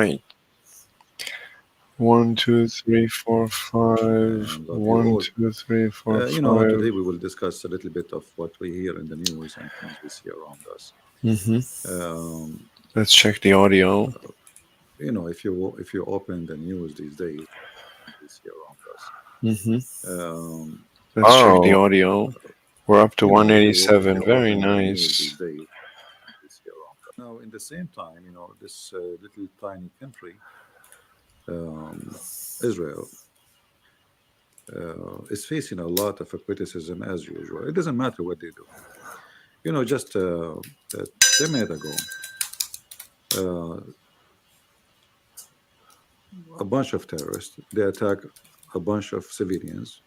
right. 1, 2, 3, 4, 5. and love you 1, all. 2, 3, 4, 5. Today we will discuss a little bit of what we hear in the news and things we see around us. Mm-hmm. Um, Let's check the audio. if you open the news these days, we see around us. Mm-hmm. Um, Let's check the uh, Oh, audio. We're up to if you 187. Very open the news these nice. days, we see around us. Now, in the same time, this little tiny country, um, Israel, is facing a lot of criticism as usual. It doesn't matter what they do. Just 10 minutes ago, uh, a bunch of terrorists, they attack a bunch of civilians,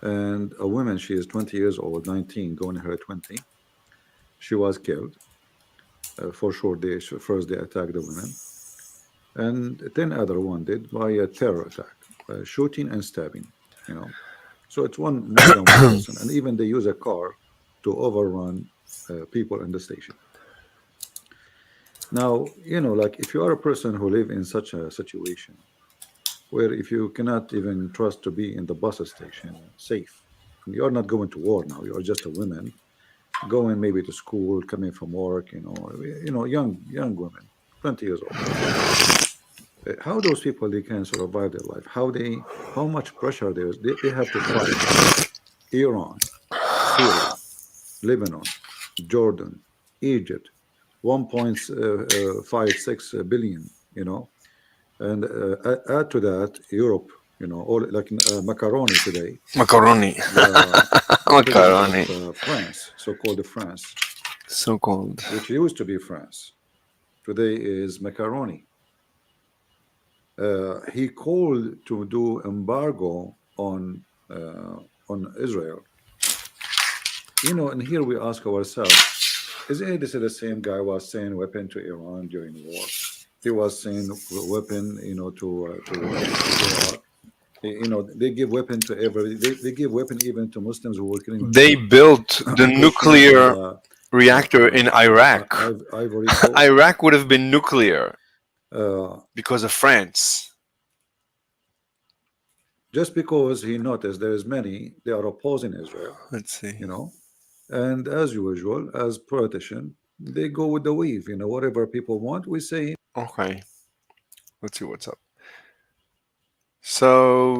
and a woman, she is 20 years old, 19, going to her 20. She was killed. For sure, first they attacked the women, and 10 other wounded by a terror attack, shooting and stabbing. You know, so it's more than one person, and even they use a car to overrun people in the station. Now, like if you are a person who live in such a situation where if you cannot even trust to be in the bus station safe, and you're not going to war now, you're just a woman going maybe to school, coming from work, young women, 20 years old. How those people they can survive their life? How much pressure there is? They have to fight Iran, Syria, Lebanon, Jordan, Egypt, 1.56 billion, and add to that Europe, all like macaroni today. Macaroni. The president of Macaroni. France, so-called France, So called. which used to be France, today is macaroni. He called to do embargo on Israel. And here we ask ourselves: isn't this the same guy was saying weapon to Iran during war? He was saying weapon, to Iraq. They give weapon to every. They give weapon even to Muslims who were killing They built the Christians in nuclear the reactor in Iraq. Ivory Coast. Iraq would have been nuclear Uh, because of France. just because he noticed there is many, they are opposing Israel, Let's see. and as usual, as politician, they go with the wave. Whatever people want, we say. Okay. Let's see what's up. So,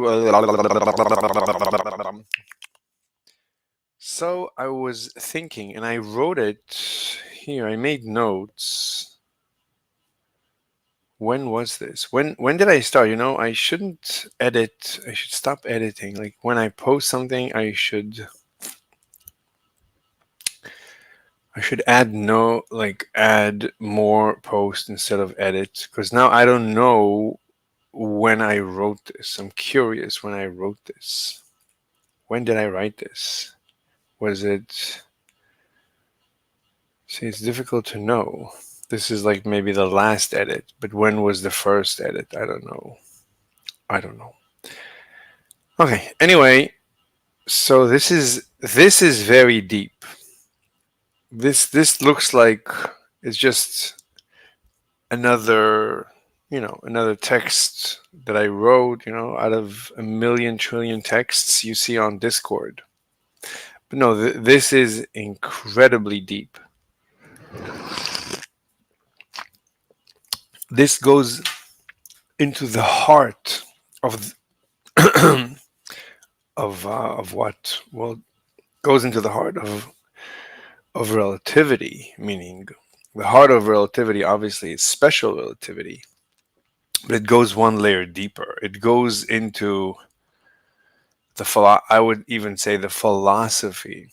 so I was thinking, and I wrote it here. I made notes. When was this? When did I start? I shouldn't edit. I should stop editing. Like when I post something, I should add more post instead of edit, because now I don't know when I wrote this. I'm curious when I wrote this. When did I write this? Was it? See, it's difficult to know. This is like maybe the last edit, but when was the first edit? I don't know. I don't know. Okay. Anyway, so this is very deep. This looks like it's just another text that I wrote, out of a million trillion texts you see on Discord. But no, this is incredibly deep. This goes into the heart of of what? Well, goes into the heart of relativity, meaning the heart of relativity obviously is special relativity, but it goes one layer deeper. It goes into I would even say the philosophy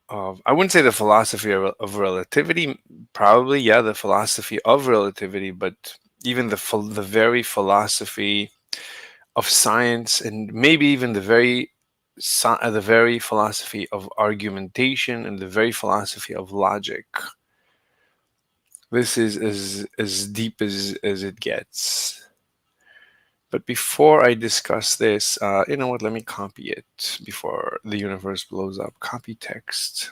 of, I wouldn't say the philosophy of relativity, probably, yeah, the philosophy of relativity, but even the very philosophy of science, and maybe even the very philosophy of argumentation and the very philosophy of logic. This is as deep as it gets. But before I discuss this, you know what? Let me copy it before the universe blows up. Copy text.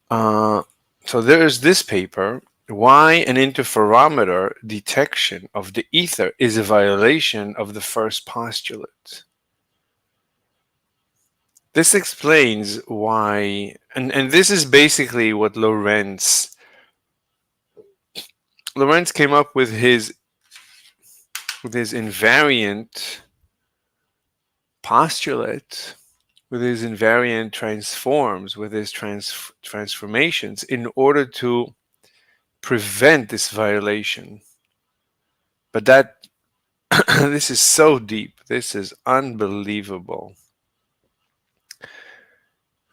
Uh, so there's this paper. why an interferometer detection of the ether is a violation of the first postulate. This explains why, and this is basically what Lorentz came up with his invariant postulate, with his invariant transforms, with his transformations, in order to prevent this violation. But that this is so deep. This is unbelievable.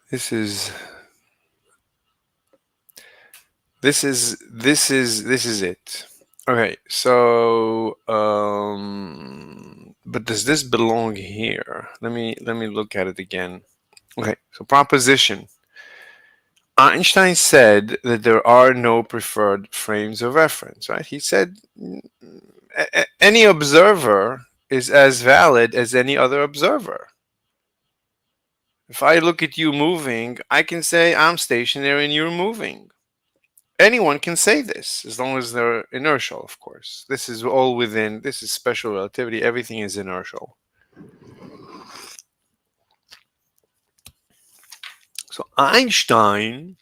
This is it. Okay, so but does this belong here? Let me look at it again. Okay, so proposition. Einstein said that there are no preferred frames of reference, right? He said any observer is as valid as any other observer. If I look at you moving, I can say I'm stationary and you're moving. Anyone can say this as long as they're inertial, of course. This is all within, this is special relativity. Everything is inertial. So Einstein,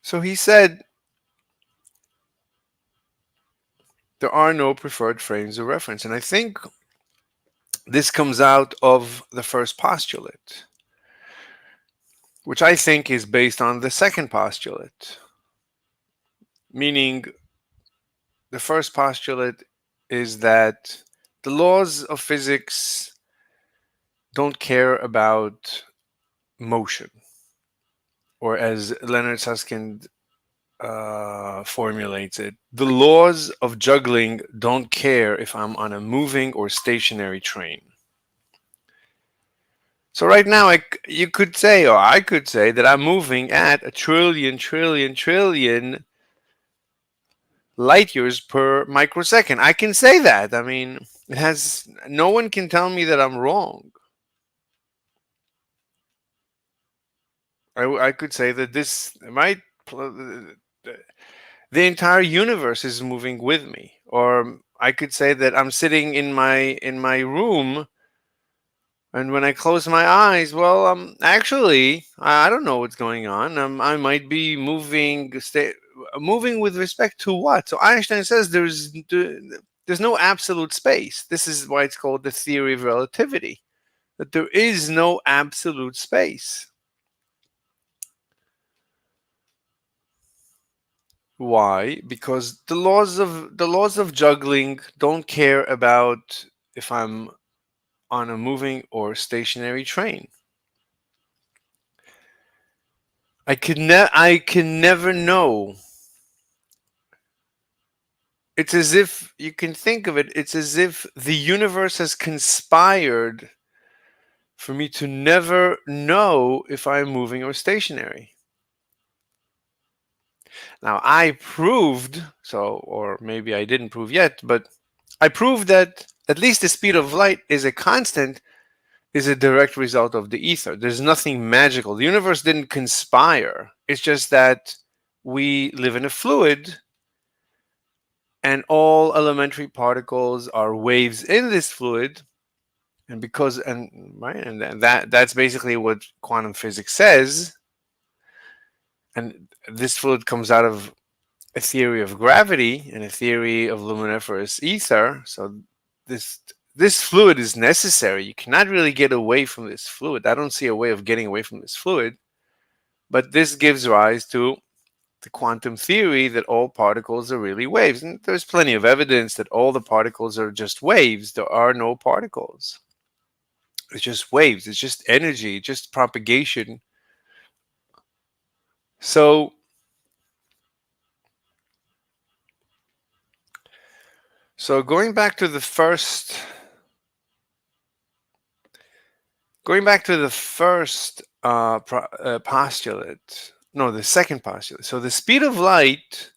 so he said there are no preferred frames of reference. And I think this comes out of the first postulate, which I think is based on the second postulate. Meaning, the first postulate is that the laws of physics don't care about motion, or as Leonard Susskind formulates it, the laws of juggling don't care if I'm on a moving or stationary train. So right now, you could say, or I could say, that I'm moving at a trillion light years per microsecond. I can say that. I mean, it has, no one can tell me that I'm wrong. I could say that the entire universe is moving with me, or I could say that I'm sitting in my room, and when I close my eyes, well, actually, I don't know what's going on. I might be moving with respect to what? So Einstein says there's no absolute space. This is why it's called the theory of relativity, that there is no absolute space. Why? Because the laws of juggling don't care about if I'm on a moving or stationary train. I can never know. It's as if, you can think of it, it's as if the universe has conspired for me to never know if I'm moving or stationary. Now, I proved, or maybe I didn't prove yet, but I proved that at least the speed of light is a constant, is a direct result of the ether. There's nothing magical. The universe didn't conspire. It's just that we live in a fluid, and all elementary particles are waves in this fluid. And because, and right, and that's basically what quantum physics says. And this fluid comes out of a theory of gravity and a theory of luminiferous ether. So this fluid is necessary. You cannot really get away from this fluid. I don't see a way of getting away from this fluid. But this gives rise to the quantum theory that all particles are really waves. And there's plenty of evidence that all the particles are just waves. There are no particles. It's just waves. It's just energy, just propagation. So going back to the first postulate, no, the second postulate. So the speed of light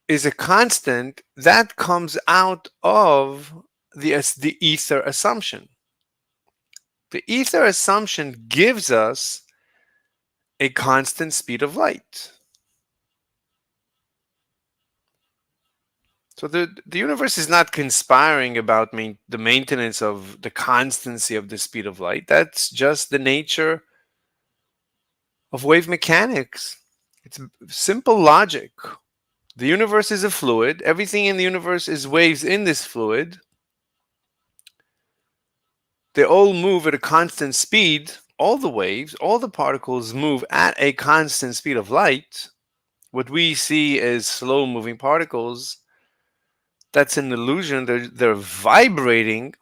is a constant that comes out of the ether assumption. The ether assumption gives us a constant speed of light. So the universe is not conspiring about the maintenance of the constancy of the speed of light. That's just the nature of wave mechanics. It's simple logic. The universe is a fluid. Everything in the universe is waves in this fluid. They all move at a constant speed. All the waves, all the particles move at a constant speed of light. What we see as slow moving particles, that's an illusion. They're vibrating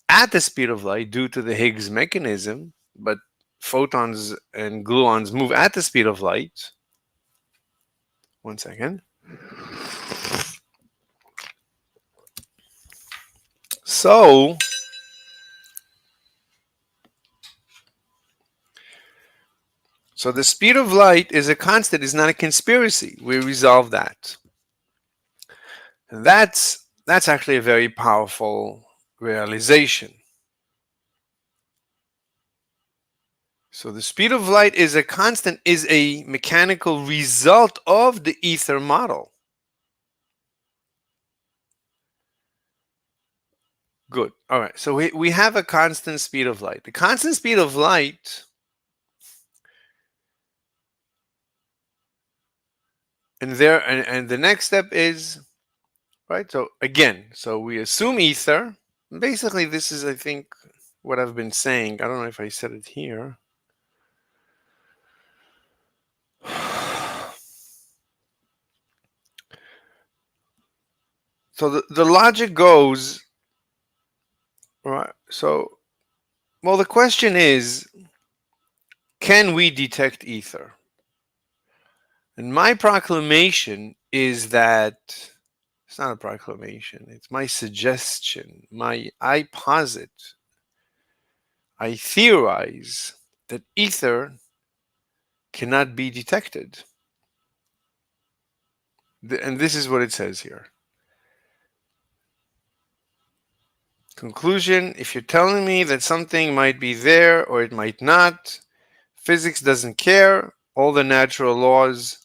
at the speed of light due to the Higgs mechanism, but photons and gluons move at the speed of light. One second. So the speed of light is a constant, is not a conspiracy. We resolve that. And that's actually a very powerful realization. So the speed of light is a constant, is a mechanical result of the ether model. Good. All right. So we have a constant speed of light. The constant speed of light, and the next step is, right? So again, so we assume ether. Basically, this is, I think, what I've been saying. I don't know if I said it here. So the logic goes, right? So, well, the question is, can we detect ether? And my proclamation is that it's not a proclamation, it's my suggestion. I posit, I theorize that ether cannot be detected. And this is what it says here. Conclusion: if you're telling me that something might be there or it might not, physics doesn't care, all the natural laws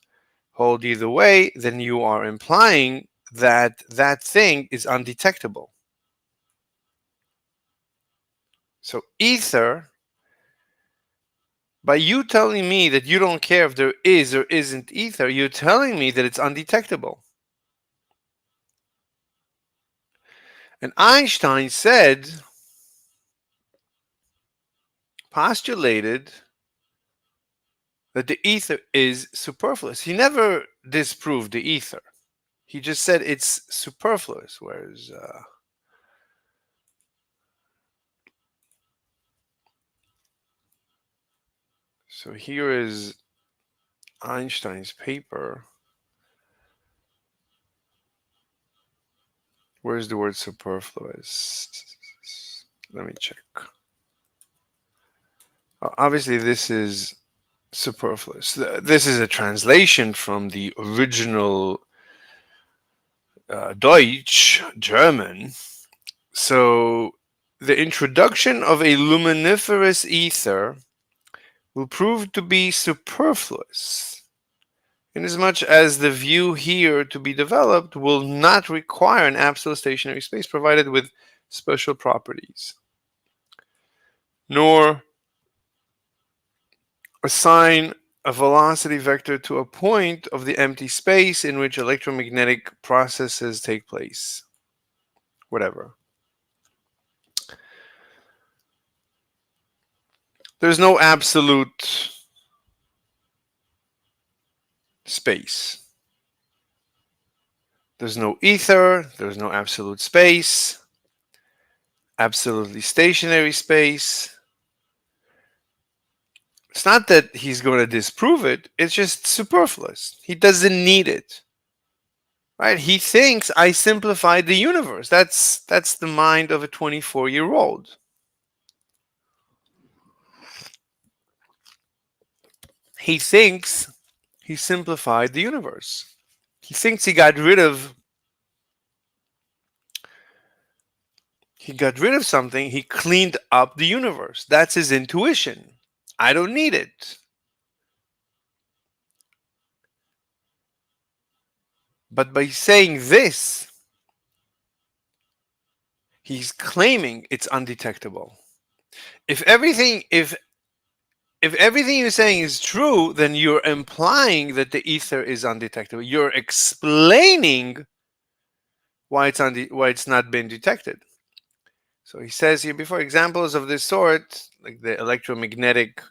hold either way, then you are implying that that thing is undetectable. So ether, by you telling me that you don't care if there is or isn't ether, you're telling me that it's undetectable. And Einstein postulated that the ether is superfluous. He never disproved the ether. He just said it's superfluous, whereas so here is Einstein's paper. Where's the word superfluous? Let me check. Obviously, this is superfluous. This is a translation from the original Deutsch, German. So the introduction of a luminiferous ether will prove to be superfluous, inasmuch as the view here to be developed will not require an absolute stationary space provided with special properties, nor assign a velocity vector to a point of the empty space in which electromagnetic processes take place. Whatever. There's no absolute space. There's no ether, there's no absolute space, absolutely stationary space. It's not that he's going to disprove it, it's just superfluous. He doesn't need it. Right? He thinks I simplified the universe. That's the mind of a 24-year-old. He thinks he simplified the universe. He thinks he got rid of something. He cleaned up the universe. That's his intuition. I don't need it. But by saying this, He's claiming it's undetectable. If everything if everything you're saying is true, then you're implying that the ether is undetectable. You're explaining why why it's not been detected. So he says here before examples of this sort, like the electromagnetic,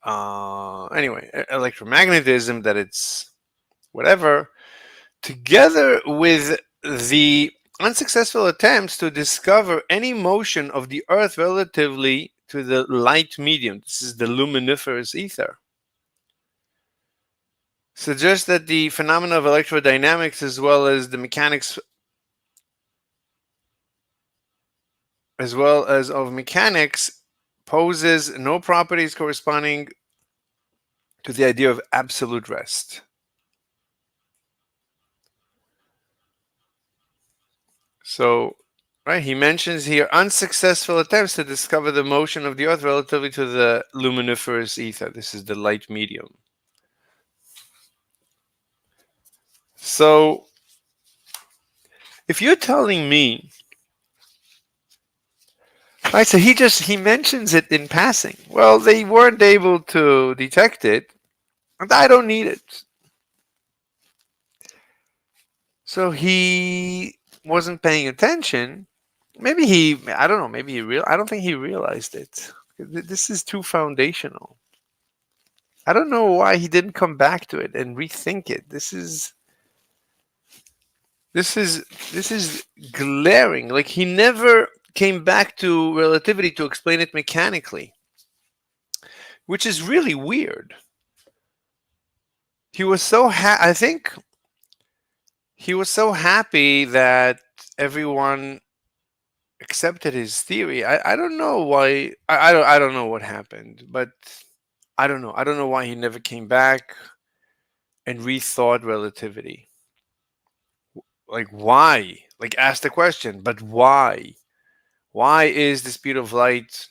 electromagnetism, that it's whatever, together with the unsuccessful attempts to discover any motion of the Earth relatively to the light medium. This is the luminiferous ether. Suggests that the phenomena of electrodynamics as well as the mechanics of mechanics poses no properties corresponding to the idea of absolute rest. So, right, he mentions here unsuccessful attempts to discover the motion of the Earth relatively to the luminiferous ether. This is the light medium. So, if you're telling me, right, so he mentions it in passing. Well, they weren't able to detect it, and I don't need it. So he wasn't paying attention. Maybe I don't know, I don't think he realized it. This is too foundational. I don't know why he didn't come back to it and rethink it. This is this is glaring. Like he never came back to relativity to explain it mechanically, which is really weird. He was so I think he was so happy that everyone accepted his theory. I don't know why. I don't know what happened, but I don't know. I don't know why he never came back and rethought relativity. Like why? Like ask the question, but why? Why is the speed of light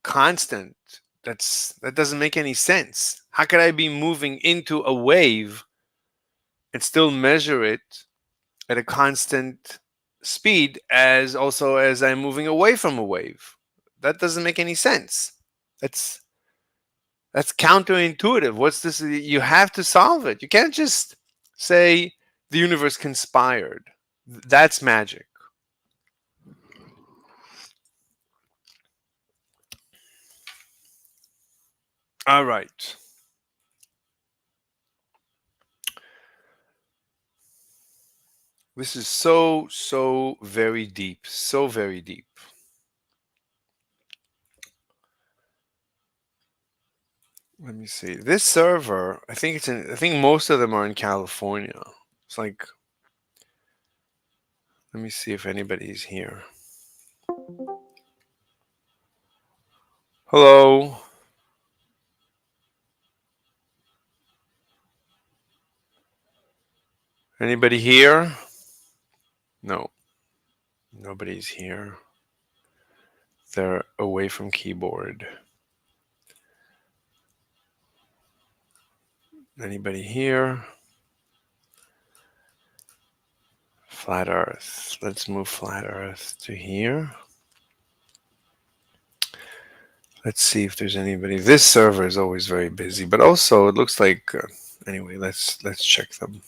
constant? That doesn't make any sense. How could I be moving into a wave and still measure it at a constant speed as also as I'm moving away from a wave? That doesn't make any sense. That's that's counterintuitive. What's this? You have to solve it. You can't just say the universe conspired. That's magic. All right. This is so very deep. So very deep. Let me see. This server, I think most of them are in California. It's like, let me see if anybody's here. Hello. Anybody here? No. Nobody's here. They're away from keyboard. Anybody here? Flat Earth. Let's move Flat Earth to here. Let's see if there's anybody. This server is always very busy, but also it looks like anyway. Let's check them.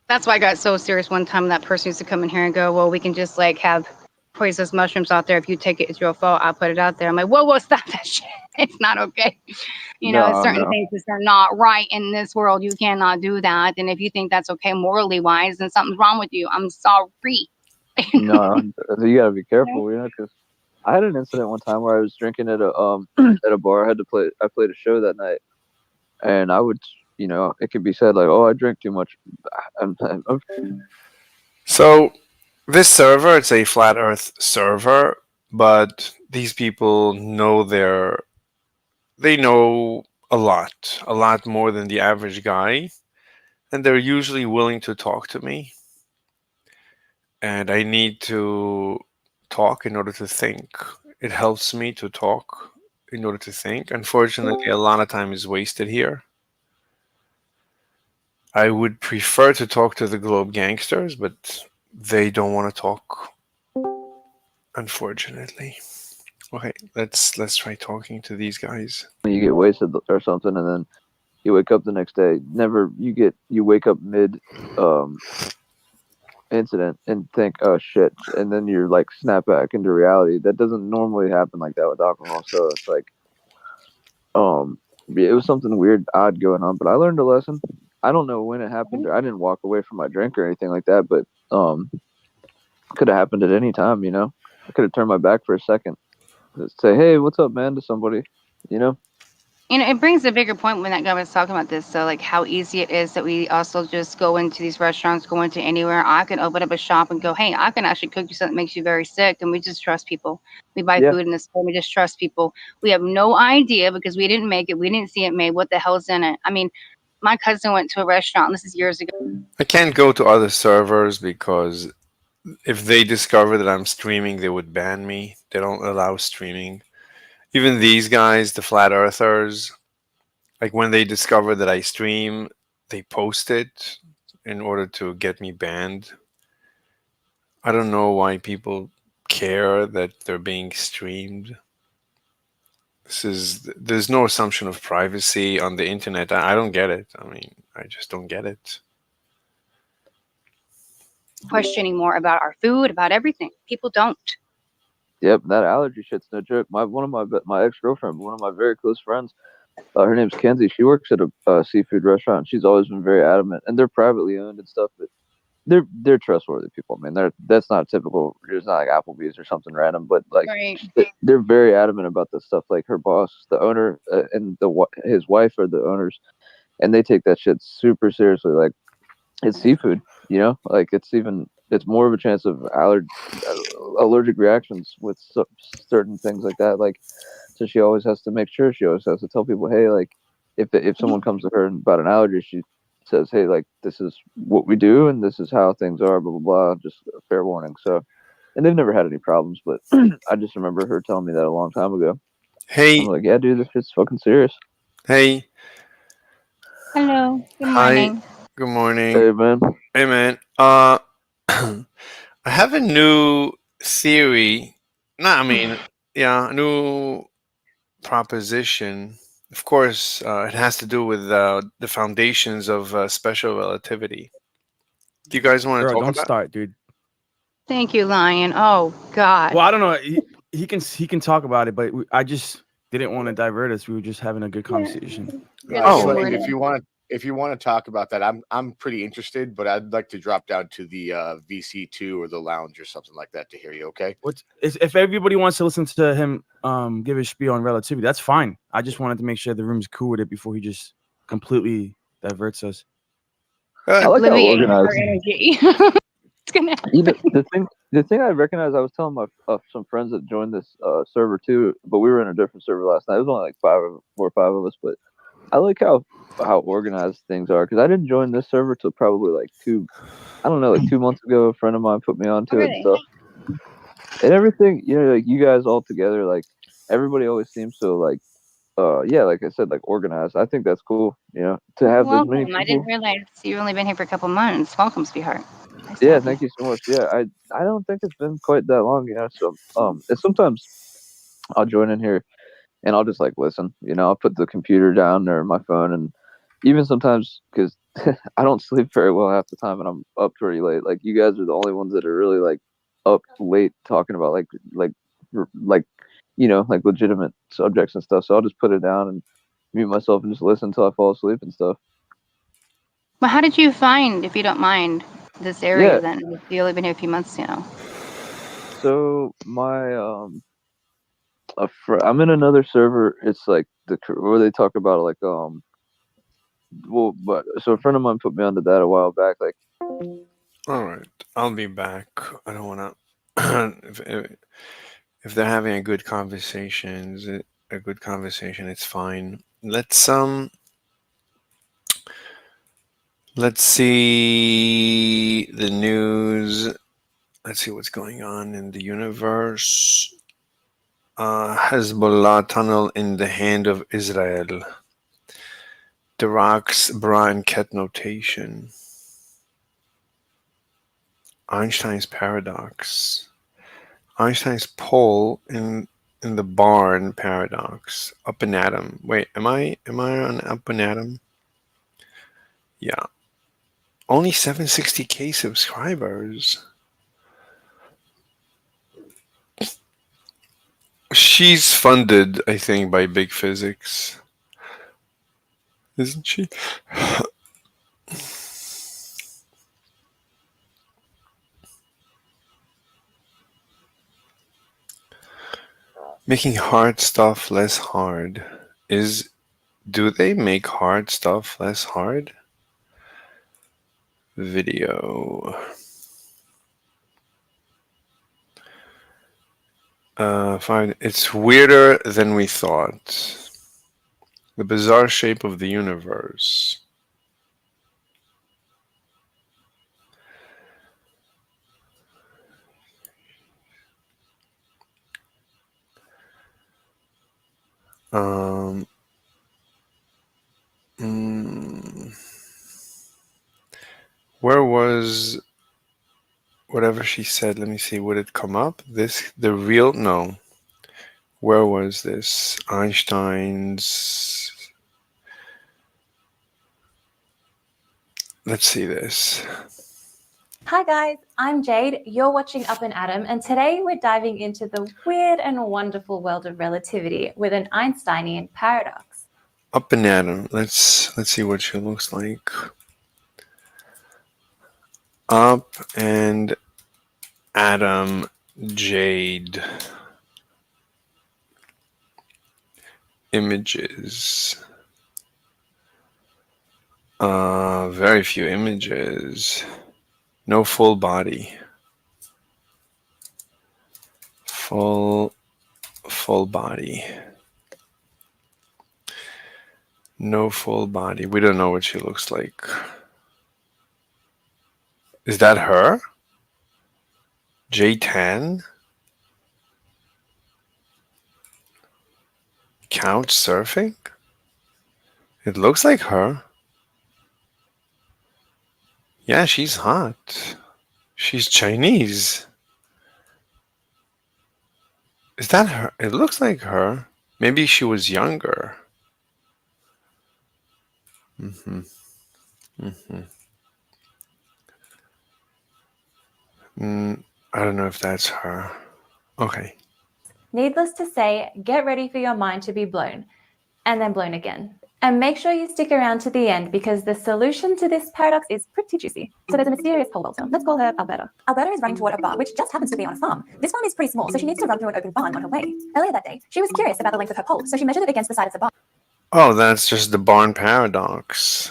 That's why I got so serious one time. That person used to come in here and go, "Well, we can just like have poisonous mushrooms out there. If you take it, it's your fault. I'll put it out there." I'm like, "Whoa, stop that shit! It's not okay." No, Certain no. things are not right in this world. You cannot do that. And if you think that's okay morally wise, then something's wrong with you. I'm sorry. No, you gotta be careful, because I had an incident one time where I was drinking at a at a bar. I played a show that night, and I would, it could be said like, "Oh, I drink too much." So this server, it's a Flat Earth server, but these people know they know a lot more than the average guy, and they're usually willing to talk to me. And I need to talk in order to think. It helps me to talk in order to think. Unfortunately, a lot of time is wasted here. I would prefer to talk to the Globe Gangsters, but they don't want to talk, unfortunately. Okay, let's try talking to these guys. You get wasted or something, and then you wake up the next day. Never you wake up mid um incident and think, oh shit, and then you're like snap back into reality. That doesn't normally happen like that with alcohol. So it's like yeah, it was something weird, odd going on. But I learned a lesson. I don't know when it happened, or I didn't walk away from my drink or anything like that. But could have happened at any time. You know, I could have turned my back for a second, just say, hey, what's up, man, to somebody. You know. You know, it brings a bigger point when that guy was talking about this. So, like, how easy it is that we also just go into these restaurants, go into anywhere. I can open up a shop and go, hey, I can actually cook you something that makes you very sick. And we just trust people. We buy Yeah. food in the store. We just trust people. We have no idea because we didn't make it. We didn't see it made. What the hell's in it? I mean, my cousin went to a restaurant. This is years ago. I can't go to other servers because if they discover that I'm streaming, they would ban me. They don't allow streaming. Even these guys, the flat earthers, like when they discover that I stream, they post it in order to get me banned. I don't know why people care that they're being streamed. There's no assumption of privacy on the internet. I don't get it. I mean, I just don't get it. Questioning more about our food, about everything. People don't. Yep, that allergy shit's no joke. One of my ex girlfriend, one of my very close friends, her name's Kenzie. She works at a seafood restaurant. She's always been very adamant, and they're privately owned and stuff. But they're trustworthy people. I mean, that's not typical. It's not like Applebee's or something random, but like Right. they're very adamant about this stuff. Like her boss, the owner, and his wife are the owners, and they take that shit super seriously. Like it's seafood, you know. Like it's more of a chance of allergic reactions with certain things like that. Like so, she always has to make sure. She always has to tell people, hey, like if someone comes to her about an allergy, she says, hey, like this is what we do and this is how things are, blah blah blah. Just a fair warning. So, and they've never had any problems, but I just remember her telling me that a long time ago. Hey, I'm like, yeah, dude, this shit's fucking serious. hey, Hello. Good hi, morning. good morning. Hey, man. Hey, man. I have a new theory. No, I mean, yeah, a new proposition. Of course, it has to do with the foundations of special relativity. Do you guys want to Girl, talk don't about? start, dude. Thank you, Lion. Oh, God. Well, I don't know. He can talk about it, but I just didn't want to divert us. We were just having a good conversation. You're Oh. looking Slade, weird. if you want to talk about that, I'm pretty interested, but I'd like to drop down to the VC2 or the lounge or something like that to hear you. Okay. If everybody wants to listen to him give his spiel on relativity, that's fine. I just wanted to make sure the room's cool with it before he just completely diverts us. I like how Obliviating her organized. energy. It's gonna happen. Even the thing I recognize, I was telling my some friends that joined this server too, but we were in a different server last night. It was only like 4 or 5 of us, but I like how organized things are because I didn't join this server till probably like 2 months ago. A friend of mine put me onto it and stuff, and everything. You know, like you guys all together, like everybody always seems so like yeah, like I said, like organized. I think that's cool. You know, to have as many Welcome. people. I didn't realize you've only been here for a couple months. Welcome, sweetheart. Nice to Yeah, have thank you so much. Yeah, I don't think it's been quite that long, you know. So and sometimes I'll join in here and I'll just like listen. You know, I'll put the computer down or my phone, and even sometimes because I don't sleep very well half the time, and I'm up pretty late. Like you guys are the only ones that are really like up late talking about like you know like legitimate subjects and stuff. So I'll just put it down and mute myself and just listen until I fall asleep and stuff. Well, how did you find, if you don't mind, this area Yeah. then? You've only been here a few months, you know. So my I'm in another server. It's like where they talk about like well, but so a friend of mine put me onto that a while back. Like, All right, I'll be back. I don't want to. If they're having a good conversation, it's fine. Let's see the news. Let's see what's going on in the universe. Hezbollah tunnel in the hand of Israel. Iraq's Bra and Ket notation. Einstein's paradox. Einstein's pole in the barn paradox. Up and atom. Wait, am I on up and atom? Yeah. Only 760K subscribers. She's funded, I think, by Big Physics. Isn't she? Making hard stuff less hard. Do they make hard stuff less hard? Video. Fine. It's weirder than we thought. The bizarre shape of the universe. Where was whatever she said? Let me see. Would it come up? No. Where was this? Einstein's. Let's see this. Hi guys, I'm Jade. You're watching Up and Atom, and today we're diving into the weird and wonderful world of relativity with an Einsteinian paradox. Up and atom. Let's see what she looks like. Up and atom, Jade. Images. Very few images. No full body. Full body. No full body. We don't know what she looks like. Is that her? J10? Couch surfing? It looks like her. Yeah, she's hot. She's Chinese. Is that her? It looks like her. Maybe she was younger. I don't know if that's her. Okay. Needless to say, get ready for your mind to be blown, and then blown again. And make sure you stick around to the end because the solution to this paradox is pretty juicy. So there's a mysterious pole vaulter. Let's call her Alberta. Alberta is running toward a bar, which just happens to be on a farm. This farm is pretty small, so she needs to run through an open barn on her way. Earlier that day, she was curious about the length of her pole, so she measured it against the side of the barn. Oh, that's just the barn paradox.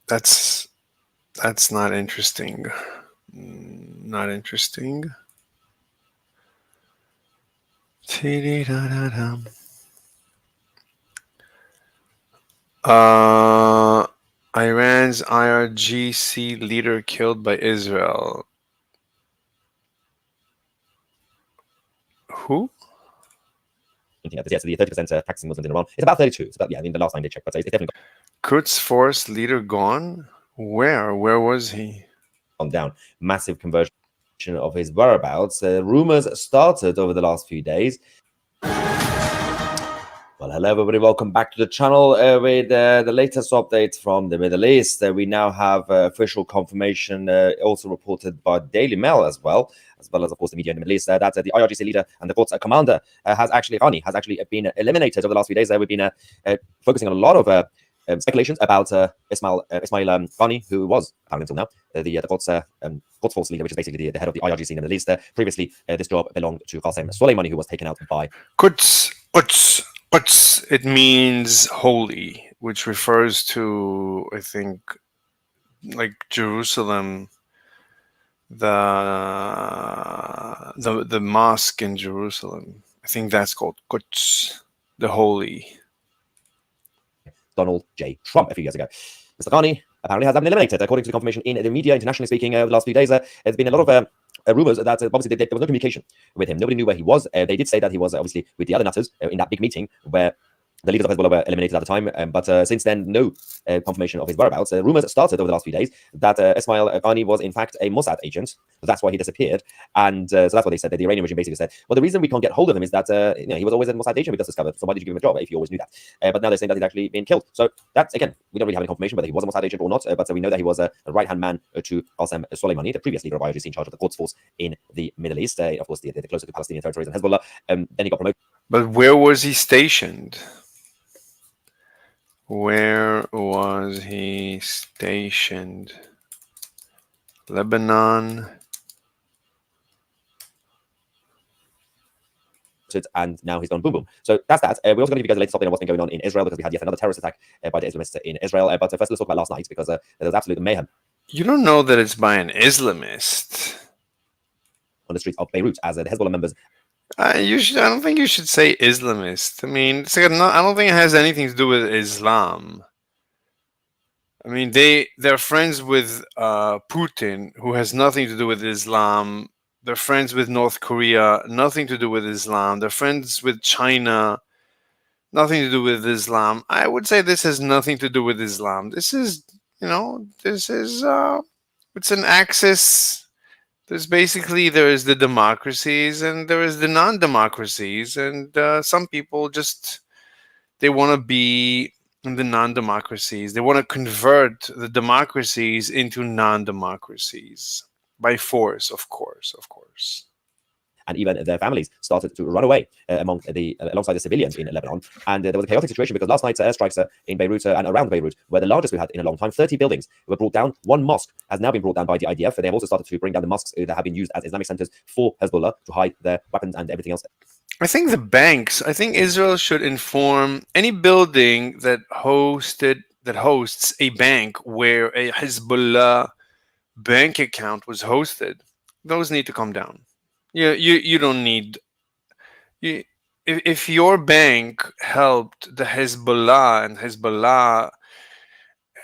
That's not interesting. Not interesting. Iran's IRGC leader killed by Israel. Who? Yeah, so the 30% practicing Muslims in Iran. It's about 32. It's about, the last time they checked, but it's definitely Quds Force leader gone? Where? Where was he? gone down. Massive conversion of his whereabouts. Rumors started over the last few days. Well, hello everybody, welcome back to the channel with the latest updates from the Middle East. We now have official confirmation, also reported by Daily Mail as well as, of course, the media in the Middle East, that the IRGC leader and the Quds commander has actually been eliminated over the last few days. We've been focusing on a lot of speculations about Ismail Ghani, who was, until now, the Quds Force leader, which is basically the head of the IRGC in the Middle East. Previously, this job belonged to Qasem Soleimani, who was taken out by Quds. It means holy, which refers to, I think, like Jerusalem, the mosque in Jerusalem. I think that's called Quds, the holy. Donald J. Trump a few years ago. Mr. Ghani apparently has been eliminated, according to the confirmation in the media, internationally speaking, over the last few days. There's been a lot of rumors that obviously there was no communication with him. Nobody knew where he was. They did say that he was obviously with the other nutters in that big meeting where The leaders of Hezbollah were eliminated at the time, but since then, no confirmation of his whereabouts. Rumors started over the last few days that Ismail Ghani was in fact a Mossad agent. That's why he disappeared, and so that's what they said. That the Iranian regime basically said, well, the reason we can't get hold of him is that he was always a Mossad agent we just discovered. So why did you give him a job if you always knew that? But now they're saying that he's actually been killed. So that's, again, we don't really have any confirmation whether he was a Mossad agent or not. But we know that he was a right-hand man to Qasem Soleimani, the previous leader of IRGC in charge of the Quds Force in the Middle East. Of course, the closer to Palestinian territories and Hezbollah. Then he got promoted. But where was he stationed? Where was he stationed? Lebanon. And now he's gone boom boom. So that's that. We're also going to give you guys a latest update on what's been going on in Israel, because we had yet another terrorist attack by the Islamists in Israel. But first, let's talk about last night, because there was absolute mayhem You don't know that it's by an Islamist. on the streets of Beirut as the Hezbollah members. I don't think you should say Islamist. I mean, it's like I don't think it has anything to do with Islam. I mean, they're friends with Putin, who has nothing to do with Islam. They're friends with North Korea, nothing to do with Islam. They're friends with China, nothing to do with Islam. I would say this has nothing to do with Islam. This is, it's an axis. There is the democracies and there is the non-democracies, and some people they want to be in the non-democracies. They want to convert the democracies into non-democracies by force, of course. And even their families started to run away alongside the civilians in Lebanon. And there was a chaotic situation because last night's airstrikes in Beirut and around Beirut were the largest we've had in a long time. 30 buildings were brought down. One mosque has now been brought down by the IDF. They have also started to bring down the mosques that have been used as Islamic centers for Hezbollah to hide their weapons and everything else. I think Israel should inform any building that hosts a bank where a Hezbollah bank account was hosted. Those need to come down. You don't need. If your bank helped the Hezbollah and Hezbollah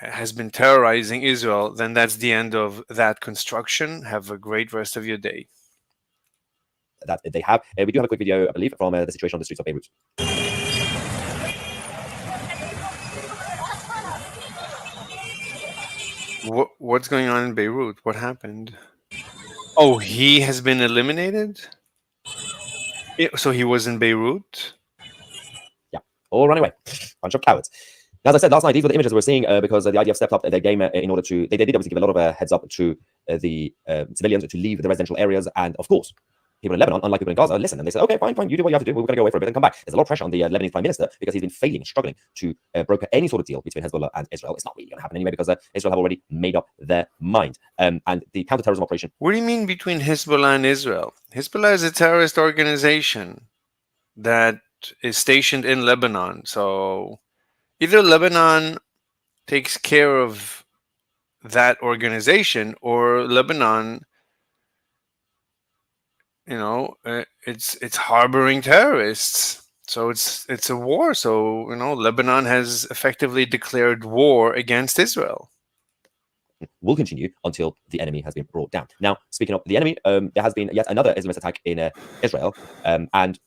has been terrorizing Israel, then that's the end of that construction. Have a great rest of your day. That they have. We do have a quick video, I believe, from the situation on the streets of Beirut. What's going on in Beirut? What happened? Oh, he has been eliminated? So he was in Beirut? Yeah, all run away. Bunch of cowards. As I said last night, these were the images we're seeing because the IDF stepped up their game in order to. They did obviously give a lot of heads up to the civilians to leave the residential areas, and of course, people in Lebanon, unlike people in Gaza, listen, and they said, okay, fine, you do what you have to do. We're going to go away for a bit and come back. There's a lot of pressure on the Lebanese prime minister because he's been failing and struggling to broker any sort of deal between Hezbollah and Israel. It's not really going to happen anyway because Israel have already made up their mind. And the counterterrorism operation. What do you mean between Hezbollah and Israel? Hezbollah is a terrorist organization that is stationed in Lebanon. So either Lebanon takes care of that organization or Lebanon, it's harboring terrorists. So it's a war. So Lebanon has effectively declared war against Israel. Will continue until the enemy has been brought down. Now, speaking of the enemy, there has been yet another Islamist attack in Israel, and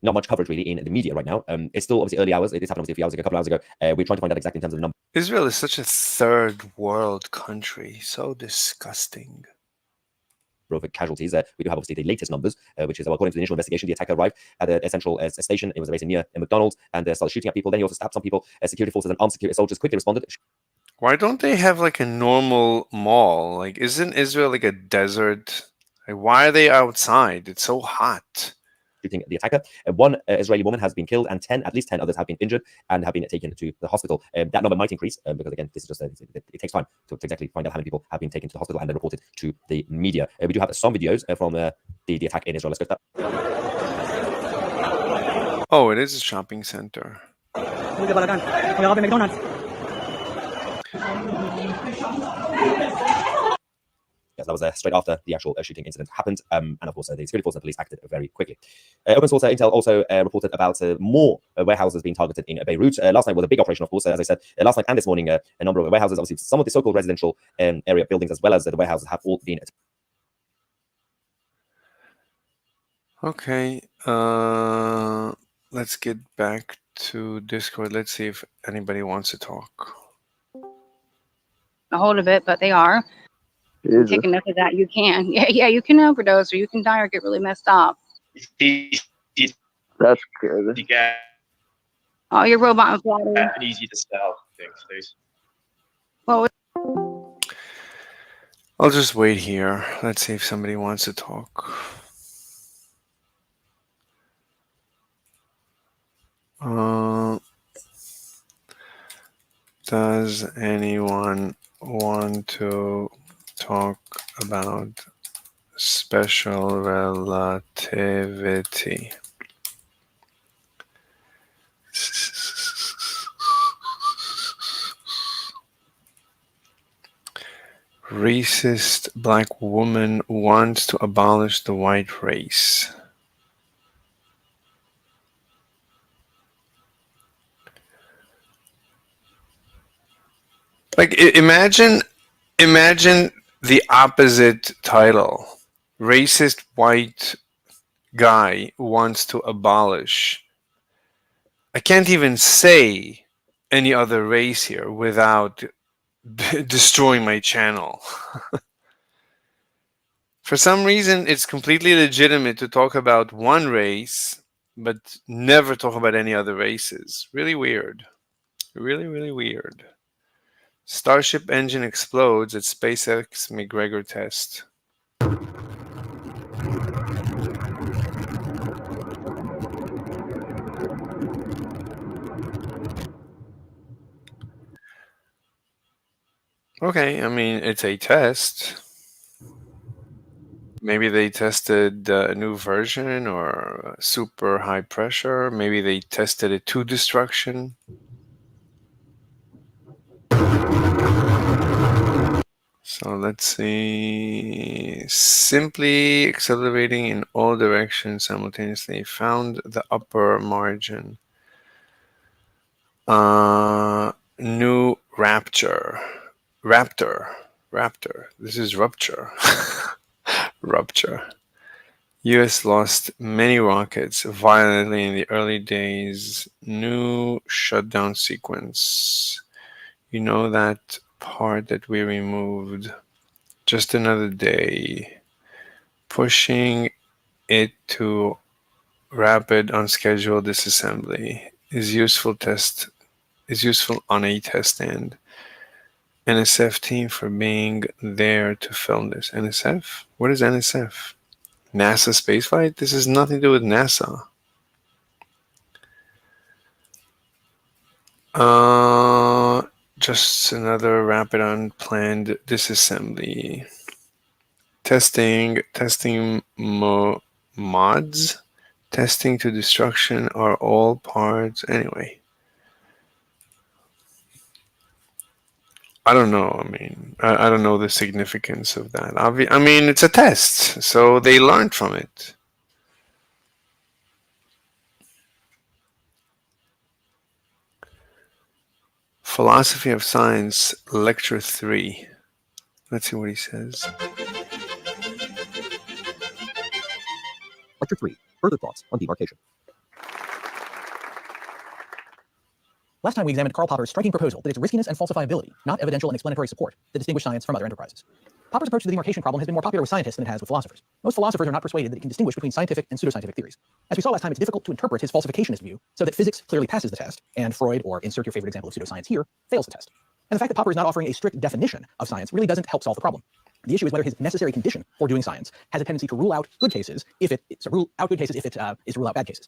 not much coverage really in the media right now. It's still obviously early hours. It happened obviously a couple hours ago. We're trying to find out exactly in terms of the number. Israel is such a third world country. So disgusting. Of casualties. We do have obviously the latest numbers, which is according to the initial investigation, the attacker arrived at a central station. It was based near McDonald's and started shooting at people. Then he also stabbed some people. Security forces and armed security soldiers quickly responded. Why don't they have like a normal mall? Like, isn't Israel like a desert? Like, why are they outside? It's so hot. Shooting the attacker. One Israeli woman has been killed, and at least 10 others have been injured and have been taken to the hospital. That number might increase because again, this is just it takes time to exactly find out how many people have been taken to the hospital and then reported to the media. We do have some videos from the attack in Israel. Let's go to that. Oh, it is a shopping center. Yes, that was straight after the actual shooting incident happened. And of course, the security force and police acted very quickly. Open source intel also reported about more warehouses being targeted in Beirut. Last night was a big operation, of course, as I said. Last night and this morning, a number of warehouses, obviously some of the so-called residential area buildings, as well as the warehouses, have all been. Okay, let's get back to Discord. Let's see if anybody wants to talk. A hold of it, but they are. Jesus. Take enough of that, you can. Yeah, you can overdose, or you can die, or get really messed up. That's crazy. Oh, your robot body. Easy to sell things, please. Well, I'll just wait here. Let's see if somebody wants to talk. Does anyone want to talk about special relativity? Racist black woman wants to abolish the white race. Like, imagine the opposite title. Racist white guy wants to abolish. I can't even say any other race here without destroying my channel. For some reason, it's completely legitimate to talk about one race, but never talk about any other races. Really weird. Really, really weird. Starship engine explodes at SpaceX McGregor test. Okay, I mean, it's a test. Maybe they tested a new version or super high pressure. Maybe they tested it to destruction. So let's see. Simply accelerating in all directions simultaneously. Found the upper margin. New Raptor. This is rupture. Rupture. US lost many rockets violently in the early days. New shutdown sequence. You know that part that we removed. Just another day. Pushing it to rapid unscheduled disassembly is useful on a test stand. NSF team for being there to film this. NSF? What is NSF? NASA spaceflight? This has nothing to do with NASA. Just another rapid unplanned disassembly. Testing mods. Testing to destruction are all parts. Anyway. I don't know. I mean, I don't know the significance of that. I mean, it's a test, so they learned from it. Philosophy of Science, Lecture 3. Let's see what he says. Lecture 3. Further thoughts on demarcation. Last time we examined Karl Popper's striking proposal that it's riskiness and falsifiability, not evidential and explanatory support, that distinguish science from other enterprises. Popper's approach to the demarcation problem has been more popular with scientists than it has with philosophers. Most philosophers are not persuaded that it can distinguish between scientific and pseudoscientific theories. As we saw last time, it's difficult to interpret his falsificationist view so that physics clearly passes the test, and Freud, or insert your favorite example of pseudoscience here, fails the test. And the fact that Popper is not offering a strict definition of science really doesn't help solve the problem. The issue is whether his necessary condition for doing science has a tendency to rule out good cases if it is to rule out bad cases.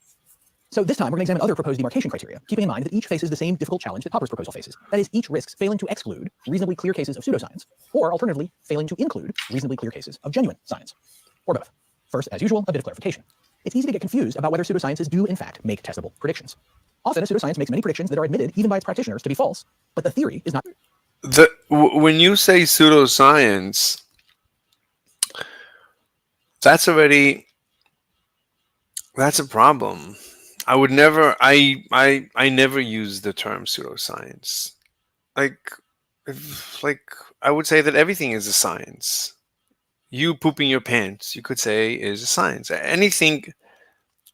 So this time, we're going to examine other proposed demarcation criteria, keeping in mind that each faces the same difficult challenge that Popper's proposal faces. That is, each risks failing to exclude reasonably clear cases of pseudoscience, or alternatively, failing to include reasonably clear cases of genuine science, or both. First, as usual, a bit of clarification. It's easy to get confused about whether pseudosciences do, in fact, make testable predictions. Often, a pseudoscience makes many predictions that are admitted, even by its practitioners, to be false, but the theory is not. When you say pseudoscience, that's a problem. I would never. I never use the term pseudoscience. Like I would say that everything is a science. You pooping your pants, you could say, is a science. Anything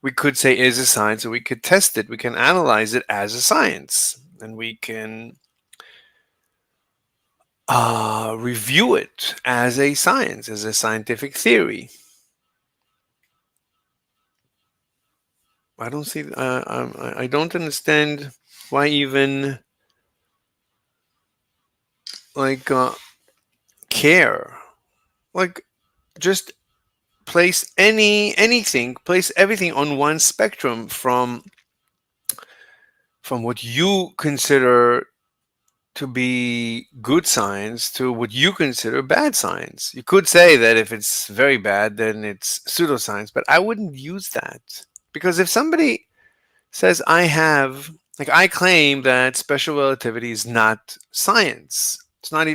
we could say is a science, or we could test it. We can analyze it as a science, and we can review it as a science, as a scientific theory. I don't see. I don't understand why even like care. Like, just place anything, place everything on one spectrum from what you consider to be good science to what you consider bad science. You could say that if it's very bad, then it's pseudoscience, but I wouldn't use that. Because if somebody says I claim that special relativity is not science. It's not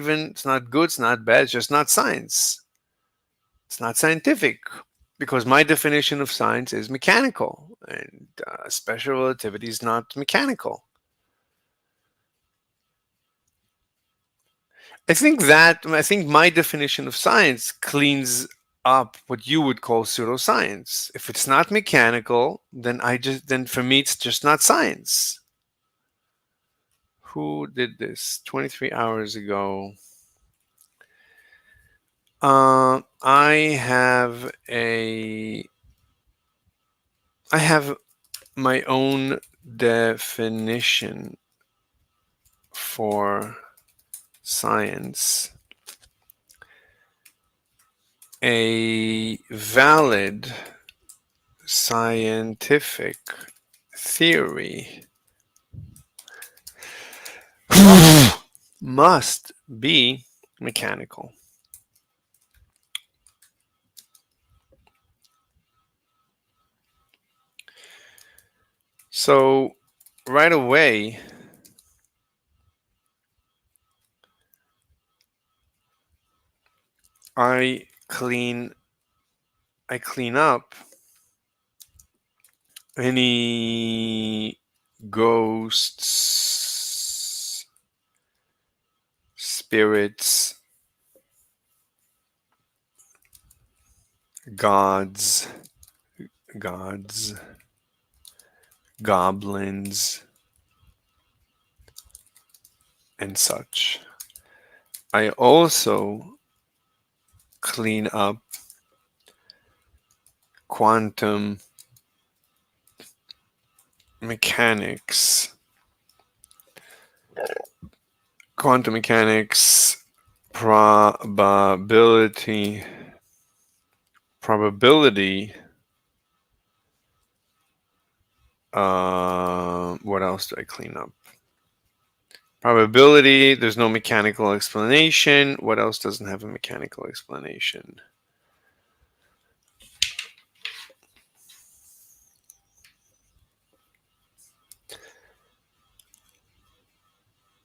good, it's not bad, it's just not science. It's not scientific, because my definition of science is mechanical, and special relativity is not mechanical. I think my definition of science cleans up what you would call pseudoscience. If it's not mechanical, then for me it's just not science. Who did this 23 hours ago? I have my own definition for science. A valid scientific theory must be mechanical. So right away, I clean up any ghosts, spirits, gods, goblins, and such. I also clean up quantum mechanics, probability. What else do I clean up? Probability, there's no mechanical explanation. What else doesn't have a mechanical explanation?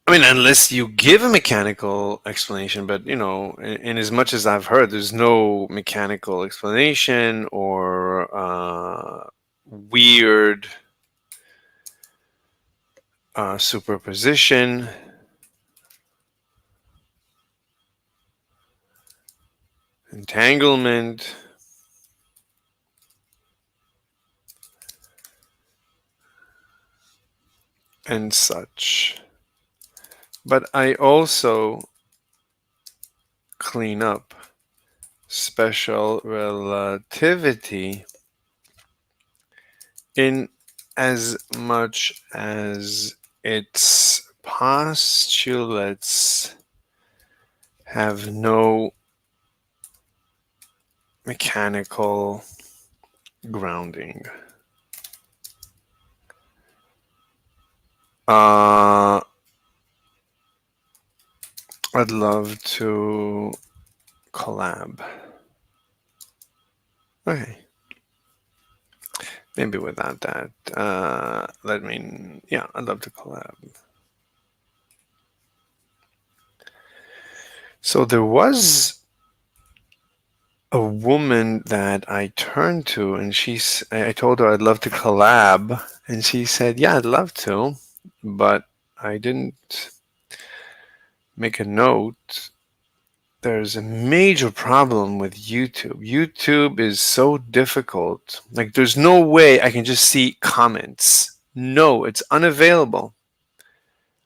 I mean, unless you give a mechanical explanation, but in as much as I've heard, there's no mechanical explanation or weird superposition. Entanglement. And such. But I also clean up special relativity in as much as its postulates have no mechanical grounding. I'd love to collab. Okay. Maybe without that. I'd love to collab. So there was a woman that I turned to, and I told her I'd love to collab, and she said, yeah, I'd love to, but I didn't make a note there's a major problem with YouTube. YouTube is so difficult. Like, there's no way I can just see comments. No, it's unavailable.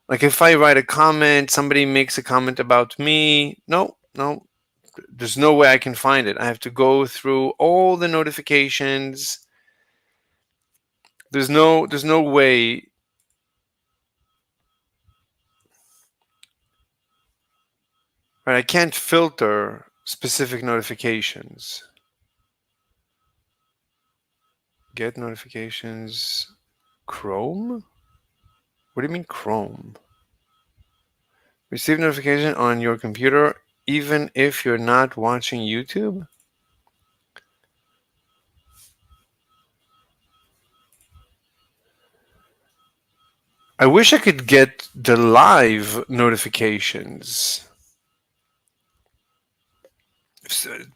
Like, if I write a comment, somebody makes a comment about me. No, there's no way I can find it. I have to go through all the notifications. There's no way. Right, I can't filter specific notifications. Get notifications. Chrome? What do you mean Chrome? Receive notification on your computer even if you're not watching YouTube? I wish I could get the live notifications.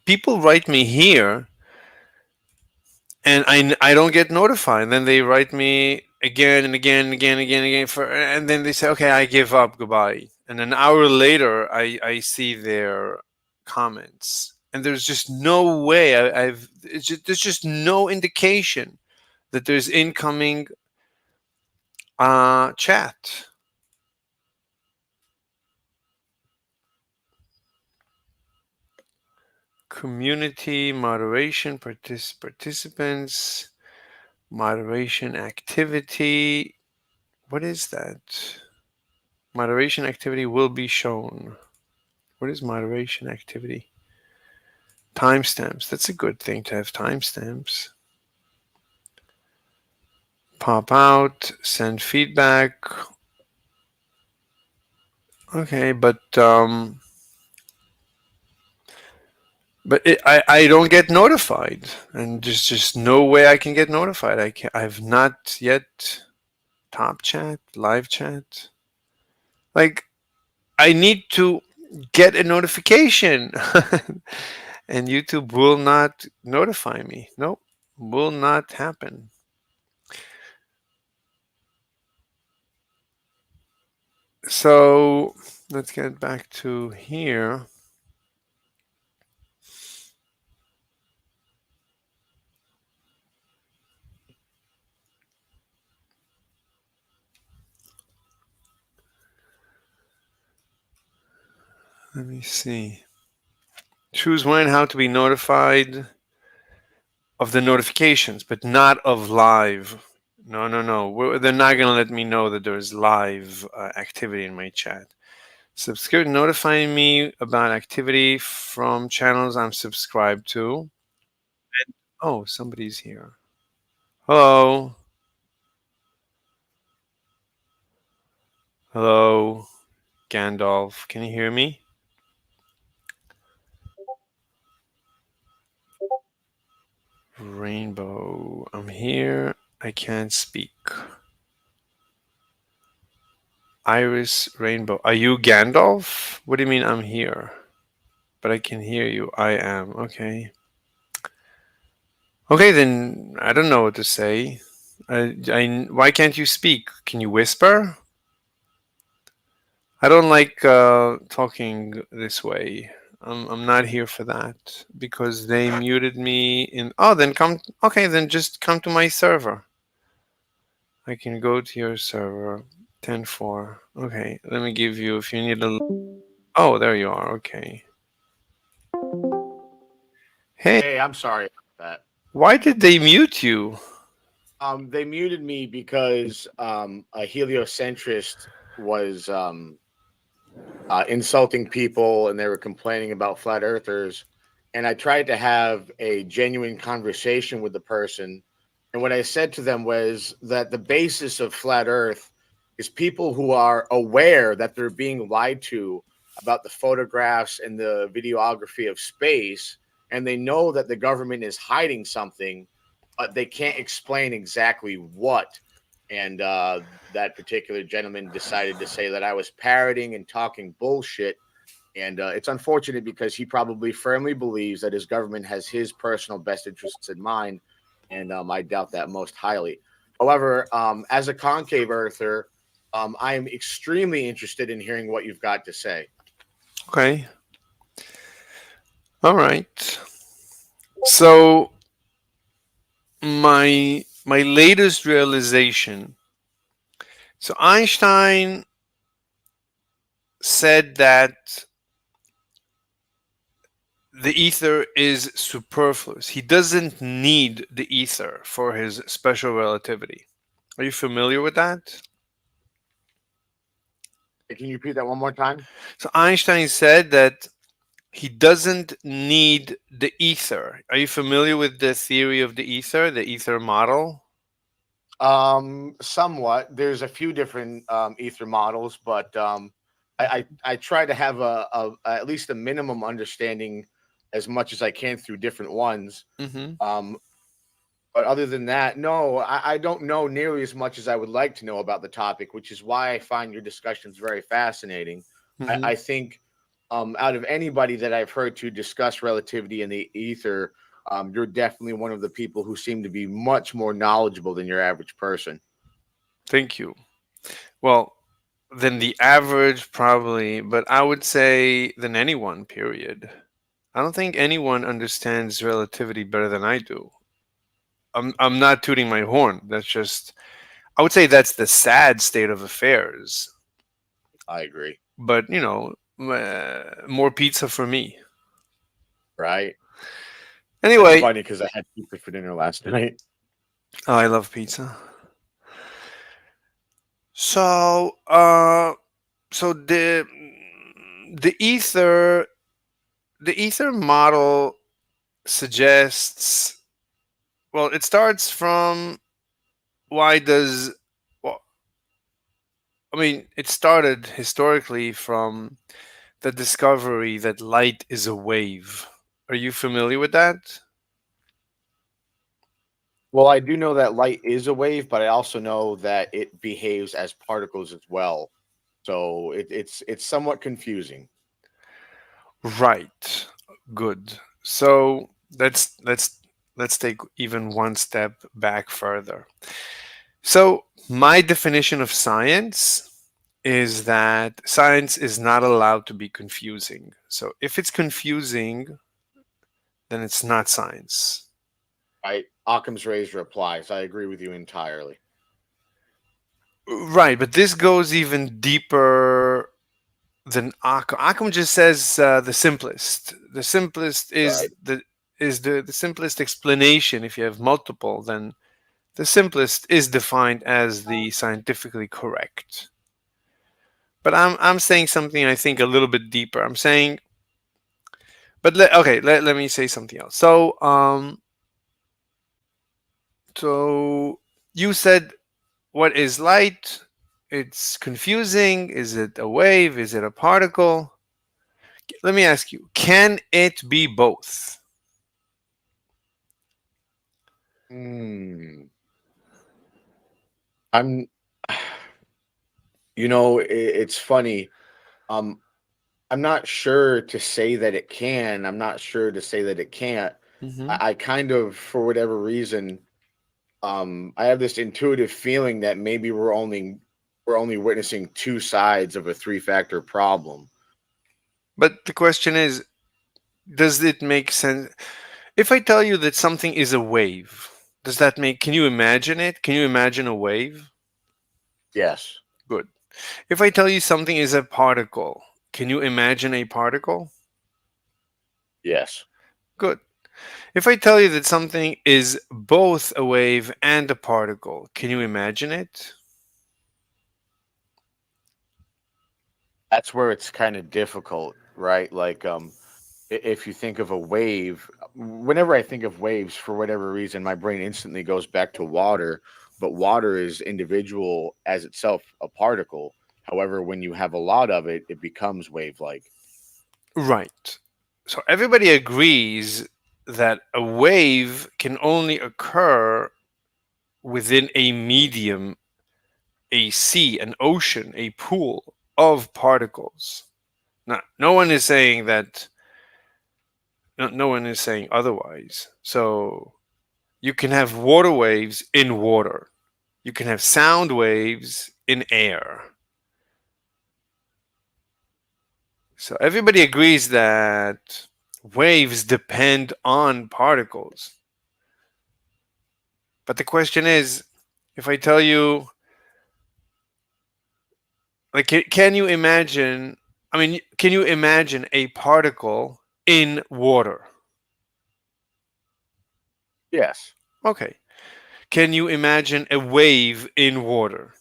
People write me here and I don't get notified. Then they write me again and again and again and again and again and then they say, okay, I give up, goodbye. And an hour later I see their comments. And there's just no way there's just no indication that there's incoming chat. Community moderation, participants, moderation activity. What is that? Moderation activity will be shown. What is moderation activity? Timestamps. That's a good thing to have timestamps. Pop out, send feedback. Okay, but I don't get notified, and there's just no way I can get notified. I've not yet top chat, live chat. Like, I need to get a notification, and YouTube will not notify me. Nope, will not happen. So let's get back to here. Let me see. Choose when and how to be notified of the notifications, but not of live. No. They're not going to let me know that there's live activity in my chat. Subscribe, notifying me about activity from channels I'm subscribed to. And, oh, somebody's here. Hello. Hello, Gandalf. Can you hear me? Rainbow. I'm here. I can't speak. Iris Rainbow. Are you Gandalf? What do you mean I'm here? But I can hear you. I am. Okay. Okay, then I don't know what to say. Why can't you speak? Can you whisper? I don't like talking this way. I'm not here for that because they muted me in. Oh, then come. Okay, then just come to my server. I can go to your server. 10.4. Okay, let me give you. If you need a. Oh, there you are. Okay. Hey, I'm sorry about that. Why did they mute you? They muted me because a heliocentrist was insulting people, and they were complaining about flat earthers. And I tried to have a genuine conversation with the person. And what I said to them was that the basis of flat earth is people who are aware that they're being lied to about the photographs and the videography of space. And they know that the government is hiding something, but they can't explain exactly what. And that particular gentleman decided to say that I was parroting and talking bullshit. And it's unfortunate because he probably firmly believes that his government has his personal best interests in mind. And I doubt that most highly. However, as a concave earther, I am extremely interested in hearing what you've got to say. Okay. All right. So my latest realization. So Einstein said that the ether is superfluous. He doesn't need the ether for his special relativity. Are you familiar with that? Can you repeat that one more time? So Einstein said that he doesn't need the ether. Are you familiar with the theory of the ether model? Somewhat. There's a few different ether models, but I try to have a at least a minimum understanding as much as I can through different ones. Mm-hmm. But other than that, no, I don't know nearly as much as I would like to know about the topic, which is why I find your discussions very fascinating. Mm-hmm. I think out of anybody that I've heard to discuss relativity in the ether, you're definitely one of the people who seem to be much more knowledgeable than your average person. Thank you. Well, than the average, probably, but I would say than anyone, period. I don't think anyone understands relativity better than I do. I'm not tooting my horn. That's just, I would say that's the sad state of affairs. I agree. But, more pizza for me. Right? Anyway. It's funny because I had pizza for dinner last night. Oh, I love pizza. So, so the ether model suggests, well, it starts from it started historically from the discovery that light is a wave. Are you familiar with that? Well, I do know that light is a wave, but I also know that it behaves as particles as well. So it's somewhat confusing. Right. Good. So let's take even one step back further. So my definition of science is that science is not allowed to be confusing. So if it's confusing, then it's not science. Right. Occam's razor applies. I agree with you entirely. Right, but this goes even deeper than Occam. Occam just says the simplest. The simplest is Right. the simplest explanation. If you have multiple, then the simplest is defined as the scientifically correct. But I'm saying something I think a little bit deeper. I'm saying, but let me say something else. So you said, what is light? It's confusing. Is it a wave? Is it a particle? Let me ask you, can it be both? I'm it's funny. I'm not sure to say that it can. I'm not sure to say that it can't. Mm-hmm. I kind of, for whatever reason, I have this intuitive feeling that maybe we're only witnessing two sides of a three-factor problem. But the question is, does it make sense? If I tell you that something is a wave, can you imagine it? Can you imagine a wave? Yes. Good. If I tell you something is a particle, can you imagine a particle? Yes. Good. If I tell you that something is both a wave and a particle, can you imagine it? That's where it's kind of difficult, right? Like, if you think of a wave, whenever I think of waves, for whatever reason, my brain instantly goes back to water. But water is individual as itself, a particle. However, when you have a lot of it, it becomes wave-like. Right. So everybody agrees that a wave can only occur within a medium, a sea, an ocean, a pool of particles. Now, no one is saying that. No one is saying otherwise. So you can have water waves in water. You can have sound waves in air. So everybody agrees that Waves depend on particles. But the question is, if I tell you, like, can you imagine? I mean, can you imagine a particle in water? Yes. Okay. Can you imagine a wave in water?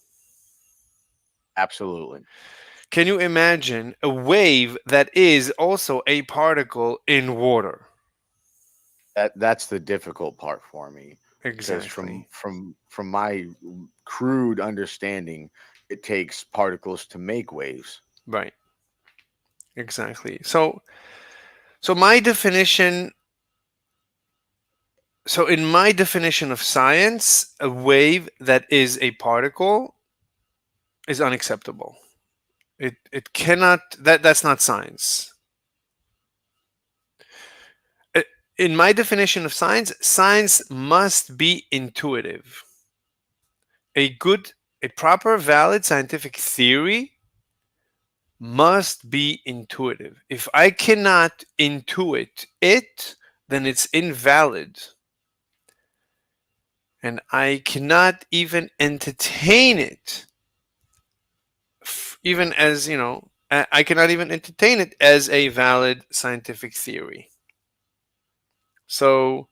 Absolutely. Can you imagine a wave that is also a particle in water? That's the difficult part for me. Because Exactly. from my crude understanding, it takes particles to make waves. Right. Exactly. So my definition, so in my definition of science, a wave that is a particle is unacceptable. It cannot, that's not science. In my definition of science, science must be intuitive. A proper, valid scientific theory must be intuitive. If I cannot intuit it, then it's invalid. And I cannot even entertain it, even as, I cannot even entertain it as a valid scientific theory. So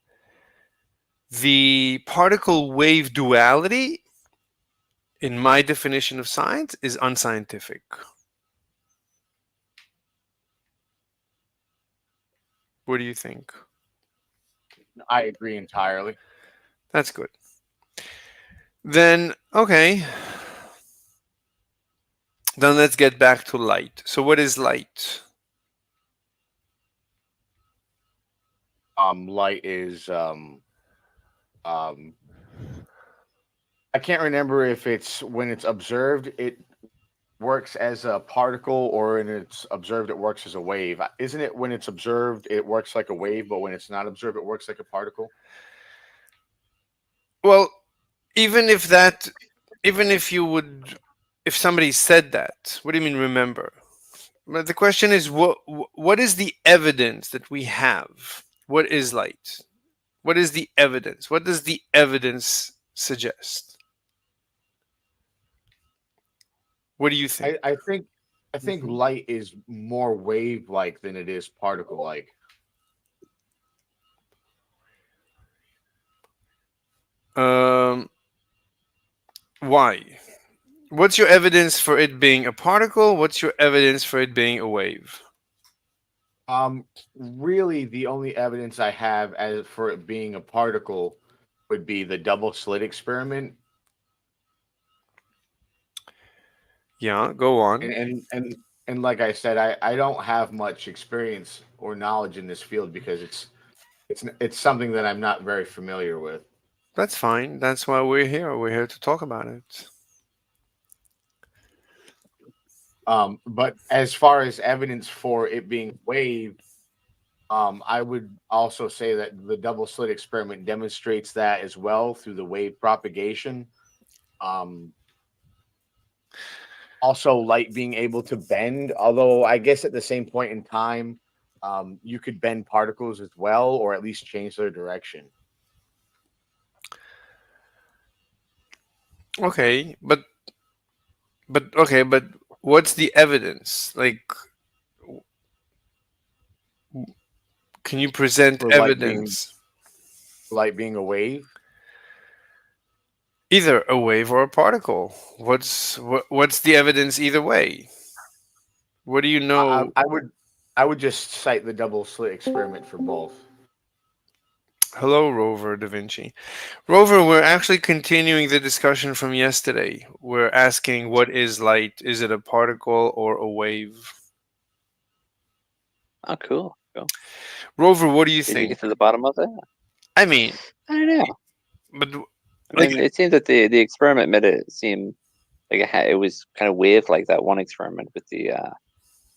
the particle wave duality, in my definition of science, is unscientific. What do you think? I agree entirely. That's good. Then, okay. Then let's get back to light. So what is light? Light is I can't remember if it's when it's observed it works as a particle, or when it's observed it works as a wave. Isn't it when it's observed it works like a wave, but when it's not observed it works like a particle? Well, even if you would, if somebody said that, what do you mean remember? But the question is, what is the evidence that we have? What is light? What is the evidence? What does the evidence suggest? What do you think? I think light is more wave like than it is particle like. Why? What's your evidence for it being a particle? What's your evidence for it being a wave? Really, the only evidence I have as for it being a particle would be the double slit experiment. Yeah, go on. And like I said, I don't have much experience or knowledge in this field because it's something that I'm not very familiar with. That's fine. That's why we're here. We're here to talk about it. But as far as evidence for it being wave, I would also say that the double slit experiment demonstrates that as well through the wave propagation. Also, light being able to bend, although I guess at the same point in time, you could bend particles as well, or at least change their direction. Okay, but okay, but what's the evidence? Like, can you present For evidence? Light being a wave? Either a wave or a particle. What's the evidence either way? What do you know? I would just cite the double slit experiment for both. Hello, Rover Da Vinci. Rover, we're actually continuing the discussion from yesterday. We're asking, what is light? Is it a particle or a wave? Oh, cool. Rover, what do you Did you think? get to the bottom of it? I mean, I don't know. but I mean, it seemed that the experiment made it seem like it was kind of wave like that one experiment with the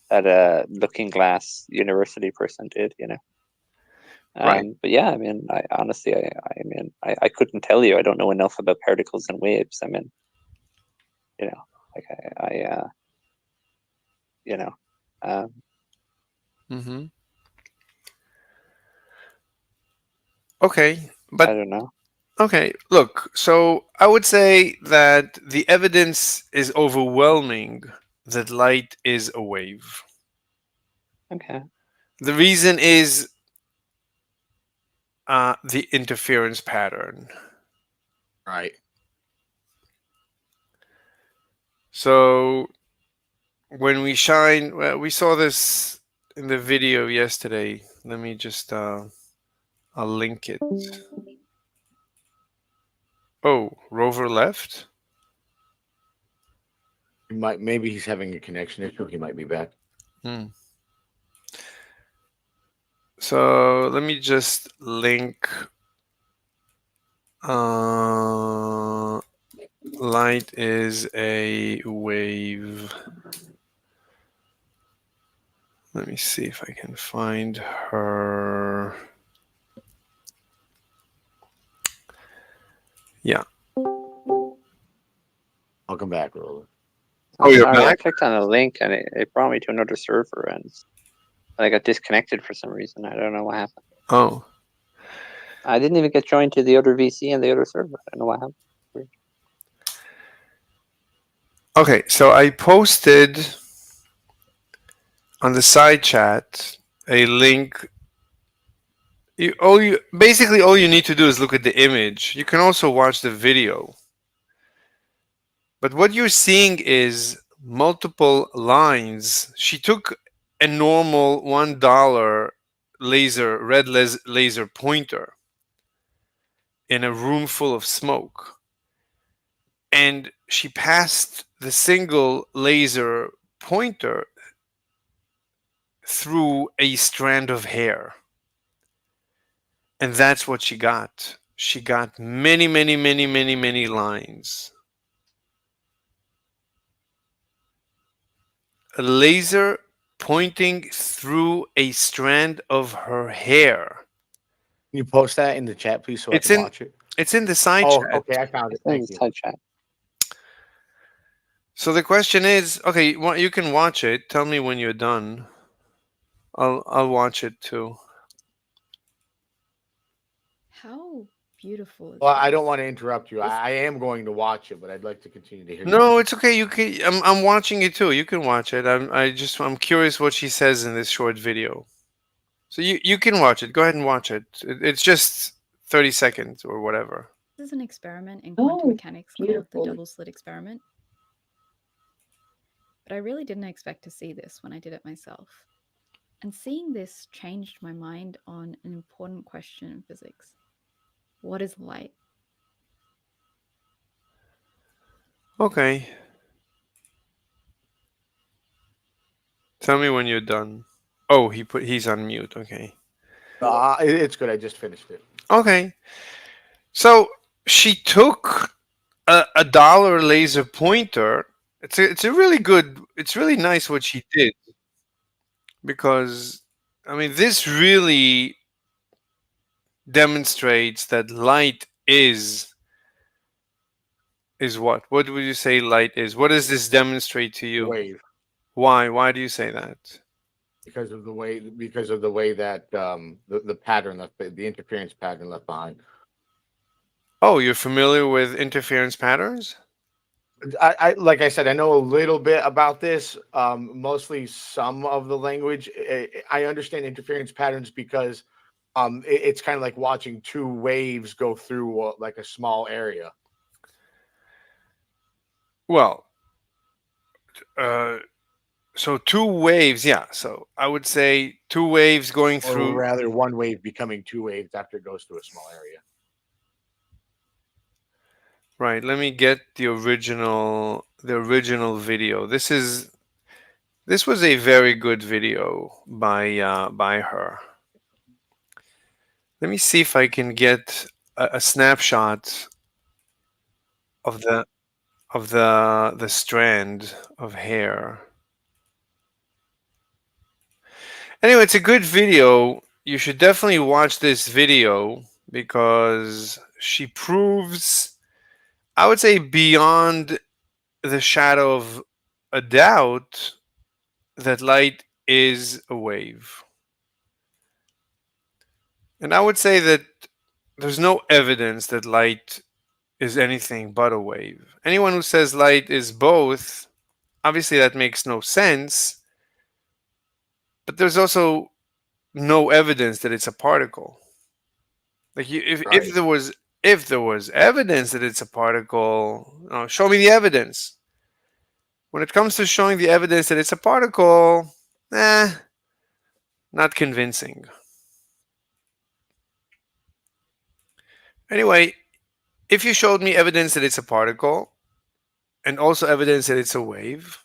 that Looking Glass University person did, you know. Right. But yeah, I mean, I honestly, I couldn't tell you. I don't know enough about particles and waves. I mean, you know, like you know, mm-hmm. Okay, I but don't know. okay, look. So I would say that the evidence is overwhelming that light is a wave. Okay. The reason is the interference pattern. Right. So when we shine, well, we saw this in the video yesterday. Let me just I'll link it. Oh, Rover left. Maybe he's having a connection issue. He might be back. Hmm. So let me just link light is a wave. Let me see if I can find her. Yeah. I'll come back, Roller. Oh, you're Sorry, I back? clicked on a link and it brought me to another server and I got disconnected for some reason. I don't know what happened. Oh. I didn't even get joined to the other VC and the other server. I don't know what happened. Weird. Okay, so I posted on the side chat a link. Basically all you need to do is look at the image. You can also watch the video. But what you're seeing is multiple lines. She took a normal $1 red laser pointer in a room full of smoke. And she passed the single laser pointer through a strand of hair. And that's what she got. She got many, many, many, many, many lines. A laser pointing through a strand of her hair. Can you post that in the chat, please, so It's I can in watch it? it's in the side Oh, chat. okay, I found it. Thank you. Side chat. So the question is, okay, you can watch it. Tell me when you're done. I'll watch it too. How beautiful is Well, I don't this? want to interrupt you. I am going to watch it, but I'd like to continue to hear you. No, it's okay. You can. I'm watching it too. You can watch it. I'm curious what she says in this short video. So you can watch it. Go ahead and watch it. It's just 30 seconds or whatever. This is an experiment in quantum mechanics called the double slit experiment. But I really didn't expect to see this when I did it myself. And seeing this changed my mind on an important question in physics. What is light? Okay. Tell me when you're done. Oh, he's on mute. Okay. It's good. I just finished it. Okay. So she took a dollar laser pointer. It's a really good. It's really nice what she did, because I mean this really demonstrates that light is what? What would you say light is? What does this demonstrate to you? Wave. Why? Why do you say that? Because of the way that the pattern left, the interference pattern left behind. Oh, you're familiar with interference patterns? I like I said, I know a little bit about this. Mostly some of the language. I understand interference patterns because it's kind of like watching two waves go through like a small area. Well, so two waves, yeah. So I would say two waves going Or through. rather, one wave becoming two waves after it goes through a small area. Right. Let me get the original video. This was a very good video by her. Let me see if I can get a snapshot of the strand of hair. Anyway, it's a good video. You should definitely watch this video because she proves, I would say, beyond the shadow of a doubt, that light is a wave. And I would say that there's no evidence that light is anything but a wave. Anyone who says light is both, obviously that makes no sense. But there's also no evidence that it's a particle. Like if Right. there was evidence that it's a particle, show me the evidence. When it comes to showing the evidence that it's a particle, not convincing. Anyway, if you showed me evidence that it's a particle and also evidence that it's a wave,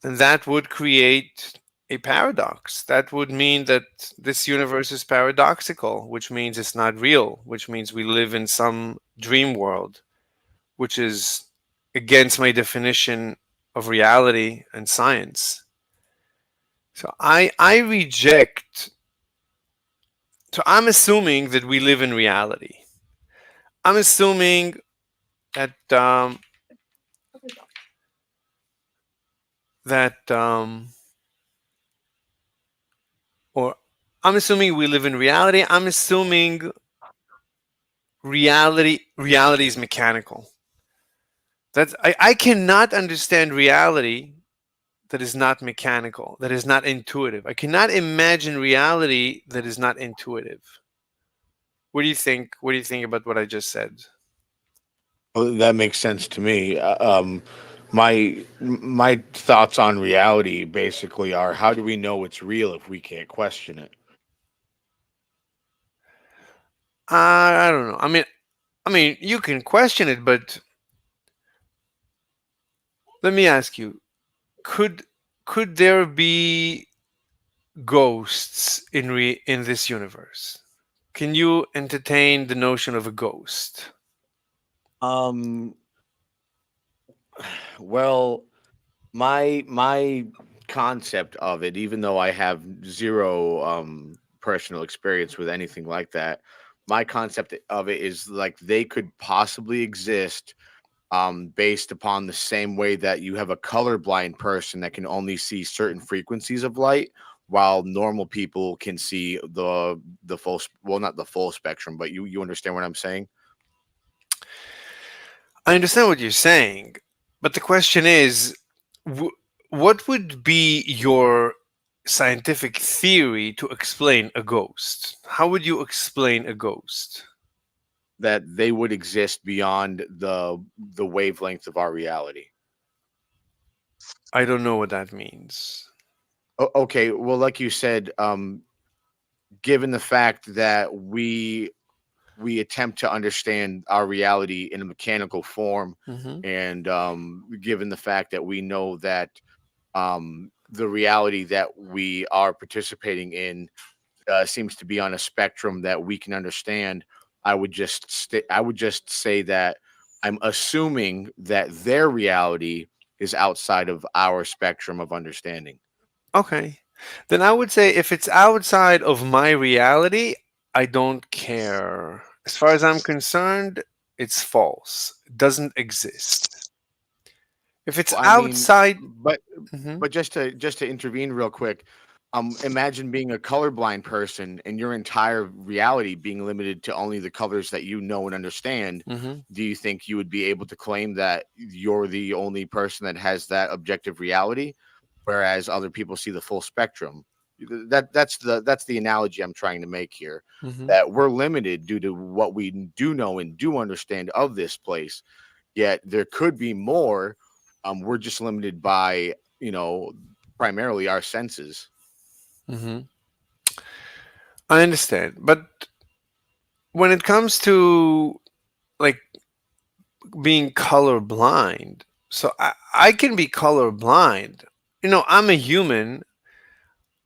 then that would create a paradox. That would mean that this universe is paradoxical, which means it's not real, which means we live in some dream world, which is against my definition of reality and science. So I reject. So I'm assuming that we live in reality. I'm assuming that or I'm assuming we live in reality. I'm assuming reality is mechanical. I cannot understand reality that is not mechanical, that is not intuitive. I cannot imagine reality that is not intuitive. What do you think? What do you think about what I just said? Well, that makes sense to me. My thoughts on reality basically are: how do we know it's real if we can't question it? I don't know. I mean, you can question it, but let me ask you: could there be ghosts in this universe? Can you entertain the notion of a ghost? Well, my concept of it, even though I have zero personal experience with anything like that, my concept of it is like they could possibly exist based upon the same way that you have a colorblind person that can only see certain frequencies of light, while normal people can see the full, well, not the full spectrum, but you understand what I'm saying? I understand what you're saying, but the question is, what would be your scientific theory to explain a ghost? How would you explain a ghost? That they would exist beyond the wavelength of our reality. I don't know what that means. Okay, well, like you said, given the fact that we attempt to understand our reality in a mechanical form, and given the fact that we know that the reality that we are participating in seems to be on a spectrum that we can understand, I would just say that I'm assuming that their reality is outside of our spectrum of understanding. Okay. Then I would say if it's outside of my reality, I don't care. As far as I'm concerned, it's false. It doesn't exist. If it's Well, I mean, outside, but just to intervene real quick, imagine being a colorblind person and your entire reality being limited to only the colors that you know and understand. Do you think you would be able to claim that you're the only person that has that objective reality, whereas other people see the full spectrum? That's the analogy I'm trying to make here. That we're limited due to what we do know and do understand of this place, yet there could be more. We're just limited by, primarily our senses. I understand, but when it comes to like being colorblind, so I can be colorblind. I'm a human,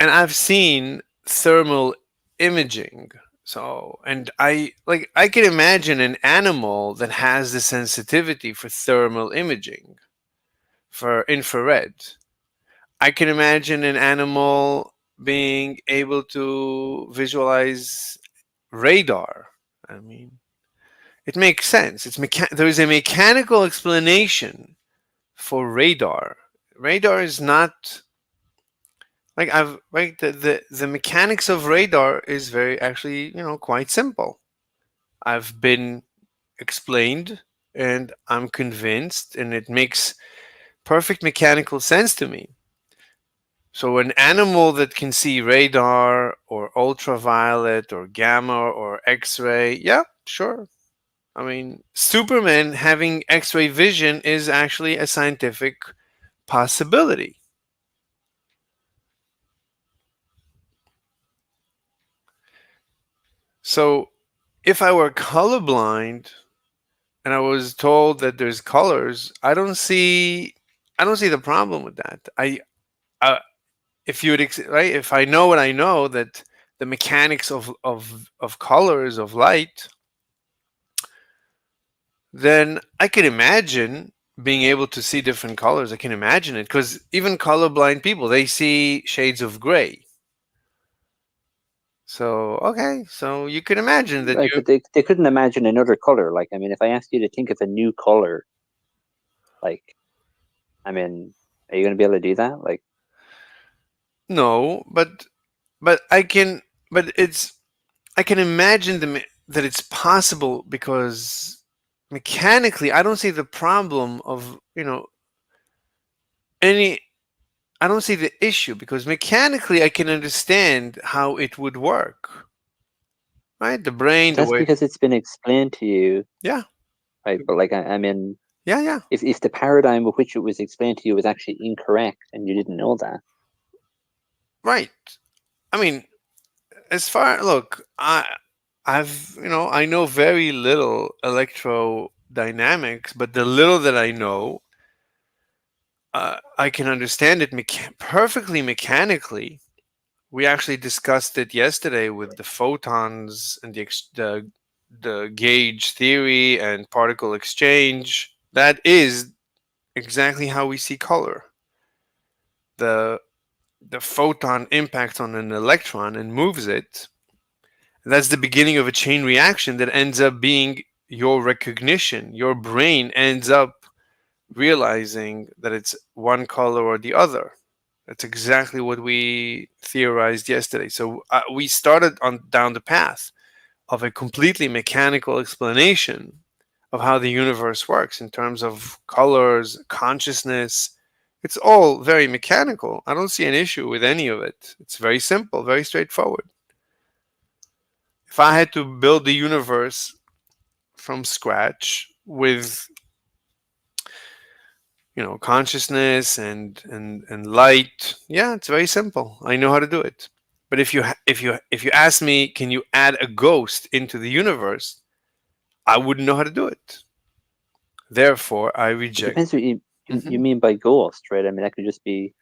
and I've seen thermal imaging. So, and I can imagine an animal that has the sensitivity for thermal imaging, for infrared. I can imagine an animal being able to visualize radar. I mean, it makes sense. There is a mechanical explanation for radar. Radar is not the mechanics of radar is very actually quite simple. I've been explained, and I'm convinced, and it makes perfect mechanical sense to me. So an animal that can see radar or ultraviolet or gamma or X-ray, yeah, sure. I mean, Superman having X-ray vision is actually a scientific possibility. So if I were colorblind and I was told that there's colors, I don't see the problem with that. If you would right, if I know what I know, that the mechanics of colors of light, then I can imagine being able to see different colors. I can imagine it, because even colorblind people, they see shades of gray. So okay, so you can imagine that Right, you. but they couldn't imagine another color. Like, I mean, if I asked you to think of a new color, like, I mean, are you going to be able to do that? Like, No, but I can, but I can imagine that it's possible, because mechanically I don't see the problem of, any. I don't see the issue, because mechanically I can understand how it would work. Right? The brain, the that's way. because it's been explained to you. Yeah. Right, but like, I mean, Yeah. if the paradigm with which it was explained to you was actually incorrect and you didn't know that. Right. I mean, look, I know very little electrodynamics, but the little that I know, I can understand it perfectly mechanically. We actually discussed it yesterday with the photons and the gauge theory and particle exchange. That is exactly how we see color. The photon impacts on an electron and moves it. That's the beginning of a chain reaction that ends up being your recognition. Your brain ends up realizing that it's one color or the other. That's exactly what we theorized yesterday. So we started down the path of a completely mechanical explanation of how the universe works in terms of colors, consciousness. It's all very mechanical. I don't see an issue with any of it. It's very simple, very straightforward. If I had to build the universe from scratch with consciousness and light, yeah, it's very simple. I know how to do it. But if you ask me, can you add a ghost into the universe, I wouldn't know how to do it. Therefore, I It reject. depends what you mean by ghost, right? I mean, that could just be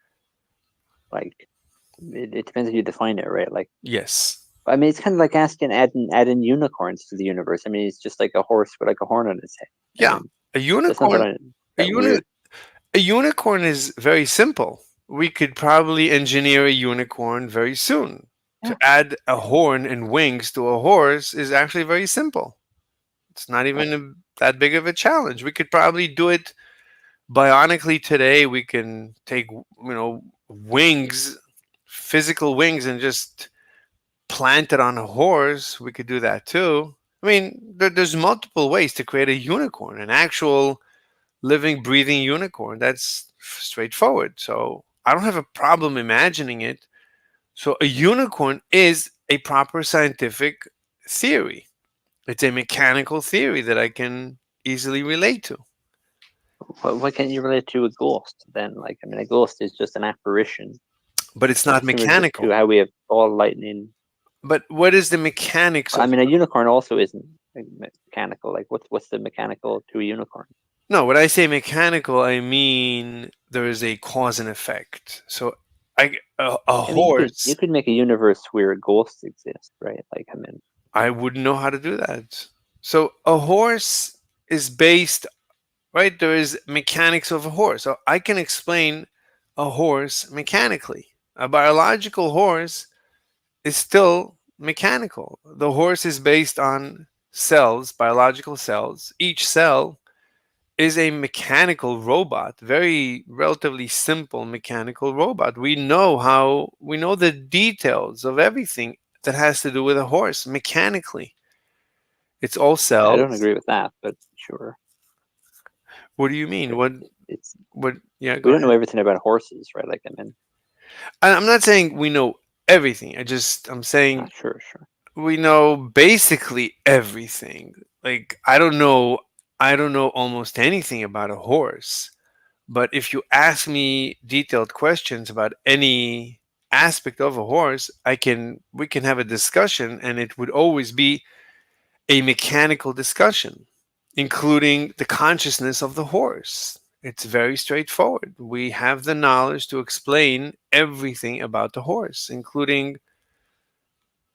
like, it depends if you define it, right? Like, Yes. I mean, it's kind of like asking adding unicorns to the universe. I mean, it's just like a horse with like a horn on its head. Yeah, a unicorn. A unicorn is very simple. We could probably engineer a unicorn very soon. Yeah. To add a horn and wings to a horse is actually very simple. It's not even that big of a challenge. We could probably do it bionically today. We can take, wings, physical wings, and just plant it on a horse. We could do that too. I mean, there's multiple ways to create a unicorn, an actual living, breathing unicorn. That's straightforward. So I don't have a problem imagining it. So a unicorn is a proper scientific theory. It's a mechanical theory that I can easily relate to. Why can't you relate to a ghost then? Like, I mean, a ghost is just an apparition. But it's not mechanical. To how we have all lightning. But what is the mechanics of? I mean, a unicorn also isn't mechanical. Like, what's the mechanical to a unicorn? No, when I say mechanical, I mean there is a cause and effect. So a horse. You could make a universe where ghosts exist, right? Like, I mean, I wouldn't know how to do that. So a horse is based, right? There is mechanics of a horse. So I can explain a horse mechanically. A biological horse is still mechanical. The horse is based on cells, biological cells. Each cell is a mechanical robot, very relatively simple mechanical robot. We know the details of everything that has to do with a horse mechanically. It's all cells. I don't agree with that, but sure. What do you mean? What? It's Yeah, we go don't know ahead. everything about horses, right? Like, I mean, I'm not saying we know everything. I'm saying sure. we know basically everything. Like I don't know almost anything about a horse. But if you ask me detailed questions about any aspect of a horse, we can have a discussion, and it would always be a mechanical discussion, including the consciousness of the horse. It's very straightforward. We have the knowledge to explain everything about the horse, including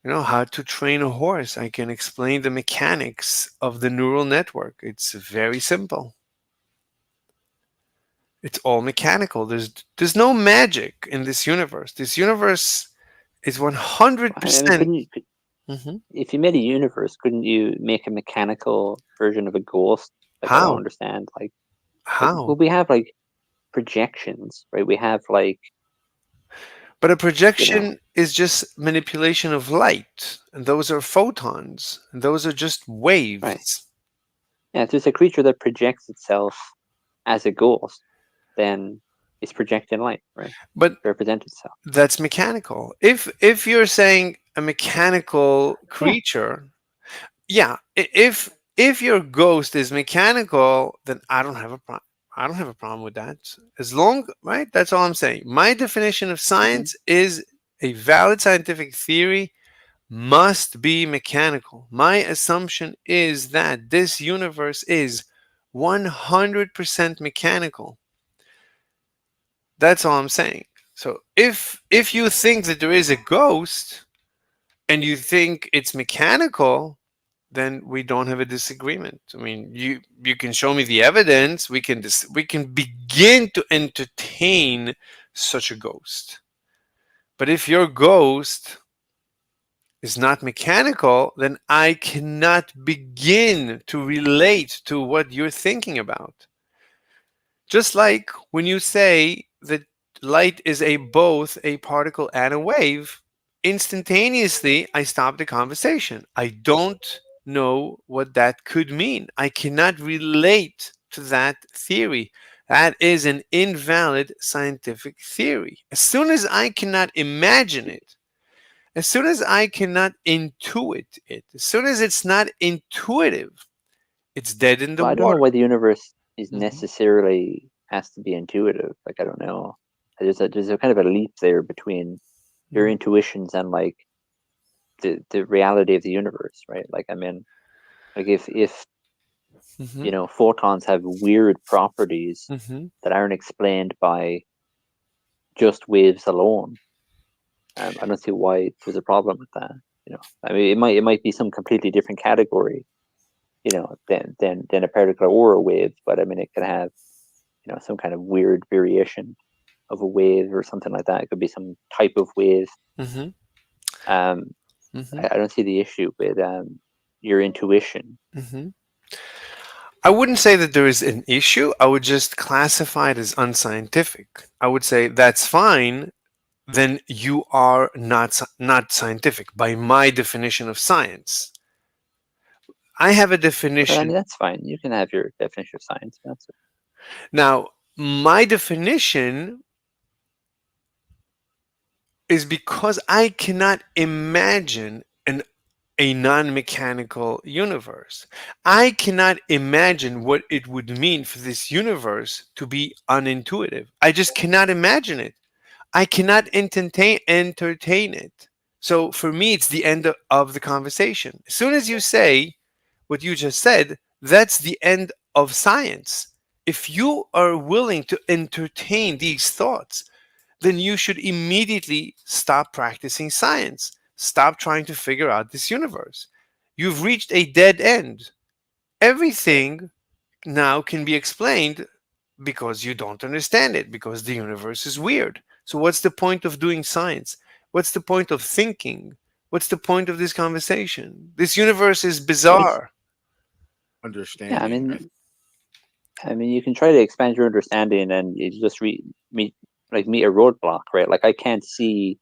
how to train a horse. I can explain the mechanics of the neural network. It's very simple. It's all mechanical. There's no magic in this universe. This universe is 100%. I mean, if you made a universe, couldn't you make a mechanical version of a ghost? Like, I How? don't understand. Like, how? Well, we have like projections, right? We have like. But a projection is just manipulation of light, and those are photons, and those are just waves. Right. Yeah, if there's a creature that projects itself as a ghost, then it's projecting light, right? But represent itself. That's mechanical. If you're saying a mechanical creature, if your ghost is mechanical, then I don't have a problem. I don't have a problem with that. As long, right? That's all I'm saying. My definition of science is a valid scientific theory must be mechanical. My assumption is that this universe is 100% mechanical. That's all I'm saying. So if you think that there is a ghost and you think it's mechanical, then we don't have a disagreement. I mean, you can show me the evidence. We can begin to entertain such a ghost. But if your ghost is not mechanical, then I cannot begin to relate to what you're thinking about. Just like when you say that light is both a particle and a wave, instantaneously I stop the conversation. I don't know what that could mean. I cannot relate to that theory. That is an invalid scientific theory. As soon as I cannot imagine it, as soon as I cannot intuit it, as soon as it's not intuitive, it's dead in the Well, I water. don't know why the universe is necessarily has to be intuitive. Like, I don't know. There's a kind of a leap there between your intuitions and like the reality of the universe, right? Like, I mean, like if photons have weird properties that aren't explained by just waves alone, I don't see why there's a problem with that. I mean, it might be some completely different category, than a particle or a wave, but I mean, it could have, some kind of weird variation of a wave or something like that. It could be some type of wave. I don't see the issue with your intuition. I wouldn't say that there is an issue. I would just classify it as unscientific. I would say that's fine. Then you are not scientific by my definition of science. I have a definition. I mean, that's fine. You can have your definition of science. That's it. Now, my definition is because I cannot imagine a non-mechanical universe. I cannot imagine what it would mean for this universe to be unintuitive. I just cannot imagine it. I cannot entertain it. So for me, it's the end of the conversation. As soon as you say what you just said, that's the end of science. If you are willing to entertain these thoughts, then you should immediately stop practicing science. Stop trying to figure out this universe. You've reached a dead end. Everything now can be explained because you don't understand it, because the universe is weird. So what's the point of doing science? What's the point of thinking? What's the point of this conversation? This universe is bizarre. Understanding. Yeah, I mean, you can try to expand your understanding, and you just meet a roadblock, right? Like, I can't see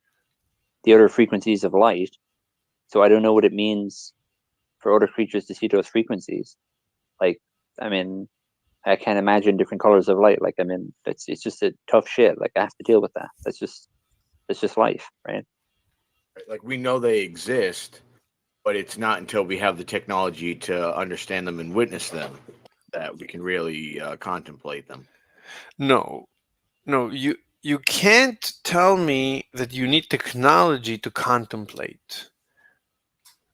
the other frequencies of light, so I don't know what it means for other creatures to see those frequencies. Like, I mean, I can't imagine different colors of light. Like, I mean, it's just a tough shit. Like, I have to deal with that. That's just life, right? Like, we know they exist, but it's not until we have the technology to understand them and witness them that we can really contemplate them. No, you can't tell me that you need technology to contemplate.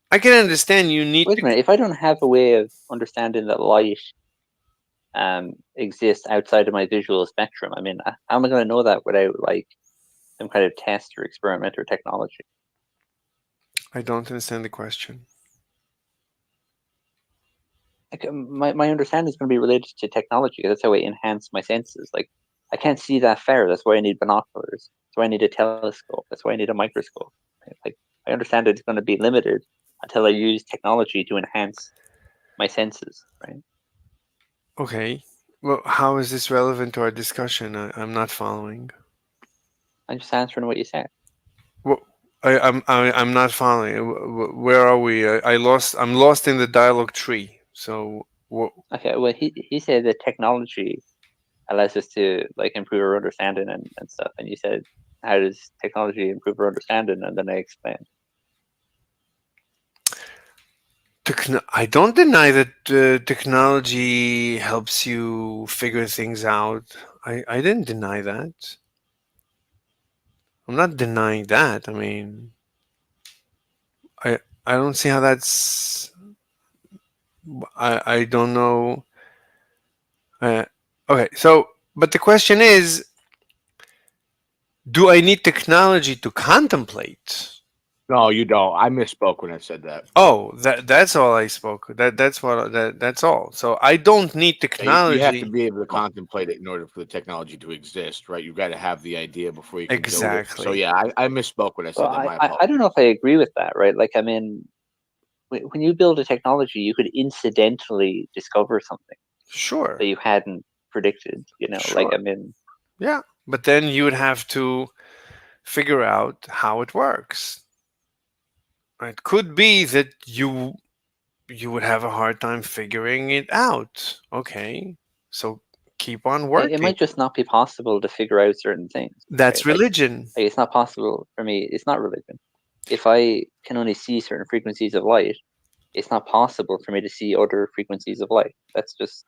I can understand you need. Wait a minute. If I don't have a way of understanding that light exists outside of my visual spectrum, I mean, how am I going to know that without like some kind of test or experiment or technology? I don't understand the question. Like, my understanding is going to be related to technology. That's how I enhance my senses. Like, I can't see that far. That's why I need binoculars. That's why I need a telescope. That's why I need a microscope. Right? Like, I understand it's going to be limited until I use technology to enhance my senses, right? Okay. Well, how is this relevant to our discussion? I'm not following. I'm just answering what you said. Well, I'm not following. Where are we? I'm lost in the dialogue tree. So what? Okay, well, he said that technology allows us to like improve our understanding and stuff, and you said, how does technology improve our understanding? And then I explained. I don't deny that technology helps you figure things out. I didn't deny that. I'm not denying that. I mean, I don't see how that's. I don't know. Okay, so but the question is, do I need technology to contemplate? No, you don't. I misspoke when I said that. Oh, that's all I spoke. That's all. So I don't need technology. You have to be able to contemplate it in order for the technology to exist, right? You've got to have the idea before you can build it. Exactly. So yeah, I misspoke when I said Well, that. I don't know if I agree with that, right? Like, I mean, when you build a technology, you could incidentally discover something Sure. that you hadn't predicted. You know, like, I mean, yeah, but then you would have to figure out how it works. It could be that you would have a hard time figuring it out. Okay, so keep on working. it might just not be possible to figure out certain things. That's right? religion. Like, it's not possible for me. It's not religion. If I can only see certain frequencies of light, it's not possible for me to see other frequencies of light. That's just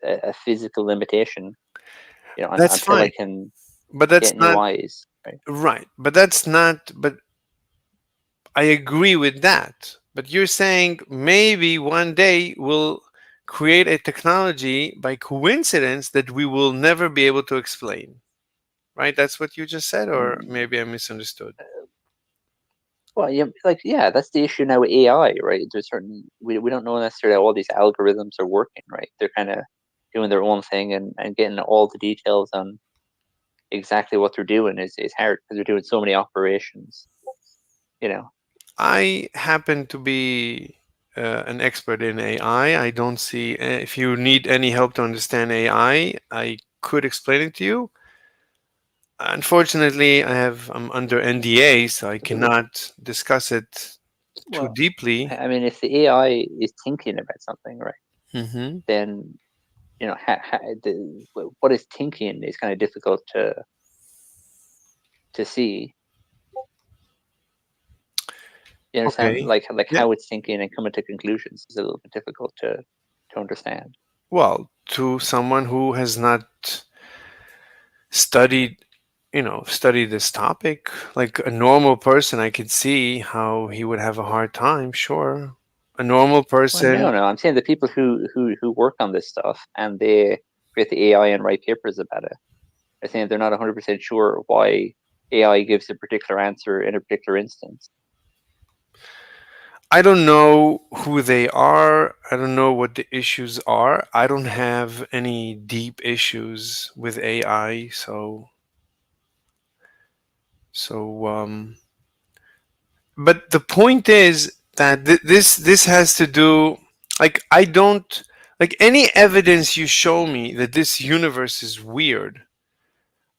a physical limitation. You know, that's until fine. I can but that's get not new eyes. Right? Right, but that's not. But I agree with that. But you're saying maybe one day we'll create a technology by coincidence that we will never be able to explain. Right? That's what you just said, or maybe I misunderstood. Well, yeah, that's the issue now with AI, right? There's certain we don't know necessarily how all these algorithms are working, right? They're kind of doing their own thing and getting all the details on exactly what they're doing is hard because they're doing so many operations, you know. I happen to be an expert in AI. I don't see if you need any help to understand AI, I could explain it to you. Unfortunately, I'm under NDA, so I cannot discuss it too deeply. I mean, if the AI is thinking about something, right, Mm-hmm. then you know what is thinking is kind of difficult to see. You understand? Okay. Like how it's thinking and coming to conclusions is a little bit difficult to understand. Well, to someone who has not studied this topic, like a normal person, I could see how he would have a hard time. Sure, a normal person. Well, no, I'm saying the people who work on this stuff and they create the AI and write papers about it, I think they're not 100% sure why AI gives a particular answer in a particular instance. I don't know who they are. I don't know what the issues are. I don't have any deep issues with AI, so but the point is that this has to do, like, I don't like any evidence you show me that this universe is weird.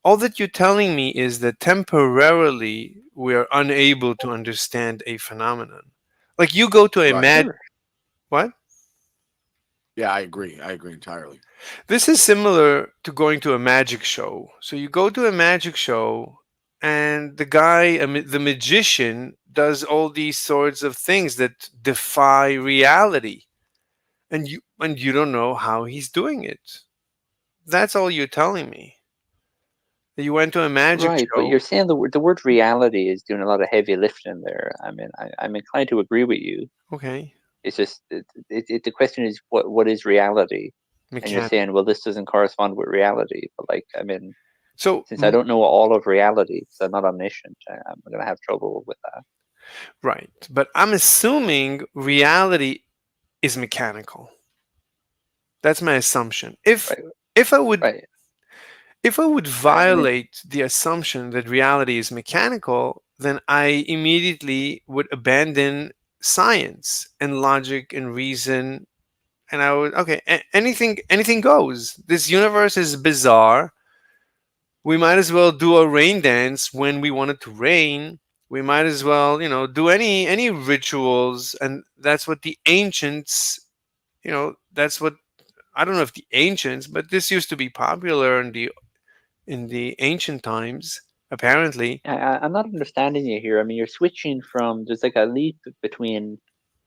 All that you're telling me is that temporarily we are unable to understand a phenomenon. Like, you go to a What? Yeah, I agree. I agree entirely. This is similar to going to a magic show. So you go to a magic show, and the guy, the magician, does all these sorts of things that defy reality, and you don't know how he's doing it. That's all you're telling me. That you went to a magic Right, but show. you're saying the word reality is doing a lot of heavy lifting there. I mean, I'm inclined to agree with you. Okay. It's just the question is what is reality? And you're Mechanic. saying, well, this doesn't correspond with reality. But like, I mean, So since I don't know all of reality, because I'm not omniscient, I'm going to have trouble with that. right, but I'm assuming reality is mechanical. That's my assumption. If I would if I would violate the assumption that reality is mechanical, then I immediately would abandon science and logic and reason, and I would anything goes. This universe is bizarre. We might as well do a rain dance when we want it to rain. We might as well, do any rituals, and that's what the ancients, that's what I don't know if the ancients, but this used to be popular in the ancient times, apparently. I'm not understanding you here. I mean, you're switching from there's like a leap between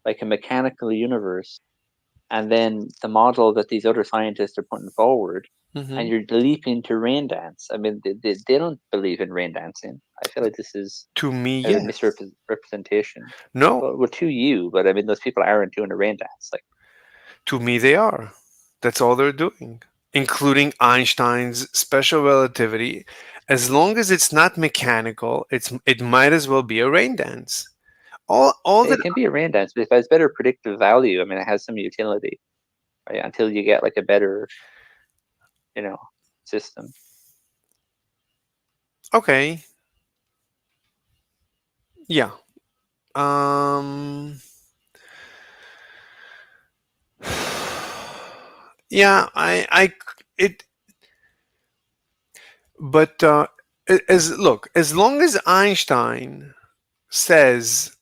like a mechanical universe and then the model that these other scientists are putting forward, and you're leaping to rain dance. I mean, they don't believe in rain dancing. I feel like this is To me, a yes. misrepresentation. No. Well, to you, but I mean, those people aren't doing a rain dance. Like, To me, they are. That's all they're doing, including Einstein's special relativity. As long as it's not mechanical, it might as well be a rain dance. All it that can be a rain dance, but if it has better predictive value, I mean, it has some utility, right? Until you get like a better, system. Okay. Yeah. Yeah, but as long as Einstein says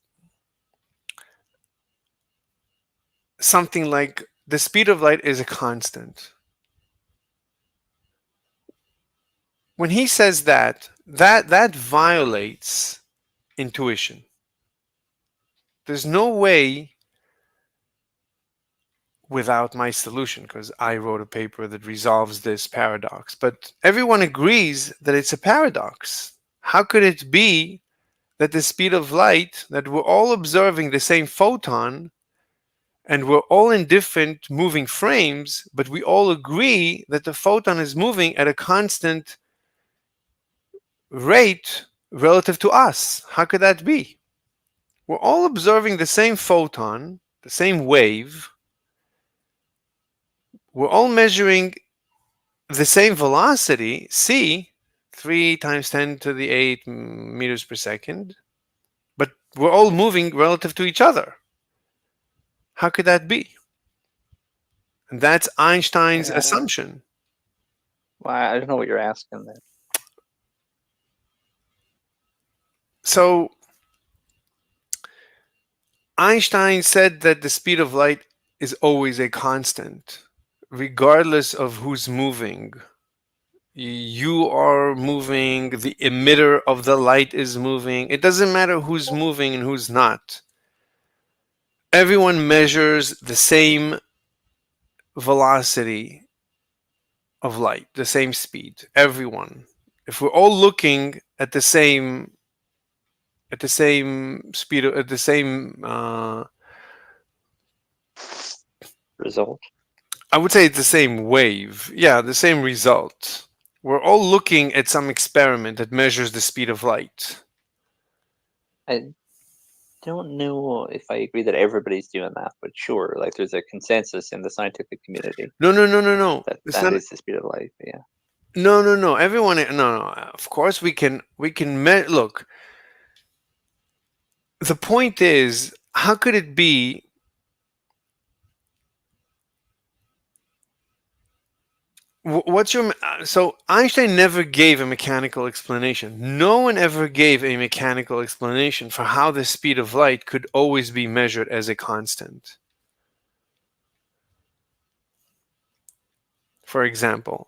something like the speed of light is a constant, when he says that violates intuition. There's no way without my solution, because I wrote a paper that resolves this paradox, but everyone agrees that it's a paradox. How could it be that the speed of light, that we're all observing the same photon and we're all in different moving frames, but we all agree that the photon is moving at a constant rate relative to us? How could that be? We're all observing the same photon, the same wave. We're all measuring the same velocity, c, 3 times 10 to the 8 meters per second, but we're all moving relative to each other. How could that be? And that's Einstein's assumption. Well, I don't know what you're asking there. So Einstein said that the speed of light is always a constant, regardless of who's moving. You are moving, the emitter of the light is moving. It doesn't matter who's moving and who's not. Everyone measures the same velocity of light, the same speed. Everyone. If we're all looking at the same speed, at the same result, I would say it's the same wave. Yeah, the same result. We're all looking at some experiment that measures the speed of light. I don't know if I agree that everybody's doing that, but sure, like there's a consensus in the scientific community. No. That is the speed of light. Yeah. No. Everyone. No. Of course, we can. Look. The point is, how could it be? What's your so Einstein never gave a mechanical explanation. No one ever gave a mechanical explanation for how the speed of light could always be measured as a constant. for example.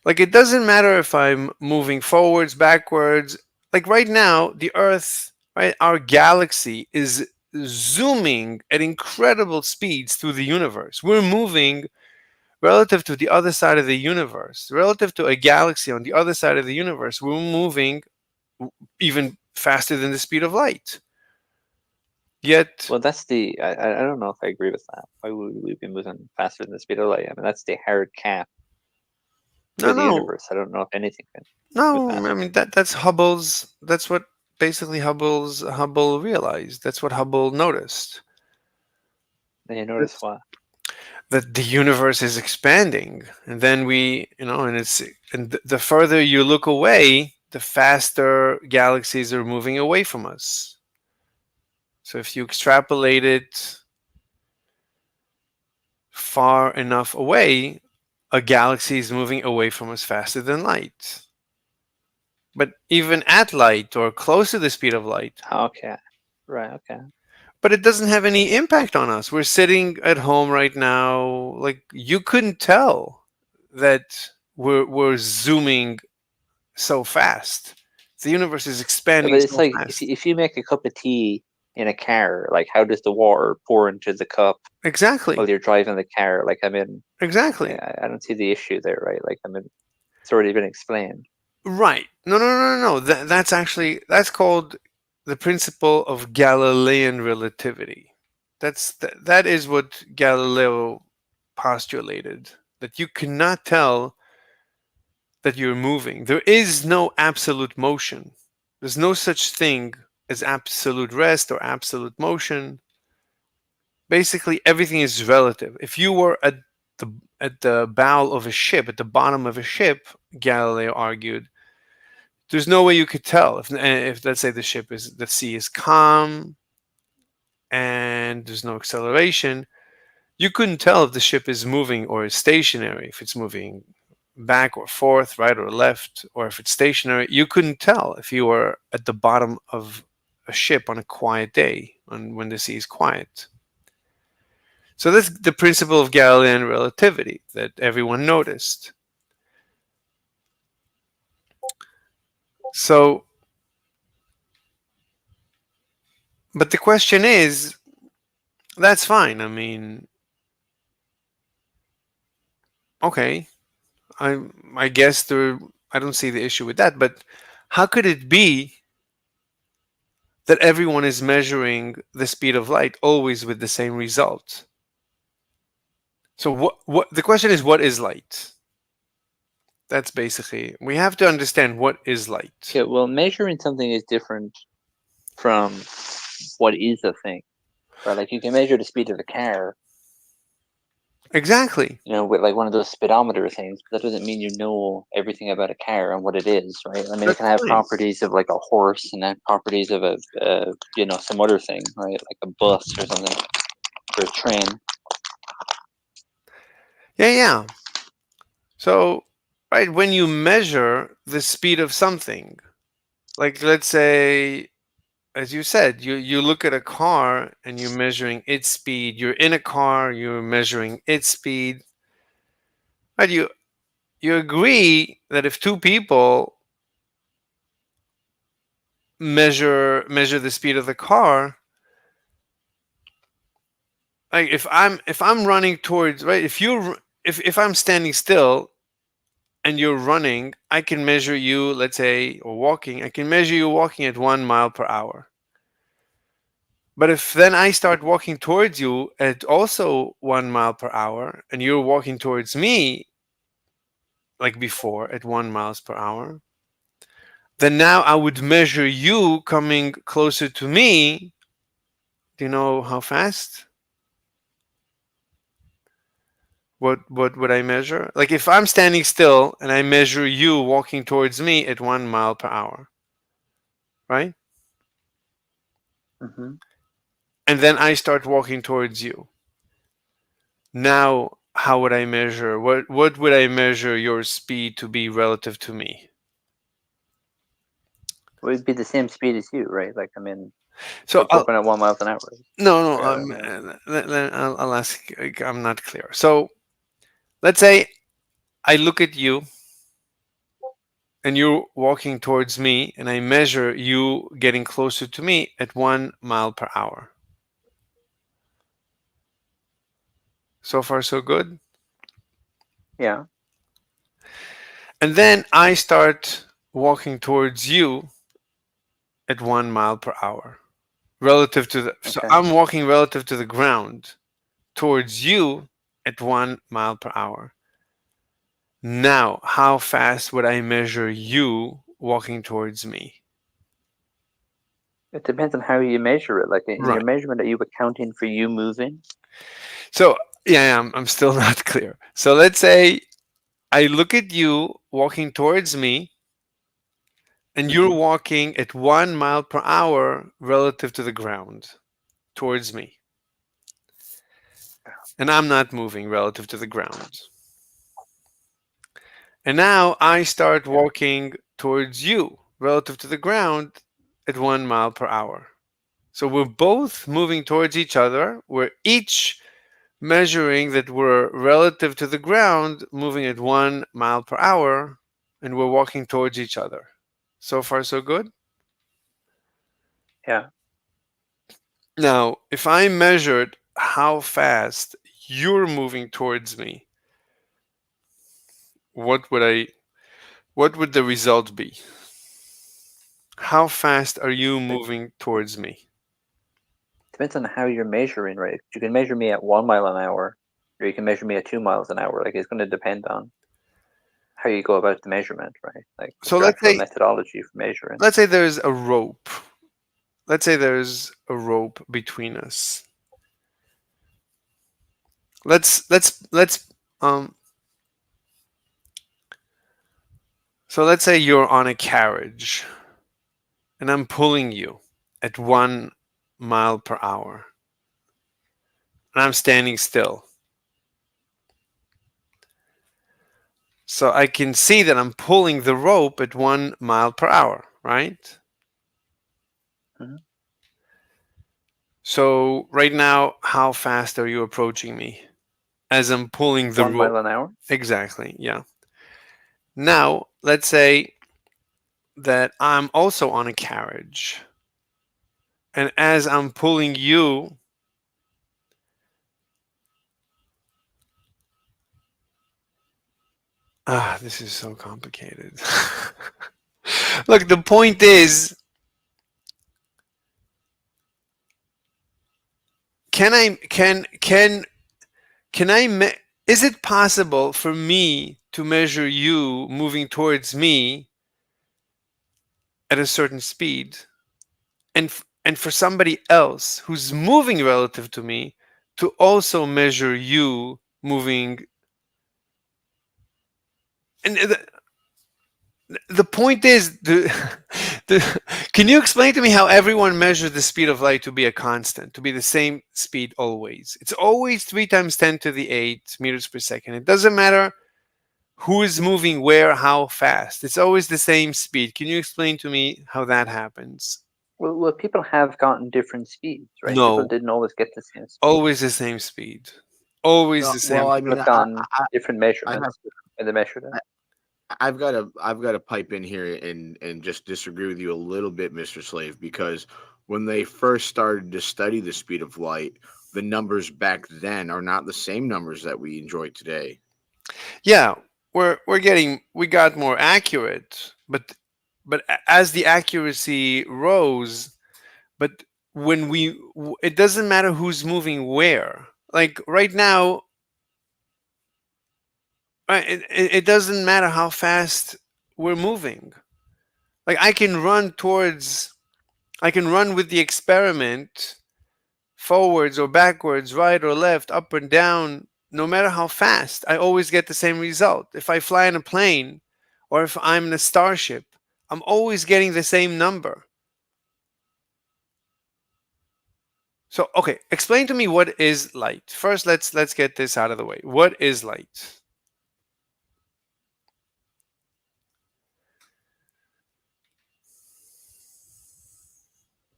Like, it doesn't matter if I'm moving forwards, backwards. Like right now, the Earth, right, our galaxy is zooming at incredible speeds through the universe. We're moving relative to the other side of the universe, relative to a galaxy on the other side of the universe. We're moving even faster than the speed of light. Yet, well, that's the I don't know if I agree with that. Why would we be moving faster than the speed of light? I mean, that's the hard cap for the universe. I don't know if anything can. No, I mean that's Hubble's. That's what basically Hubble realized. That's what Hubble noticed. And you notice what? That the universe is expanding, and then the further you look away, the faster galaxies are moving away from us. So if you extrapolate it far enough away, a galaxy is moving away from us faster than light. But even at light or close to the speed of light. Okay. Right, okay. But it doesn't have any impact on us. We're sitting at home right now. Like, you couldn't tell that we're zooming so fast. The universe is expanding. But it's so like fast. if you make a cup of tea in a car, like how does the water pour into the cup? Exactly. While you're driving the car, like I mean. Exactly. I don't see the issue there, right? Like I mean, it's already been explained. Right. No. That's called the principle of Galilean relativity. That is what Galileo postulated, that you cannot tell that you're moving. There is no absolute motion. There's no such thing as absolute rest or absolute motion. Basically, everything is relative. If you were at the bow of a ship, at the bottom of a ship, Galileo argued, there's no way you could tell if let's say the sea is calm and there's no acceleration. You couldn't tell if the ship is moving or is stationary, if it's moving back or forth, right or left, or if it's stationary. You couldn't tell if you were at the bottom of a ship on a quiet day, when the sea is quiet. So that's the principle of Galilean relativity that everyone noticed. So, but the question is, that's fine. I mean, okay, I guess I don't see the issue with that. But how could it be that everyone is measuring the speed of light always with the same result? So what the question is, what is light? That's basically, we have to understand what is light. Yeah, well, measuring something is different from what is a thing, right? Like you can measure the speed of a car. Exactly. You know, with like one of those speedometer things, but that doesn't mean you know everything about a car and what it is, right? I mean, it can have properties of like a horse and have properties of some other thing, right? Like a bus or something, or a train. Yeah. So, right, when you measure the speed of something, like let's say, as you said, you look at a car and you're measuring its speed. You're in a car, you're measuring its speed. Right? You agree that if two people measure the speed of the car, like if I'm running towards, right, if I'm standing still and you're running, I can measure you, let's say, or walking, I can measure you walking at 1 mile per hour. But if then I start walking towards you at also 1 mile per hour, and you're walking towards me like before at 1 miles per hour, then now I would measure you coming closer to me. Do you know how fast? What would I measure? Like if I'm standing still and I measure you walking towards me at 1 mile per hour, right? Mm-hmm. And then I start walking towards you. Now, how would I measure? What would I measure your speed to be relative to me? It would be the same speed as you, right? Like, I mean, so open at 1 mile an hour. No. I'll ask. I'm not clear. So, let's say I look at you and you're walking towards me, and I measure you getting closer to me at 1 mile per hour. So far, so good. Yeah. And then I start walking towards you at 1 mile per hour relative to the. So Okay. I'm walking relative to the ground towards you at 1 mile per hour. Now, how fast would I measure you walking towards me? It depends on how you measure it. Like in your Right. measurement, are you accounting for you moving? So yeah, I'm still not clear. So let's say I look at you walking towards me, and you're walking at 1 mile per hour relative to the ground towards me. And I'm not moving relative to the ground. And now I start walking towards you relative to the ground at 1 mile per hour. So we're both moving towards each other. We're each measuring that we're relative to the ground, moving at 1 mile per hour, and we're walking towards each other. So far, so good? Yeah. Now, if I measured how fast you're moving towards me, what would the result be? How fast are you moving towards me? Depends on how you're measuring, right? You can measure me at 1 mile an hour, or you can measure me at 2 miles an hour. Like it's going to depend on how you go about the measurement, right? Like So your let's actual say methodology for measuring. let's say there's a rope. Let's say there's a rope between us. Let's so let's say you're on a carriage and I'm pulling you at 1 mile per hour. And I'm standing still. So I can see that I'm pulling the rope at 1 mile per hour, right? Mhm. So right now, how fast are you approaching me as I'm pulling the 1 rope? mile an hour? Exactly, yeah. Now, let's say that I'm also on a carriage. And as I'm pulling you, this is so complicated. Look, the point is, is it possible for me to measure you moving towards me at a certain speed, and for somebody else who's moving relative to me to also measure you moving? And the point is, can you explain to me how everyone measures the speed of light to be a constant, to be the same speed always? It's always 3 times 10 to the 8 meters per second. It doesn't matter who is moving where, how fast. It's always the same speed. Can you explain to me how that happens? Well, people have gotten different speeds, right? No. People didn't always get the same speed. Always the same speed. Always No, the same. well, I People mean, have gotten different measurements and they measured it. I've got to pipe in here and just disagree with you a little bit, Mr. Slave, because when they first started to study the speed of light, the numbers back then are not the same numbers that we enjoy today. Yeah, we got more accurate, but as the accuracy rose, but it doesn't matter who's moving where. Like right now, it doesn't matter how fast we're moving. Like I can run with the experiment forwards or backwards, right or left, up and down. No matter how fast, I always get the same result. If I fly in a plane or if I'm in a starship, I'm always getting the same number. So, okay, explain to me what is light. First, let's get this out of the way. What is light?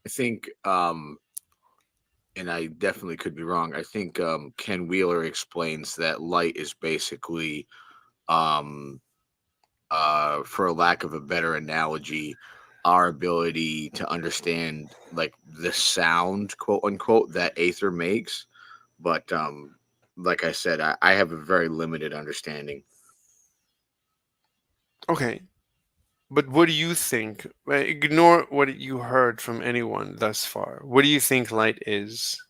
I think, and I definitely could be wrong, I think Ken Wheeler explains that light is basically for lack of a better analogy, our ability to understand like the sound, quote unquote, that aether makes. But like I said, I have a very limited understanding. Okay. But what do you think? Ignore what you heard from anyone thus far. What do you think light is?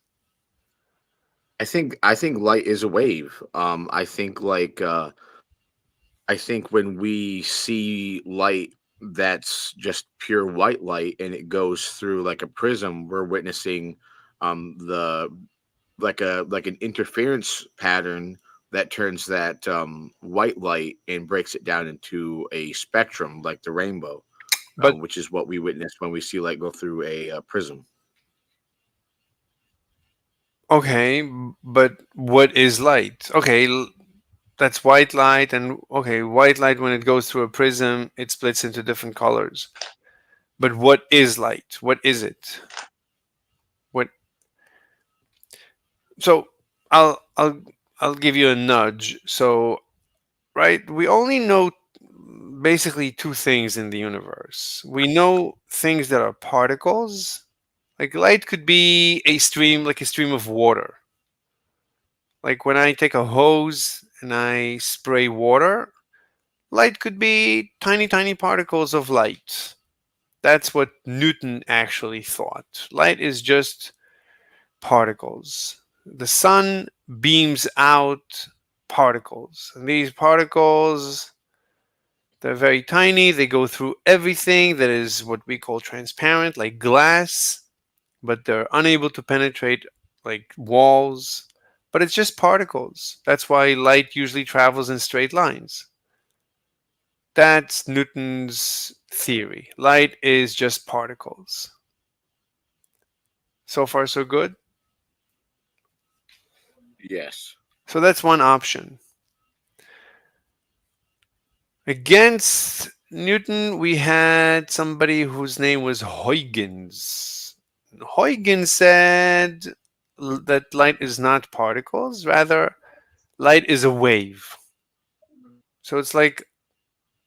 I think light is a wave. I think I think when we see light that's just pure white light and it goes through like a prism, we're witnessing the like an interference pattern that turns that white light and breaks it down into a spectrum like the rainbow, But which is what we witness when we see light go through a prism. okay, but what is light? Okay, that's white light, and okay, white light when it goes through a prism, it splits into different colors. But what is light? What is it? What? So I'll give you a nudge. So right, we only know basically two things in the universe. We know things that are particles. Like light could be a stream, like a stream of water. Like when I take a hose and I spray water, light could be tiny, tiny particles of light. That's what Newton actually thought. Light is just particles. The sun beams out particles. And these particles, they're very tiny. They go through everything that is what we call transparent, like glass, but they're unable to penetrate like walls. But it's just particles. That's why light usually travels in straight lines. That's Newton's theory. Light is just particles. So far, so good? Yes. So that's one option. Against Newton, we had somebody whose name was Huygens. Huygens said that light is not particles, rather, light is a wave. So it's like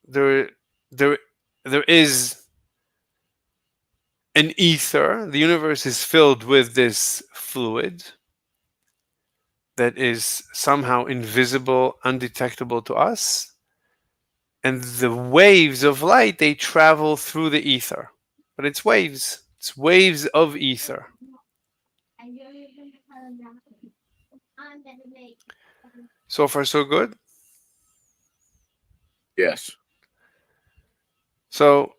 there is an ether. The universe is filled with this fluid that is somehow invisible, undetectable to us. And the waves of light, they travel through the ether. But it's waves. It's waves of ether. So far, so good? Yes. So,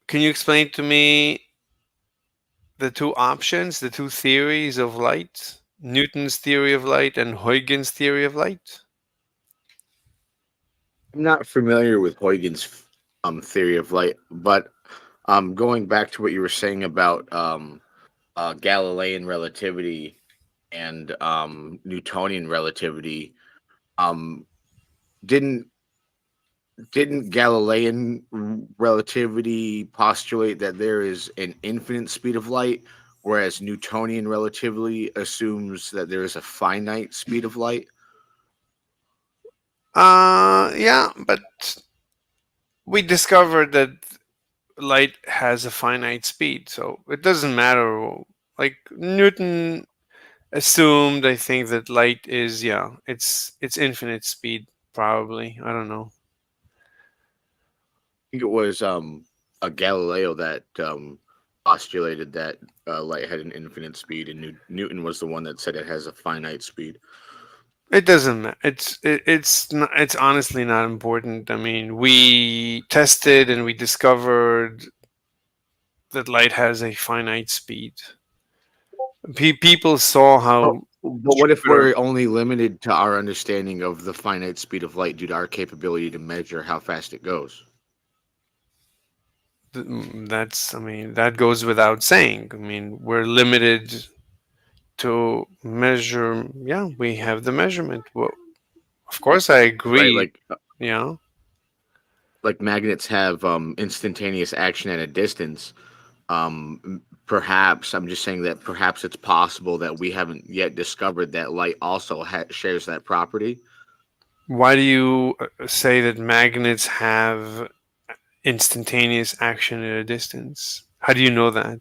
can you explain to me the two options, the two theories of light? Newton's theory of light and Huygens' theory of light? I'm not familiar with Huygens' theory of light, but going back to what you were saying about Galilean relativity and Newtonian relativity, didn't Galilean relativity postulate that there is an infinite speed of light, whereas Newtonian relativity assumes that there is a finite speed of light? Yeah, but we discovered that light has a finite speed, so it doesn't matter. Like Newton assumed, I think, that light is, yeah, it's infinite speed, probably. I don't know. I think it was a Galileo that postulated that light had an infinite speed, and Newton was the one that said it has a finite speed. It doesn't matter. It's not, it's honestly not important. I mean, we tested and we discovered that light has a finite speed. People saw how. But what if we're only limited to our understanding of the finite speed of light due to our capability to measure how fast it goes? That's, I mean, that goes without saying. I mean, we're limited to measure. Yeah, we have the measurement. Well, of course, I agree. Right, yeah, like magnets have instantaneous action at a distance. Perhaps I'm just saying that perhaps it's possible that we haven't yet discovered that light also shares that property. Why do you say that magnets have instantaneous action at a distance? How do you know that?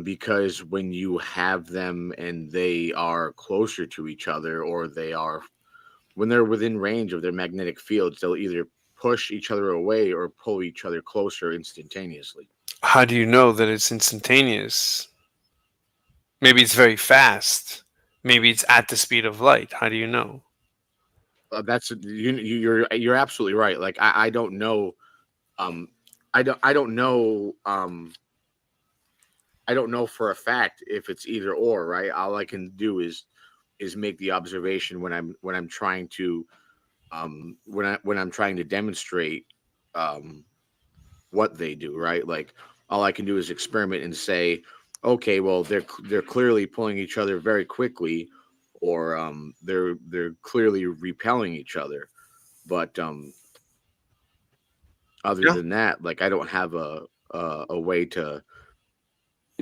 Because when you have them and they are closer to each other, or when they're within range of their magnetic fields, they'll either push each other away or pull each other closer instantaneously. How do you know that it's instantaneous? Maybe it's very fast. Maybe it's at the speed of light. How do you know? You're absolutely right. Like I don't know. I don't know. I don't know for a fact if it's either or, right? All I can do is make the observation when I'm trying to when I'm trying to demonstrate what they do, right? Like all I can do is experiment and say, okay, well they're clearly pulling each other very quickly, or they're clearly repelling each other. But other than that, like I don't have a way to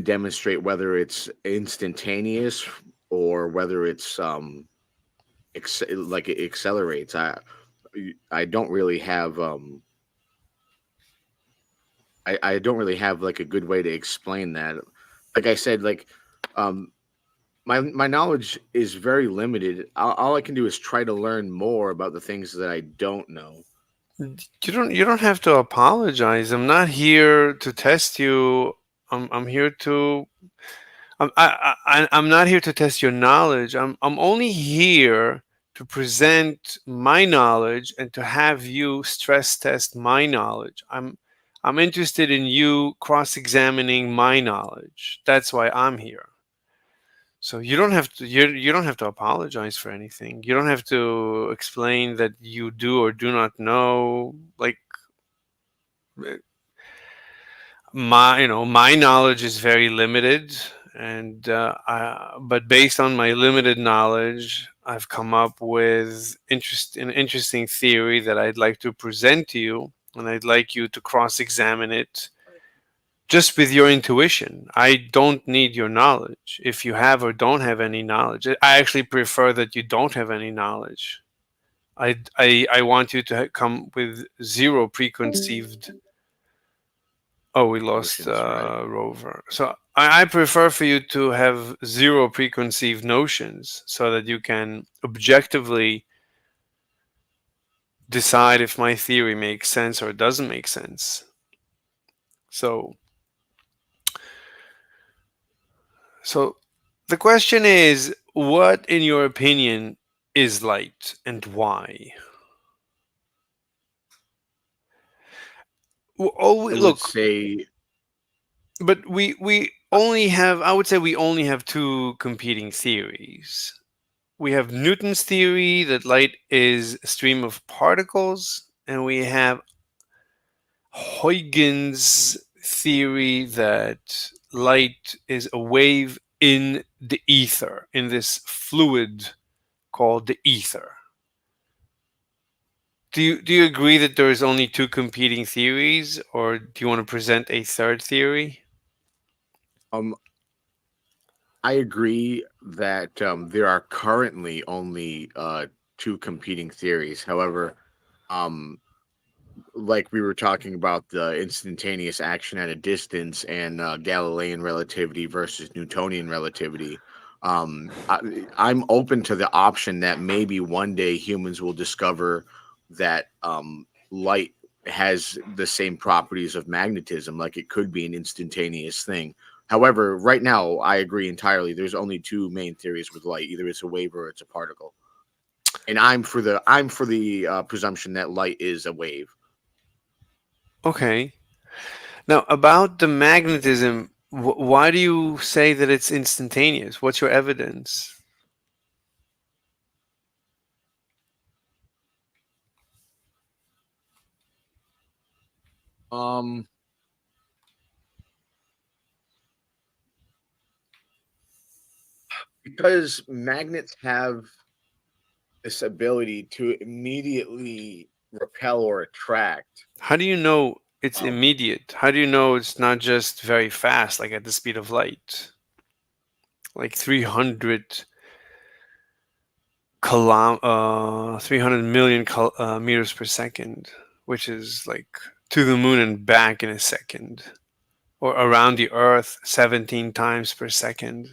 demonstrate whether it's instantaneous or whether it's like it accelerates. I don't really have I don't really have like a good way to explain that. Like I said, like my knowledge is very limited. All I can do is try to learn more about the things that I don't know. You don't have to apologize. I'm not here to test you. I'm here to I'm not here to test your knowledge. I'm only here to present my knowledge and to have you stress test my knowledge. I'm interested in you cross-examining my knowledge. That's why I'm here. So you don't have to apologize for anything. You don't have to explain that you do or do not know. Like my knowledge is very limited, and but based on my limited knowledge, I've come up with an interesting theory that I'd like to present to you, and I'd like you to cross-examine it just with your intuition. I don't need your knowledge. If you have or don't have any knowledge, I actually prefer that you don't have any knowledge. I want you to come with zero preconceived. Oh, we lost Rover. So I prefer for you to have zero preconceived notions so that you can objectively decide if my theory makes sense or doesn't make sense. So the question is, what, in your opinion, is light and why? Look, but we only have, I would say we only have two competing theories. We have Newton's theory that light is a stream of particles, and we have Huygens' theory that light is a wave in the ether, in this fluid called the ether. Do you agree that there is only two competing theories, or do you want to present a third theory? I agree that there are currently only two competing theories. However, like we were talking about the instantaneous action at a distance and Galilean relativity versus Newtonian relativity, I'm open to the option that maybe one day humans will discover that light has the same properties of magnetism, like it could be an instantaneous thing. However, right now, I agree entirely. There's only two main theories with light: either it's a wave or it's a particle. And I'm for the presumption that light is a wave. Okay. Now, about the magnetism, why do you say that it's instantaneous? What's your evidence? Because magnets have this ability to immediately repel or attract. How do you know it's immediate? How do you know it's not just very fast, like at the speed of light? Like 300 300 million meters per second, which is like to the moon and back in a second, or around the Earth 17 times per second.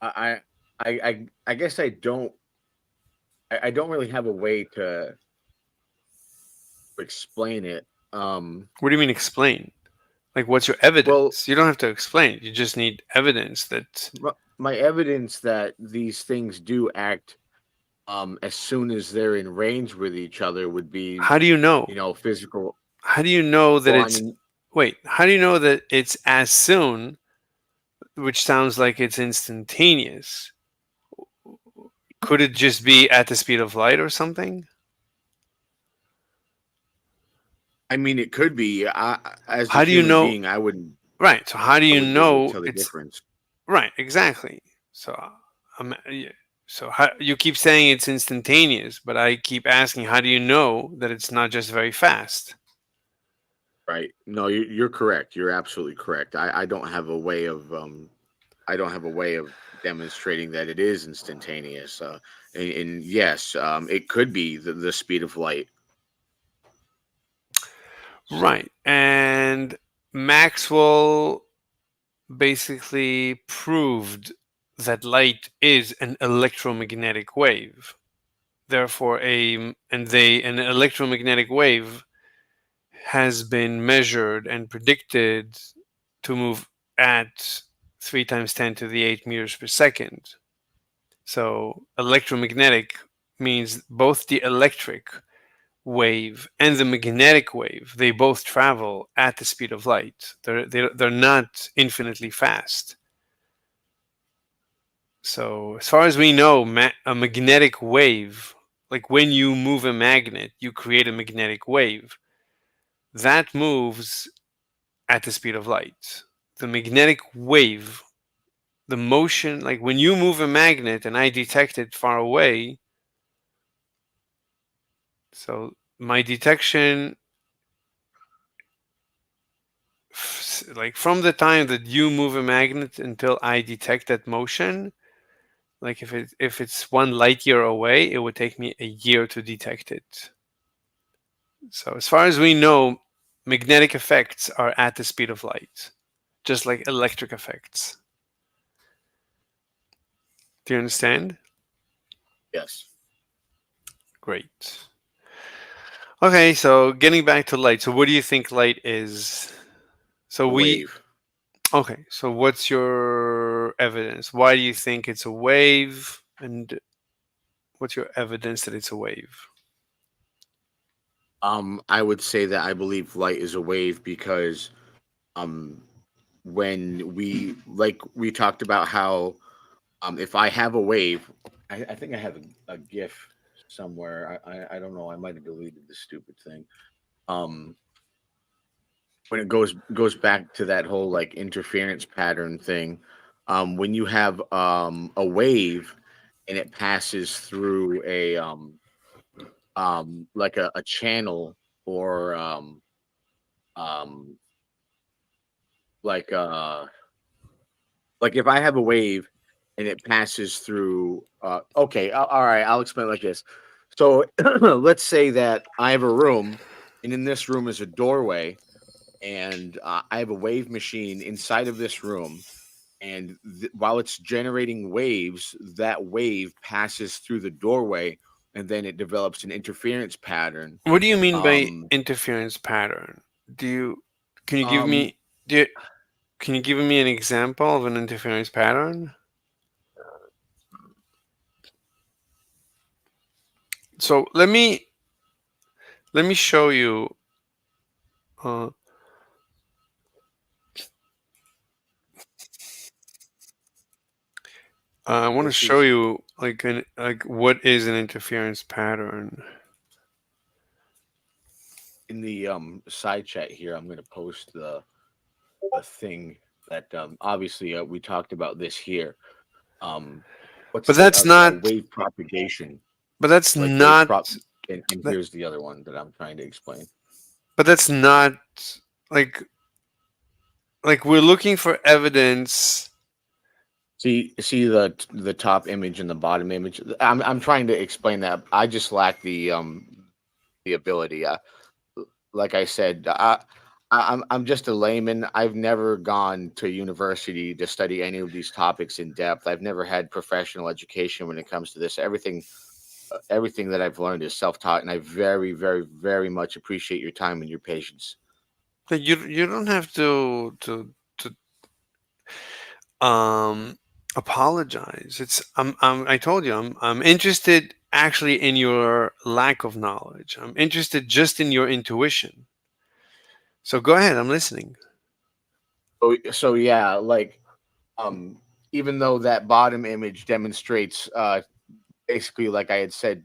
I guess I don't really have a way to explain it. What do you mean explain? Like, what's your evidence? You don't have to explain. You just need evidence that. My evidence that these things do act as soon as they're in range with each other would be. How do you know? Physical. How do you know that Well, it's? Wait. How do you know that it's as soon? Which sounds like it's instantaneous. Could it just be at the speed of light or something? I mean, it could be. As how a do you human know? being, I wouldn't. Right. So how do you know tell the it's difference? right? Exactly. So so how, you keep saying it's instantaneous, but I keep asking, how do you know that it's not just very fast? Right. No, you're correct. You're absolutely correct. I don't have a way of demonstrating that it is instantaneous. And yes, it could be the speed of light. Right. And Maxwell basically proved that light is an electromagnetic wave. Therefore, an electromagnetic wave has been measured and predicted to move at 3 times 10 to the 8 meters per second. So electromagnetic means both the electric wave and the magnetic wave, they both travel at the speed of light. They're not infinitely fast. So as far as we know, a magnetic wave, like when you move a magnet, you create a magnetic wave. That moves at the speed of light. The magnetic wave, the motion, like when you move a magnet and I detect it far away, so my detection, like from the time that you move a magnet until I detect that motion, like if it's 1 light year away, it would take me a year to detect it. So as far as we know, magnetic effects are at the speed of light, just like electric effects. Do you understand? Yes. Great. Okay, so getting back to light. So what do you think light is? So wave. Okay, so what's your evidence? Why do you think it's a wave? And what's your evidence that it's a wave? I would say that I believe light is a wave because when we talked about how if I have a wave, I think I have a GIF somewhere. I don't know. I might have deleted the stupid thing. When it goes back to that whole like interference pattern thing, when you have a wave and it passes through a like a channel or like if I have a wave and it passes through okay, all right, I'll explain it like this. So let's say that I have a room and in this room is a doorway and I have a wave machine inside of this room, and while it's generating waves, that wave passes through the doorway and then it develops an interference pattern. What do you mean by interference pattern? Can you give me an example of an interference pattern? So let me show you. I want to show you like what is an interference pattern. In the side chat here, I'm going to post the thing that obviously we talked about this here. But that's not wave propagation. But that's like not. And here's the other one that I'm trying to explain. But that's not like like we're looking for evidence. See the top image and the bottom image. I'm trying to explain that. I just lack the ability. Like I said, I'm just a layman. I've never gone to university to study any of these topics in depth. I've never had professional education when it comes to this. Everything that I've learned is self-taught, and I very, very, very much appreciate your time and your patience. Like you don't have to apologize. I told you I'm interested actually in your lack of knowledge. I'm interested just in your intuition. So go ahead, I'm listening. So yeah, like even though that bottom image demonstrates basically, like I had said,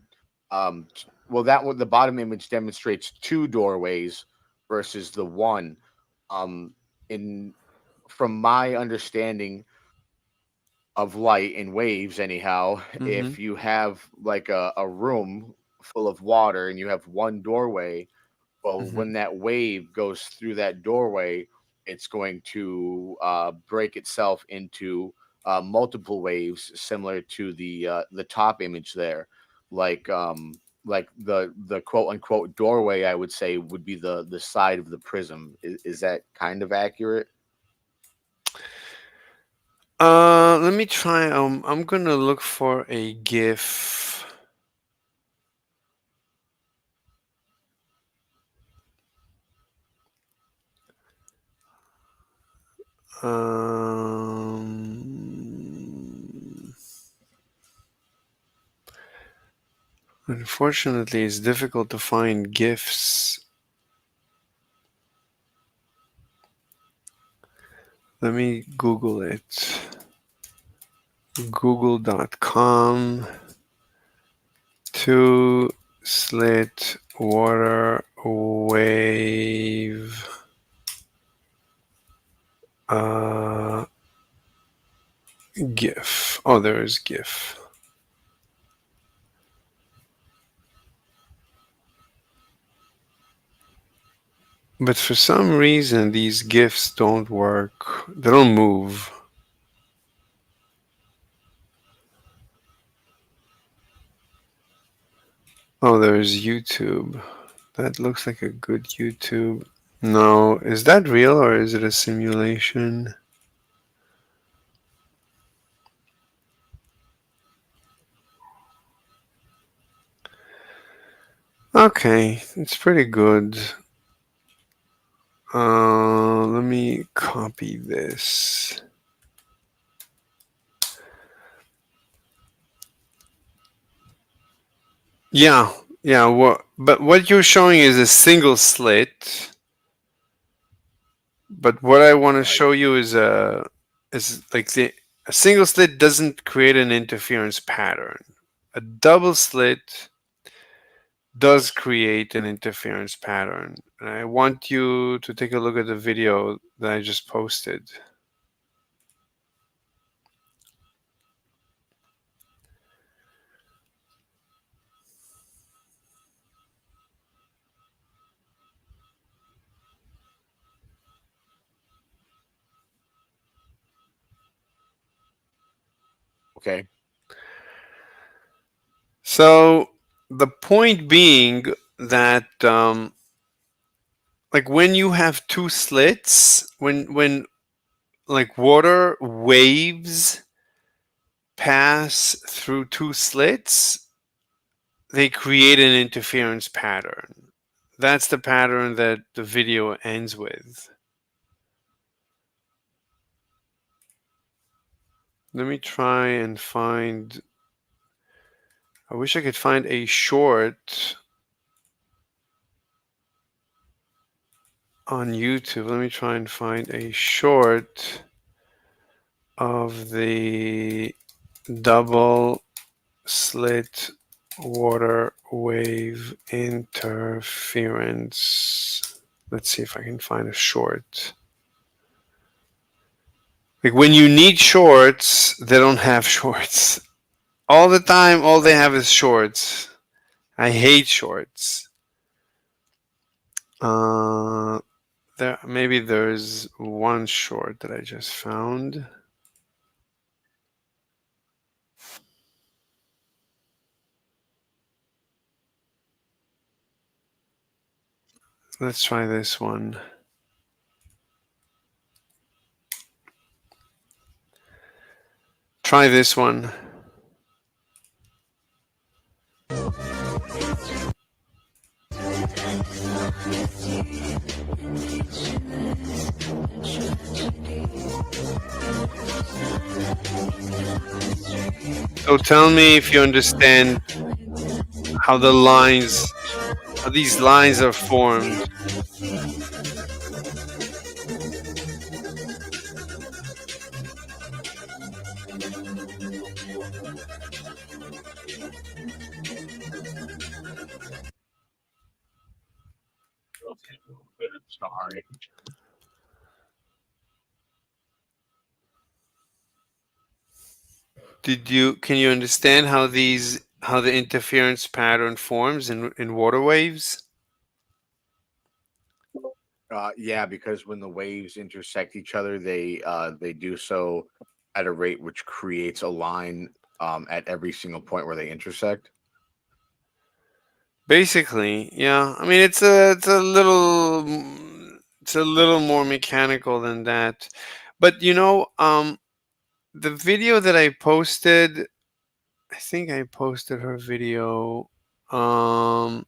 well, the bottom image demonstrates 2 doorways versus the one. In From my understanding of light and waves, anyhow, if you have like a room full of water and you have one doorway, well, when that wave goes through that doorway, it's going to break itself into multiple waves, similar to the top image there. Like the quote unquote doorway, I would say, would be the side of the prism. Is that kind of accurate? Let me try. I'm gonna look for a GIF. Unfortunately, it's difficult to find GIFs. Let me Google it. Google.com. 2 slit water wave GIF. Oh, there is GIF. But for some reason, these GIFs don't work. They don't move. Oh, there's YouTube. That looks like a good YouTube. No, is that real or is it a simulation? Okay, it's pretty good. Let me copy this. Yeah, but what you're showing is a single slit. But what I want to show you is like a single slit doesn't create an interference pattern. A double slit does create an interference pattern. And I want you to take a look at the video that I just posted. Okay. So the point being that like when you have 2 slits, when like water waves pass through 2 slits, they create an interference pattern. That's the pattern that the video ends with. Let me try and find. I wish I could find a short on YouTube. Let me try and find a short of the double slit water wave interference. Let's see if I can find a short. Like when you need shorts, they don't have shorts. All the time, all they have is shorts. I hate shorts. maybe there's one short that I just found. Let's try this one. Try this one. So tell me if you understand how these lines are formed. Sorry. Can you understand how the interference pattern forms in water waves? Yeah, because when the waves intersect each other, they do so at a rate which creates a line at every single point where they intersect. Basically, yeah. I mean, it's a little more mechanical than that. But the video that I posted, I think I posted her video. The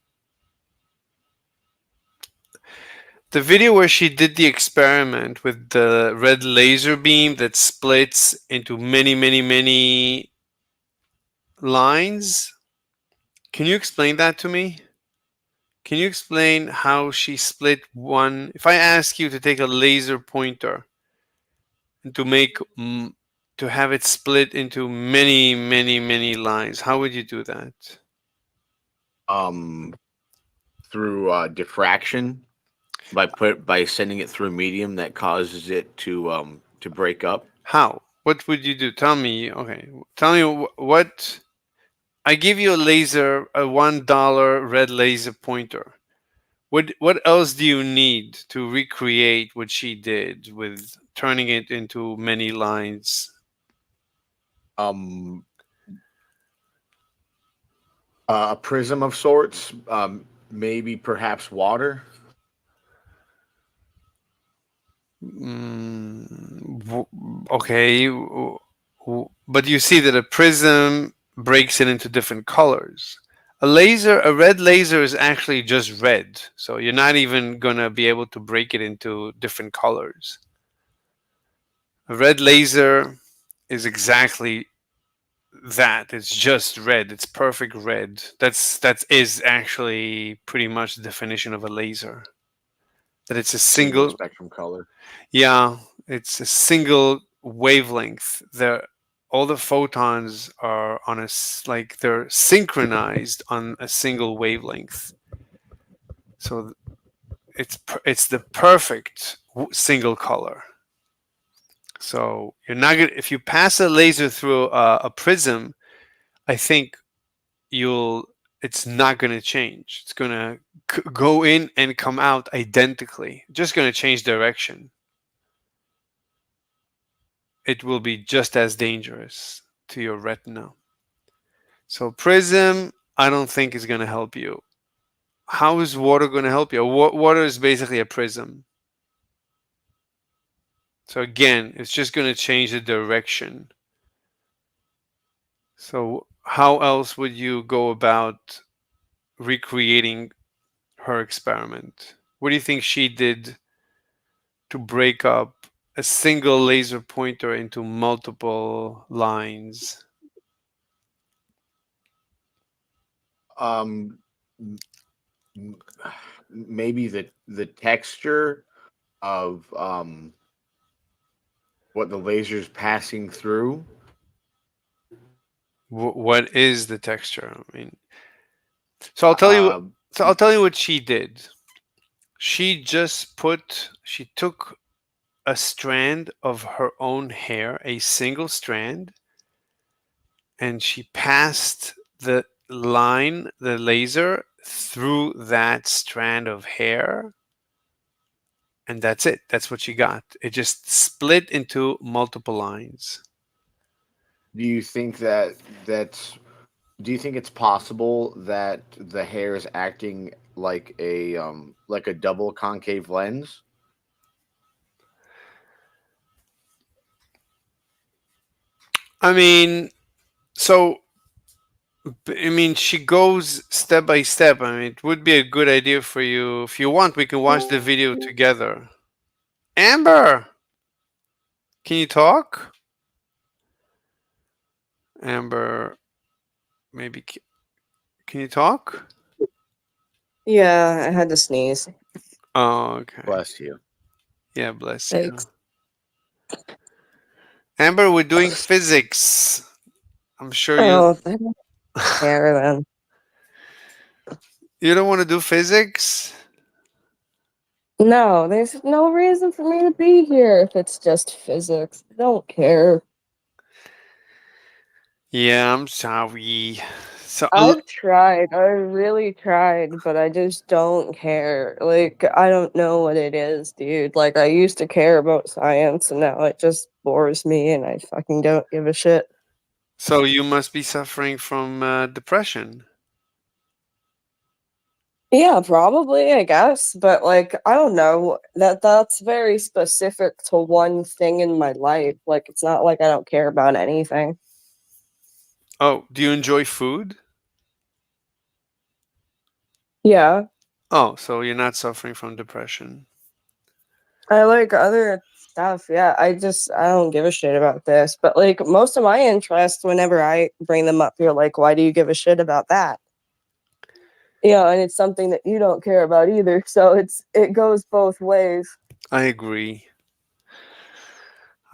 video where she did the experiment with the red laser beam that splits into many, many, many lines. Can you explain that to me? Can you explain how she split one? If I ask you to take a laser pointer and to have it split into many, many, many lines, how would you do that? Through diffraction, by sending it through a medium that causes it to break up. How? What would you do? Tell me. Okay, tell me what. I give you a $1 red laser pointer. What else do you need to recreate what she did with turning it into many lines? A prism of sorts, maybe perhaps water. Okay, but you see that a prism breaks it into different colors. A red laser is actually just red, so you're not even gonna be able to break it into different colors. A red laser is exactly that. It's just red. It's perfect red. That is actually pretty much the definition of a laser. That it's a single spectrum color. Yeah, it's a single wavelength. All the photons are on like they're synchronized on a single wavelength. So it's the perfect single color. So you're not gonna, if you pass a laser through a prism, I think it's not going to change. It's going to go in and come out identically. Just going to change direction. It will be just as dangerous to your retina. So prism, I don't think is going to help you. How is water going to help you? Water is basically a prism. So again, it's just going to change the direction. So how else would you go about recreating her experiment? What do you think she did to break up a single laser pointer into multiple lines? Maybe the texture of what the laser's passing through. What is the texture? I mean, so I'll tell you. So I'll tell you what she did. She took a strand of her own hair, a single strand, and she passed the laser through that strand of hair, and that's it. That's what you got. It just split into multiple lines. Do you think that do you think it's possible that the hair is acting like a double concave lens? I mean, so I mean, she goes step by step. I mean, it would be a good idea for you. If you want, we can watch the video together. Amber, can you talk? Amber, maybe can you talk? Yeah, I had to sneeze. Oh, okay. Bless you. Yeah, bless Thanks. you. Amber, we're doing physics. I'm sure Oh, I don't care then. you don't want to do physics. No, there's no reason for me to be here if it's just physics. I don't care. Yeah, I'm sorry. So I've tried. I really tried, but I just don't care. Like, I don't know what it is, dude. Like, I used to care about science, and now it just bores me, and I fucking don't give a shit. so you must be suffering from depression. Yeah, probably, I guess. But like, I don't know. That's very specific to one thing in my life. Like, it's not like I don't care about anything. Oh, do you enjoy food? Yeah. Oh, so you're not suffering from depression. I like other stuff. Yeah, I don't give a shit about this. But like most of my interests, whenever I bring them up, you're like, why do you give a shit about that? Yeah, and it's something that you don't care about either. So it goes both ways. I agree.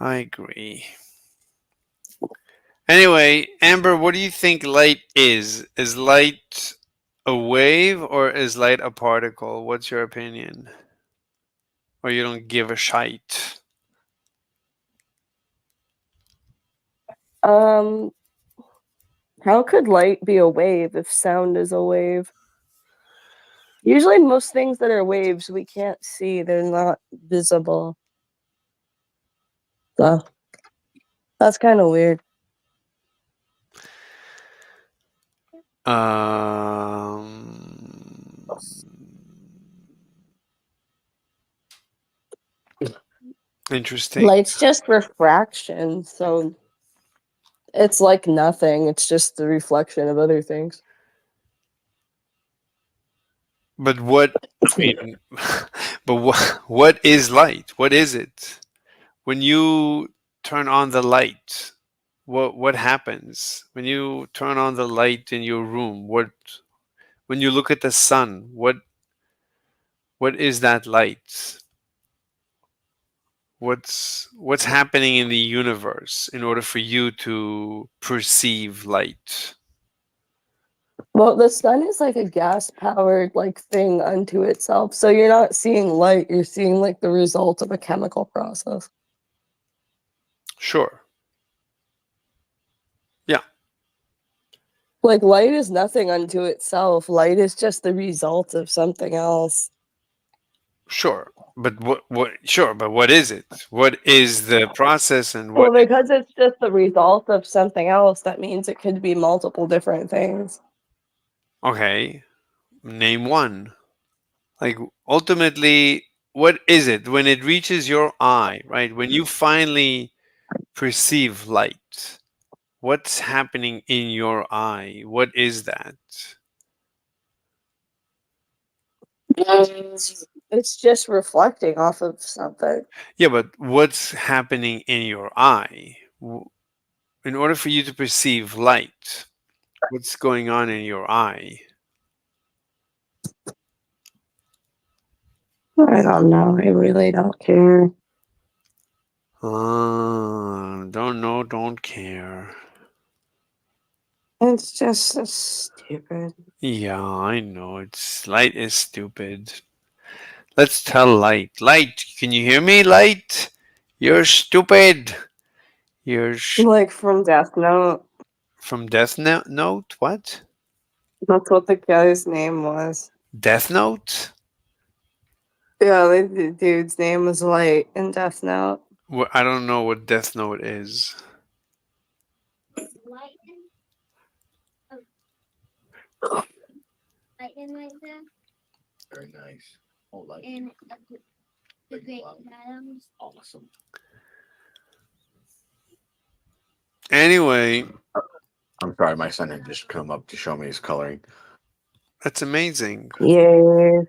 I agree. Anyway, Amber, what do you think light is? Is light a wave or is light a particle? What's your opinion? Or you don't give a shite? How could light be a wave if sound is a wave? Usually most things that are waves we can't see. They're not visible. So that's kind of weird. Interesting. Light's just refraction, so it's like nothing. It's just the reflection of other things. But what I mean, but what is light? What is it? When you turn on the light, what happens? When you turn on the light in your room, when you look at the sun, what is that light? What's happening in the universe in order for you to perceive light? Well, the sun is like a gas-powered like thing unto itself. So you're not seeing light, you're seeing like the result of a chemical process. Sure. Yeah. Like light is nothing unto itself. Light is just the result of something else. Sure. But what is it? What is the process and Well, what because it's just the result of something else, that means it could be multiple different things. Okay. Name one. Like ultimately, what is it when it reaches your eye, right? When you finally perceive light, what's happening in your eye? What is that? It's just reflecting off of something. Yeah, but what's happening in your eye? In order for you to perceive light, what's going on in your eye? I don't know. I really don't care. Don't know, don't care. It's just so stupid. Yeah, I know. Light is stupid. Let's tell Light. Light, can you hear me, Light? You're stupid. You're like from Death Note. From Death Note? What? That's what the guy's name was. Death Note? Yeah, the dude's name was Light in Death Note. I don't know what Death Note is. Very nice. Oh, like awesome. Anyway, I'm sorry, my son had just come up to show me his coloring. that's amazing. Yeah.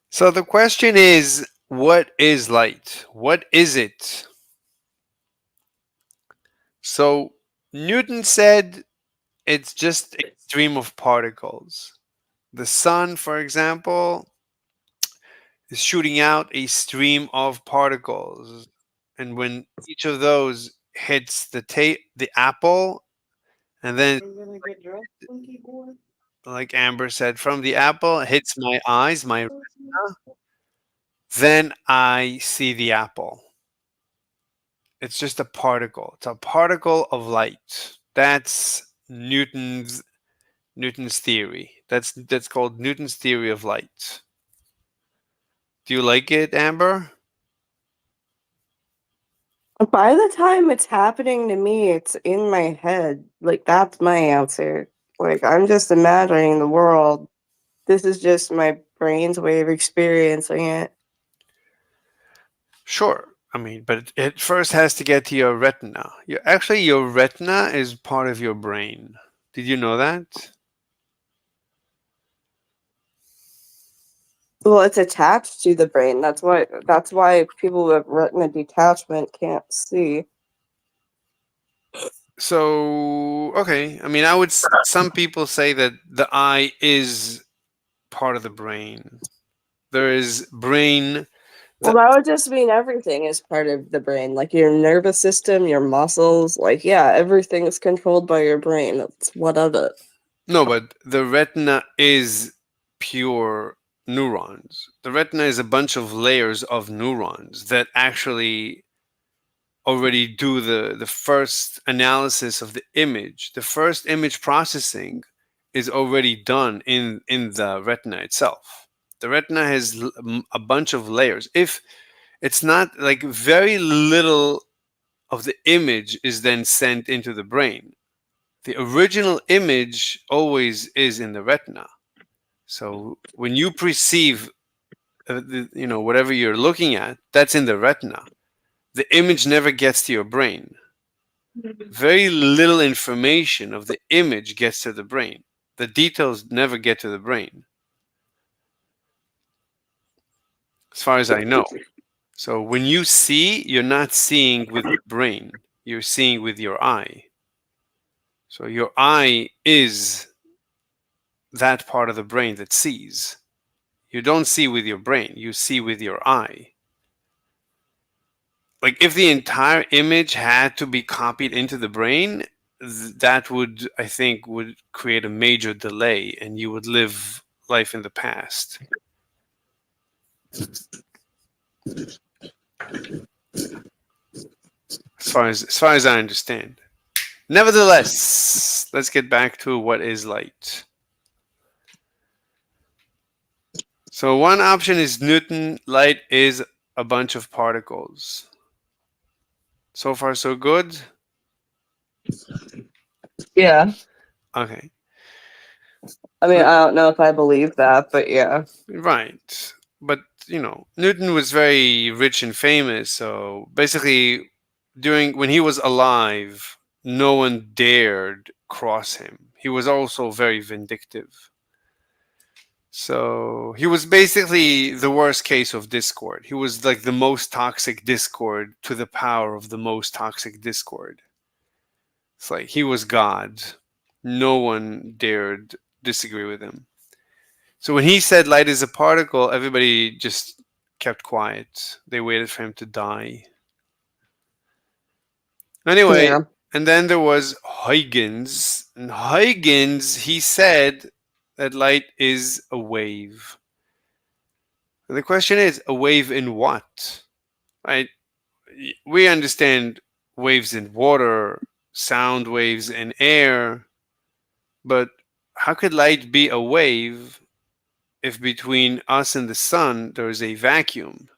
So the question is, what is light? What is it? So Newton said it's just a stream of particles. The sun, for example, is shooting out a stream of particles. And when each of those hits the apple, and then, like Amber said, from the apple, it hits my eyes, my retina, then I see the apple. It's just a particle. It's a particle of light. That's Newton's theory. That's called Newton's theory of light. Do you like it, Amber? By the time it's happening to me, it's in my head. Like, that's my answer. Like, I'm just imagining the world. This is just my brain's way of experiencing it. Sure. I mean, but it first has to get to your retina. Your retina is part of your brain. Did you know that? Well, it's attached to the brain. That's why people with retina detachment can't see. So, okay. I mean, some people say that the eye is part of the brain. There is brain. Well, that would just mean everything is part of the brain, like your nervous system, your muscles. Like, yeah, everything is controlled by your brain. That's what of it. No, but the retina is pure neurons. The retina is a bunch of layers of neurons that actually already do the first analysis of the image. The first image processing is already done in the retina itself. The retina has a bunch of layers. If it's not like very little of the image is then sent into the brain. The original image always is in the retina. So when you perceive, whatever you're looking at, that's in the retina. The image never gets to your brain. Very little information of the image gets to the brain. The details never get to the brain, as far as I know. So when you see, you're not seeing with the brain. You're seeing with your eye. So your eye is that part of the brain that sees. You don't see with your brain. You see with your eye. Like if the entire image had to be copied into the brain, that would, I think, would create a major delay, and you would live life in the past. As far as I understand. Nevertheless, let's get back to what is light. So one option is Newton. Light is a bunch of particles. So far, so good? Yeah. Okay. I mean, I don't know if I believe that, but yeah. Right. But, Newton was very rich and famous. So basically, when he was alive, no one dared cross him. He was also very vindictive. So he was basically the worst case of discord. He was like the most toxic discord to the power of the most toxic discord. It's like he was God. No one dared disagree with him. So when he said light is a particle, everybody just kept quiet. They waited for him to die. Anyway, Yeah. and then there was Huygens. And Huygens, he said that light is a wave. And the question is, a wave in what? Right? We understand waves in water, sound waves in air, but how could light be a wave if between us and the sun there is a vacuum.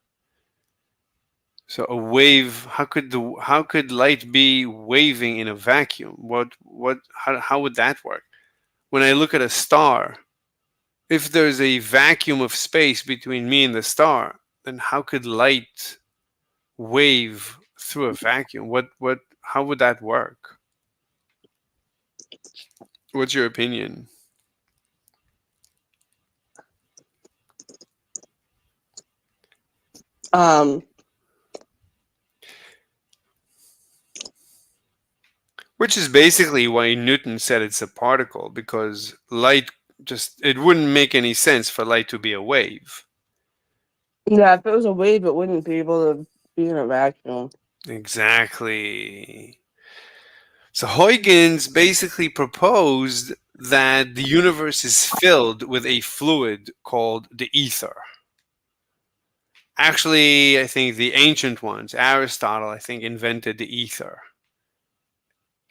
So a wave, how could light be waving in a vacuum? How would that work? When I look at a star, if there's a vacuum of space between me and the star, then how could light wave through a vacuum? How would that work? What's your opinion? Which is basically why Newton said it's a particle, because light it wouldn't make any sense for light to be a wave. Yeah, if it was a wave, it wouldn't be able to be in a vacuum. Exactly. So Huygens basically proposed that the universe is filled with a fluid called the ether. Actually, I think the ancient ones, Aristotle, I think, invented the ether.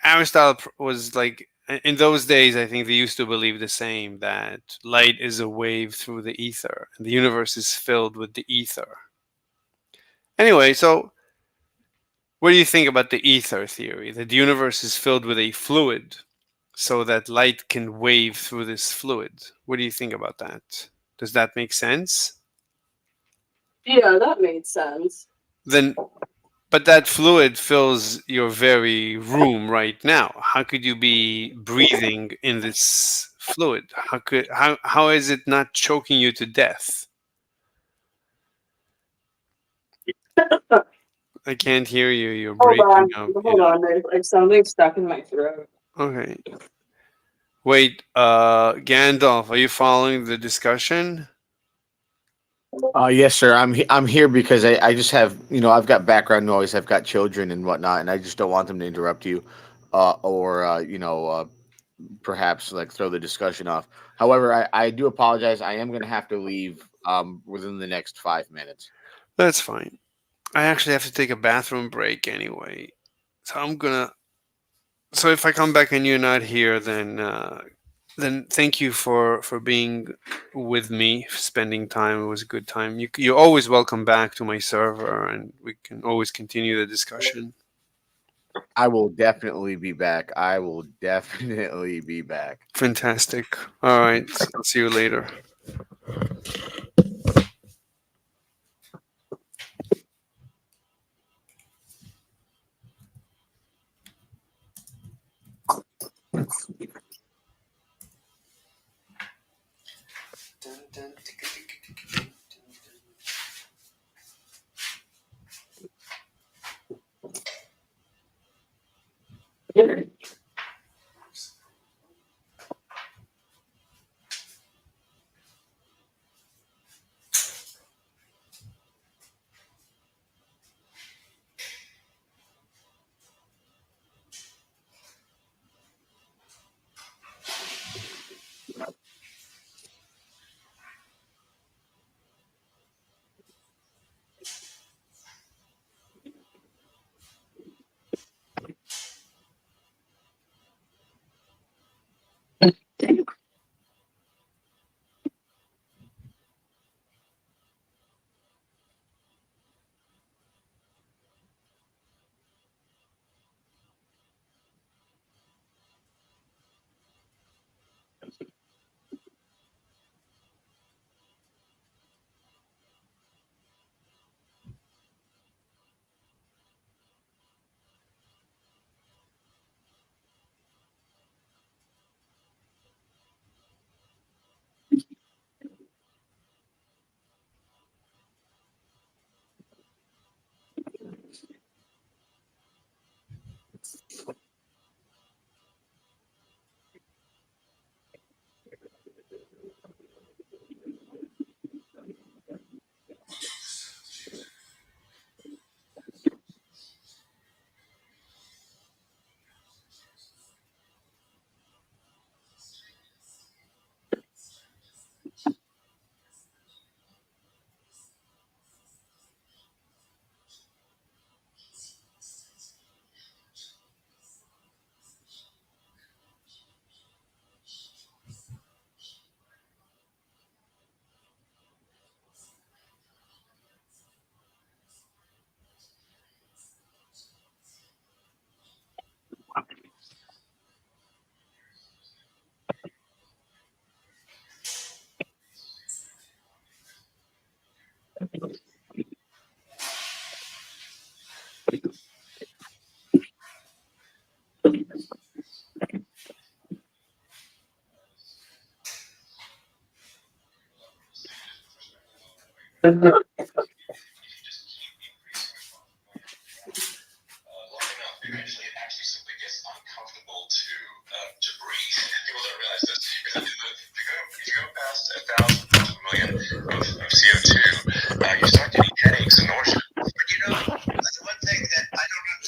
Aristotle was like, in those days, I think they used to believe the same, that light is a wave through the ether, and the universe is filled with the ether. Anyway, so what do you think about the ether theory? That the universe is filled with a fluid so that light can wave through this fluid. What do you think about that? Does that make sense? Yeah, that made sense. But that fluid fills your very room right now. How could you be breathing in this fluid? How is it not choking you to death? I can't hear you. You're breathing up. Hold on. There's like something stuck in my throat. Okay. Wait, Gandalf, are you following the discussion? Yes, sir. I'm here because I just have, I've got background noise. I've got children and whatnot, and I just don't want them to interrupt you, or perhaps like throw the discussion off. However, I do apologize. I am going to have to leave within the next 5 minutes. That's fine. I actually have to take a bathroom break anyway, so if I come back and you're not here, then thank you for being with me, spending time. It was a good time. You're always welcome back to my server, and we can always continue the discussion. I will definitely be back. I will definitely be back. Fantastic. All right. I'll see you later.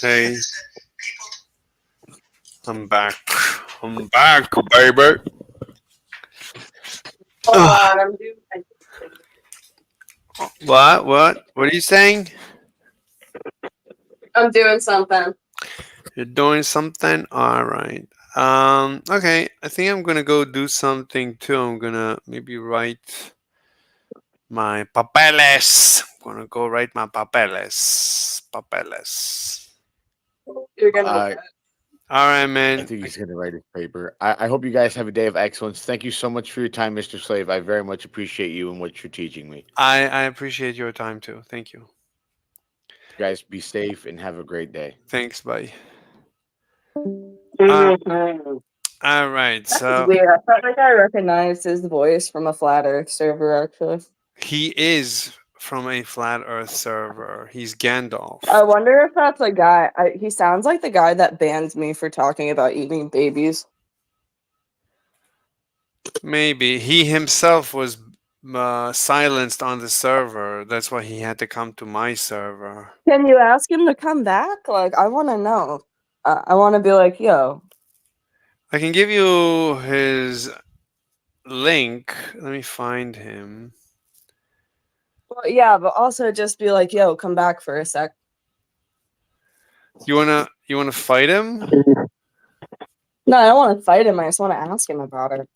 Hey, I'm back. I'm back, baby. Hold on, I'm doing. What are you saying? I'm doing something. You're doing something? All right. Okay. I think I'm gonna go do something too. I'm gonna maybe write my papeles. I'm gonna go write my papeles. Papeles. You're gonna. All right, I man. think he's going to write his paper. I hope you guys have a day of excellence. Thank you so much for your time, Mr. Slave. I very much appreciate you and what you're teaching me. I appreciate your time too. Thank you. You guys be safe and have a great day. Thanks, buddy. Mm-hmm. All right. That's So weird. I felt like I recognized his voice from a Flat Earth server, actually. he is from a flat Earth server. He's Gandalf. I wonder if that's a guy. He sounds like the guy that banned me for talking about eating babies. Maybe he himself was silenced on the server. That's why he had to come to my server. Can you ask him to come back? Like, I want to know. I want to be like, yo. I can give you his link. Let me find him. Well, yeah, but also just be like, yo, come back for a sec. You wanna fight him? No, I don't want to fight him. I just want to ask him about it.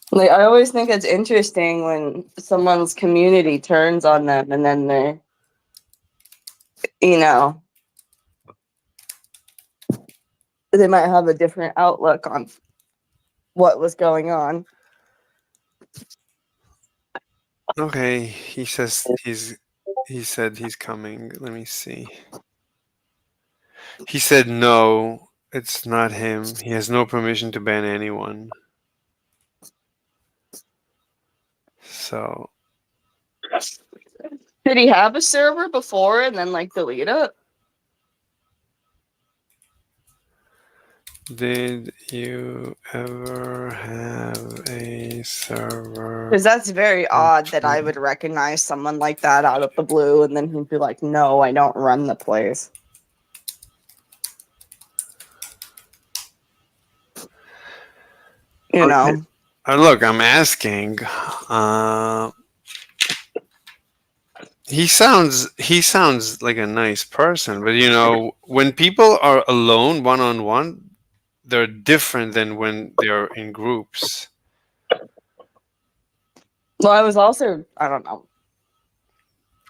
Like, I always think it's interesting when someone's community turns on them and then they're, they might have a different outlook on what was going on. Okay, he says he said he's coming. Let me see. He said no, it's not him. He has no permission to ban anyone. So Did he have a server before and then like delete it? did you ever have a server? Because that's very odd that I would recognize someone like that out of the blue and then he'd be like, no, I don't run the place. You know? Look, I'm asking. He sounds like a nice person, but when people are alone, one-on-one, they're different than when they're in groups. Well, I was also, I don't know.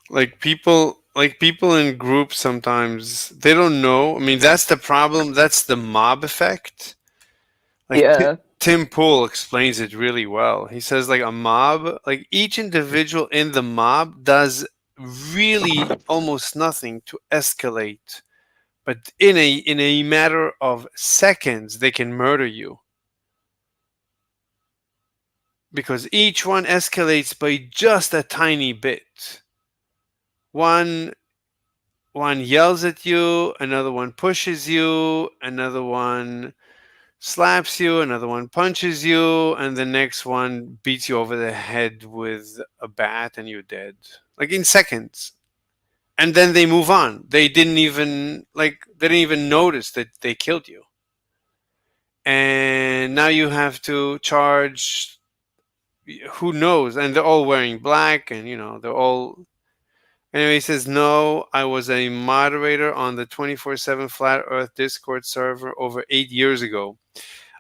Like people in groups sometimes they don't know. I mean, that's the problem. That's the mob effect. Like Yeah. Tim Pool explains it really well. He says like a mob, like each individual in the mob does really almost nothing to escalate, but in a matter of seconds they can murder you because each one escalates by just a tiny bit. One yells at you, another one pushes you, another one slaps you, another one punches you, and the next one beats you over the head with a bat and you're dead. Like in seconds. And then they move on. They didn't even notice that they killed you. And now you have to charge who knows, and they're all wearing black and they're all. Anyway, he says, no, I was a moderator on the 24/7 Flat Earth Discord server over 8 years ago.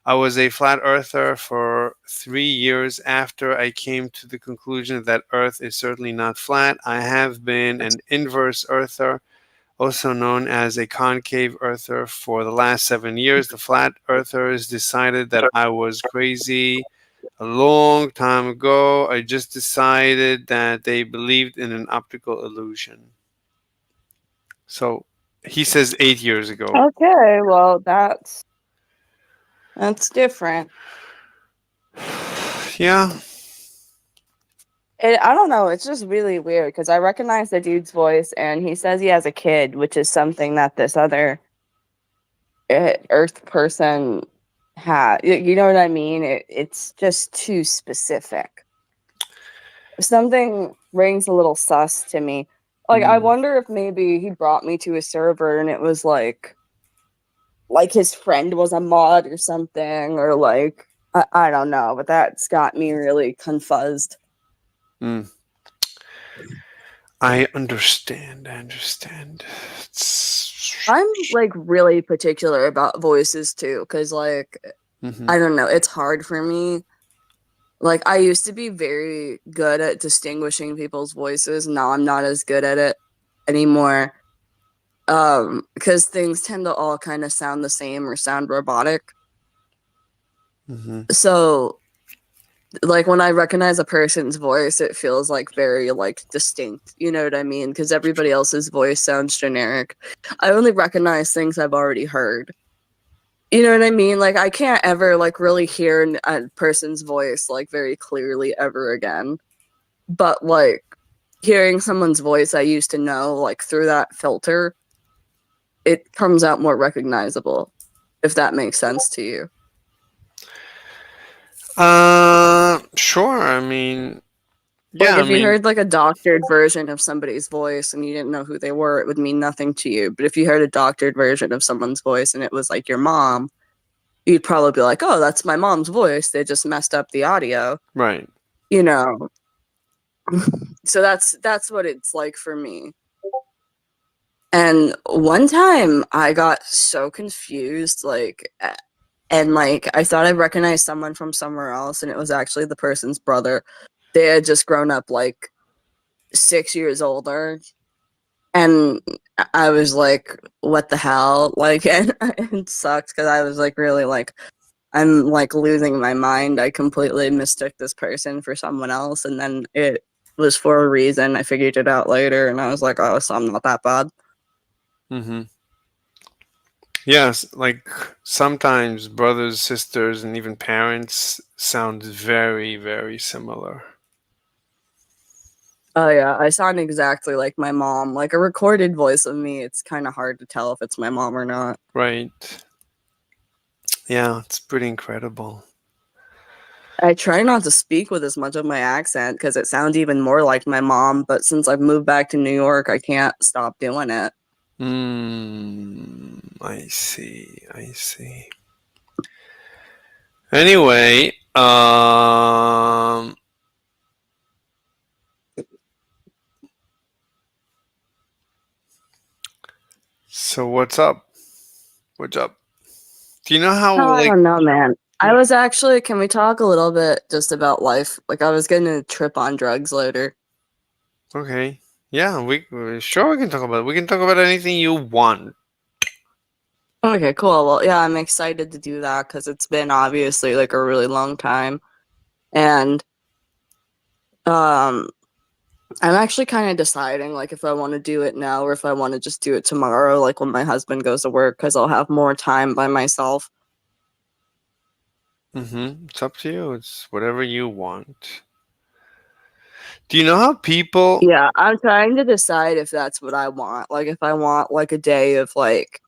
I was a flat earther for 3 years after I came to the conclusion that Earth is certainly not flat. I have been an inverse earther, also known as a concave earther, for the last 7 years. The flat earthers decided that I was crazy a long time ago. I just decided that they believed in an optical illusion. So he says 8 years ago. Okay, well that's different. Yeah. I don't know. It's just really weird because I recognize the dude's voice, and he says he has a kid, which is something that this other Earth person had. You know what I mean? It's just too specific. Something rings a little sus to me. Like, I wonder if maybe he brought me to a server and it was like his friend was a mod or something, or like I don't know, but that's got me really confused. I understand. I'm like really particular about voices too, because like I don't know, it's hard for me. Like, I used to be very good at distinguishing people's voices. Now I'm not as good at it anymore. Because things tend to all kind of sound the same or sound robotic. So, like, when I recognize a person's voice, it feels like very like distinct. You know what I mean? Because everybody else's voice sounds generic. I only recognize things I've already heard. You know what I mean? Like, I can't ever like really hear a person's voice like very clearly ever again. But like hearing someone's voice I used to know, like through that filter, it comes out more recognizable, if that makes sense to you. Sure. I mean, Like, yeah. if you heard like a doctored version of somebody's voice and you didn't know who they were, it would mean nothing to you. But if you heard a doctored version of someone's voice and it was like your mom, you'd probably be like, "Oh, that's my mom's voice. They just messed up the audio." Right. You know. So that's what it's like for me. And one time I got so confused, like, and like I thought I recognized someone from somewhere else, and it was actually the person's brother. They had just grown up like 6 years older, and I was like, "What the hell?" Like, and it sucked because I was like, really like, I'm like losing my mind. I completely mistook this person for someone else, and then it was for a reason. I figured it out later, and I was like, "Oh, so I'm not that bad." Yes, like sometimes brothers, sisters, and even parents sound very, very similar. Oh yeah, I sound exactly like my mom. Like a recorded voice of me, it's kind of hard to tell if it's my mom or not. Right. Yeah, it's pretty incredible. I try not to speak with as much of my accent because it sounds even more like my mom, but since I've moved back to New York, I can't stop doing it. I see. Anyway, so what's up? Do you know how Oh, I like don't know, man. I was actually, can we talk a little bit just about life? Like, I was getting a trip on drugs later. Okay. Yeah, sure we can talk about it. We can talk about anything you want. Okay, cool. Well, yeah, I'm excited to do that because it's been obviously like a really long time. And I'm actually kind of deciding like if I want to do it now or if I want to just do it tomorrow, like when my husband goes to work, because I'll have more time by myself. It's up to you. It's whatever you want. Do you know how people Yeah, I'm trying to decide if that's what I want. Like if I want like a day of like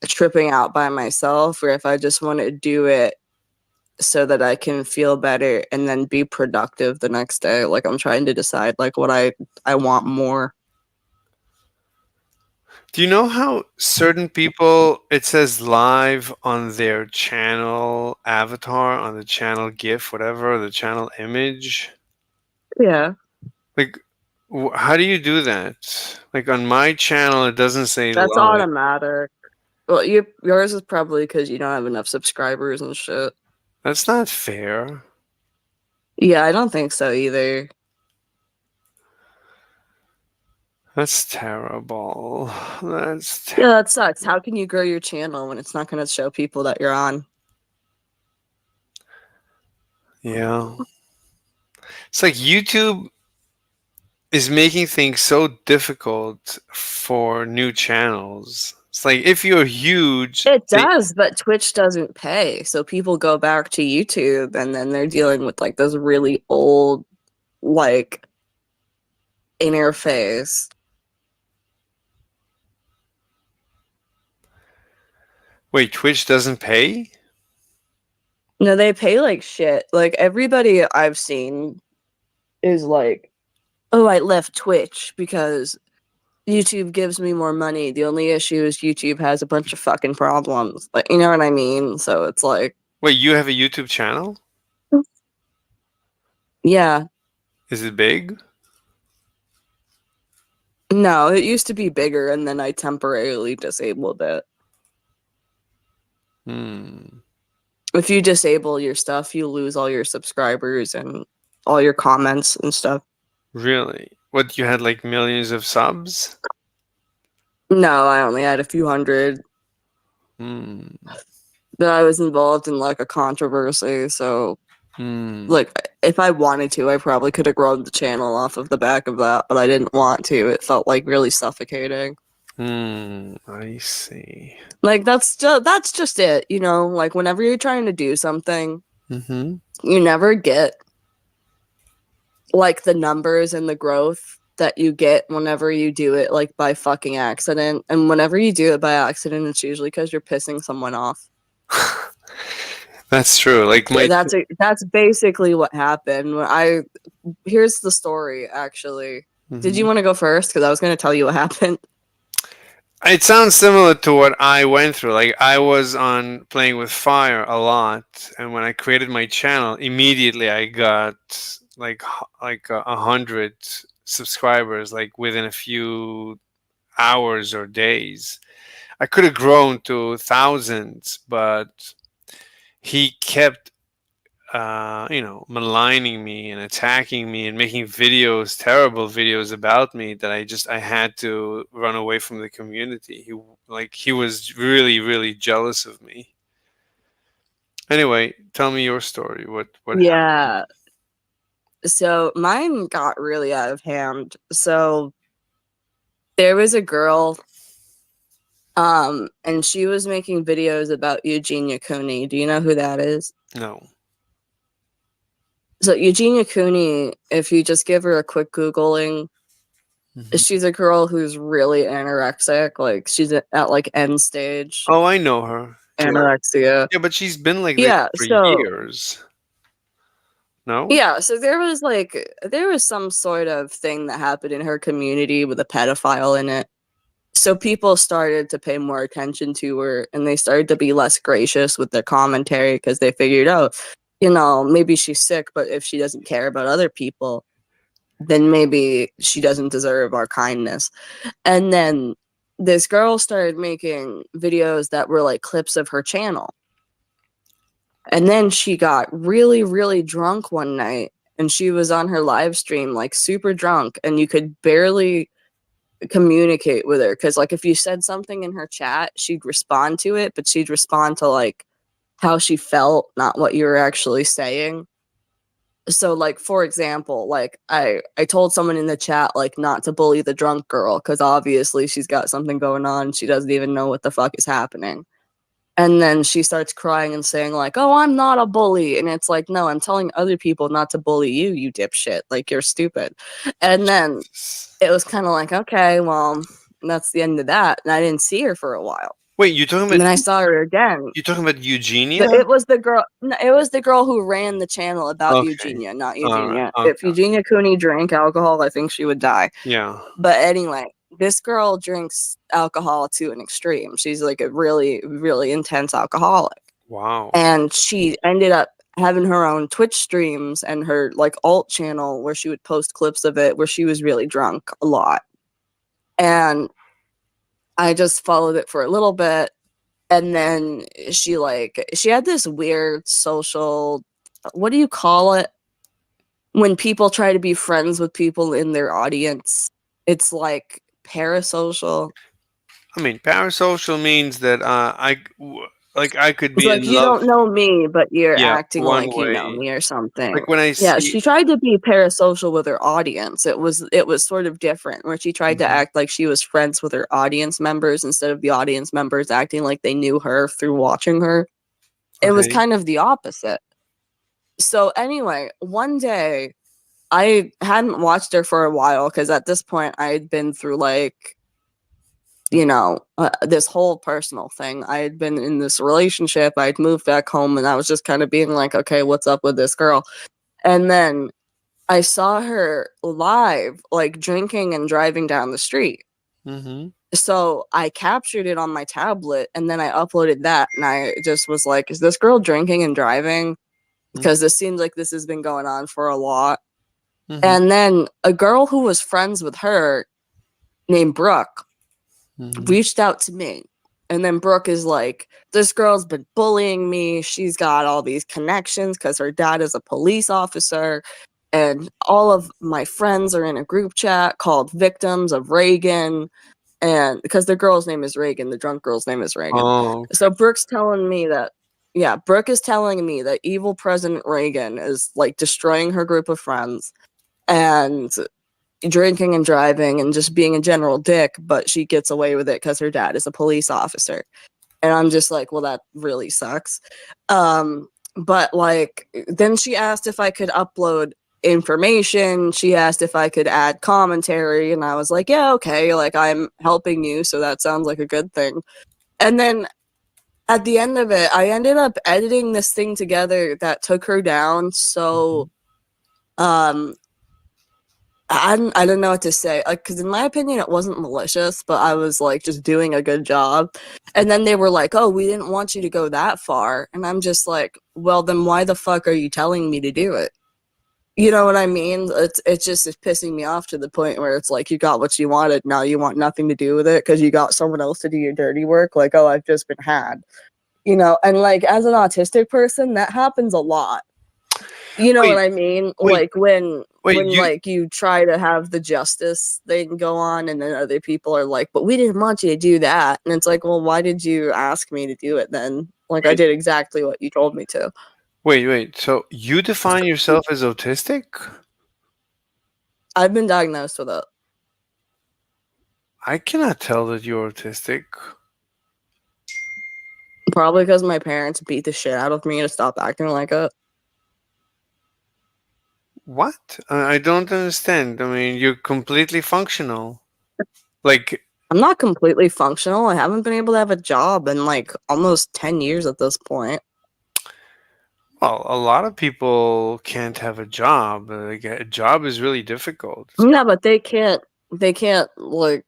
tripping out by myself, or if I just want to do it so that I can feel better and then be productive the next day. Like I'm trying to decide like what I want more. Do you know how certain people, it says live on their channel avatar, on the channel GIF, whatever, the channel image? Yeah. Like, how do you do that? Like on my channel, it doesn't say That's live. automatic. Well, yours is probably because you don't have enough subscribers and shit. That's not fair. Yeah, I don't think so either. That's terrible. Yeah, that sucks. How can you grow your channel when it's not going to show people that you're on? Yeah. It's like YouTube is making things so difficult for new channels. It's like if you're huge, It does, but Twitch doesn't pay. So people go back to YouTube and then they're dealing with like this really old like interface. wait, Twitch doesn't pay? No, they pay like shit. Like everybody I've seen is like, oh, I left Twitch because YouTube gives me more money. The only issue is YouTube has a bunch of fucking problems. Like, you know what I mean? So it's like, Wait, you have a YouTube channel? yeah. Is it big? No, it used to be bigger and then I temporarily disabled it. If you disable your stuff, you lose all your subscribers and all your comments and stuff. Really? What, you had like millions of subs? No, I only had a few hundred. But I was involved in like a controversy, so like if I wanted to, I probably could have grown the channel off of the back of that, but I didn't want to. It felt like really suffocating. I see. Like that's just it, you know, like whenever you're trying to do something, you never get like the numbers and the growth that you get whenever you do it like by fucking accident. And whenever you do it by accident, it's usually because you're pissing someone off. That's true. Like my That's basically what happened. Here's the story actually. Did you want to go first? Because I was going to tell you what happened. It sounds similar to what I went through. Like I was on Playing with Fire a lot, and when I created my channel, immediately I got like 100 subscribers, like within a few hours or days. I could have grown to thousands, but he kept maligning me and attacking me and making videos, terrible videos about me that I had to run away from the community. He was really, really jealous of me. Anyway, tell me your story. What Yeah. So mine got really out of hand. So there was a girl, and she was making videos about Eugenia Cooney. Do you know who that is? No. So Eugenia Cooney, if you just give her a quick Googling, she's a girl who's really anorexic. Like she's at like end stage. Oh, I know her. Anorexia. Yeah, but she's been like Yeah, this for years. No? Yeah, so there was some sort of thing that happened in her community with a pedophile in it. So people started to pay more attention to her and they started to be less gracious with their commentary because they figured, oh, you know, maybe she's sick, but if she doesn't care about other people, then maybe she doesn't deserve our kindness. And then this girl started making videos that were like clips of her channel. And then she got really, really drunk one night and she was on her live stream, like super drunk, and you could barely communicate with her. Cause like if you said something in her chat, she'd respond to it, but she'd respond to like how she felt, not what you were actually saying. So like, for example, like I told someone in the chat, like not to bully the drunk girl. Cause obviously she's got something going on. She doesn't even know what the fuck is happening. And then she starts crying and saying like, oh, I'm not a bully. And it's like, no, I'm telling other people not to bully you, you dipshit. Like, you're stupid. And then it was kind of like, okay, well, that's the end of that. And I didn't see her for a while. Wait, you're talking about? And then I saw her again. You're talking about Eugenia? It was the girl. No, it was the girl who ran the channel about Eugenia, not Eugenia. Right, If Eugenia Cooney drank alcohol, I think she would die. Yeah. But anyway, this girl drinks alcohol to an extreme. She's like a really, really intense alcoholic. Wow. And she ended up having her own Twitch streams and her like alt channel where she would post clips of it where she was really drunk a lot. And I just followed it for a little bit. And then she had this weird social, what do you call it? When people try to be friends with people in their audience, it's like parasocial. I mean, parasocial means that like I could It's be like in you love. don't know me, but you're Yeah, acting one like you know way. me or something. Like when I Yeah, see. she tried to be parasocial with her audience. It was sort of different, where she tried to Mhm. act like she was friends with her audience members instead of the audience members acting like they knew her through watching her. It was Okay. kind of the opposite. So anyway, one day I hadn't watched her for a while because at this point I had been through like, this whole personal thing. I had been in this relationship. I'd moved back home and I was just kind of being like, okay, what's up with this girl? And then I saw her live, like drinking and driving down the street. Mm-hmm. So I captured it on my tablet and then I uploaded that. And I just was like, is this girl drinking and driving? Because this seems like this has been going on for a lot. Mhm. And then a girl who was friends with her named Brooke Mhm. reached out to me. And then Brooke is like, this girl's been bullying me. She's got all these connections because her dad is a police officer. And all of my friends are in a group chat called Victims of Reagan. And because the girl's name is Reagan, the drunk girl's name is Reagan. Oh, So Brooke's telling me that, yeah, Brooke is telling me that evil President Reagan is like destroying her group of friends and drinking and driving and just being a general dick, but she gets away with it because her dad is a police officer. And I'm just like, well, that really sucks. But like, then she asked if I could upload information. She asked if I could add commentary, and I was like, yeah, okay, like I'm helping you, so that sounds like a good thing. And then at the end of it, I ended up editing this thing together that took her down. So, I don't know what to say. Like, because in my opinion, it wasn't malicious, but I was like just doing a good job. And then they were like, "Oh, we didn't want you to go that far," and I'm just like, "Well, then why the fuck are you telling me to do it?" You know what I mean? It's just it's pissing me off to the point where it's like you got what you wanted, now you want nothing to do with it because you got someone else to do your dirty work. Like, oh, I've just been had, and like as an autistic person, that happens a lot. You know what Wait, I mean? wait, Like when wait, you like you try to have the justice thing go on and then other people are like, "But we didn't want you to do that." And it's like, "Well, why did you ask me to do it then? Like I wait, did exactly what you told me to." wait. So you define yourself as autistic? I've been diagnosed with it. I cannot tell that you're autistic. Probably because my parents beat the shit out of me to stop acting like it. What? I don't understand. I mean, you're completely functional. Like, I'm not completely functional. I haven't been able to have a job in like almost 10 years at this point. well, a lot of people can't have a job. Like, a job is really difficult. Yeah, but they can't like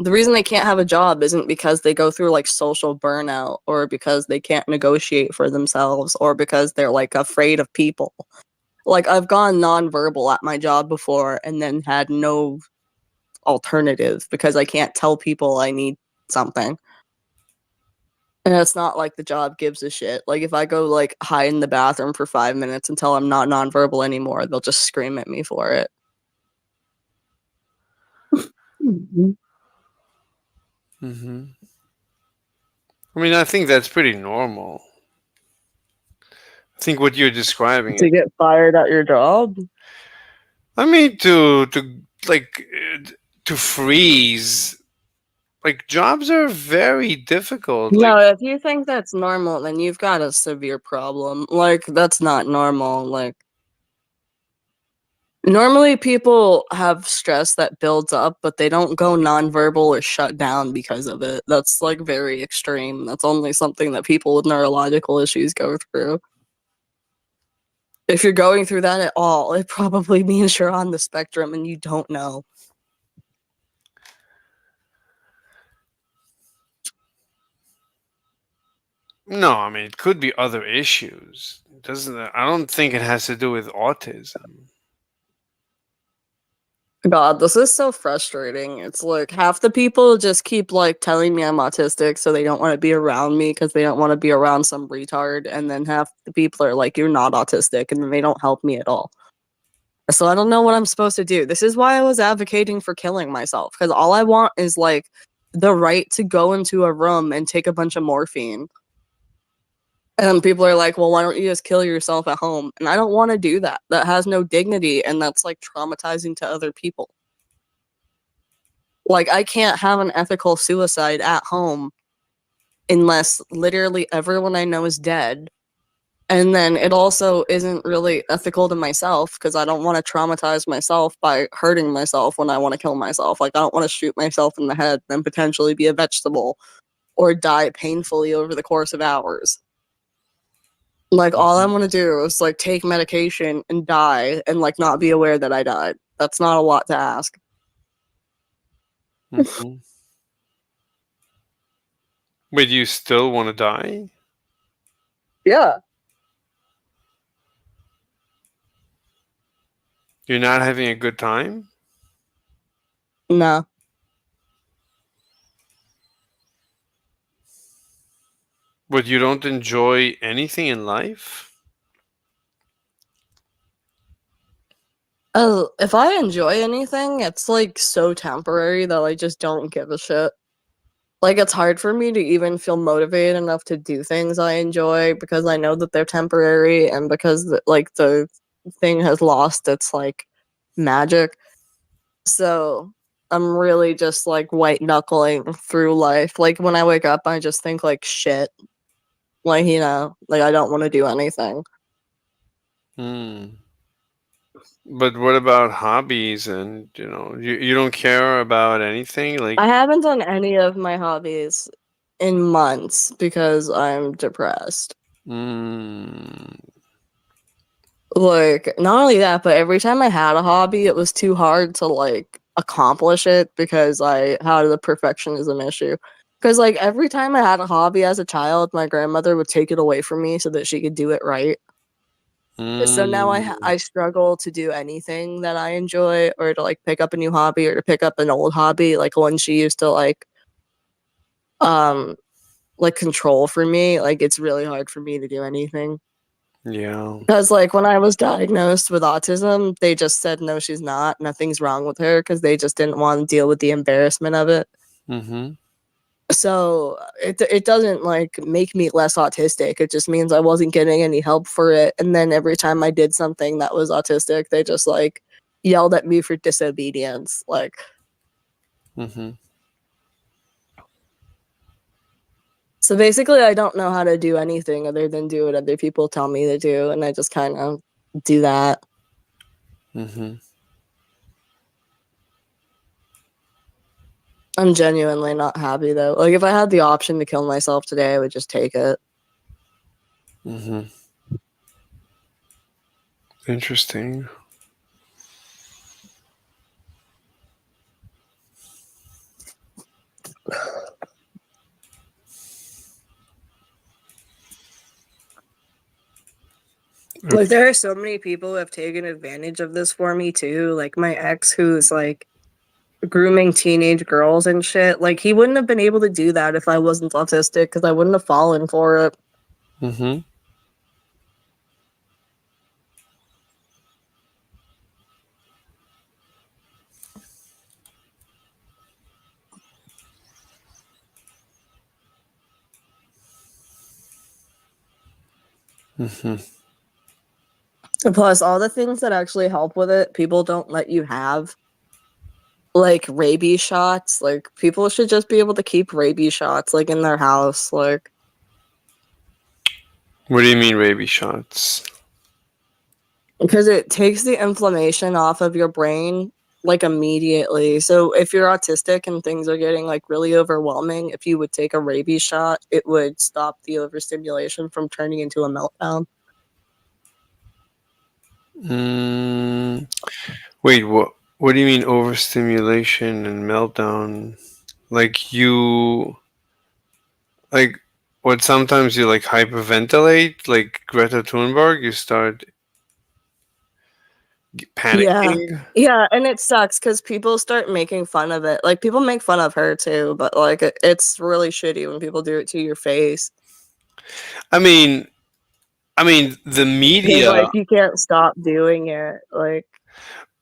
the reason they can't have a job isn't because they go through like social burnout or because they can't negotiate for themselves or because they're like afraid of people. Like I've gone nonverbal at my job before and then had no alternative because I can't tell people I need something. And it's not like the job gives a shit. Like if I go like hide in the bathroom for 5 minutes until I'm not nonverbal anymore, they'll just scream at me for it. Mm-hmm. I mean, I think that's pretty normal. I think what you're describing To is, get fired at your job? I mean, to like to freeze. Like jobs are very difficult. Like, No, if you think that's normal, then you've got a severe problem. Like, that's not normal. Like, normally people have stress that builds up, but they don't go nonverbal or shut down because of it. That's like very extreme. That's only something that people with neurological issues go through. If you're going through that at all, it probably means you're on the spectrum and you don't know. no, I mean, it could be other issues. It doesn't. I don't think it has to do with autism. God, this is so frustrating. It's like half the people just keep like telling me I'm autistic so they don't want to be around me because they don't want to be around some retard. And then half the people are like, you're not autistic. And then they don't help me at all. So I don't know what I'm supposed to do. This is why I was advocating for killing myself because all I want is like the right to go into a room and take a bunch of morphine And people are like, well, why don't you just kill yourself at home? And I don't want to do that. That has no dignity, and that's like traumatizing to other people. Like, I can't have an ethical suicide at home unless literally everyone I know is dead. And then it also isn't really ethical to myself because I don't want to traumatize myself by hurting myself when I want to kill myself. Like, I don't want to shoot myself in the head and potentially be a vegetable or die painfully over the course of hours. Like, all I want to do is like take medication and die and like not be aware that I died. That's not a lot to ask. Mhm. Wait, you still want to die? Yeah. You're not having a good time? No. But you don't enjoy anything in life? If I enjoy anything, it's like so temporary that I just don't give a shit. Like, it's hard for me to even feel motivated enough to do things I enjoy because I know that they're temporary and because like the thing has lost its like magic. So I'm really just like white knuckling through life. Like, when I wake up, I just think like shit. Like, you know, like I don't want to do anything. Hmm. But what about hobbies and, you don't care about anything? Like, I haven't done any of my hobbies in months because I'm depressed. Like, not only that, but every time I had a hobby, it was too hard to like accomplish it because I had a perfectionism issue. Because like every time I had a hobby as a child, my grandmother would take it away from me so that she could do it right. So now I struggle to do anything that I enjoy or to like pick up a new hobby or to pick up an old hobby, like one she used to like control for me. Like, it's really hard for me to do anything. yeah. Because like when I was diagnosed with autism, they just said no, she's not. Nothing's wrong with her because they just didn't want to deal with the embarrassment of it. Mm-hmm. So it doesn't like make me less autistic. It just means I wasn't getting any help for it. And then every time I did something that was autistic, they just like yelled at me for disobedience. Like, Mm-hmm. so basically I don't know how to do anything other than do what other people tell me to do, and I just kind of do that. Mm-hmm. I'm genuinely not happy though. Like, if I had the option to kill myself today, I would just take it. Mm-hmm. Interesting. Like, there are so many people who have taken advantage of this for me too. Like my ex, who's like grooming teenage girls and shit. Like, he wouldn't have been able to do that if I wasn't autistic because I wouldn't have fallen for it. Mm-hmm. Mm-hmm. Plus, all the things that actually help with it, people don't let you have. Like rabies shots. Like, people should just be able to keep rabies shots like in their house. Like, What do you mean rabies shots? because it takes the inflammation off of your brain like immediately. So if you're autistic and things are getting like really overwhelming, if you would take a rabies shot, it would stop the overstimulation from turning into a meltdown. Wait, what do you mean overstimulation and meltdown? Like what, sometimes you like hyperventilate, like Greta Thunberg, you start panicking? Yeah, and it sucks because people start making fun of it. Like, people make fun of her too, but like it's really shitty when people do it to your face. I mean, the Because media, like you can't stop doing it. Like,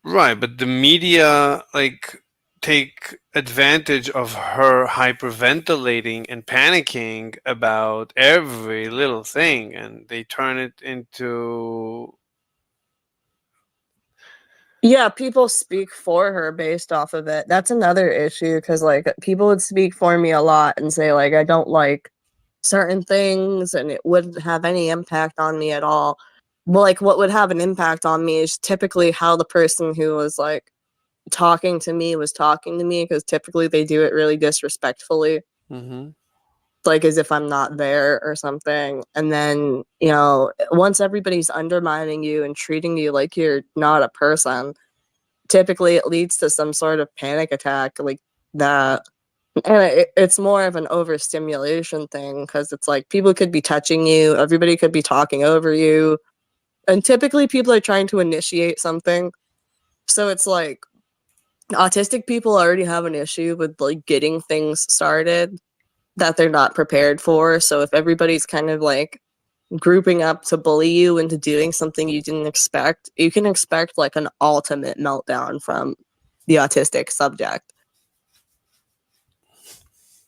right? But the media like take advantage of her hyperventilating and panicking about every little thing, and they turn it into Yeah, people speak for her based off of it. That's another issue because like people would speak for me a lot and say like I don't like certain things and it wouldn't have any impact on me at all. Well, like what would have an impact on me is typically how the person who was like talking to me was talking to me, because typically they do it really disrespectfully, Mhm. like as if I'm not there or something. And then, you know, once everybody's undermining you and treating you like you're not a person, typically it leads to some sort of panic attack like that. And it's more of an overstimulation thing because it's like people could be touching you, everybody could be talking over you, and typically people are trying to initiate something. So it's like autistic people already have an issue with like getting things started that they're not prepared for. So if everybody's kind of like grouping up to bully you into doing something you didn't expect, you can expect like an ultimate meltdown from the autistic subject.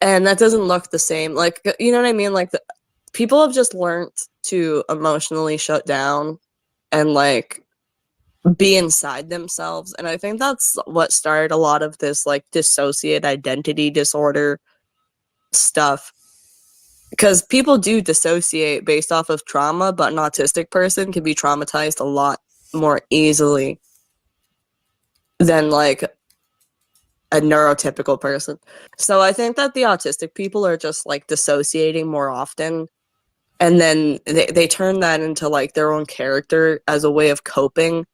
And that doesn't look the same. Like, you know what I mean? Like, people have just learned to emotionally shut down and like be inside themselves. And I think that's what started a lot of this like dissociate identity disorder stuff. Because people do dissociate based off of trauma, but an autistic person can be traumatized a lot more easily than like a neurotypical person. So I think that the autistic people are just like dissociating more often. And then they turn that into like their own character as a way of coping,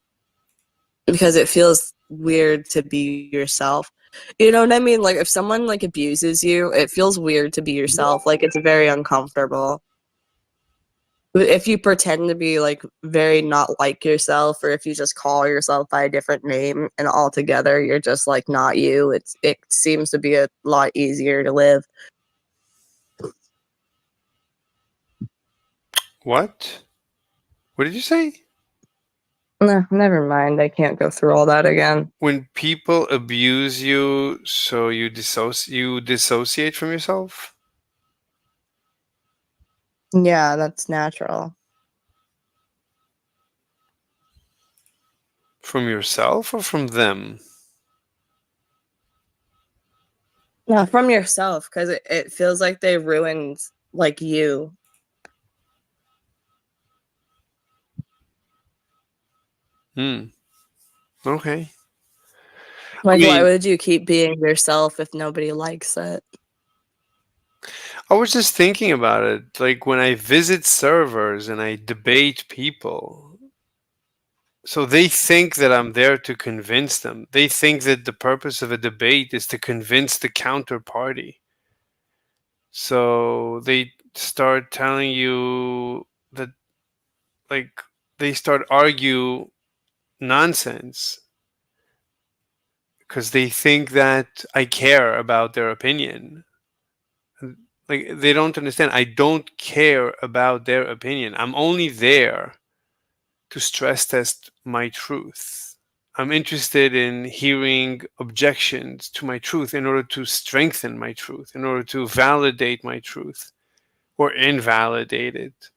because it feels weird to be yourself. You know what I mean? Like if someone like abuses you, it feels weird to be yourself. Like it's very uncomfortable. If you pretend to be like very not like yourself, or if you just call yourself by a different name and altogether you're just like not you, it seems to be a lot easier to live. What? What did you say? No, never mind. I can't go through all that again. When people abuse you, so you dissociate from yourself? Yeah, that's natural. From yourself or from them? No, from yourself, because it feels like they ruined like you. Okay. Like, why mean- would you keep being yourself if nobody likes it? I was just thinking about it. Like when I visit servers and I debate people, so they think that I'm there to convince them. They think that the purpose of a debate is to convince the counterparty. So they start telling you that, like, they start argue nonsense because they think that I care about their opinion. Like they don't understand. I don't care about their opinion. I'm only there to stress test my truth. I'm interested in hearing objections to my truth in order to strengthen my truth, in order to validate my truth or invalidate it.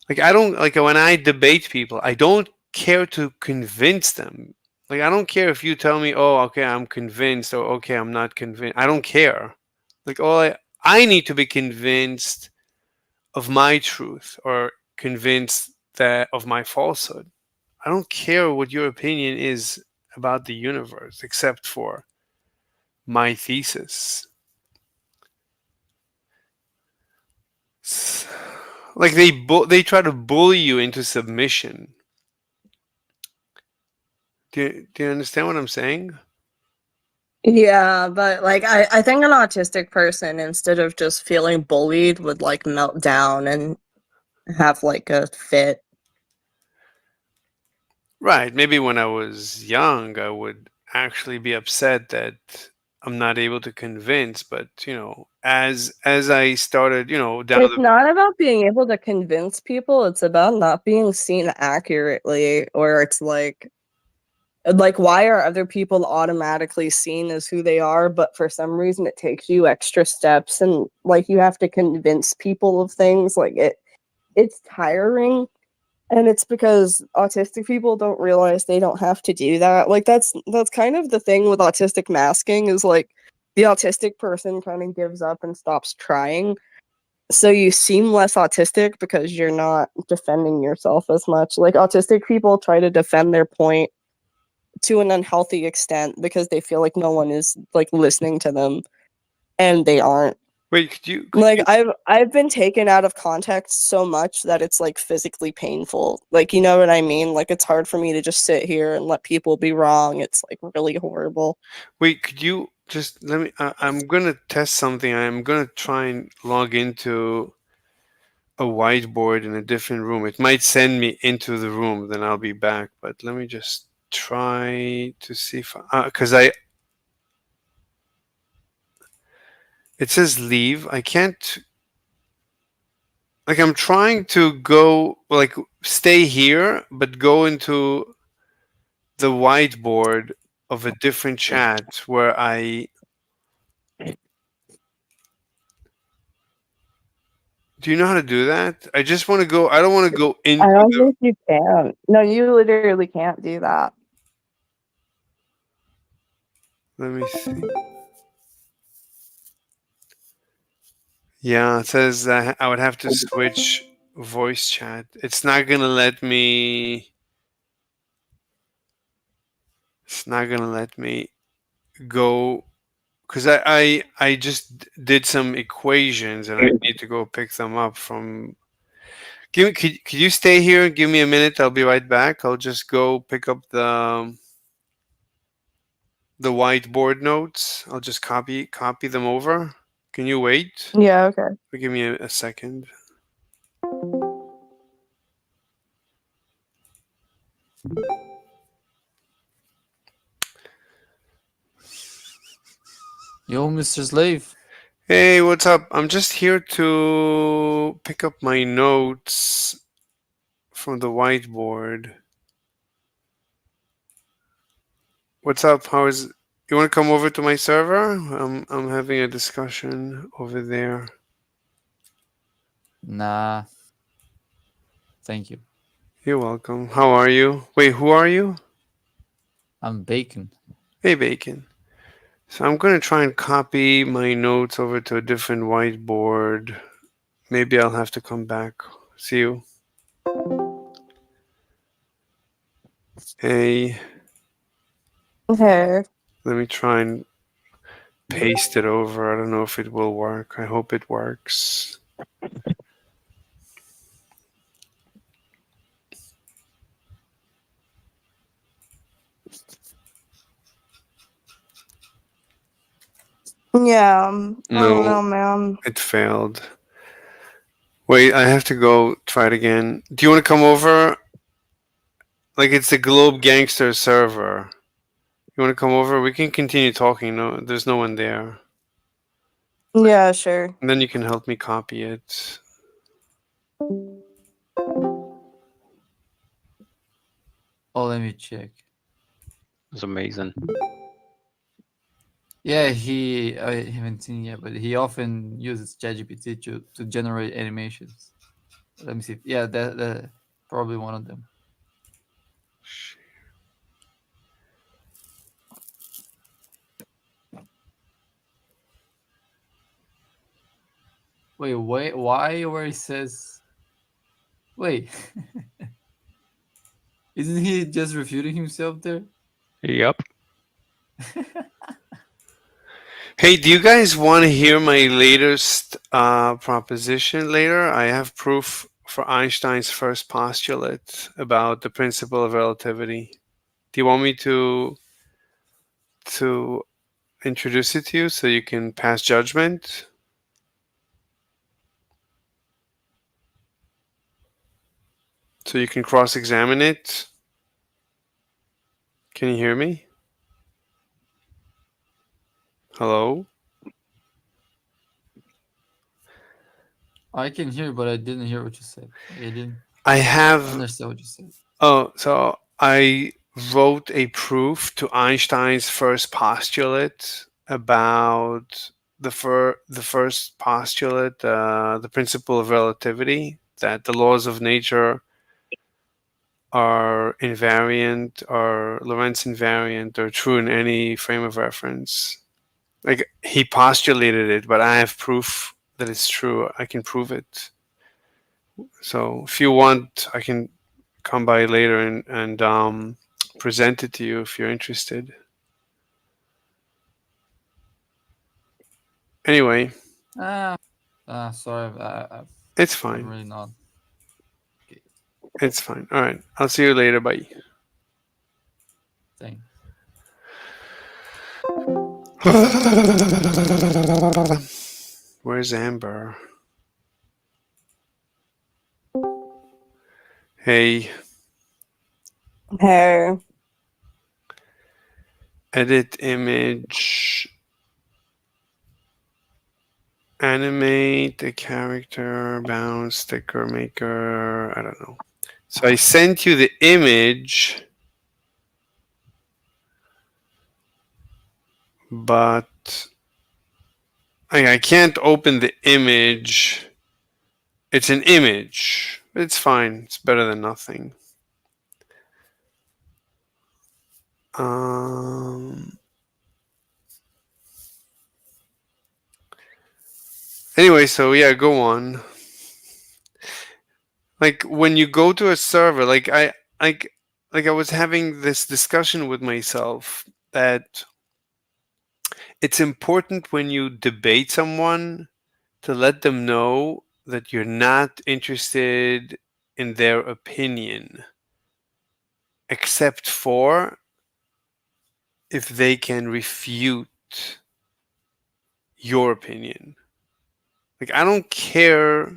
Like I don't like when I debate people, I don't care to convince them. Like I don't care if you tell me, "Oh, okay, I'm convinced," or "Okay, I'm not convinced." I don't care. Like I need to be convinced of my truth or convinced that of my falsehood. I don't care what your opinion is about the universe except for my thesis. Like they try to bully you into submission. Do you understand what I'm saying? Yeah, but like I think an autistic person, instead of just feeling bullied, would like melt down and have like a fit. Right. Maybe when I was young, I would actually be upset that I'm not able to convince. But as I started, down It's the not about being able to convince people, it's about not being seen accurately, or it's like Like, why are other people automatically seen as who they are, but for some reason it takes you extra steps and like you have to convince people of things? Like it's tiring. And it's because autistic people don't realize they don't have to do that. Like that's kind of the thing with autistic masking is like the autistic person kind of gives up and stops trying. So you seem less autistic because you're not defending yourself as much. Like autistic people try to defend their point to an unhealthy extent because they feel like no one is like listening to them, and they aren't. Wait, could you Like I've been taken out of context so much that it's like physically painful. Like, you know what I mean? Like it's hard for me to just sit here and let people be wrong. It's like really horrible. wait? Could you just let me? I'm gonna test something. I'm gonna try and log into a whiteboard in a different room. It might send me into the room. Then I'll be back. But let me just try to see if because it says leave. I can't. Like I'm trying to go, like stay here, but go into the whiteboard of a different chat where I. Do you know how to do that? I just want to go. I don't want to go into I don't the. think you can. No, you literally can't do that. Let me see. Yeah, it says that I would have to switch voice chat. It's not gonna let me. It's not gonna let me go because I just did some equations and I need to go pick them up from. Could you stay here? Give me a minute. I'll be right back. I'll just go pick up the whiteboard notes. I'll just copy them over. Can you wait? Yeah, okay. Give me a second. Yo, Mr. Slave. Hey, what's up? I'm just here to pick up my notes from the whiteboard. What's up? How is? You want to come over to my server? I'm having a discussion over there. Nah. Thank you. You're welcome. How are you? Wait, who are you? I'm Bacon. Hey, Bacon. So I'm going to try and copy my notes over to a different whiteboard. Maybe I'll have to come back. See you. Hey. Okay. Let me try and paste it over. I don't know if it will work. I hope it works. Yeah. I don't No, know, man. it failed. Wait, I have to go try it again. Do you want to come over? Like it's the Globe Gangster server. You want to come over? We can continue talking. No, there's no one there. Yeah, sure. And then you can help me copy it. Oh, let me check. It's amazing. Yeah, I haven't seen yet, but he often uses ChatGPT to generate animations. Let me see. Yeah, that probably one of them. Wait, why? Where he says, wait, isn't he just refuting himself there? Yep. Hey, do you guys want to hear my latest proposition later? I have proof for Einstein's first postulate about the principle of relativity. Do you want me to introduce it to you so you can pass judgment? So you can cross-examine it? Can you hear me? Hello? I can hear, but I didn't hear what you said. I didn't I have understand what you said. Oh, so I wrote a proof to Einstein's first postulate about the first postulate, the principle of relativity, that the laws of nature are invariant or Lorentz invariant or true in any frame of reference. Like, he postulated it, but I have proof that it's true. I can prove it. So if you want, I can come by later and present it to you if you're interested. Anyway, Sorry, it's I'm fine. really not. It's fine. All right. I'll see you later. Bye. Thanks. Where's Amber? Hey. Hey. Edit image. Animate a character, bounce, sticker maker. I don't know. So I sent you the image, but I can't open the image. It's an image. It's fine. It's better than nothing. Anyway, so yeah, go on. Like, when you go to a server, like I was having this discussion with myself that it's important when you debate someone to let them know that you're not interested in their opinion, except for if they can refute your opinion. Like, I don't care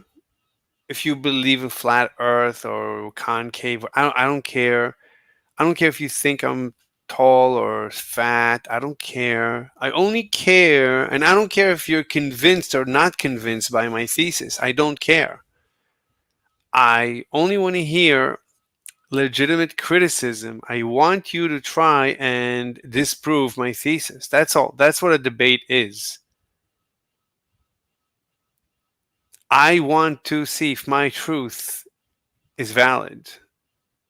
if you believe in flat earth or concave. I don't care. I don't care if you think I'm tall or fat. I don't care. I only care, and I don't care if you're convinced or not convinced by my thesis. I don't care. I only want to hear legitimate criticism. I want you to try and disprove my thesis. That's all. That's what a debate is. I want to see if my truth is valid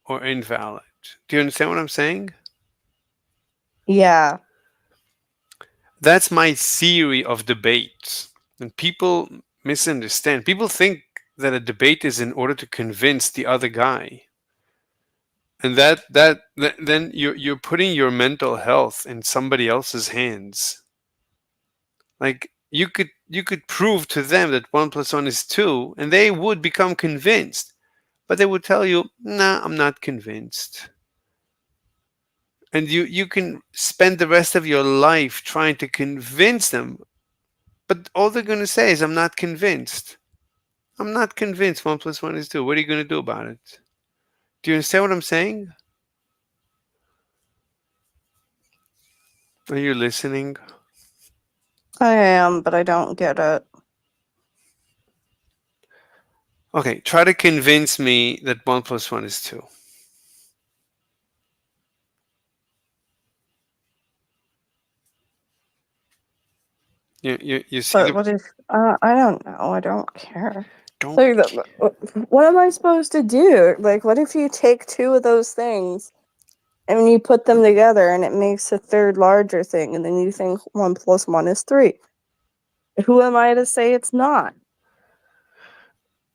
or invalid. Do you understand what I'm saying? Yeah. That's my theory of debate. And people misunderstand. People think that a debate is in order to convince the other guy. And then you're putting your mental health in somebody else's hands. Like, you could prove to them that 1 + 1 is 2, and they would become convinced. But they would tell you, nah, I'm not convinced. And you can spend the rest of your life trying to convince them, but all they're going to say is, I'm not convinced. I'm not convinced 1 + 1 is 2. What are you going to do about it? Do you understand what I'm saying? Are you listening? I am, but I don't get it. Okay, try to convince me that 1 + 1 is 2. You see But what if I don't know? I don't care. Don't What am I supposed to do? Like, what if you take two of those things and you put them together and it makes a third larger thing, and then you think 1 + 1 is 3? Who am I to say it's not?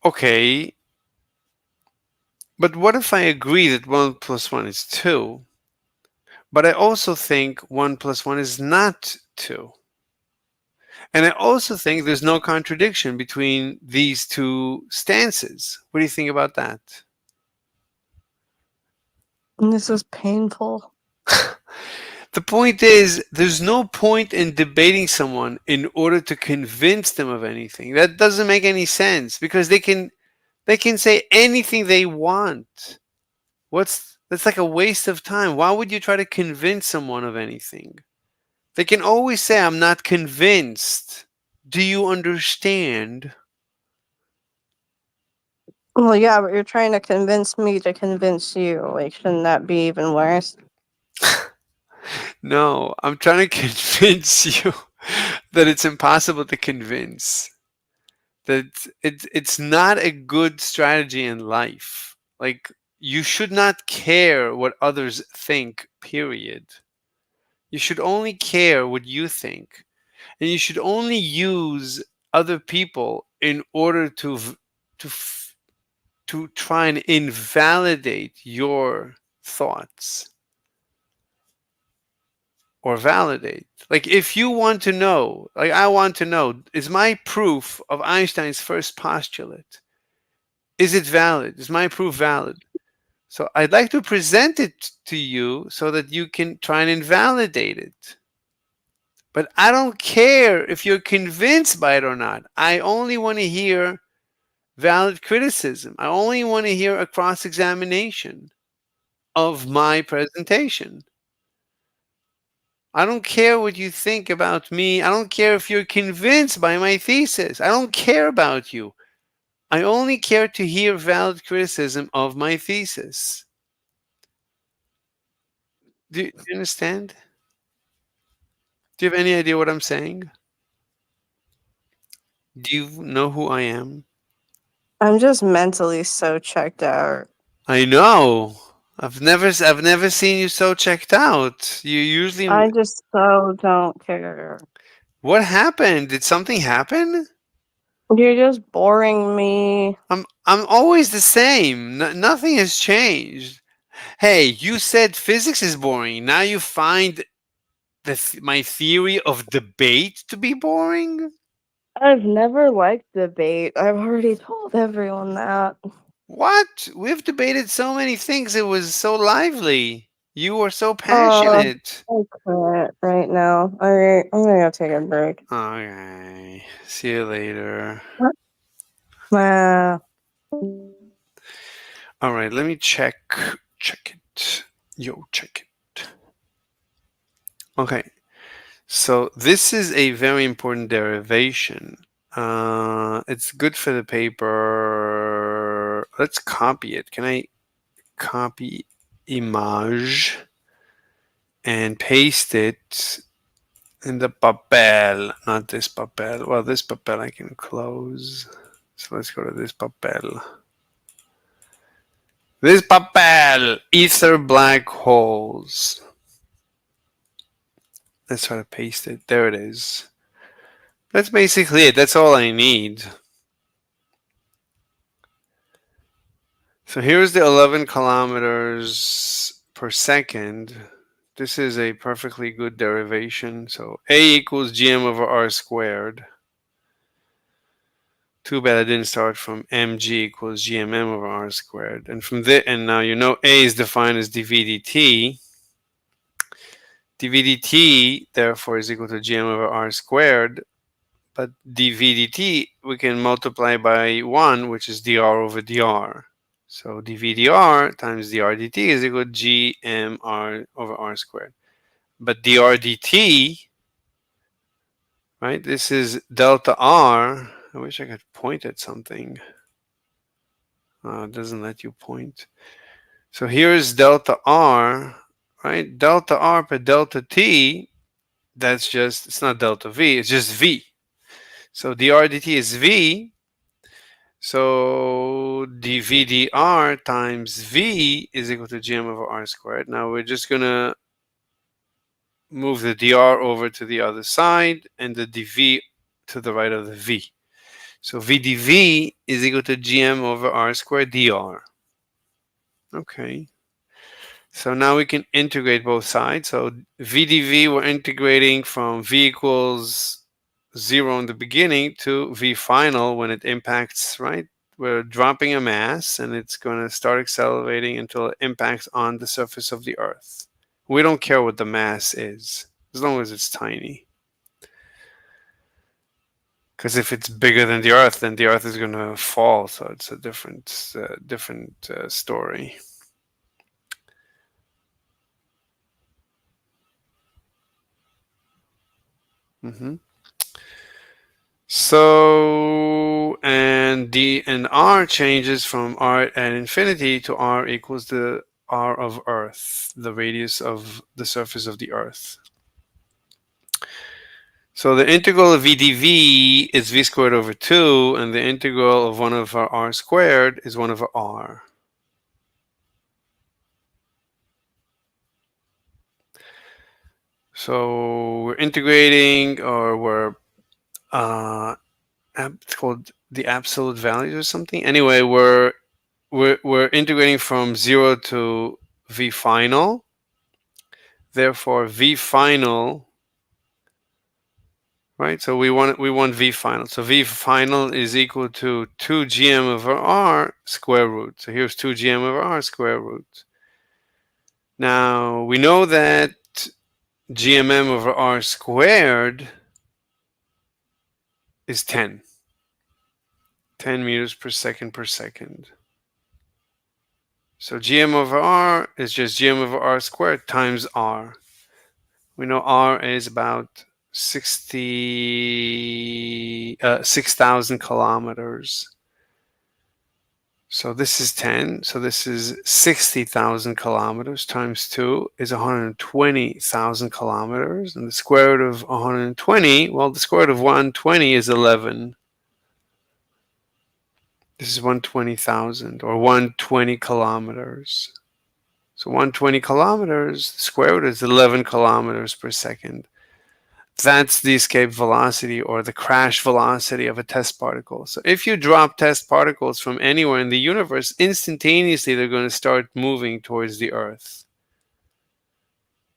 Okay. But what if I agree that 1 + 1 is 2, but I also think 1 + 1 is not 2? And I also think there's no contradiction between these two stances. What do you think about that? And this is painful. The point is, there's no point in debating someone in order to convince them of anything. That doesn't make any sense, because they can say anything they want. That's like a waste of time. Why would you try to convince someone of anything? They can always say, I'm not convinced. Do you understand? Well, yeah, but you're trying to convince me to convince you. Like, shouldn't that be even worse? No, I'm trying to convince you that it's impossible to convince. That it's not a good strategy in life. Like, you should not care what others think, period. You should only care what you think. And you should only use other people in order to try and invalidate your thoughts or validate. Like, if you want to know, like I want to know, is my proof of Einstein's first postulate, is it valid? Is my proof valid? So I'd like to present it to you so that you can try and invalidate it. But I don't care if you're convinced by it or not. I only want to hear valid criticism. I only want to hear a cross-examination of my presentation. I don't care what you think about me. I don't care if you're convinced by my thesis. I don't care about you. I only care to hear valid criticism of my thesis. Do you understand? Do you have any idea what I'm saying? Do you know who I am? I'm just mentally so checked out. I know. I've never seen you so checked out. You usually. I just so don't care. What happened? Did something happen? You're just boring me. I'm always the same. Nothing has changed. Hey, you said physics is boring. Now you find my theory of debate to be boring? I've never liked debate. I've already told everyone that. What? We've debated so many things. It was so lively. You were so passionate. I quit right now. Alright, I'm gonna go take a break. Okay. See you later. Wow. All right, let me check it. Check it. Okay. So this is a very important derivation. It's good for the paper. Let's copy it. Can I copy image and paste it in the papel? Not this papel. Well, this papel I can close. So let's go to this papel. This papel, ether black holes. Let's try to paste it. There it is. That's basically it. That's all I need. So here's the 11 kilometers per second. This is a perfectly good derivation. So A equals gm over r squared. Too bad I didn't start from mg equals gmm over r squared. And from there, and now you know A is defined as dv dt. dv dt, therefore, is equal to gm over r squared. But dv dt, we can multiply by 1, which is dr over dr. So dv dr times dr dt is equal to gmr over r squared. But dr dt, right, this is delta r. I wish I could point at something. It doesn't let you point. So here's delta r, right? Delta r per delta t, that's just, it's not delta v, it's just v. So dr dt is v. So dv dr times v is equal to gm over r squared. Now we're just going to move the dr over to the other side and the dv to the right of the v. So v dv is equal to gm over r squared dr. Okay. So now we can integrate both sides. So v dv, we're integrating from v equals 0 in the beginning to v final when it impacts, right? We're dropping a mass and it's going to start accelerating until it impacts on the surface of the Earth. We don't care what the mass is, as long as it's tiny. Because if it's bigger than the Earth, then the Earth is going to fall. So it's a different story. So, and d and r changes from r at infinity to r equals the r of Earth, the radius of the surface of the Earth. So the integral of v dv is v squared over 2, and the integral of 1 over r squared is 1 over r. So we're integrating, or we're it's called the absolute values or something. Anyway, we're integrating from 0 to v final. Therefore, v final, right? So we want v final. So v final is equal to 2 gm over r square root. So here's 2 gm over r square root. Now we know that gmm over r squared is 10 meters per second per second. So gm over r is just gm over r squared times r. We know r is about 6,000 kilometers. So this is 10. So this is 60,000 kilometers times 2 is 120,000 kilometers. And the square root of 120, well, the square root of 120 is 11. This is 120,000, or 120 kilometers. So 120 kilometers, the square root is 11 kilometers per second. That's the escape velocity, or the crash velocity of a test particle. So if you drop test particles from anywhere in the universe, instantaneously they're going to start moving towards the Earth.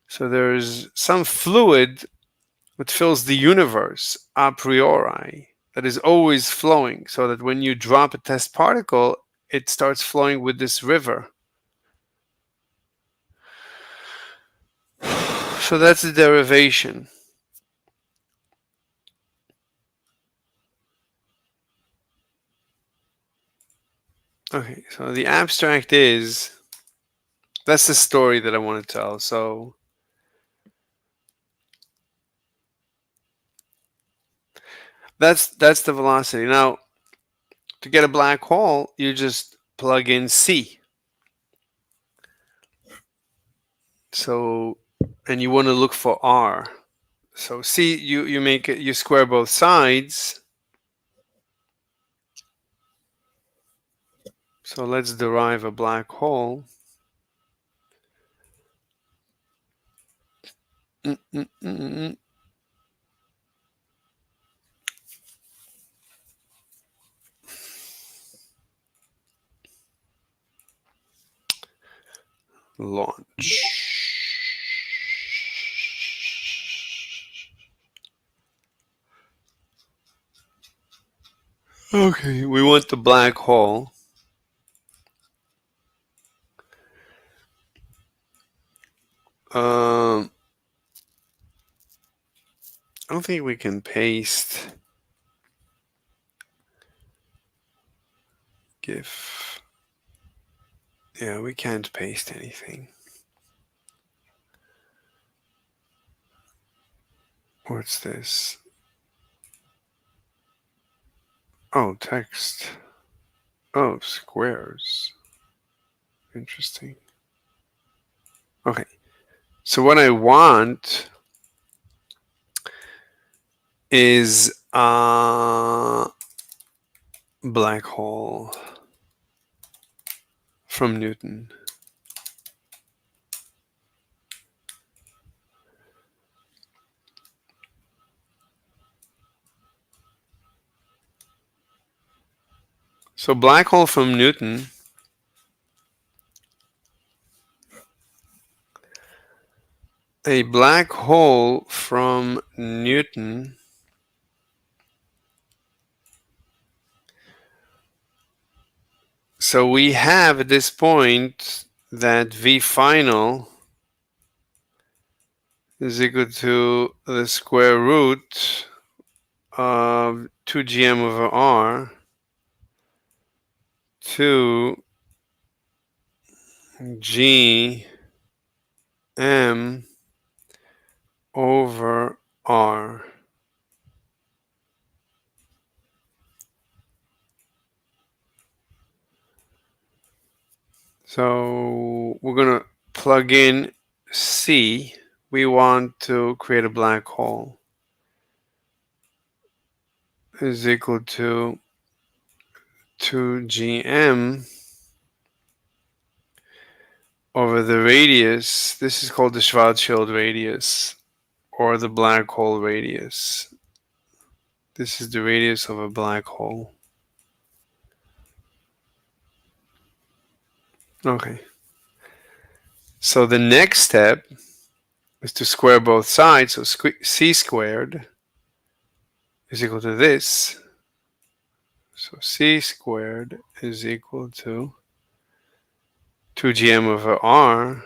So there's some fluid that fills the universe a priori, that is always flowing, so that when you drop a test particle, it starts flowing with this river. So that's the derivation. Okay, so the abstract is, that's the story that I want to tell. So that's the velocity. Now, to get a black hole, you just plug in C. So, and you want to look for R. So C, you make it, you square both sides. So let's derive a black hole. Launch. Okay, we want the black hole. I don't think we can paste GIF. Yeah, we can't paste anything. What's this? Oh, text. Oh, squares. Interesting. Okay. So what I want is a black hole from Newton. So black hole from Newton a black hole from Newton so we have at this point that V final is equal to the square root of 2gm over r to g m over r. So we're going to plug in C. We want to create a black hole is equal to 2gm over the radius. This is called the Schwarzschild radius or the black hole radius. This is the radius of a black hole. Okay. So the next step is to square both sides. So c squared is equal to this. So c squared is equal to 2gm over r,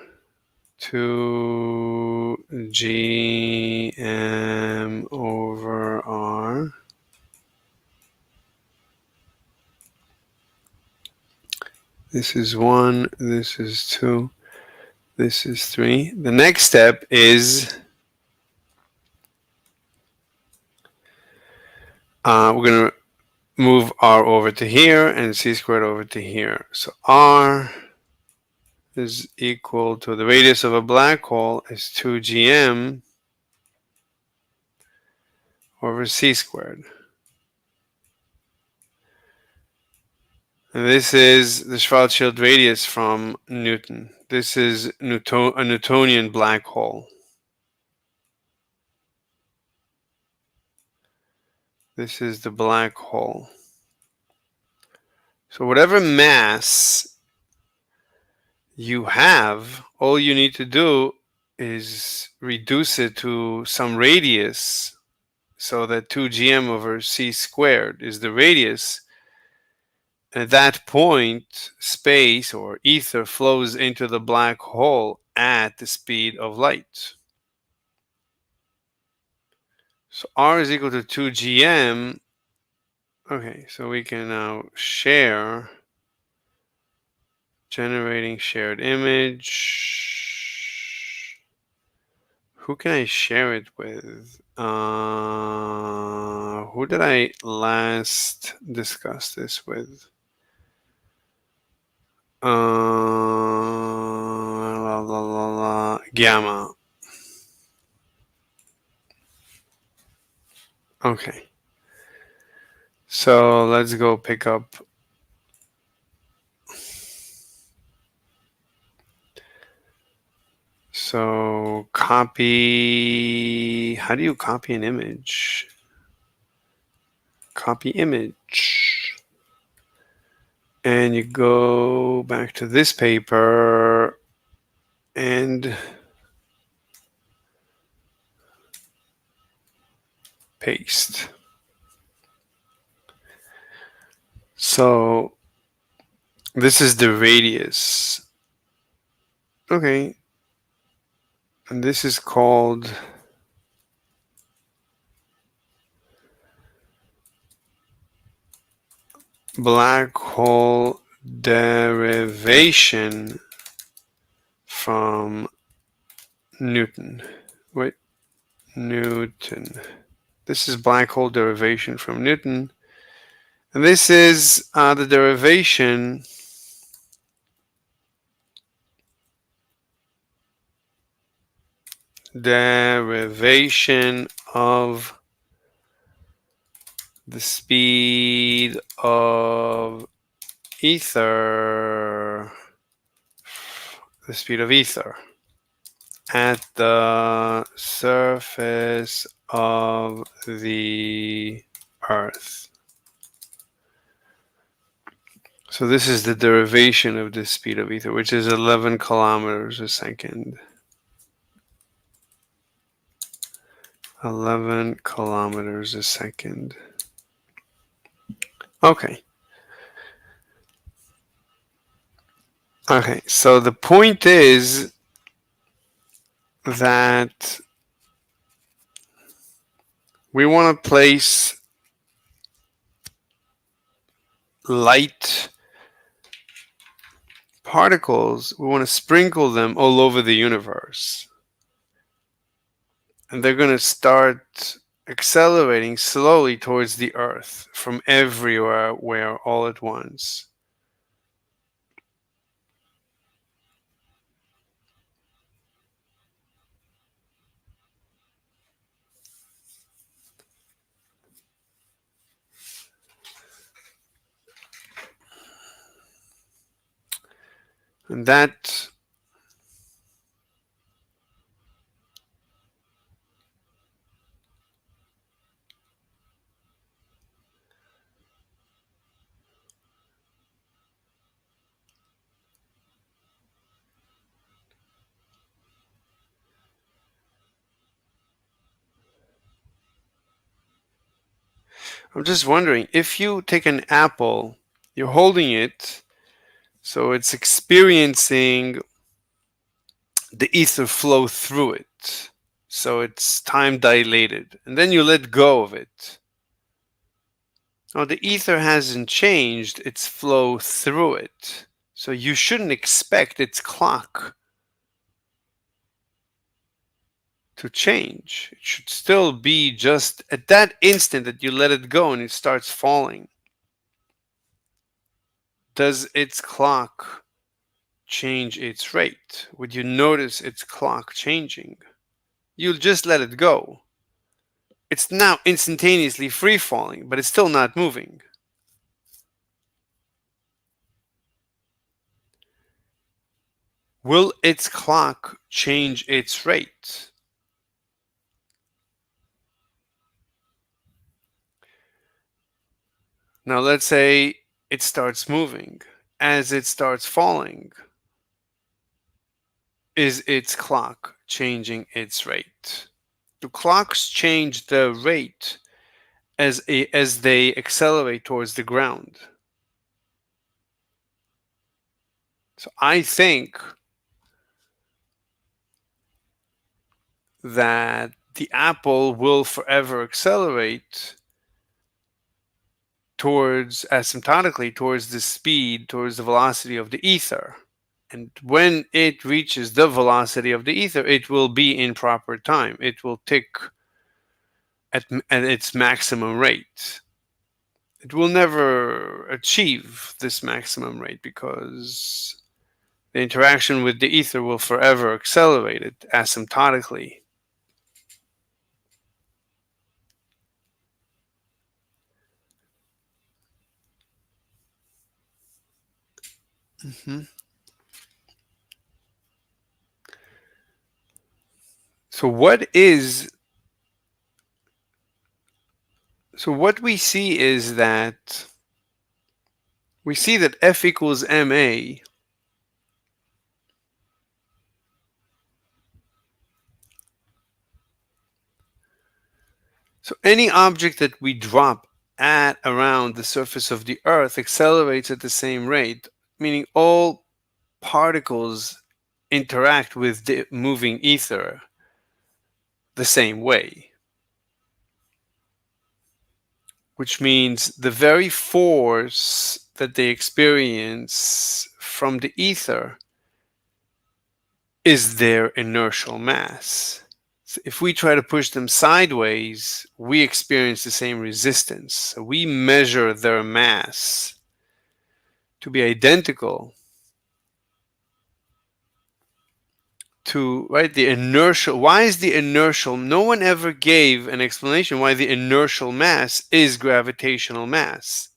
2gm over r. This is 1, this is 2, this is 3. The next step is we're going to move r over to here and c squared over to here. So r is equal to the radius of a black hole is 2gm over c squared. And this is the Schwarzschild radius from Newton. This is a Newtonian black hole. This is the black hole. So whatever mass you have, all you need to do is reduce it to some radius so that 2gm over c squared is the radius. At that point, space or ether flows into the black hole at the speed of light. So r is equal to 2gm. Okay, so we can now share, generating shared image. Who can I share it with? Who did I last discuss this with? Gamma. Okay. So let's go pick up. So copy. How do you copy an image? Copy image. And you go back to this paper and paste. So this is the radius. Okay. And this is called black hole derivation from Newton. Wait, Newton. This is black hole derivation from Newton. And this is the derivation of the speed of ether, at the surface of the Earth. So this is the derivation of the speed of ether, which is 11 kilometers a second. 11 kilometers a second. Okay. Okay, so the point is that we want to place light particles, we want to sprinkle them all over the universe. And they're going to start accelerating slowly towards the Earth from everywhere, all at once. And that I'm just wondering, if you take an apple, you're holding it, so it's experiencing the ether flow through it. So it's time dilated. And then you let go of it. Now the ether hasn't changed its flow through it. So you shouldn't expect its clock to change. It should still be just at that instant that you let it go and it starts falling. Does its clock change its rate? Would you notice its clock changing? You'll just let it go. It's now instantaneously free falling, but it's still not moving. Will its clock change its rate? Now let's say it starts moving. As it starts falling, is its clock changing its rate? Do clocks change the rate as they accelerate towards the ground? So I think that the apple will forever accelerate towards asymptotically towards the speed, towards the velocity of the ether. And when it reaches the velocity of the ether, it will be in proper time. It will tick at its maximum rate. It will never achieve this maximum rate because the interaction with the ether will forever accelerate it asymptotically. So what we see is that we see that F equals ma so any object that we drop at around the surface of the earth accelerates at the same rate, meaning all particles interact with the moving ether the same way. Which means the very force that they experience from the ether is their inertial mass. So if we try to push them sideways, we experience the same resistance. So we measure their mass to be identical to, right, the inertial. Why is the inertial? No one ever gave an explanation why the inertial mass is gravitational mass.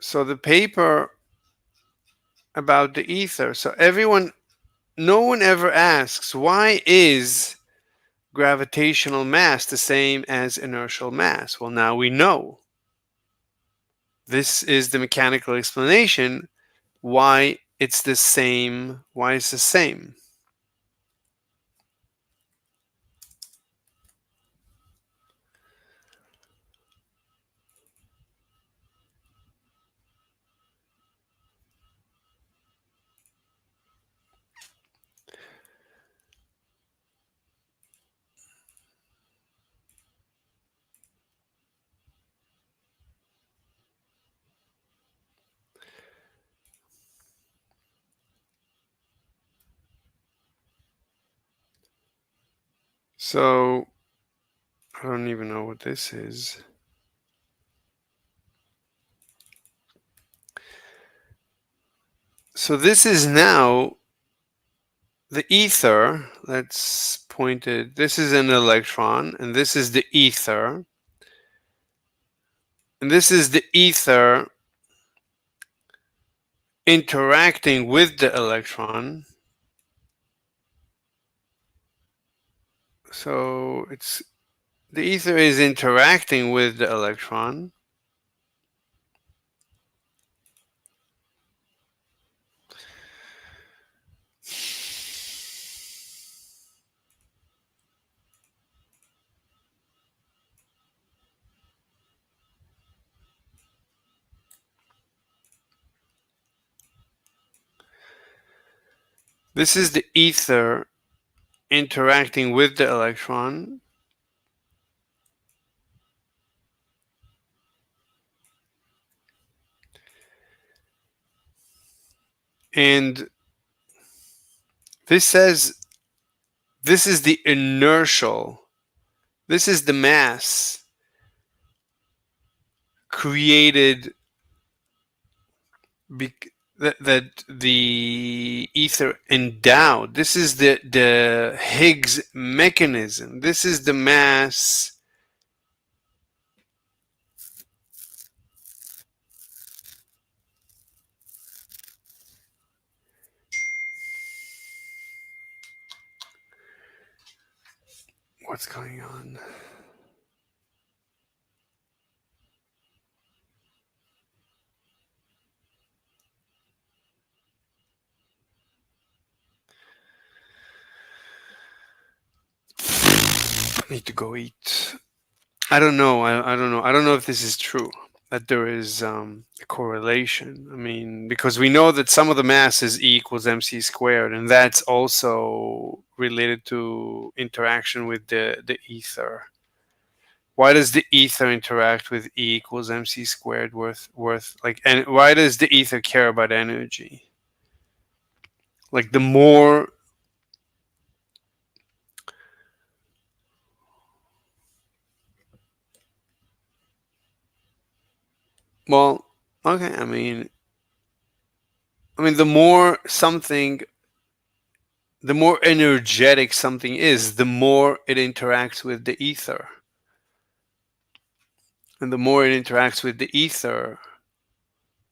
So the paper about the ether. So no one ever asks, why is gravitational mass the same as inertial mass? Well, now we know. This is the mechanical explanation why it's the same. Why it's the same. So I don't even know what this is. So this is now the ether. Let's point it. This is an electron, and this is the ether. And this is the ether interacting with the electron. So it's the ether is interacting with the electron. This is the ether interacting with the electron. And this says this is the inertial, this is the mass created that the ether endowed. This is the Higgs mechanism. This is the mass what's going on? I need to go eat. I don't know. I don't know. I don't know if this is true, that there is a correlation. I mean, because we know that some of the mass is E equals mc squared, and that's also related to interaction with the ether. Why does the ether interact with E equals mc squared worth like, and why does the ether care about energy? Like the more well, okay, I mean the more something, the more energetic something is, the more it interacts with the ether. And the more it interacts with the ether,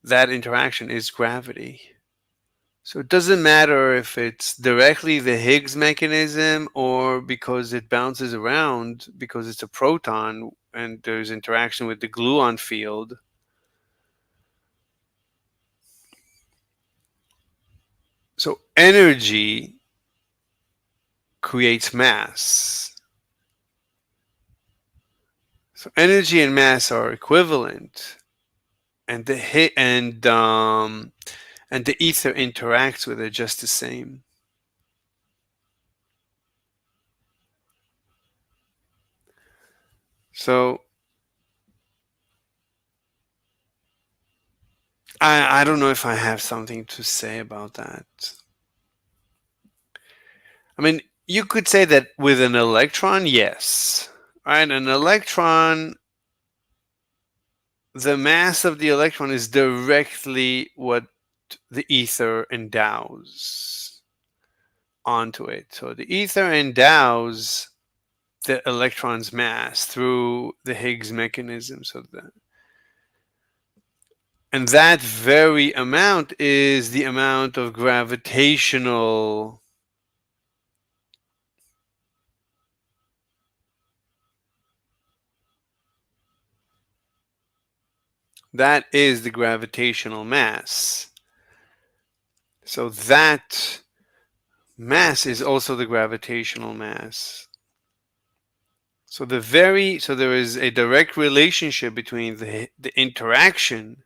that interaction is gravity. So it doesn't matter if it's directly the Higgs mechanism or because it bounces around because it's a proton and there's interaction with the gluon field. So energy creates mass. So energy and mass are equivalent, and the ether interacts with it just the same. So I don't know if I have something to say about that. I mean, you could say that with an electron, yes. Right? An electron, the mass of the electron is directly what the ether endows onto it. So the ether endows the electron's mass through the Higgs mechanism. So and that very amount is the amount of gravitational that is the gravitational mass. So that mass is also the gravitational mass. So there is a direct relationship between the interaction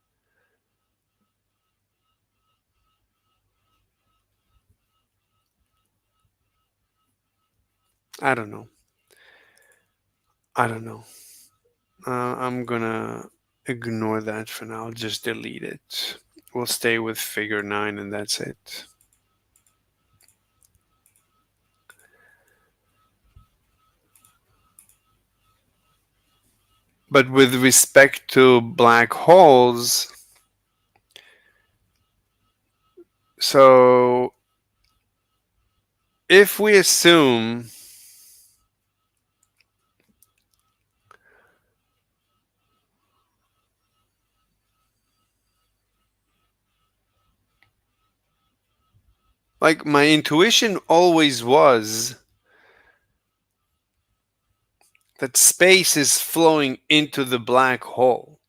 I don't know. I'm gonna ignore that for now. I'll just delete it. We'll stay with figure 9 and that's it. But with respect to black holes, so if we assume like my intuition always was that space is flowing into the black hole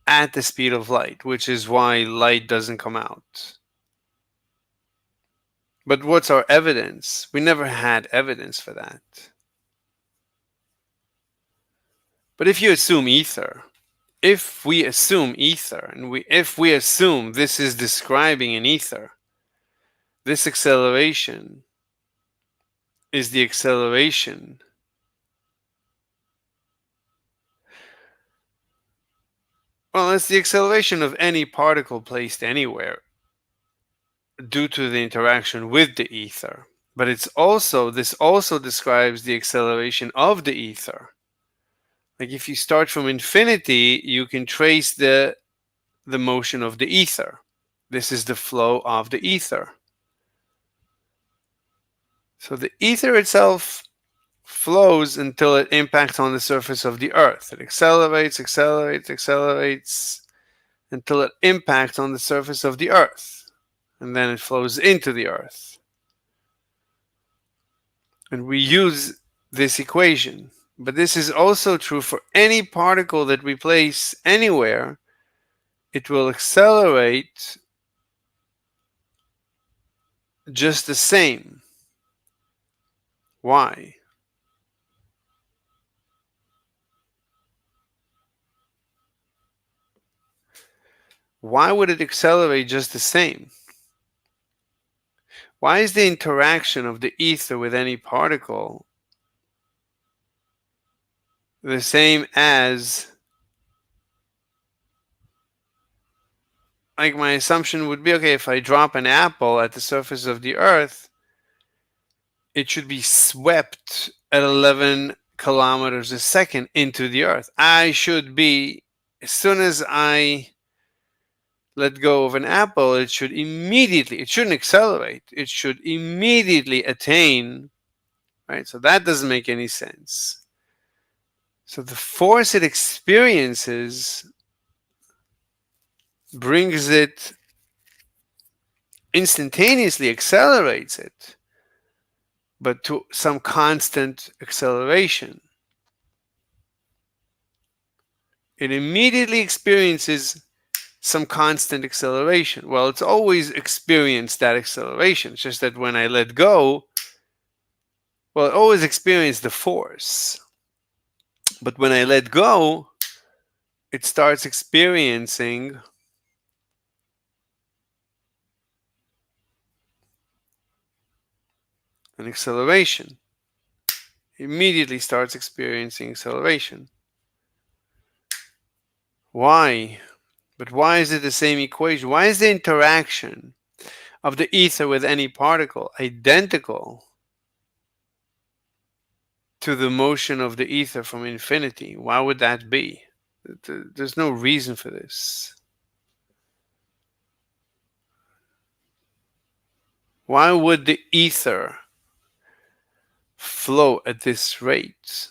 at the speed of light, which is why light doesn't come out. But what's our evidence? We never had evidence for that. But if you assume ether, if we assume ether, and if we assume this is describing an ether, this acceleration is the acceleration well, it's the acceleration of any particle placed anywhere due to the interaction with the ether. But this also describes the acceleration of the ether. Like if you start from infinity, you can trace the motion of the ether. This is the flow of the ether. So the ether itself flows until it impacts on the surface of the earth. It accelerates, accelerates, accelerates until it impacts on the surface of the earth. And then it flows into the earth. And we use this equation. But this is also true for any particle that we place anywhere. It will accelerate just the same. Why? Why would it accelerate just the same? Why is the interaction of the ether with any particle the same as, like my assumption would be, okay, if I drop an apple at the surface of the earth, it should be swept at 11 kilometers a second into the earth. I should be, as soon as I let go of an apple, it shouldn't accelerate. It should immediately attain, right? So that doesn't make any sense. So the force it experiences brings it, instantaneously accelerates it, but to some constant acceleration. It immediately experiences some constant acceleration. Well, it's always experienced that acceleration. It's just that when I let go, well, it always experienced the force. But when I let go, it starts experiencing an acceleration. Immediately starts experiencing acceleration. Why? But why is it the same equation? Why is the interaction of the ether with any particle identical to the motion of the ether from infinity? Why would that be? There's no reason for this. Why would the ether flow at this rate?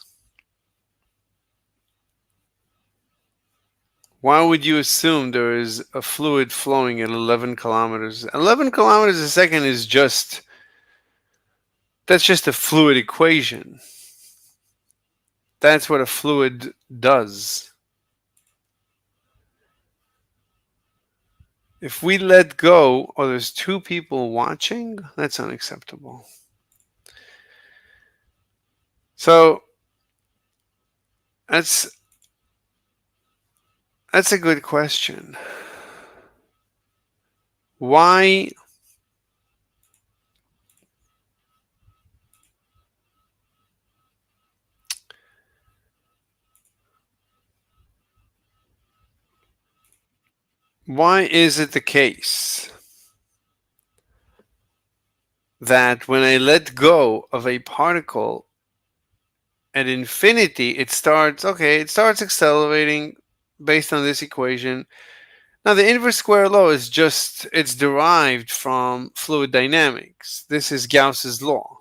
Why would you assume there is a fluid flowing at 11 kilometers? 11 kilometers a second is just, that's just a fluid equation. That's what a fluid does. If we let go, or there's two people watching, that's unacceptable. So that's a good question. Why is it the case that when I let go of a particle at infinity, it starts accelerating based on this equation. Now, the inverse square law is it's derived from fluid dynamics. This is Gauss's law.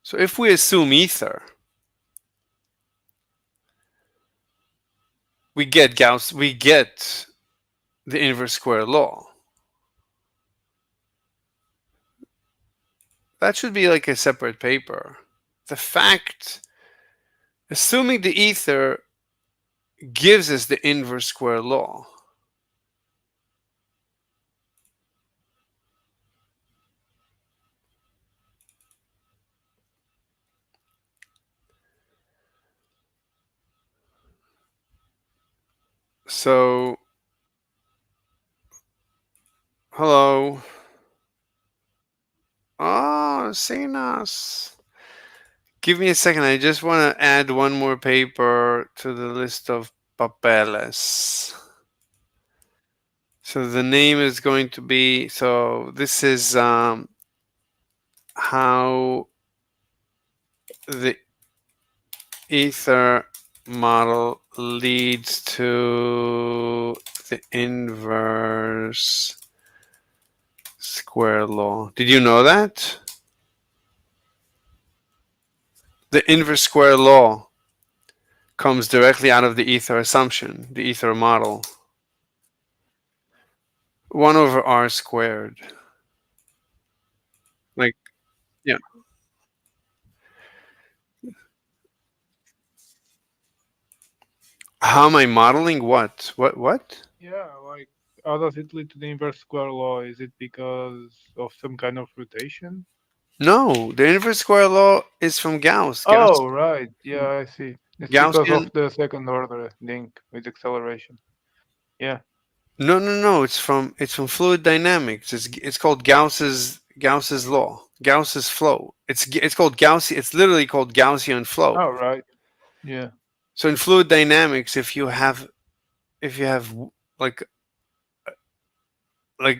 So if we assume ether, we get the inverse square law. That should be like a separate paper. The fact, assuming the ether gives us the inverse square law. So, hello. Oh, Sinas. Give me a second. I just want to add one more paper to the list of papeles. So the name is going to be, so this is how the ether model leads to the inverse square law. Did you know that? The inverse square law comes directly out of the ether assumption, the ether model. 1 over r squared. Like, yeah. How am I modeling what? What? Yeah, like how does it lead to the inverse square law? Is it because of some kind of rotation? No, the inverse square law is from Gauss. Oh, right. Yeah, I see. It's because Gaussian. of the second order link with acceleration. Yeah. No. It's from fluid dynamics. It's called Gauss's law. Gauss's flow. It's called Gaussian. It's literally called Gaussian flow. Oh, right. Yeah. So in fluid dynamics, if you have like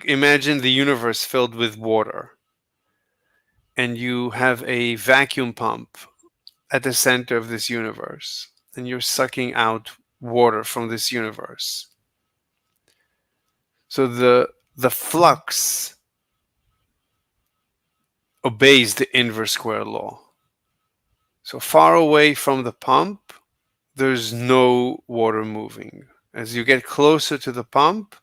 imagine the universe filled with water, and you have a vacuum pump at the center of this universe, and you're sucking out water from this universe. So the flux obeys the inverse square law. So far away from the pump, there's no water moving. As you get closer to the pump,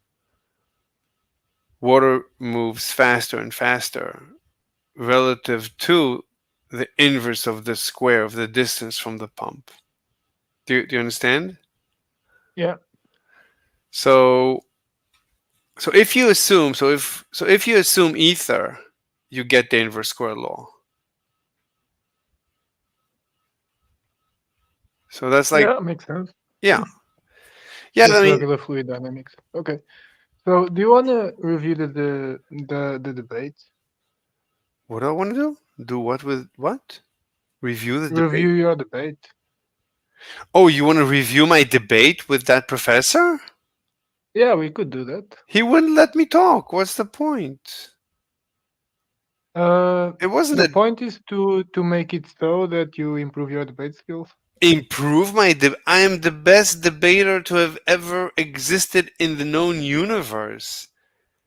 water moves faster and faster relative to the inverse of the square of the distance from the pump. Do you understand? Yeah. So if you assume ether, you get the inverse square law. So that's like, yeah, makes sense. Yeah. Yeah, Just I mean, regular fluid dynamics. Okay. So do you want to review the debate? what do I want to do? Do what with what? Review the debate? Review your debate. Oh, you want to review my debate with that professor? Yeah, we could do that. He wouldn't let me talk. What's the point? It wasn't The point is to make it so that you improve your debate skills. improve my I am the best debater to have ever existed in the known universe.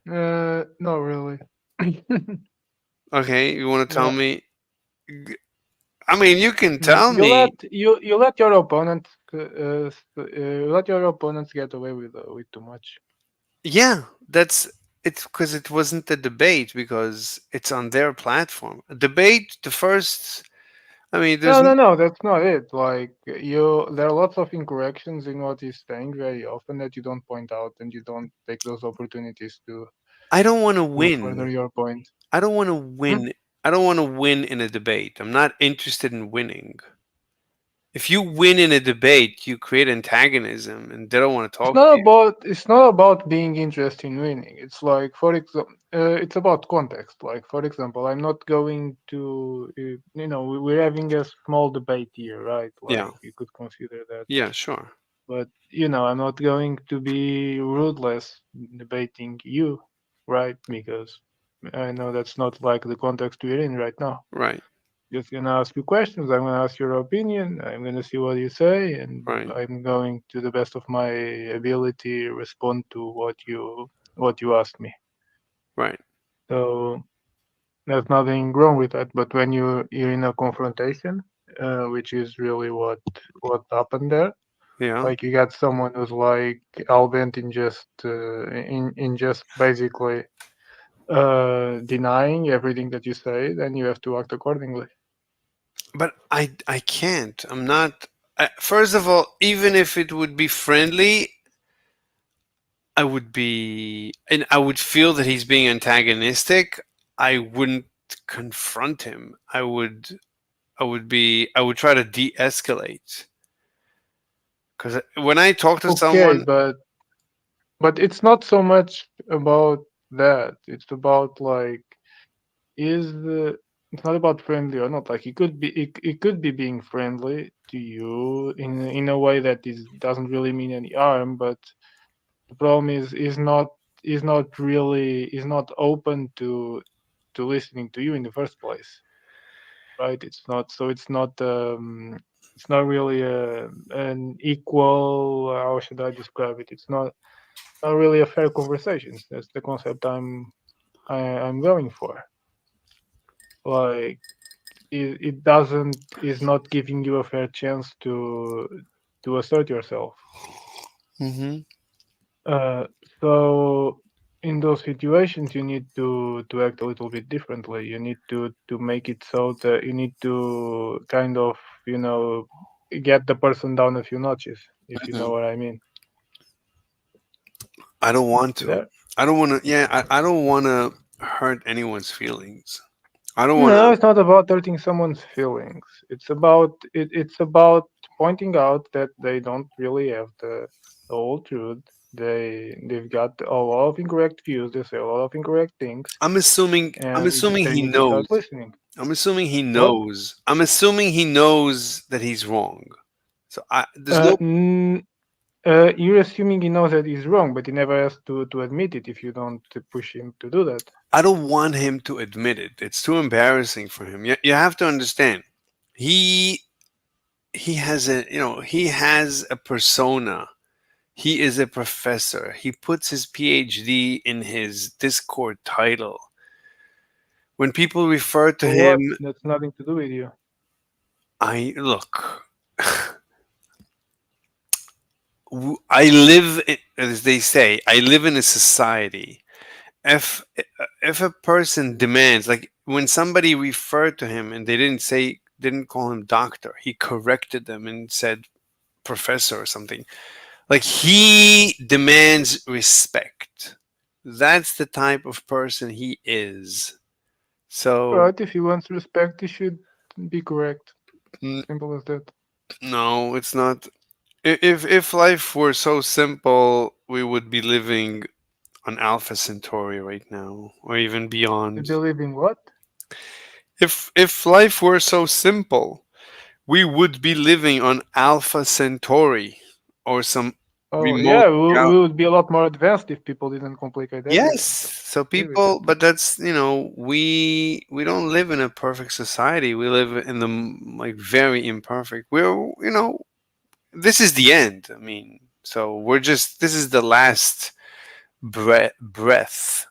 Not really. Okay, you want to tell Yeah. me? I mean, you can tell you me. you let your opponents let your opponents get away with too much. Yeah, it's because it wasn't a debate because it's on their platform. A debate, the first. I mean, there's No, that's not it. Like there are lots of incorrections in what he's saying very often that you don't point out, and you don't take those opportunities to. I don't want to further win. your point. I don't want to win. I don't want to win in a debate. I'm not interested in winning. If you win in a debate, you create antagonism, and they don't want to talk to you. It's not about being interested in winning. It's like, for example, it's about context. Like, for example, I'm not going to, we're having a small debate here, right? Like, Yeah. you could consider that. Yeah, sure. But I'm not going to be ruthless debating you, right? Because I know that's not like the context we're in right now. Right. just gonna ask you questions. I'm gonna ask your opinion. I'm gonna see what you say, and Right. I'm going to the best of my ability respond to what you asked me. Right. So there's nothing wrong with that. But when you're in a confrontation, which is really what happened there, Yeah. like you got someone who's like hell bent in just in just basically denying everything that you say, then you have to act accordingly. But I can't. I'm not. First of all, even if it would be friendly, I would be, and I would feel that he's being antagonistic. I wouldn't confront him. I would try to de-escalate. Because when I talk to Okay, someone, but it's not so much about that. It's about like it's not about friendly or not. Like it could be being friendly to you in a way that doesn't really mean any harm, but the problem is not open to listening to you in the first place, right? It's not really an equal, how should I describe it? It's not really a fair conversation. That's the concept I'm going for. Like is not giving you a fair chance to assert yourself. Mhm. So in those situations, you need to act a little bit differently. You need to make it so that you need to kind of get the person down a few notches, if you know what I mean. I don't want to. There. I don't want to. Yeah, I don't want to hurt anyone's feelings. I don't want No, to. it's not about hurting someone's feelings. It's about pointing out that they don't really have the whole truth. They've got a lot of incorrect views. They say a lot of incorrect things. I'm assuming They he need to knows. start listening. I'm assuming he What? knows. I'm assuming he knows that he's wrong. So there's no. You're assuming he knows that he's wrong, but he never has to admit it if you don't push him to do that. I don't want him to admit it. It's too embarrassing for him. You have to understand. He has a persona. He is a professor. He puts his PhD in his Discord title. When people refer to For what? him, That's nothing to do with you. I look. I live, as they say, I live in a society. If a person demands, like when somebody referred to him and they didn't call him doctor, he corrected them and said professor or something. Like he demands respect. That's the type of person he is. So Right, if he wants respect, he should be correct. Mm. Simple as that. no, it's not. If life were so simple, we would be living on Alpha Centauri right now, or even You beyond. believe in what? If life were so simple, we would be living on Alpha Centauri or some Oh remote yeah, we gal- would be a lot more advanced if people didn't complicate everything. Yes. So Agree with people, but that's we don't live in a perfect society. We live in the like very imperfect. This is the end. I mean, so this is the last breath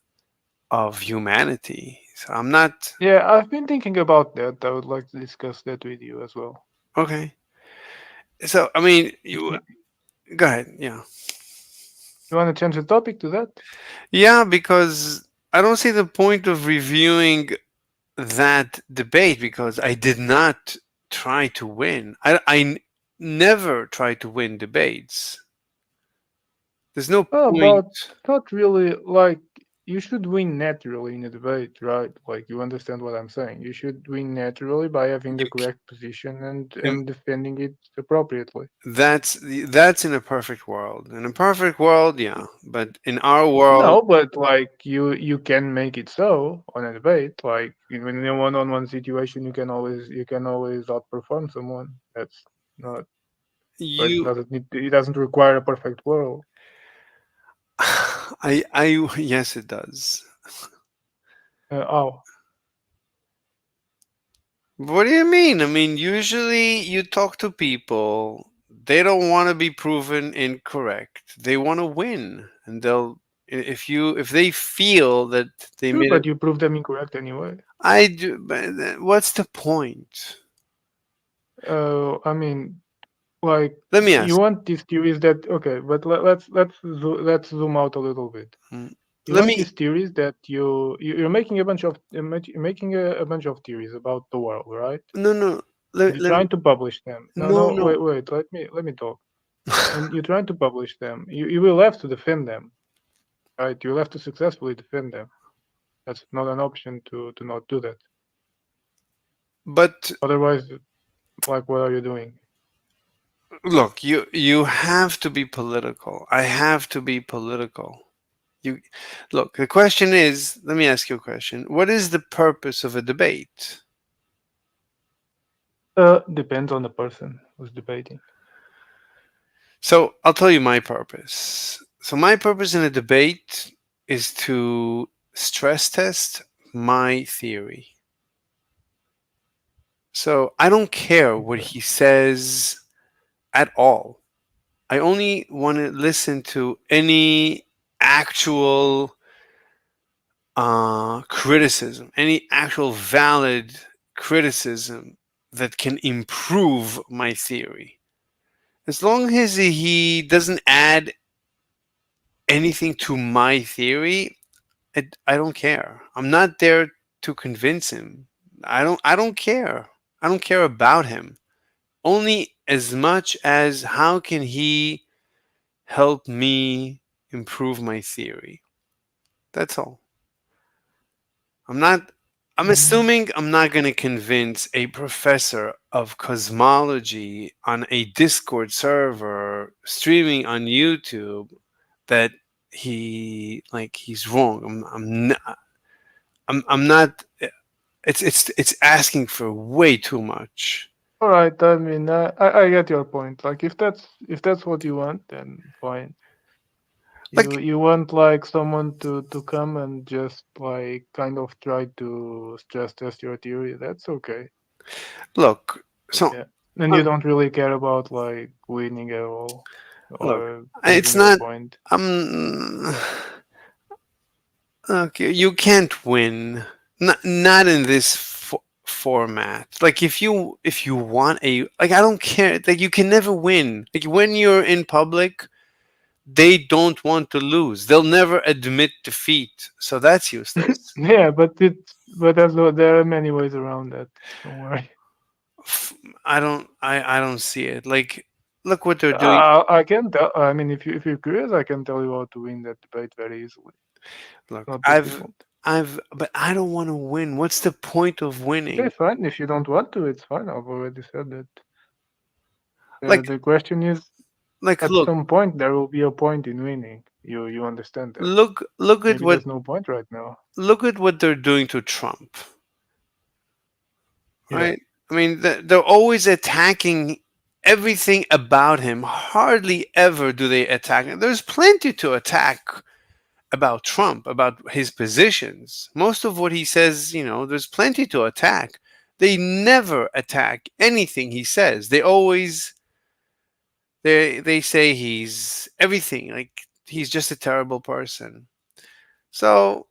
of humanity. So I'm not Yeah, I've been thinking about that. I would like to discuss that with you as well. okay. So I mean, go ahead. Yeah. You want to change the topic to that? Yeah, because I don't see the point of reviewing that debate because I did not try to win. I never try to win debates. There's no Oh, point. but not really. Like you should win naturally in a debate, right? Like you understand what I'm saying. You should win naturally by having the correct position and defending it appropriately. That's in a perfect world. In a perfect world, yeah. But in our world, No, but like you can make it so on a debate. Like in a one-on-one situation, you can always outperform someone. That's not. But it doesn't require a perfect world. yes, it does. Oh. What do you mean? I mean, usually you talk to people, they don't want to be proven incorrect. They want to win, and if they feel that they True, made but you prove them incorrect anyway. I do, but what's the point? I mean, like, Let me you ask. want these theories that okay, but let's zoom out a little bit. You Let want me. these theories that you're making a bunch of making a bunch of theories about the world, right? No. You're trying to publish them. No. Wait. Let me talk. And you're trying to publish them. You will have to defend them, right? You'll have to successfully defend them. That's not an option to not do that. But otherwise, like, what are you doing? look, you have to be political. I have to be political. You look. The question is. Let me ask you a question. What is the purpose of a debate? Depends on the person who's debating. So I'll tell you my purpose. So my purpose in a debate is to stress test my theory. So I don't care what he says at all. I only want to listen to any actual criticism, any actual valid criticism that can improve my theory. As long as he doesn't add anything to my theory, I don't care. I'm not there to convince him. I don't care. I don't care about him. Only as much as how can he help me improve my theory. That's all. I'm assuming I'm not going to convince a professor of cosmology on a Discord server streaming on YouTube that he's wrong. I'm not. It's asking for way too much. All right. I mean, I get your point. Like, if that's what you want, then fine. You want like someone to come and just like kind of try to stress test your theory. That's okay. Look, so yeah, and you don't really care about like winning at all. Look, it's not. Okay, you can't win. Not in this format. Like if you want I don't care. Like you can never win. Like when you're in public, they don't want to lose. They'll never admit defeat. So that's useless. Yeah, but there are many ways around that. Don't worry. I don't see it. Like look what they're doing. I can tell. I mean, if you're curious, I can tell you how to win that debate very easily. Look, but I don't want to win. What's the point of winning? Okay, fine. If you don't want to, it's fine. I've already said that. The question is, like, at look, some point there will be a point in winning. You understand that? Look at Maybe what. There's no point right now. Look at what they're doing to Trump. Right? I mean, they're always attacking everything about him. Hardly ever do they attack him. There's plenty to attack about Trump, about his positions. Most of what he says, there's plenty to attack. They never attack anything he says. They always they say he's everything. Like he's just a terrible person. So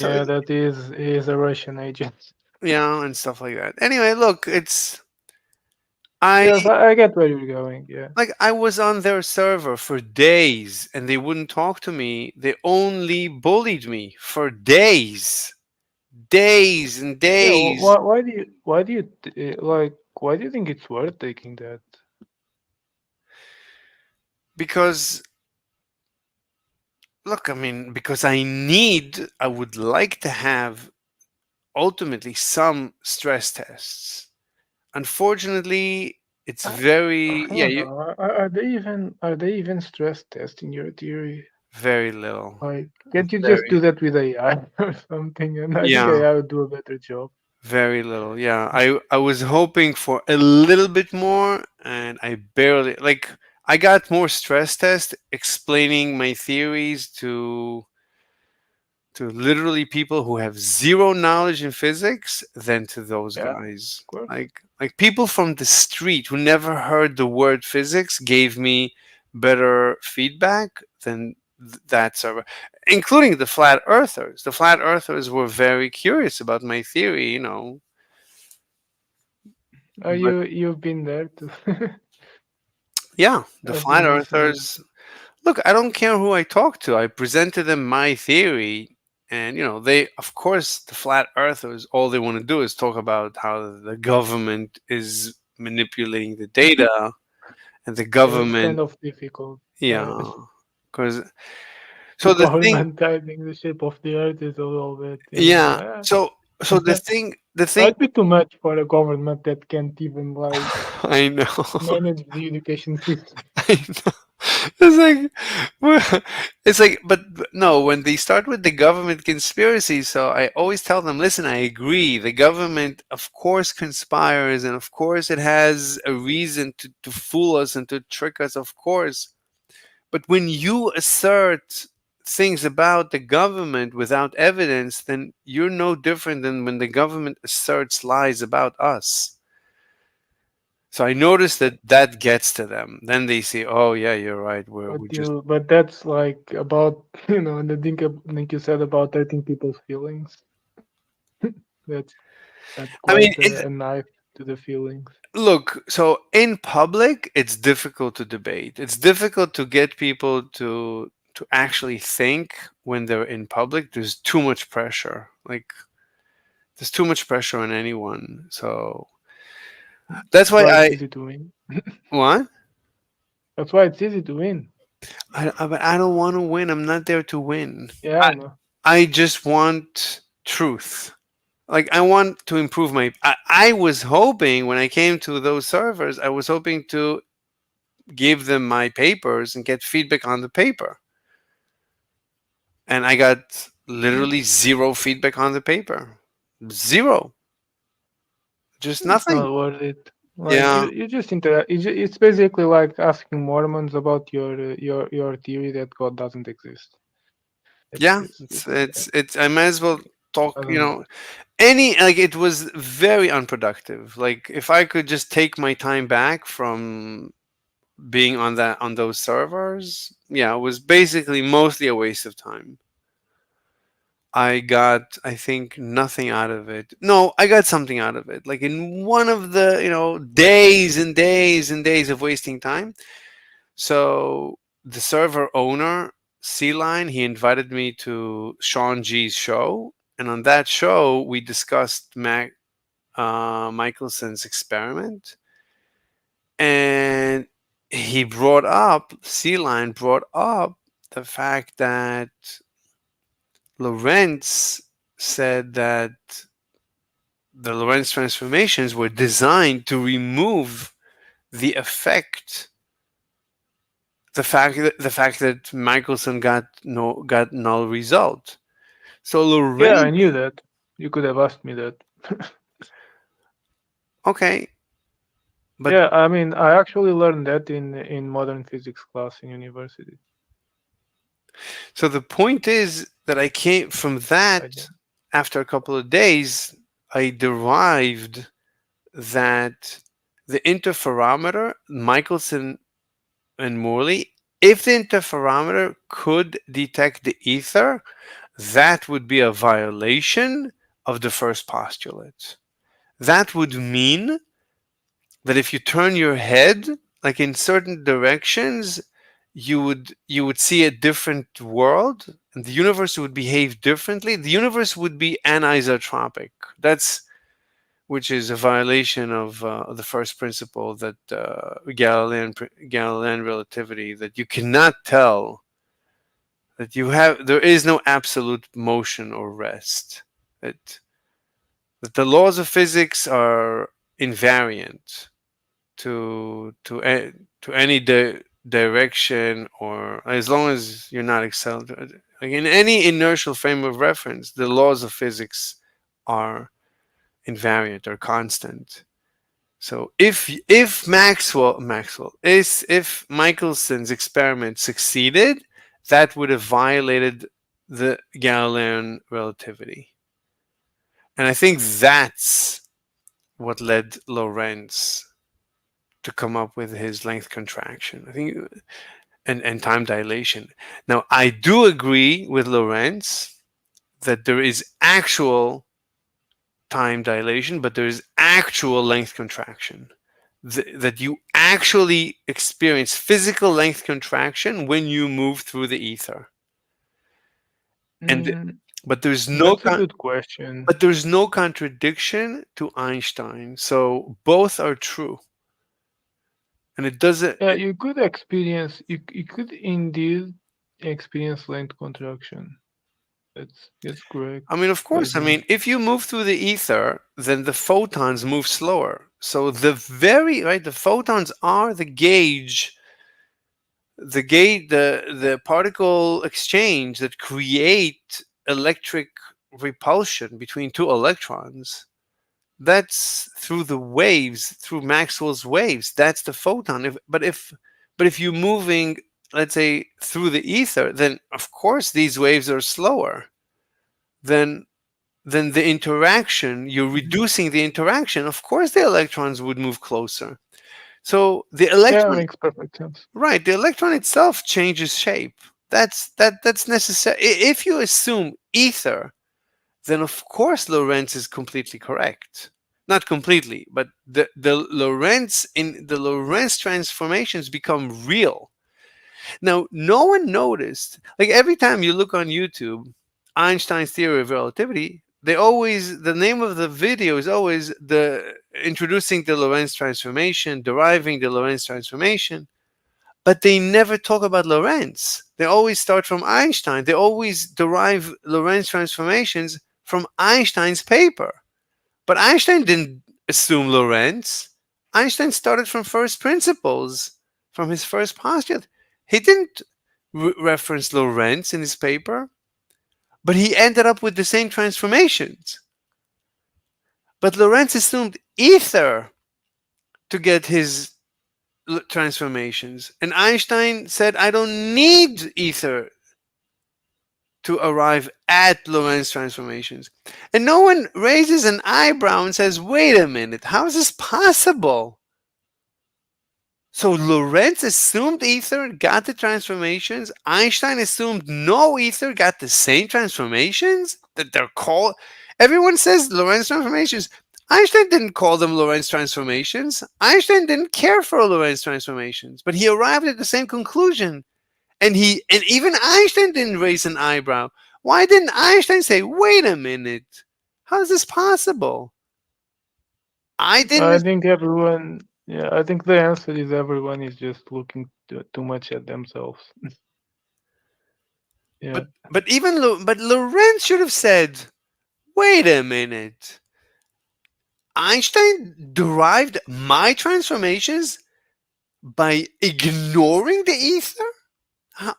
yeah, that is a Russian agent. Yeah, and stuff like that. Anyway, look, Yes, I get where you're going. Yeah. Like I was on their server for days and they wouldn't talk to me. They only bullied me for days. Days and days. Yeah, why do you think it's worth taking that? Because look, I mean, because I would like to have ultimately some stress tests. Unfortunately, it's very Are they even stress testing your theory? Very little. Like, can't you just do that with AI or something? And I think AI would do a better job. Very little. Yeah. I was hoping for a little bit more and I barely I got more stress tests explaining my theories to to literally people who have zero knowledge in physics than to those Yeah, guys. of course. Like people from the street who never heard the word physics gave me better feedback than that server, including the flat earthers. The flat earthers were very curious about my theory, you know. But You've been there too. yeah, the I've flat been listening. earthers. Look, I don't care who I talk to. I presented them my theory, and you know, they, of course, the flat earthers, all they want to do is talk about how the government is manipulating the data, and the Yeah, it's government, kind of difficult. yeah, because The so the thing, government guiding the shape of the earth is a little bit, yeah. So the thing, might be too much for a government that can't even like I know. manage the education system. I know. It's like, it's like, but no, when they start with the government conspiracy, so I always tell them, listen, I agree. The government, of course, conspires, and of course, it has a reason to fool us and to trick us, of course. But when you assert things about the government without evidence, then you're no different than when the government asserts lies about us. So I noticed that gets to them. Then they say, "Oh yeah, you're right. But that's like about the thing like you said about hurting people's feelings. that's I mean, quite a knife to the feelings. Look, so in public, it's difficult to debate. It's difficult to get people to actually think when they're in public. There's too much pressure. Like, there's too much pressure on anyone. So that's why it's easy to win. What? That's why it's easy to win. But I don't want to win. I'm not there to win. Yeah, I know. I just want truth. Like, I want to improve my. I was hoping when I came to those servers, I was hoping to give them my papers and get feedback on the paper. And I got literally zero feedback on the paper. Zero. Just It's nothing. not worth it. Like, Yeah. you just it's basically like asking Mormons about your theory that God doesn't exist. Yeah, it's I might as well talk, it was very unproductive. Like, if I could just take my time back from being on those servers, yeah, it was basically mostly a waste of time. I got, I think, nothing out of it. No, I got something out of it. Like, in one of the, days and days and days of wasting time. So the server owner, C-Line, he invited me to Sean G's show. And on that show, we discussed Michelson's experiment. And he brought up, C-Line brought up the fact that Lorentz said that the Lorentz transformations were designed to remove the effect, the fact that Michelson got null result. So Lorentz. Yeah, I knew that. You could have asked me that. Okay. But yeah, I mean, I actually learned that in modern physics class in university. So the point is that I came from that. After a couple of days, I derived that the interferometer, Michelson and Morley, if the interferometer could detect the ether, that would be a violation of the first postulate. That would mean that if you turn your head, like in certain directions, you would see a different world, and the universe would behave differently. The universe would be anisotropic. Which is a violation of the first principle, that Galilean relativity, that you cannot tell that there is no absolute motion or rest. That the laws of physics are invariant to any direction, or as long as you're not accelerating. Like, in any inertial frame of reference, the laws of physics are invariant or constant. So if Michelson's experiment succeeded, that would have violated the Galilean relativity. And I think that's what led Lorentz to come up with his length contraction. I think, and time dilation. Now, I do agree with Lorentz that there is actual time dilation, but there is actual length contraction. That you actually experience physical length contraction when you move through the ether. And but there's no That's a good question. But there's no contradiction to Einstein. So both are true. And it doesn't. Yeah, you could experience. You could indeed experience length contraction. That's correct. I mean, of course. I mean, if you move through the ether, then the photons move slower. So the photons are the gauge, the particle exchange that create electric repulsion between two electrons. That's through the waves, through Maxwell's waves. That's the photon. But if you're moving, let's say, through the ether, then of course these waves are slower. Then the interaction, you're reducing the interaction. Of course, the electrons would move closer. So the electron, yeah, makes perfect sense. Right, the electron itself changes shape. That's necessary. If you assume ether, then of course Lorentz is completely correct. Not completely, but the Lorentz transformations become real. Now, no one noticed. Like every time you look on YouTube, Einstein's theory of relativity, the name of the video is always introducing the Lorentz transformation, deriving the Lorentz transformation, but they never talk about Lorentz. They always start from Einstein. They always derive Lorentz transformations from Einstein's paper. But Einstein didn't assume Lorentz. Einstein started from first principles, from his first postulate. He didn't reference Lorentz in his paper, but he ended up with the same transformations. But Lorentz assumed ether to get his transformations. And Einstein said, I don't need ether to arrive at Lorentz transformations. And no one raises an eyebrow and says, wait a minute, how is this possible? So Lorentz assumed ether, got the transformations. Einstein assumed no ether, got the same transformations that they're called. Everyone says Lorentz transformations. Einstein didn't call them Lorentz transformations. Einstein didn't care for Lorentz transformations, but he arrived at the same conclusion. And even Einstein didn't raise an eyebrow. Why didn't Einstein say, wait a minute, how is this possible? I think everyone, I think the answer is everyone is just looking too much at themselves. Yeah. But Lorentz should have said, wait a minute. Einstein derived my transformations by ignoring the ether?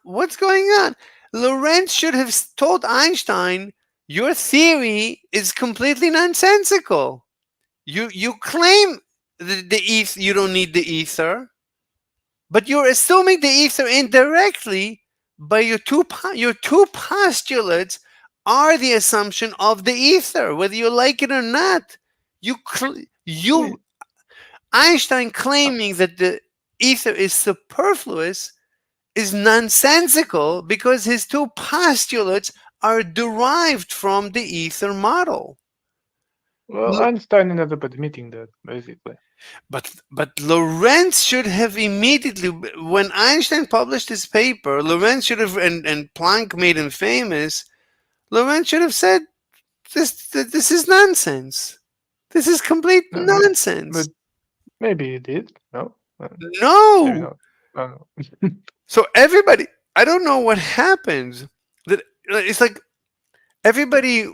What's going on? Lorentz should have told Einstein, your theory is completely nonsensical. You claim the ether, you don't need the ether, but you're assuming the ether indirectly by your two postulates are the assumption of the ether, whether you like it or not. Einstein claiming that the ether is superfluous is nonsensical because his two postulates are derived from the ether model. Well, Einstein ended up admitting that, basically. But Lorentz should have immediately, when Einstein published his paper, Lorentz should have, and Planck made him famous, Lorentz should have said, this is nonsense. This is complete nonsense. But maybe he did. No. No. So everybody, I don't know what happened. That it's like everybody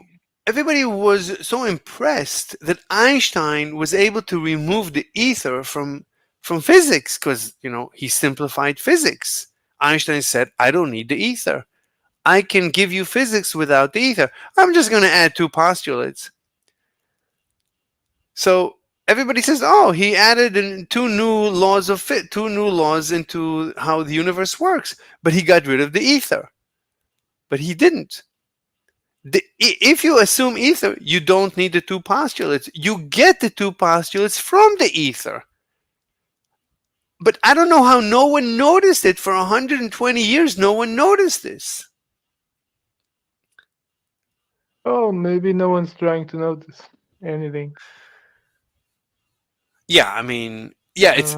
was so impressed that Einstein was able to remove the ether from physics because he simplified physics. Einstein said, I don't need the ether. I can give you physics without the ether. I'm just going to add two postulates. So everybody says, oh, he added in two new laws into how the universe works, but he got rid of the ether. but he didn't. If you assume ether, you don't need the two postulates. You get the two postulates from the ether. But I don't know how no one noticed it. For 120 years, no one noticed this. Oh, maybe no one's trying to notice anything. Yeah, I mean, yeah, it's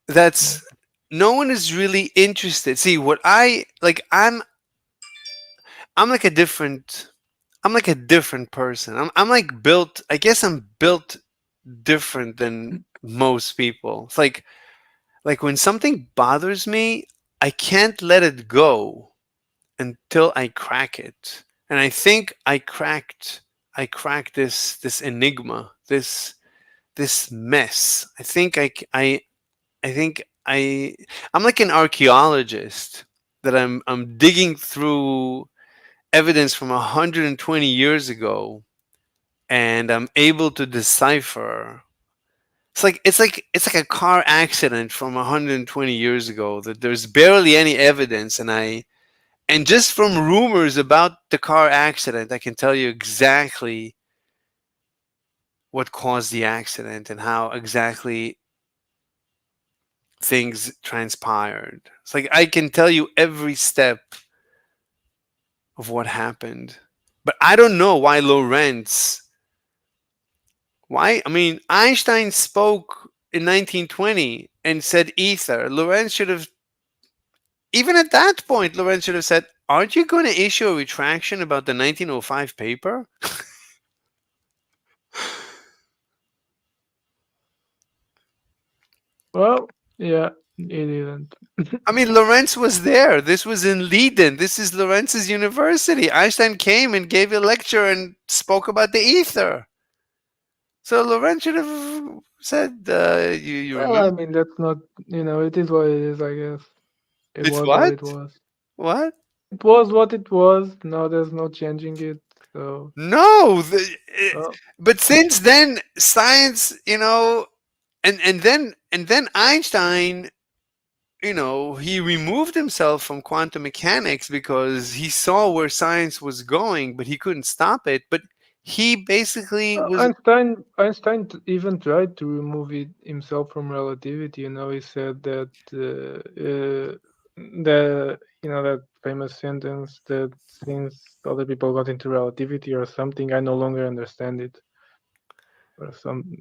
that's no one is really interested. See, what I like, I'm like a different person. I'm like built. I guess I'm built different than most people. It's like when something bothers me, I can't let it go until I crack it. And I think I cracked this enigma, this mess. I think I'm like an archaeologist that I'm digging through evidence from 120 years ago, and I'm able to decipher. It's like a car accident from 120 years ago that there's barely any evidence, and just from rumors about the car accident, I can tell you exactly what caused the accident and how exactly things transpired. It's like I can tell you every step of what happened. But I don't know why Lorentz. Why? I mean, Einstein spoke in 1920 and said ether. Lorentz should have, even at that point, Lorentz should have said, aren't you going to issue a retraction about the 1905 paper? Well, yeah, it didn't. I mean, Lorentz was there. This was in Leiden. This is Lorentz's university. Einstein came and gave a lecture and spoke about the ether. So Lorentz should have said, you Well, remember? I mean, that's not, it is what it is, I guess. It It's was what? it was. What? It was what it was. Now there's no changing it. So No. But since then, science, and then Einstein, he removed himself from quantum mechanics because he saw where science was going, but he couldn't stop it. But he basically was. Einstein even tried to remove himself from relativity. He said that that famous sentence that since other people got into relativity or something, I no longer understand it. Or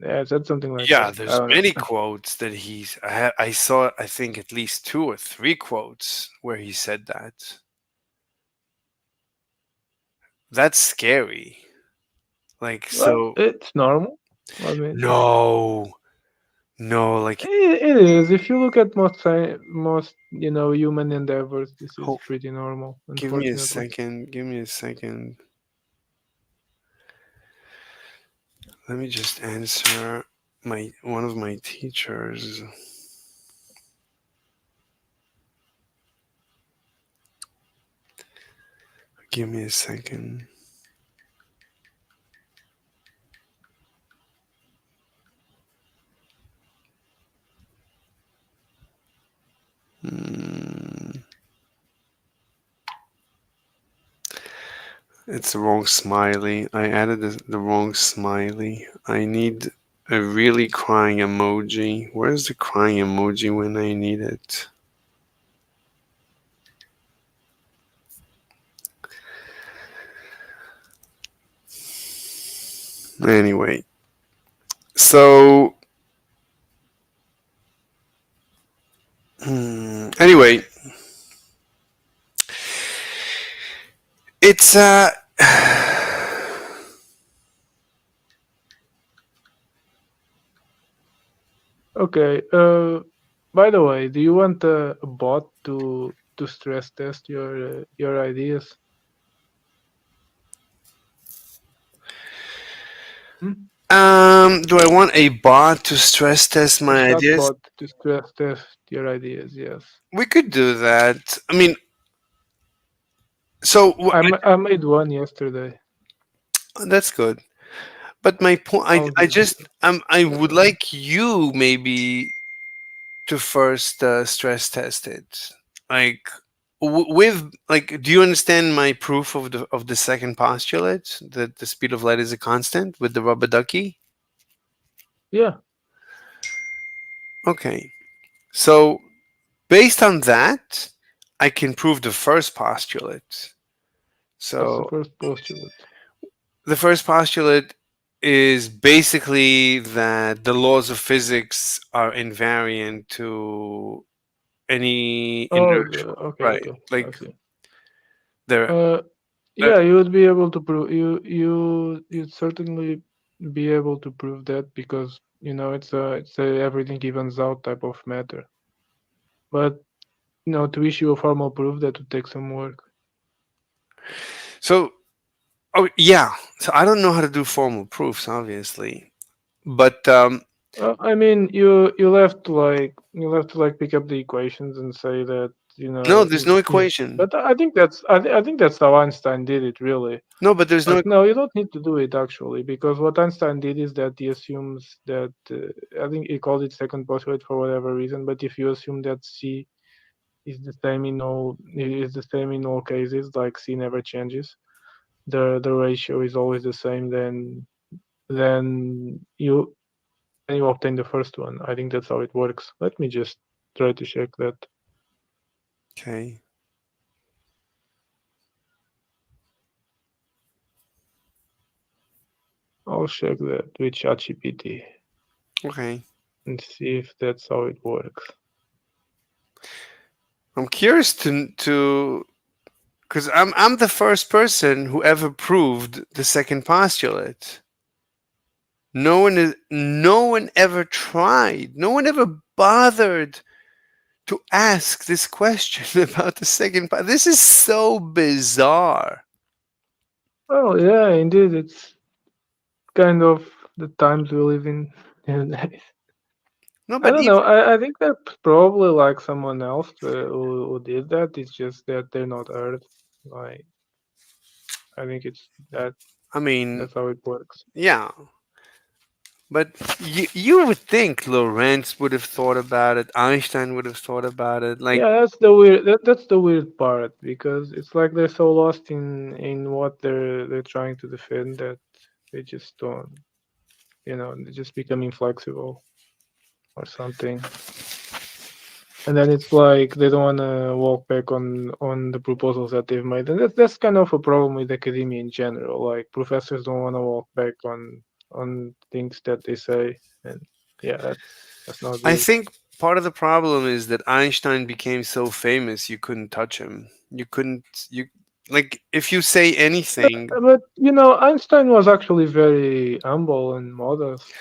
I said something like Yeah, that. there's I don't know. many quotes that I saw, I think at least 2 or 3 quotes where he said that. That's scary. Like, Well, so. it's normal. I mean, No, like. it is. If you look at most human endeavors, this is pretty normal. Give me a Unfortunately. second. Let me just answer one of my teachers. Give me a second. It's the wrong smiley. I added the wrong smiley. I need a really crying emoji. Where's the crying emoji when I need it? Anyway, so anyway, it's Okay. By the way, do you want a bot to stress test your ideas? Do I want a bot to stress test my ideas? Bot to stress test your ideas, yes. We could do that. I mean, so I made one yesterday. That's good. But my point, I would like you maybe to first stress test it. Like, with like, do you understand my proof of the second postulate that the speed of light is a constant with the rubber ducky? Yeah. Okay. So based on that, I can prove the first postulate. What's So the first postulate? the first postulate is basically that the laws of physics are invariant to any inertia. Okay, Right. okay. I Like see. there. Yeah, you would be able to prove you'd certainly be able to prove that because it's a everything evens out type of matter. But to issue a formal proof that would take some work. So, oh yeah. So I don't know how to do formal proofs, obviously, but I mean, you'll have to like pick up the equations and say that no, there's no equation. But I think that's how Einstein did it, really. No, but there's no. No, you don't need to do it actually, because what Einstein did is that he assumes that I think he called it second postulate for whatever reason. But if you assume that C is the same in all cases, like C never changes, the ratio is always the same, then you obtain the first one. I think that's how it works. Let me just try to check that. Okay. I'll check that with ChatGPT. Okay. And see if that's how it works. I'm curious to because I'm the first person who ever proved the second postulate. No one ever tried. No one ever bothered to ask this question about the second part. This is so bizarre. Oh yeah, indeed, it's kind of the times we live in nowadays. No, I but don't know. I think there's probably like someone else who did that. It's just that they're not Earth. Like, I think it's that. I mean, that's how it works. Yeah. But you would think Lorentz would have thought about it. Einstein would have thought about it. Like, Yeah, that's the weird. That's the weird part, because it's like they're so lost in what they're trying to defend that they just don't. They just become inflexible or something. And then it's like they don't want to walk back on the proposals that they've made, and that's kind of a problem with academia in general. Like, professors don't want to walk back on things that they say, and yeah, that's not good. I think part of the problem is that Einstein became so famous you couldn't touch him. You like, if you say anything. But Einstein was actually very humble and modest.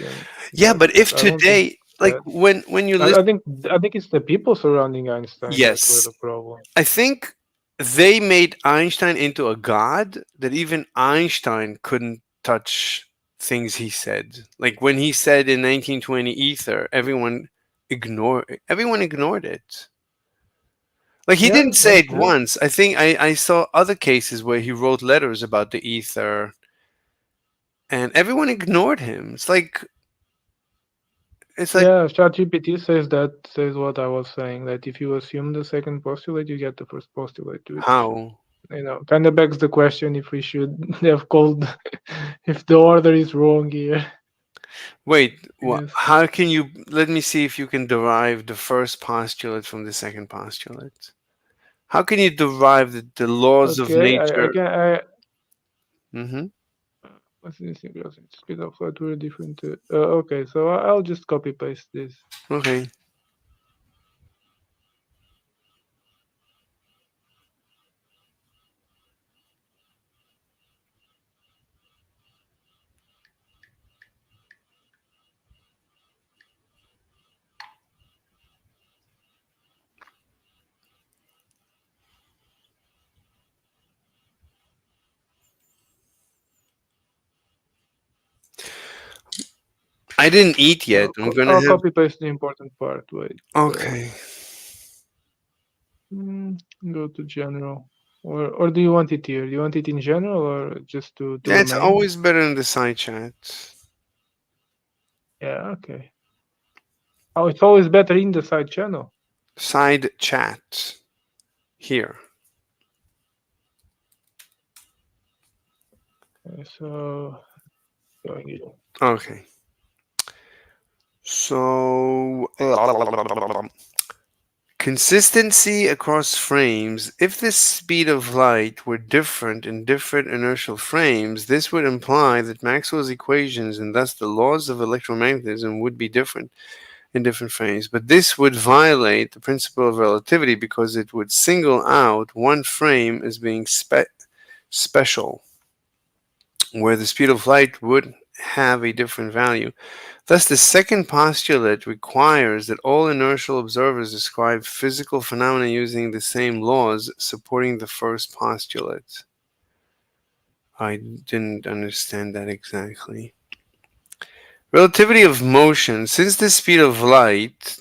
Yeah, but if today, like when you listen, I think it's the people surrounding Einstein that were the problem. I think they made Einstein into a god that even Einstein couldn't touch things he said. Like when he said in 1920 ether, everyone ignored it. Like he didn't say it once. I think I saw other cases where he wrote letters about the ether and everyone ignored him. It's like yeah, ChatGPT says what I was saying, that if you assume the second postulate, you get the first postulate. Which, how? Kind of begs the question if we should have called if the order is wrong here. Wait, how can you? Let me see if you can derive the first postulate from the second postulate. How can you derive the laws of nature? What's the synchronicity? Speed of light were different. Okay, so I'll just copy paste this. Okay. I didn't eat yet. I'll copy paste the important part. Wait. Okay. Go to general, or do you want it here? Do you want it in general or just to? Yeah, it's always better in the side chat. Yeah. Okay. Oh, it's always better in the side channel. Side chat. Here. So, Okay. So, consistency across frames. If the speed of light were different in different inertial frames, this would imply that Maxwell's equations and thus the laws of electromagnetism would be different in different frames. But this would violate the principle of relativity because it would single out one frame as being special, where the speed of light would have a different value. Thus, the second postulate requires that all inertial observers describe physical phenomena using the same laws, supporting the first postulate. I didn't understand that exactly. Relativity of motion. Since the speed of light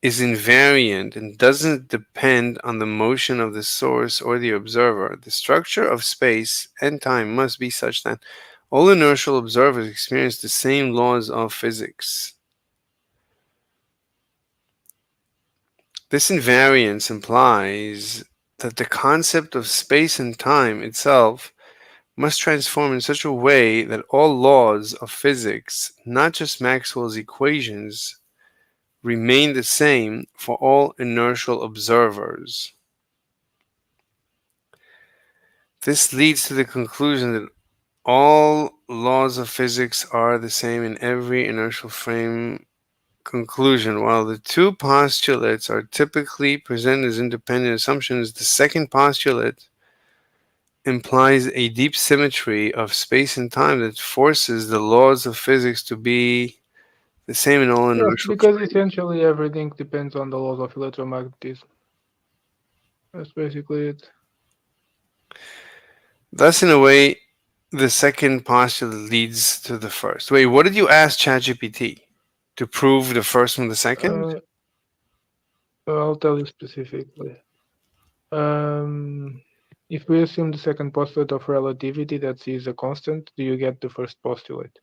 is invariant and doesn't depend on the motion of the source or the observer, the structure of space and time must be such that all inertial observers experience the same laws of physics. This invariance implies that the concept of space and time itself must transform in such a way that all laws of physics, not just Maxwell's equations, remain the same for all inertial observers. This leads to the conclusion that all laws of physics are the same in every inertial frame. Conclusion. While the two postulates are typically presented as independent assumptions, the second postulate implies a deep symmetry of space and time that forces the laws of physics to be the same in all yes, inertial because frames. essentially everything depends on the laws of electromagnetism. That's basically it. Thus, in a way, the second postulate leads to the first. Wait, what did you ask ChatGPT? To prove the first from the second? I'll tell you specifically. If we assume the second postulate of relativity that C is a constant, do you get the first postulate?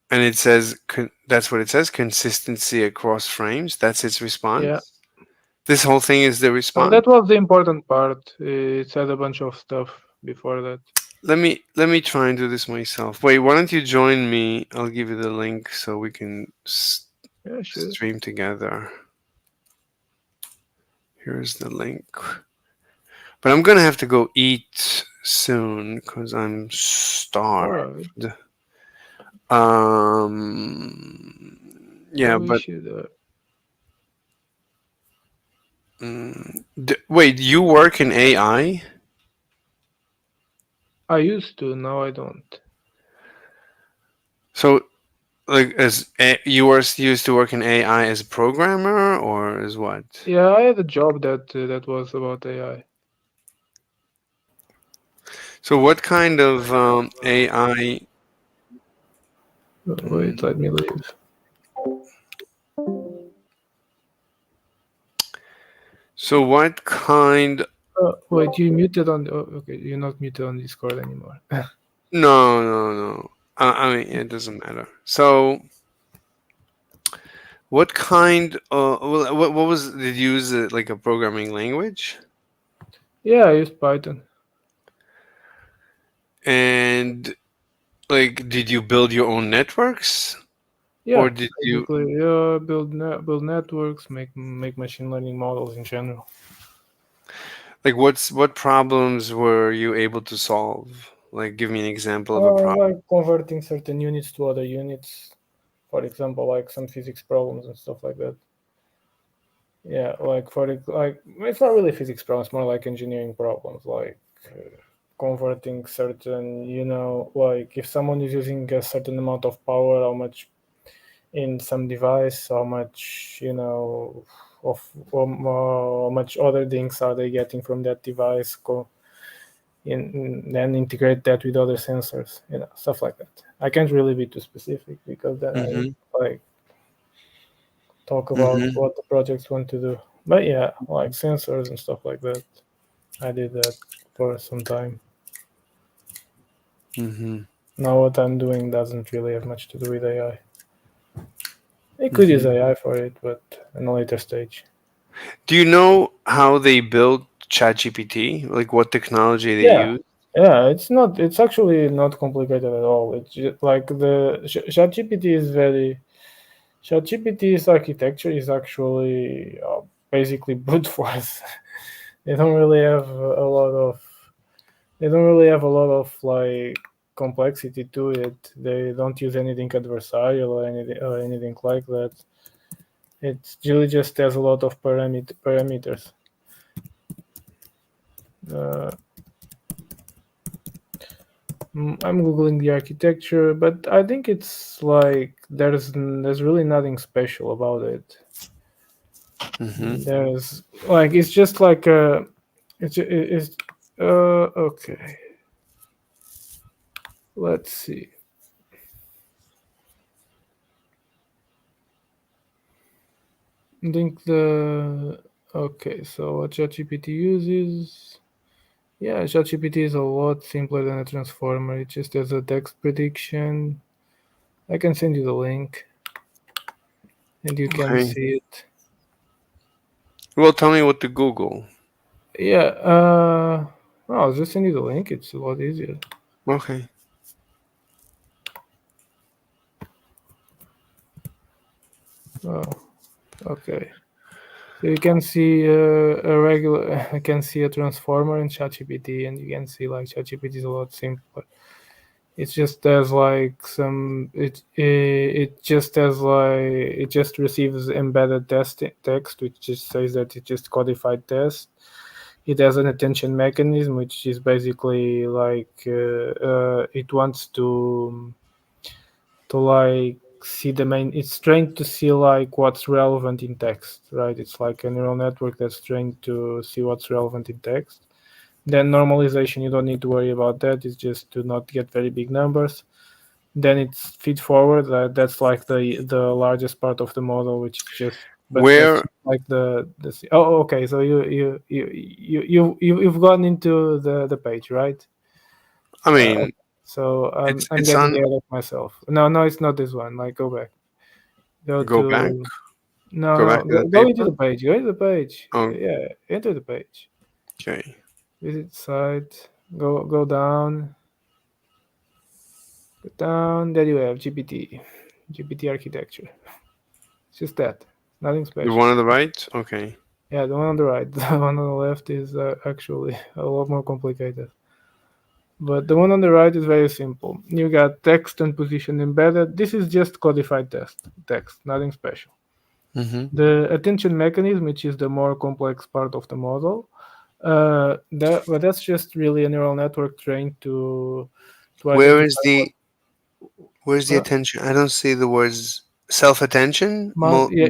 And it says, that's what it says, consistency across frames. That's its response? Yeah. This whole thing is the Well, response? that was the important part. It said a bunch of stuff before that. Let me try and do this myself. Wait, why don't you join me? I'll give you the link so we can Yeah, sure. stream together. Here's the link. But I'm gonna have to go eat soon because I'm starved. Yeah, we but should, wait, you work in AI? I used to, now I don't. So, like, as you were used to work in AI as a programmer or as what? Yeah, I had a job that was about AI. So, what kind of AI? Wait, let me leave. So, what kind? Wait, you muted on the. Oh, okay, you're not muted on Discord anymore. No. I mean, it doesn't matter. So, what kind? What was? Did you use like a programming language? Yeah, I used Python. And like, did you build your own networks? Yeah, Or did you? basically, build networks, make machine learning models in general. Like, what problems were you able to solve? Like, give me an example of a problem. Like converting certain units to other units, for example, like some physics problems and stuff like that. Yeah, like it's not really physics problems, more like engineering problems, like converting certain, like if someone is using a certain amount of power, how much in some device, how much, of how much other things are they getting from that device, then integrate that with other sensors, stuff like that. I can't really be too specific because then I talk about what the projects want to do. But yeah, like sensors and stuff like that. I did that for some time. Now what I'm doing doesn't really have much to do with AI. I could use AI for it, but in a later stage. Do you know how they built ChatGPT? Like, what technology they use? Yeah, it's not. It's actually not complicated at all. It's just like the ChatGPT is very. ChatGPT's architecture is actually basically brute force. They don't really have a lot of. They don't really have a lot of like complexity to it. They don't use anything adversarial or anything like that. It really just has a lot of parameters. I'm googling the architecture, but I think it's like there's really nothing special about it. There's like it's just like it's okay. Let's see. I think okay. So what ChatGPT uses. Yeah, ChatGPT is a lot simpler than a transformer. It just has a text prediction. I can send you the link, and you can Okay. see it. Well, tell me what to Google. Yeah. I'll just send you the link. It's a lot easier. Okay. Oh, okay. So you can see a regular. I can see a transformer in ChatGPT, and you can see like ChatGPT is a lot simpler. It just has like some. It just has like it just receives embedded text, which just says that it just codified text. It has an attention mechanism, which is basically like it wants to like see the main. It's trained to see like what's relevant in text, right? It's like a neural network that's trained to see what's relevant in text. Then normalization, you don't need to worry about that. It's just to not get very big numbers. Then it's feed forward. That's like the largest part of the model, which is just Where like the okay. So you've gone into the page, right? I mean, so I'm it's getting on. ahead of myself. No, it's not this one. Like go back. Go back. No, back to the go into paper. the page. Go into the page. Oh. Yeah, enter the page. Okay. Visit site. Go down. Go down. There you have GPT architecture. It's just that. Nothing The special. one on the right. Okay. Yeah, the one on the right. The one on the left is actually a lot more complicated. But the one on the right is very simple. You got text and position embedded. This is just codified text, nothing special. The attention mechanism, which is the more complex part of the model, but that's just really a neural network trained to Where is identify Where's the What? attention? I don't see the words self-attention.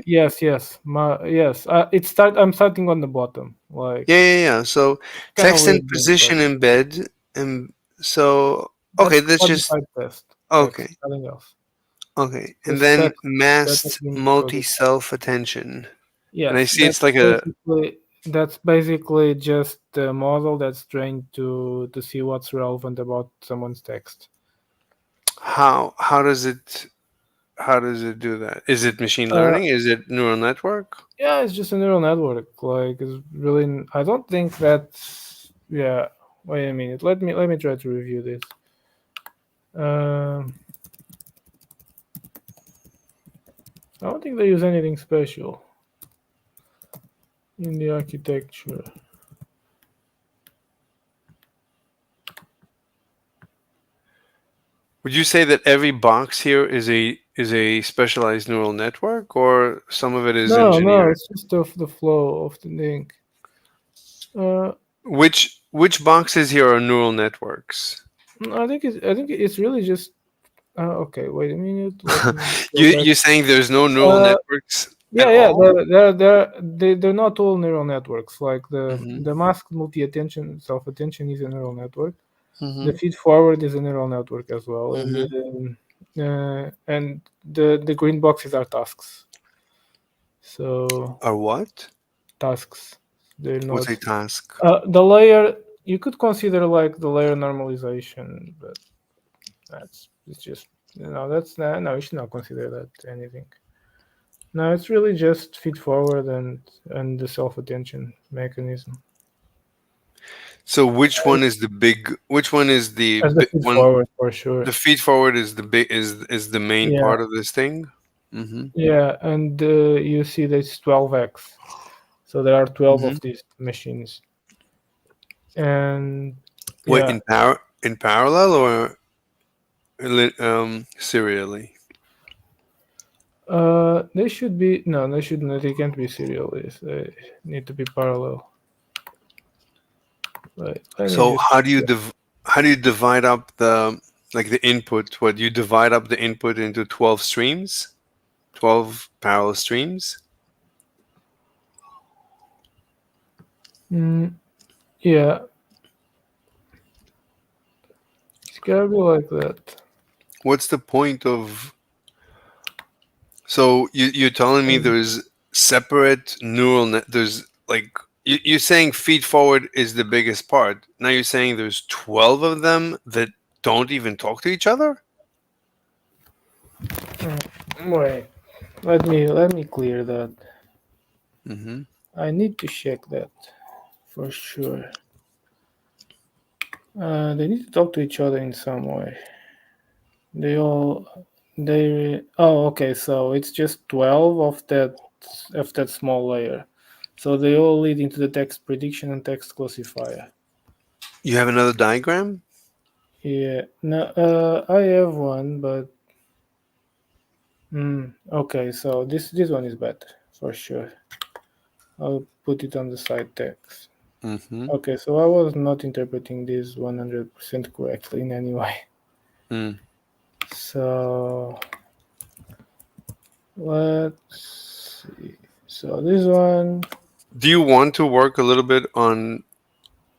yes. I'm starting on the bottom. Like Yeah. So kinda text and weird, position but embed, and so okay, that's just codified text. okay. Nothing else. Okay, and Just then text that masked has been multi codified. self-attention. Yes, and I see it's like a that's basically just a model that's trained to see what's relevant about someone's text. how does it do that? Is it machine learning? Is it neural network? Yeah, it's just a neural network. Like it's really. I don't think that's. Yeah. Wait a minute. Let me try to review this. I don't think they use anything special in the architecture. Would you say that every box here is a specialized neural network, or some of it is No, engineered? it's just the flow of the link. Which boxes here are neural networks? I think it's really just. Okay, wait a minute. You're saying there's no neural networks? Yeah, they're not all neural networks. Like the masked multi-attention self-attention is a neural network. The feed forward is a neural network as well, and the green boxes are tasks. So are what? Tasks. They're not. What's a task? The layer you could consider like the layer normalization, but it's just that's not, no, you should not consider that anything. No, it's really just feed forward and the self-attention mechanism. So which one is the big? Which one is the As the bi- feed one? forward for sure. The feed forward is the big is the main Yeah. part of this thing. Mm-hmm. Yeah, and you see there's 12x. So there are 12 Mhm. of these machines. And Wait, yeah, in parallel or serially? they should be no, they should not. They can't be serially. They need to be parallel. Right. Let me So just how do you divide up the input? What, you divide up the input into 12 streams, 12 parallel streams? yeah. It's gotta be like that. What's the point of? So you're telling me there's separate neural net. There's like you're saying feed forward is the biggest part. Now you're saying there's 12 of them that don't even talk to each other. Wait. Let me clear that. Mm-hmm. I need to check that for sure. They need to talk to each other in some way. Oh, okay, so it's just 12 of that small layer. So they all lead into the text prediction and text classifier. You have another diagram? Yeah, no, I have one, but okay, so this one is better for sure. I'll put it on the side text. Mm-hmm. Okay, so I was not interpreting this 100% correctly in any way. Mm. So let's see. So this one. Do you want to work a little bit on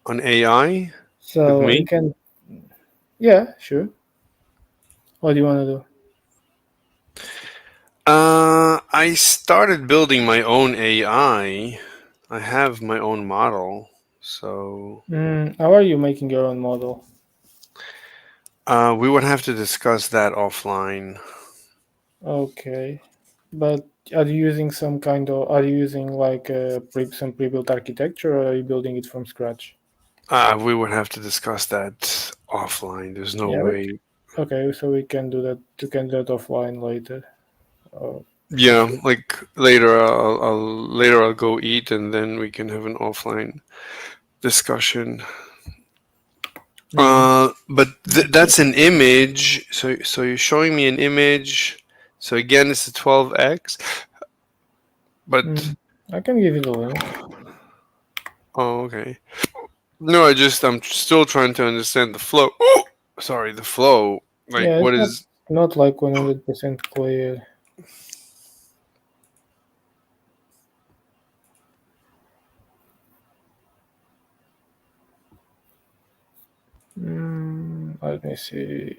AI So with you me? can. Yeah, sure. What do you want to do? I started building my own AI. I have my own model, so How are you making your own model? we would have to discuss that offline. Okay, but are you using some kind of? Are you using like some pre-built architecture, or are you building it from scratch? We would have to discuss that offline. There's no Yeah, way. Okay, so we can do that. You can do that offline later. Yeah, like later I'll go eat and then we can have an offline discussion. But that's an image. So you're showing me an image. So again, it's a 12x. But I can give you the link. oh, okay. No, I'm still trying to understand the flow. Oh, sorry, the flow. Like, Yeah, what it's is? not like 100% clear. Let me see.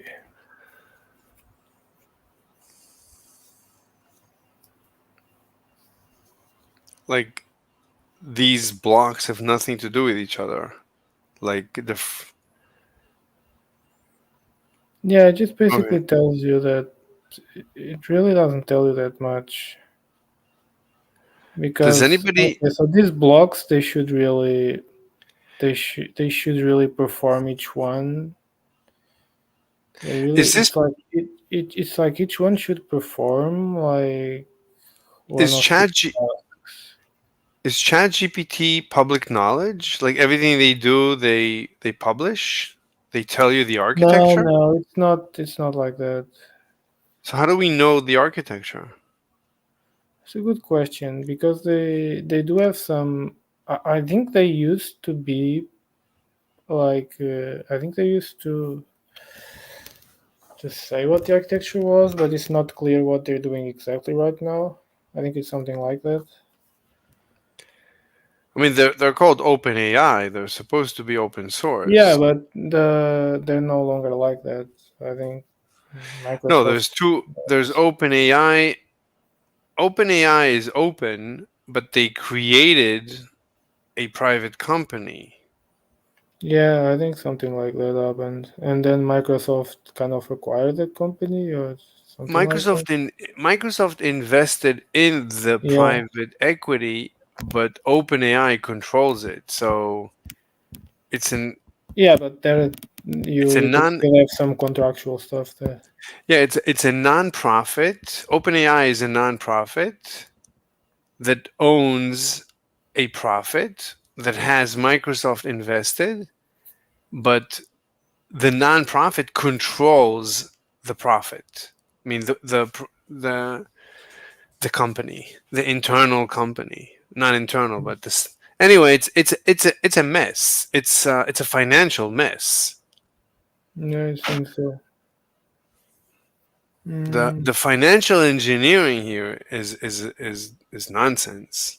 Like, these blocks have nothing to do with each other. Like Yeah, it just basically tells you that it really doesn't tell you that much. Because so these blocks they should really perform each one. It's like each one should perform like Is ChatGPT public knowledge? Like everything they do, they publish. They tell you the architecture. No, it's not. It's not like that. So how do we know the architecture? It's a good question because they do have some. I think they used to be like I think they used to say what the architecture was, but it's not clear what they're doing exactly right now. I think it's something like that. I mean, they're called OpenAI. They're supposed to be open source. Yeah, but they're no longer like that. I think Microsoft. No, there's two. There's OpenAI. OpenAI is open, but they created a private company. Yeah, I think something like that happened, and then Microsoft kind of acquired that company, or something Microsoft invested in the private equity, but OpenAI controls it. So it's an Yeah, but there you it's a could non still have some contractual stuff there. yeah it's a non-profit. OpenAI is a non-profit that owns a profit that has Microsoft invested, but the non-profit controls the profit. I mean the company, the internal company, not internal, but this. Anyway, it's a mess. It's a financial mess. Yeah, I think so. The financial engineering here is nonsense.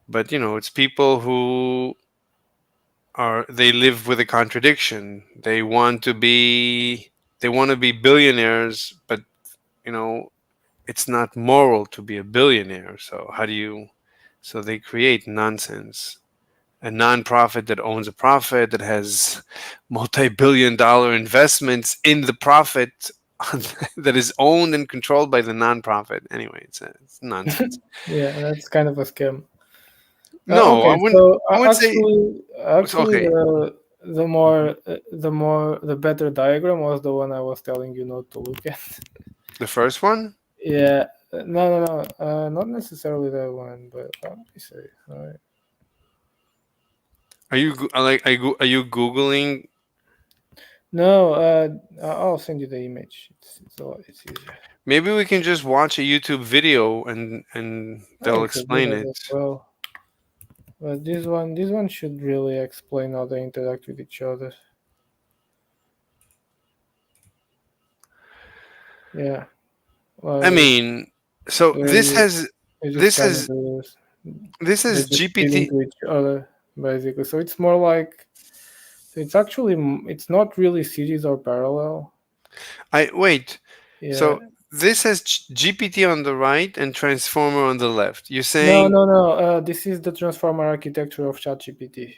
But it's people who they live with a contradiction. They want to be billionaires, but it's not moral to be a billionaire. So they create nonsense. A nonprofit that owns a profit, that has multi-billion-dollar investments in the profit that is owned and controlled by the nonprofit. Anyway, it's nonsense. Yeah, that's kind of a scam. No, okay, I wouldn't say. Actually, Okay. the better diagram was the one I was telling you not to look at. The first one? Yeah, no, not necessarily that one, but let me see. All right. Are you are you Googling? No, I'll send you the image. It's easier. Maybe we can just watch a YouTube video and they'll I could do explain that it. as well. But this one should really explain how they interact with each other. Yeah. I mean, so this is GPT to each other basically. So it's more like it's not really series or parallel. Wait. Yeah. So this has GPT on the right and Transformer on the left. You're saying No. This is the transformer architecture of ChatGPT.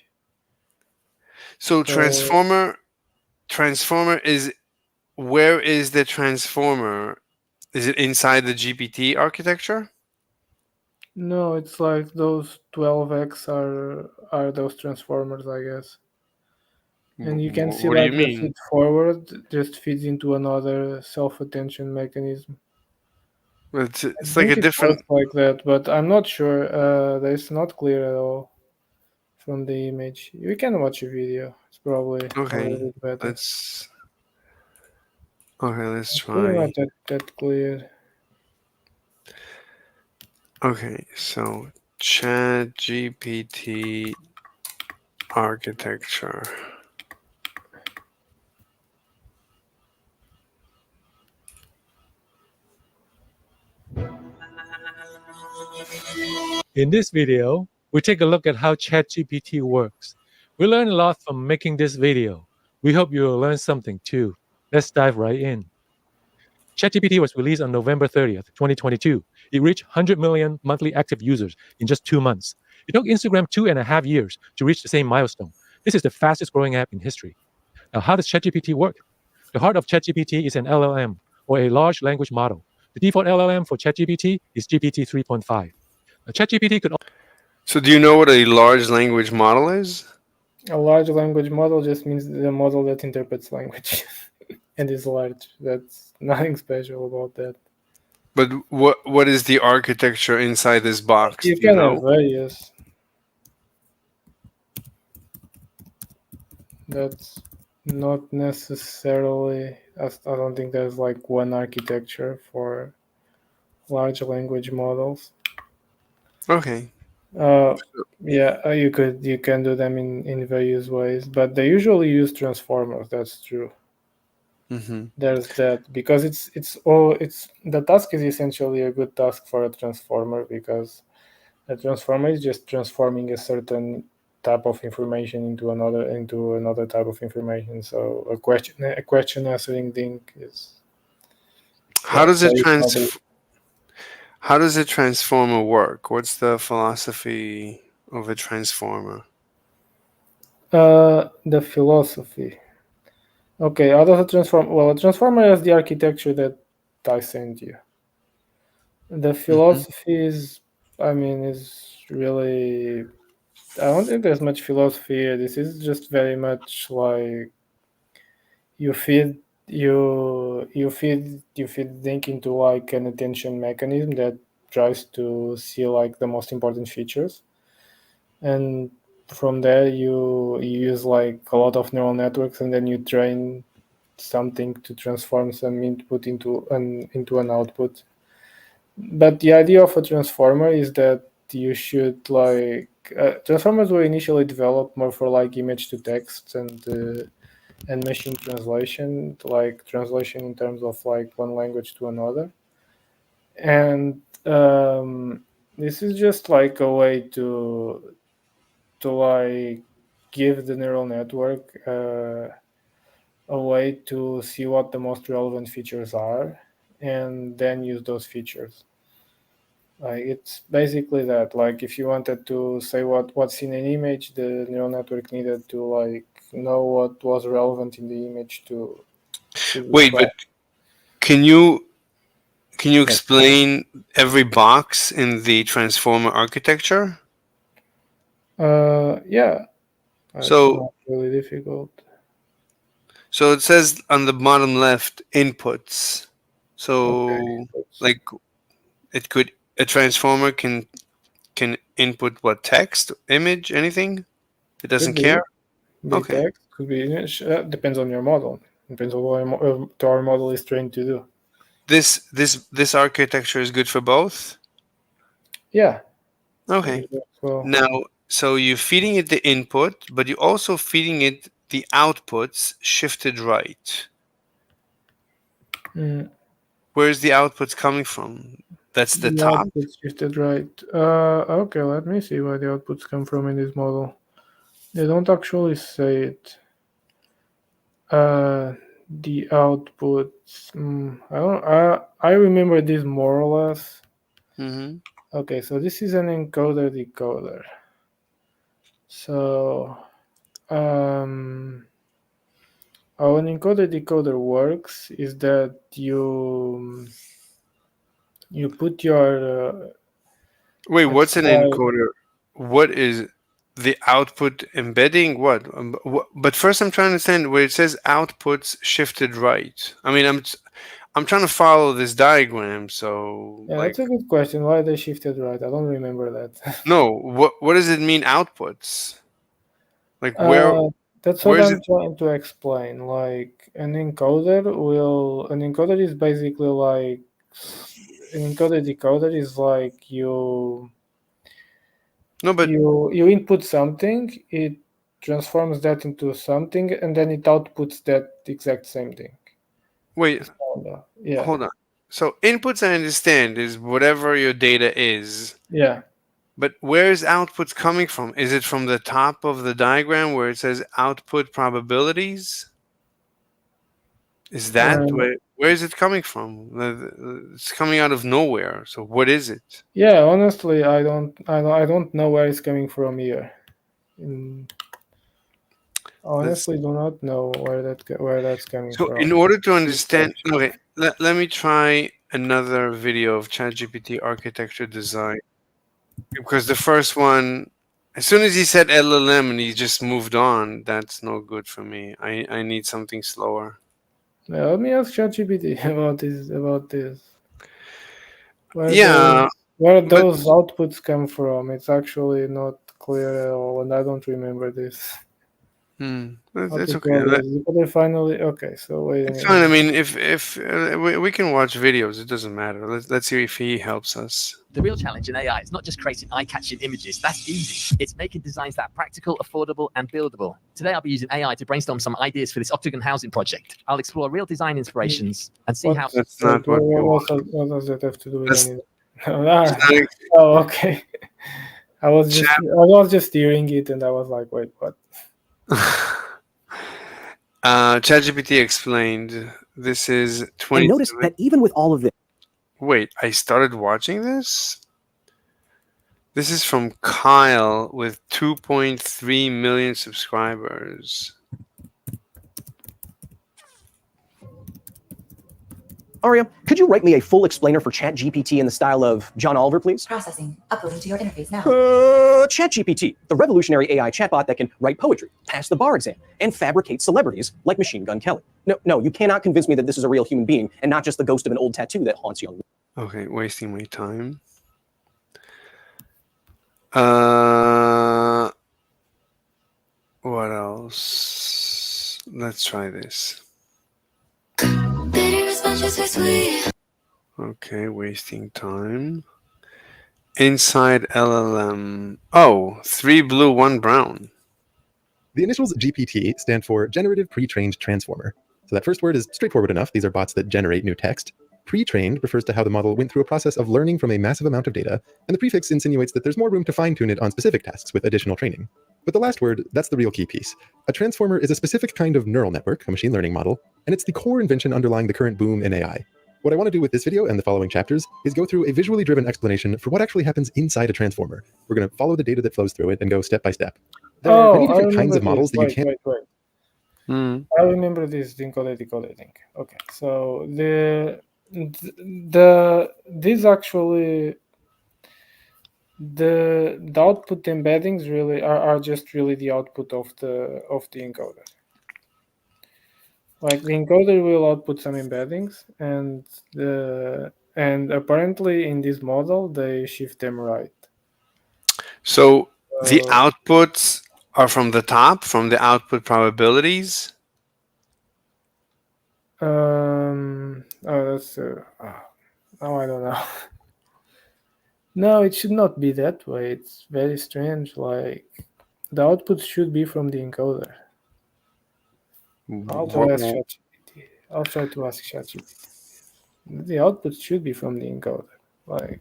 So Transformer is, where is the Transformer? Is it inside the GPT architecture? No, it's like those 12x are those transformers, I guess. And you can see What do like you the mean? feed forward just feeds into another self-attention mechanism. It's I like think a it different. works like that, but I'm not sure. It's not clear at all from the image. You can watch a video. It's probably a Okay, little bit better. let's It's really try. not that clear. Okay, so ChatGPT architecture. In this video, we take a look at how ChatGPT works. We learned a lot from making this video. We hope you will learn something too. Let's dive right in. ChatGPT was released on November 30th, 2022. It reached 100 million monthly active users in just 2 months. It took Instagram 2.5 years to reach the same milestone. This is the fastest growing app in history. Now, how does ChatGPT work? The heart of ChatGPT is an LLM, or a large language model. The default LLM for ChatGPT is GPT 3.5. ChatGPT could. So do you know what a large language model is? A large language model just means the model that interprets language and is large. That's nothing special about that. But what is the architecture inside this box? You Do you can know? have various. That's not necessarily. I don't think there's like one architecture for large language models. Okay. Yeah, you can do them in various ways, but they usually use transformers. That's true. Mm-hmm. There's that, because the task is essentially a good task for a transformer, because a transformer is just transforming a certain type of information into another type of information. So a question answering thing is. How does a transformer work? What's the philosophy of a transformer? The philosophy. Okay, how does a transformer? Well, a transformer has the architecture that I sent you. The philosophy is really I don't think there's much philosophy here. This is just very much like you feed Link into like an attention mechanism that tries to see like the most important features, and from there you use like a lot of neural networks, and then you train something to transform some input into an output. But the idea of a transformer is that you should like transformers were initially developed more for like image to text and machine translation, like translation in terms of like one language to another. And this is just like a way to like give the neural network a way to see what the most relevant features are and then use those features. Like it's basically that. Like if you wanted to say what's in an image, the neural network needed to like know what was relevant in the image to Wait, but can you Yes. explain every box in the transformer architecture? Yeah. It's So not really difficult. so it says on the bottom left inputs. So like a transformer can input what, text, image, anything? It doesn't Could care? be Okay. text, could be image. Depends on your model. Depends on what our model is trained to do. This architecture is good for both? Yeah. Okay. Well, Now, so you're feeding it the input, but you're also feeding it the outputs shifted right. mm, Where's the outputs coming from? That's the top? outputs shifted right. Okay, let me see where the outputs come from in this model. They don't actually say it. The outputs. I remember this more or less. Mm-hmm. Okay, so this is an encoder decoder. So, how an encoder decoder works is that you put your Wait, what's an Right. encoder? What is the output embedding? What? But first, I'm trying to understand where it says outputs shifted right. I mean, I'm trying to follow this diagram. So, Yeah, like, that's a good question. Why they shifted right? I don't remember that. no, what does it mean outputs? Like, where That's what where's I'm it? trying to explain. Like an encoder is basically like an encoder decoder is like you No, but you input something, it transforms that into something, and then it outputs that exact same thing. wait, Yeah. hold on. So inputs, I understand, is whatever your data is. Yeah. But where is outputs coming from? Is it from the top of the diagram where it says output probabilities? Is that where is it coming from? It's coming out of nowhere. So what is it? Yeah, honestly, I don't know where it's coming from here. Honestly, do not know where that's coming So from. in order to understand, okay, let me try another video of ChatGPT architecture design, because the first one, as soon as he said LLM and he just moved on, that's no good for me. I need something slower. Now, let me ask ChatGPT about this. Yeah, Where those outputs come from? It's actually not clear at all, and I don't remember this. It's okay. Finally, okay. So wait a It's minute. fine. I mean, if we can watch videos, it doesn't matter. Let's see if he helps us. The real challenge in AI is not just creating eye-catching images. That's easy. It's making designs that are practical, affordable, and buildable. Today, I'll be using AI to brainstorm some ideas for this Octagon housing project. I'll explore real design inspirations and see how... That's not what you want. What does that have to do with That's- anything? Oh, okay. I was just hearing it, and I was like, wait, what? ChatGPT explained this is 20. And notice that even with all of this... Wait, I started watching this? This is from Kyle with 2.3 million subscribers. Aria, could you write me a full explainer for ChatGPT in the style of John Oliver, please? Processing. Uploading to your interface now. ChatGPT, the revolutionary AI chatbot that can write poetry, pass the bar exam, and fabricate celebrities like Machine Gun Kelly. No, you cannot convince me that this is a real human being and not just the ghost of an old tattoo that haunts young. Okay, wasting my time. What else? Let's try this. Okay, wasting time. Inside LLM. Oh, 3 blue, 1 brown. The initials GPT stand for Generative Pre-trained Transformer. So that first word is straightforward enough. These are bots that generate new text. Pre-trained refers to how the model went through a process of learning from a massive amount of data, and the prefix insinuates that there's more room to fine-tune it on specific tasks with additional training. But the last word, that's the real key piece. A transformer is a specific kind of neural network, a machine learning model, and it's the core invention underlying the current boom in AI. What I want to do with this video and the following chapters is go through a visually driven explanation for what actually happens inside a transformer. We're going to follow the data that flows through it and go step by step. There are many different kinds of models that you can... I remember this encoder thing. Okay, so these actually the output embeddings really are just really the output of the encoder. Like the encoder will output some embeddings, and apparently in this model they shift them right. So the outputs are from the top, from the output probabilities. Oh, that's I don't know. No, it should not be that way. It's very strange. Like the output should be from the encoder. I'll try to ask ChatGPT. The output should be from the encoder. Like.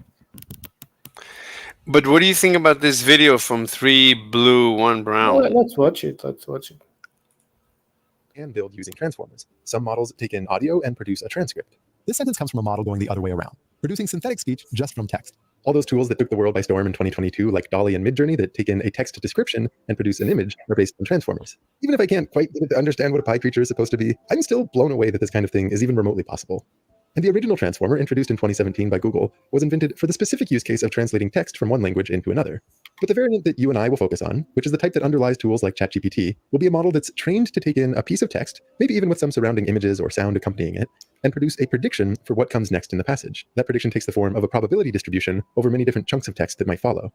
But what do you think about this video from 3 blue, 1 brown? Let's watch it. And build using transformers. Some models take in audio and produce a transcript. This sentence comes from a model going the other way around, producing synthetic speech just from text. All those tools that took the world by storm in 2022, like DALL-E and Midjourney, that take in a text description and produce an image, are based on transformers. Even if I can't quite get it to understand what a pie creature is supposed to be, I'm still blown away that this kind of thing is even remotely possible. And the original transformer, introduced in 2017 by Google, was invented for the specific use case of translating text from one language into another. But the variant that you and I will focus on, which is the type that underlies tools like ChatGPT, will be a model that's trained to take in a piece of text, maybe even with some surrounding images or sound accompanying it, and produce a prediction for what comes next in the passage. That prediction takes the form of a probability distribution over many different chunks of text that might follow.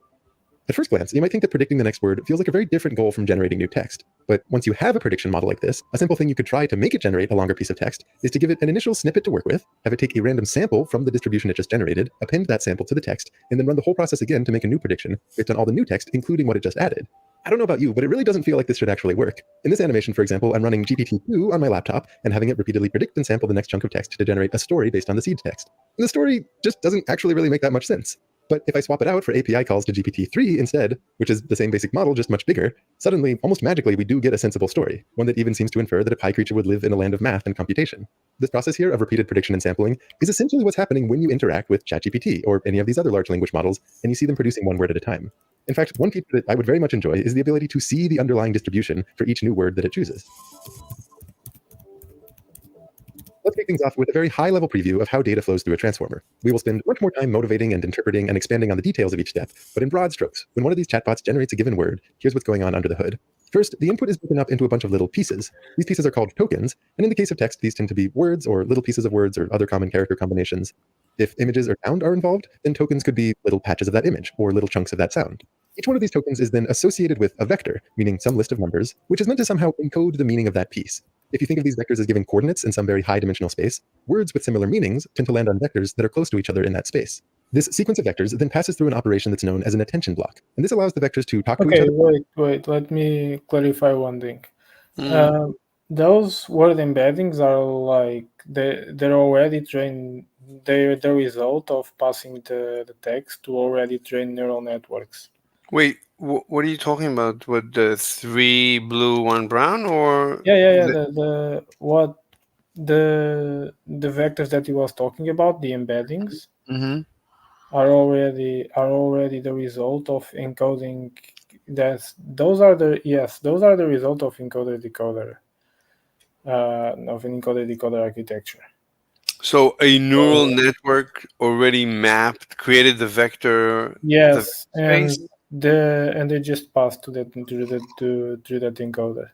At first glance, you might think that predicting the next word feels like a very different goal from generating new text. But once you have a prediction model like this, a simple thing you could try to make it generate a longer piece of text is to give it an initial snippet to work with, have it take a random sample from the distribution it just generated, append that sample to the text, and then run the whole process again to make a new prediction based on all the new text, including what it just added. I don't know about you, but it really doesn't feel like this should actually work. In this animation, for example, I'm running GPT-2 on my laptop and having it repeatedly predict and sample the next chunk of text to generate a story based on the seed text. And the story just doesn't actually really make that much sense. But if I swap it out for API calls to GPT-3 instead, which is the same basic model, just much bigger, suddenly, almost magically, we do get a sensible story, one that even seems to infer that a pie creature would live in a land of math and computation. This process here of repeated prediction and sampling is essentially what's happening when you interact with ChatGPT or any of these other large language models, and you see them producing one word at a time. In fact, one feature that I would very much enjoy is the ability to see the underlying distribution for each new word that it chooses. Let's kick things off with a very high-level preview of how data flows through a transformer. We will spend much more time motivating and interpreting and expanding on the details of each step, but in broad strokes, when one of these chatbots generates a given word, here's what's going on under the hood. First, the input is broken up into a bunch of little pieces. These pieces are called tokens, and in the case of text, these tend to be words or little pieces of words or other common character combinations. If images or sound are involved, then tokens could be little patches of that image or little chunks of that sound. Each one of these tokens is then associated with a vector, meaning some list of numbers, which is meant to somehow encode the meaning of that piece. If you think of these vectors as giving coordinates in some very high-dimensional space, words with similar meanings tend to land on vectors that are close to each other in that space. This sequence of vectors then passes through an operation that's known as an attention block, and this allows the vectors to talk to each other. Wait, let me clarify one thing. Those word embeddings are like they're already trained. They're the result of passing the text to already trained neural networks. Wait, what are you talking about? With the 3 blue, 1 brown, or Yeah. The vectors that he was talking about, the embeddings, are already the result of encoding. Those are the result of encoder decoder of an encoder decoder architecture. So a neural network already mapped, created the vector, the Yes, space. and they just passed to that through that encoder.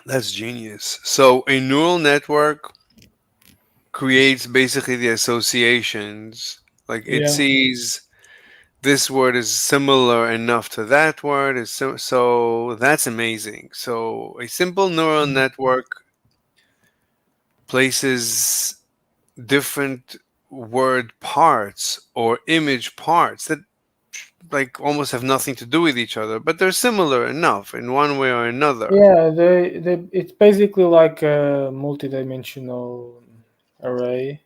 That's genius. So a neural network creates basically the associations. Like it Yeah. sees this word is similar enough to that word. So that's amazing. So a simple neural network places different word parts or image parts that like almost have nothing to do with each other, but they're similar enough in one way or another. Yeah, it's basically like a multidimensional array,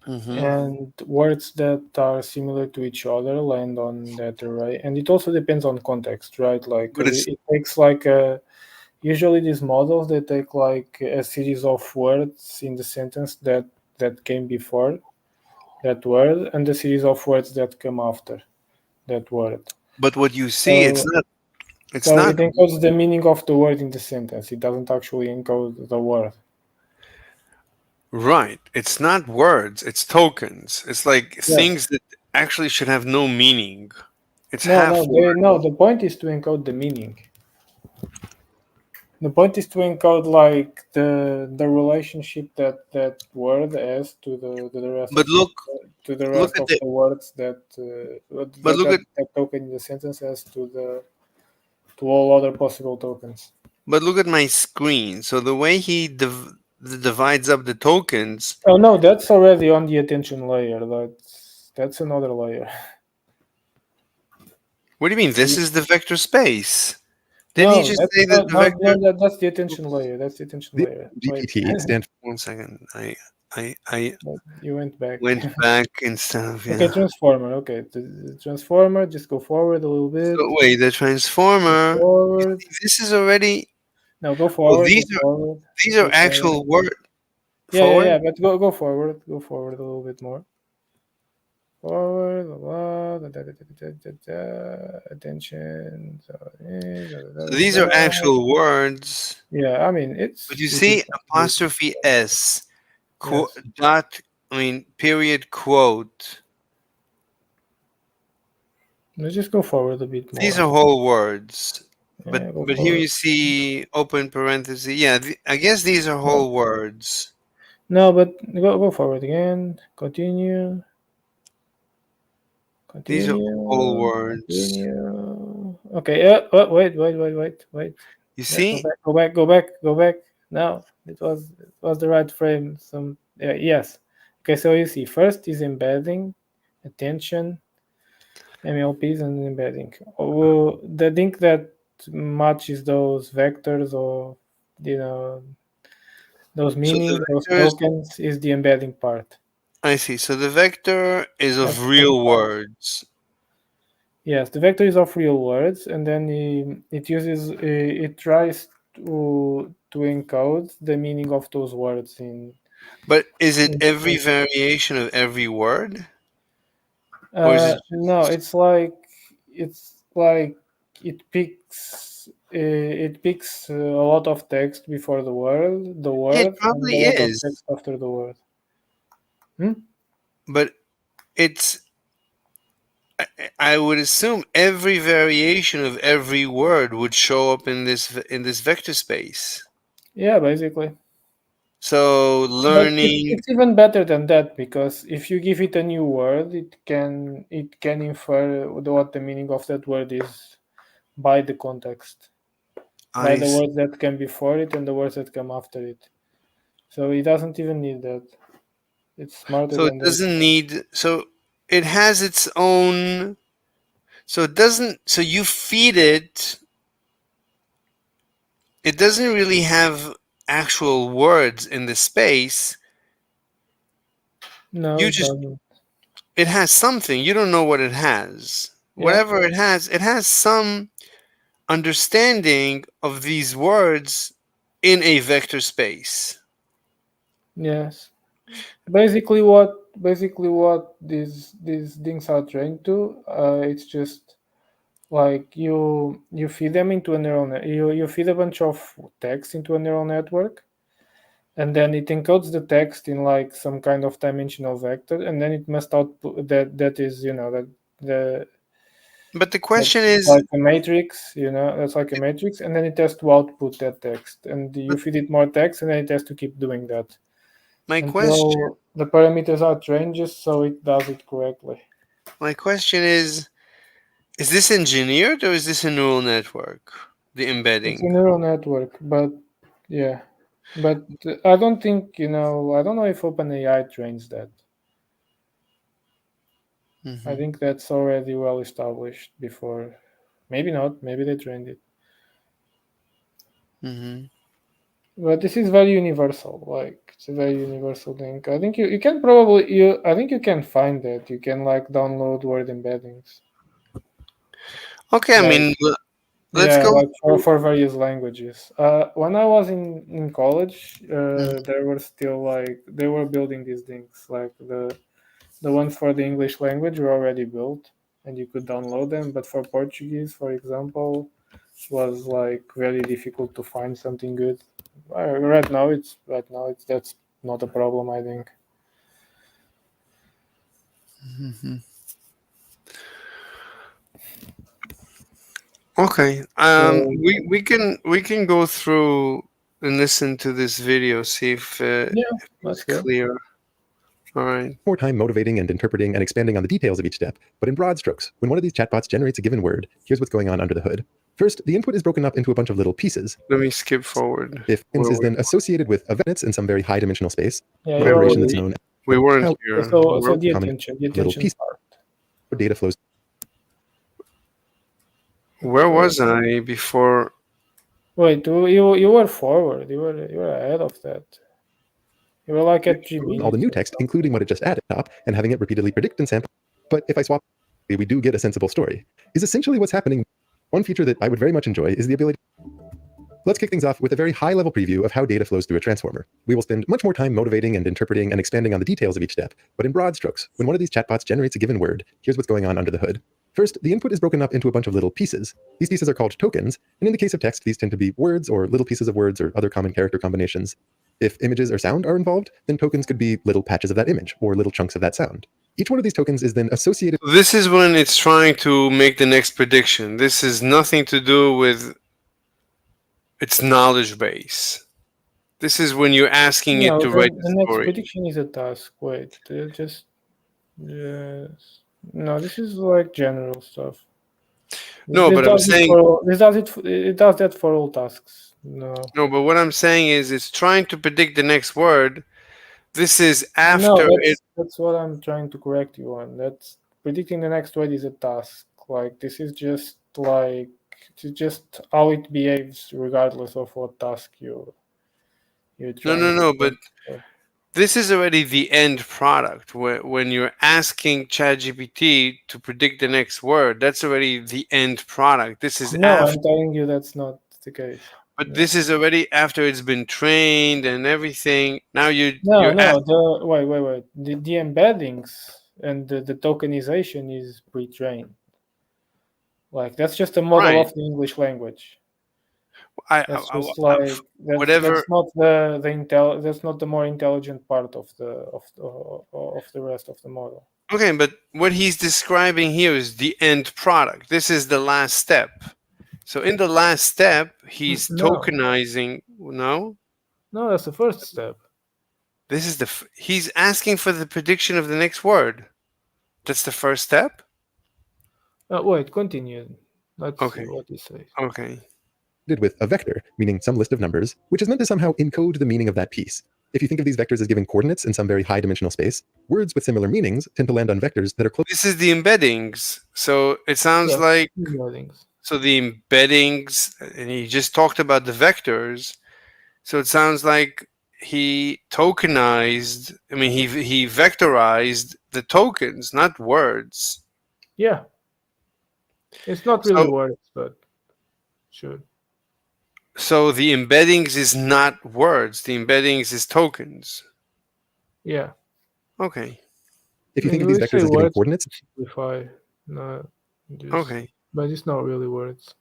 and words that are similar to each other land on that array. And it also depends on context, right? Like But it's it takes like usually these models, they take like a series of words in the sentence that came before that word and the series of words that come after that word. But what you see, it's So- not. It's So not it encodes the meaning of the word in the sentence. It doesn't actually encode the word. right. It's not words. It's tokens. It's like Yeah. things that actually should have no meaning. It's No, half word. the point is to encode the meaning. The point is to encode like the relationship that word has to the rest But of look, to the look rest at of the. the words that But look at. that token in the sentence has to all other possible tokens. But look at my screen. So the way he divides up the tokens. Oh no, that's already on the attention layer. That's another layer. What do you mean? This is the vector space. Didn't No, he just that's say that the vector? that's the attention layer. That's the attention layer. Wait. GPT stands. 1 second. I You went back. went back instead of Okay, yeah. transformer. Okay, the transformer. Just go forward a little bit. So wait, the transformer. Forward. This is already. No, go Oh, forward. these Go are forward. these Go are actual forward. word. Yeah, Forward. yeah, but go forward. Go forward a little bit more. Forward. Attention. So these are actual words. Yeah, I mean it's. But you see apostrophe s, dot. I mean period quote. Let's just go forward a bit more. These are whole words. Yeah, go But here forward. you see open parenthesis. Yeah, I guess these are whole words. No, but go forward again. Continue. These are Continue. whole words. Continue. Okay. Wait. You Yeah, see? Go back. No, it was the right frame. Yes. Okay. So you see, first is embedding, attention, MLPs, and embedding. The link that matches those vectors or those meanings, those vectors- tokens is the embedding part. I see. So the vector is of That's real fine. words. Yes, the vector is of real words, and then it tries to encode the meaning of those words in. But is it every variation of every word? Or is it No, it's like it picks a lot of text before the word, It probably and a lot is. of text after the word. But it's I would assume every variation of every word would show up in this vector space. Yeah, basically. So But learning. it's even better than that, because if you give it a new word, it can infer what the meaning of that word is by the context, by I the see. words that come before it and the words that come after it. So it doesn't even need that. It's smarter So than it that. doesn't need. So it has its own. So it doesn't. So you feed it. It doesn't really have actual words in the space. No, You it just. doesn't. It has something. You don't know what it has. Yeah. Whatever it has some understanding of these words in a vector space. Yes. Basically, what these things are trained to, it's just like you feed them into a neural net. You feed a bunch of text into a neural network, and then it encodes the text in like some kind of dimensional vector, and then it must output that is, you know, that the. But the question That's is, like a matrix, you know, that's like a matrix, and then it has to output that text, and you feed it more text, and then it has to keep doing that. my until question, the parameters are trained just so it does it correctly. my question is this engineered or is this a neural network? The It's a embedding. neural network, but yeah, but I don't think, you know, I don't know if OpenAI trains that. I think that's already well established before. Maybe not. Maybe they trained it. But this is very universal. Like it's a very universal thing. I think you can probably I think you can find that. You can like download word embeddings. Okay, I Like, mean, let's yeah, go. like for various languages. When I was in college, there were still like they were building these things. Like the ones for the English language were already built, and you could download them. But for Portuguese, for example, was like very difficult to find something good. Right now, it's that's not a problem. I think. Okay. So- We can go through and listen to this video, see if Yeah, if let's it's go. clear. All right. More time motivating and interpreting and expanding on the details of each step, but in broad strokes, when one of these chatbots generates a given word, here's what's going on under the hood. First, the input is broken up into a bunch of little pieces. Let me skip forward. If is then associated with events in some very high dimensional space, Yeah, an you're operation already- that's known We weren't how here. So We're- the common attention little piece part. data flows. Where was I before? Wait, you were forward. You were ahead of that. You were like at GB. All the new text, including what it just added up, and having it repeatedly predict and sample. But if I swap, we do get a sensible story. Is essentially what's happening. One feature that I would very much enjoy is the ability. Let's kick things off with a very high-level preview of how data flows through a transformer. We will spend much more time motivating and interpreting and expanding on the details of each step, but in broad strokes, when one of these chatbots generates a given word, here's what's going on under the hood. First, the input is broken up into a bunch of little pieces. These pieces are called tokens, and in the case of text, these tend to be words or little pieces of words or other common character combinations. If images or sound are involved, then tokens could be little patches of that image or little chunks of that sound. Each one of these tokens is then associated. This is when it's trying to make the next prediction. This is nothing to do with its knowledge base. This is when you're asking it to write the the next story. prediction is a task. Wait, just yes. No, this is like general stuff. No, This but I'm does it saying for- this does it. It does that for all tasks. No. no. But what I'm saying is, it's trying to predict the next word. This is after No, it. that's what I'm trying to correct you on. That's predicting the next word is a task. Like this is just like it's just how it behaves regardless of what task you're No, trying no, to no. do. But this is already the end product. When you're asking ChatGPT to predict the next word, that's already the end product. This is No, after. I'm telling you that's not the case. But this is already after it's been trained and everything. Now you're No, wait. The embeddings and the tokenization is pre-trained. Like that's just a model Right. of the English language. That's Just like whatever. That's not That's not the more intelligent part of the rest of the model. Okay, but what he's describing here is the end product. This is the last step. So in the last step, he's No. tokenizing. No, No, that's the first step. this is he's asking for the prediction of the next word. That's the first step. Wait, continue. Let's Okay. see what he says. Okay. With a vector, meaning some list of numbers, which is meant to somehow encode the meaning of that piece. If you think of these vectors as giving coordinates in some very high dimensional space, words with similar meanings tend to land on vectors that are close. This is the embeddings. So it sounds like embeddings. So the embeddings, and he just talked about the vectors. So it sounds like he tokenized. I mean, he vectorized the tokens, not words. Yeah. It's not really words, but sure. So the embeddings is not words. The embeddings is tokens. Yeah. Okay. If you think of We these vectors say as giving words coordinates, simplify, no, just- Okay. But it's not really words.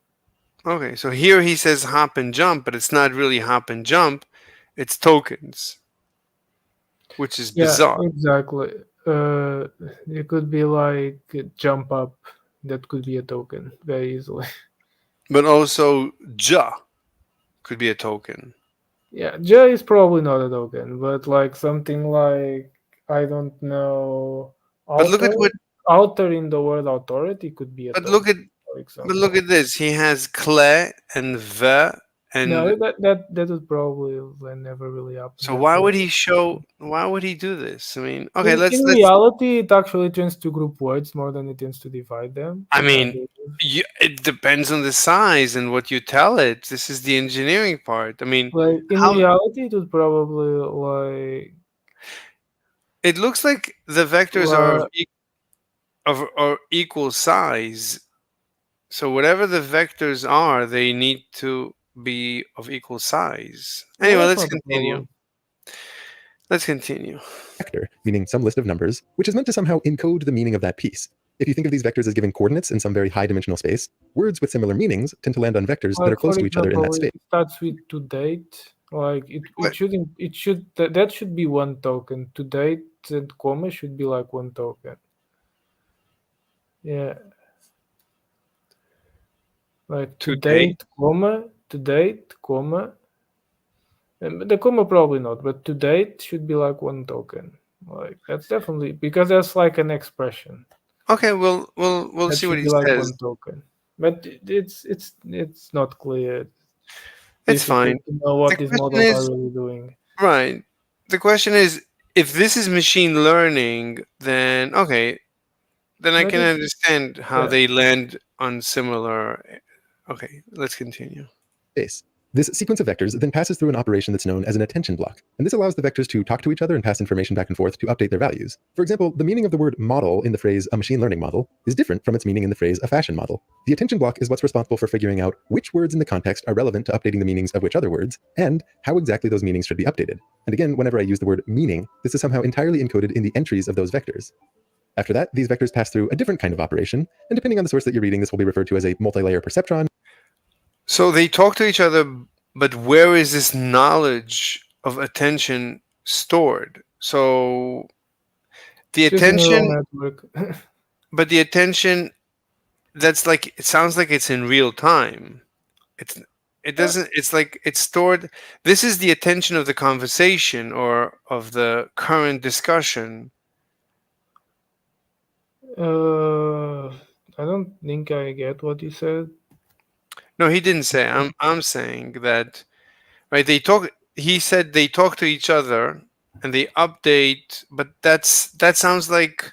Okay. So here he says hop and jump, but it's not really hop and jump. It's tokens, which is Yeah, bizarre. exactly. It could be like jump up. That could be a token very easily. But also Ja could be a token. Yeah, J is probably not a token, but like something like, I don't know, But look at what. alter in the word authority could be a But token, look at. for But example. look at this. He has Kle and Ve and. No, that would probably never really happen. So why would he show? Why would he do this? I mean, okay, In reality, it actually tends to group words more than it tends to divide them. I mean, it depends on the size and what you tell it. This is the engineering part. I mean, Like in how reality, it would probably like it looks like the vectors are Well- of equal size. So whatever the vectors are, they need to be of equal size. Yeah, Anyway, that's let's not a continue. problem. Let's continue. Vector, meaning some list of numbers, which is meant to somehow encode the meaning of that piece. If you think of these vectors as giving coordinates in some very high dimensional space, words with similar meanings tend to land on vectors that are Like, close for to each other in that example, space. it starts with to date. Like it should that should be one token. To date and comma should be like one token. Yeah. Like to date, comma, and the comma probably not, but to date should be like one token. Like that's definitely because that's like an expression. Okay, we'll That see what should he be like says. one token. But it's not clear. It's Difficult fine. to know what The these question models is- are really doing. Right. The question is, if this is machine learning, then okay, then I But can it's- understand how yeah. they land on similar. Okay, let's continue. Space. This sequence of vectors then passes through an operation that's known as an attention block, and this allows the vectors to talk to each other and pass information back and forth to update their values. For example, the meaning of the word model in the phrase a machine learning model is different from its meaning in the phrase a fashion model. The attention block is what's responsible for figuring out which words in the context are relevant to updating the meanings of which other words, and how exactly those meanings should be updated. And again, whenever I use the word meaning, this is somehow entirely encoded in the entries of those vectors. After that, these vectors pass through a different kind of operation, and depending on the source that you're reading, this will be referred to as a multi-layer perceptron. So they talk to each other, but where is this knowledge of attention stored? So the It's just a neural attention, network. but the attention, that's like, it sounds like it's in real time. It doesn't, it's like it's stored. This is the attention of the conversation or of the current discussion. I don't think I get what you said. No, he didn't say. I'm saying that, right? They talk. He said they talk to each other and they update, but that sounds like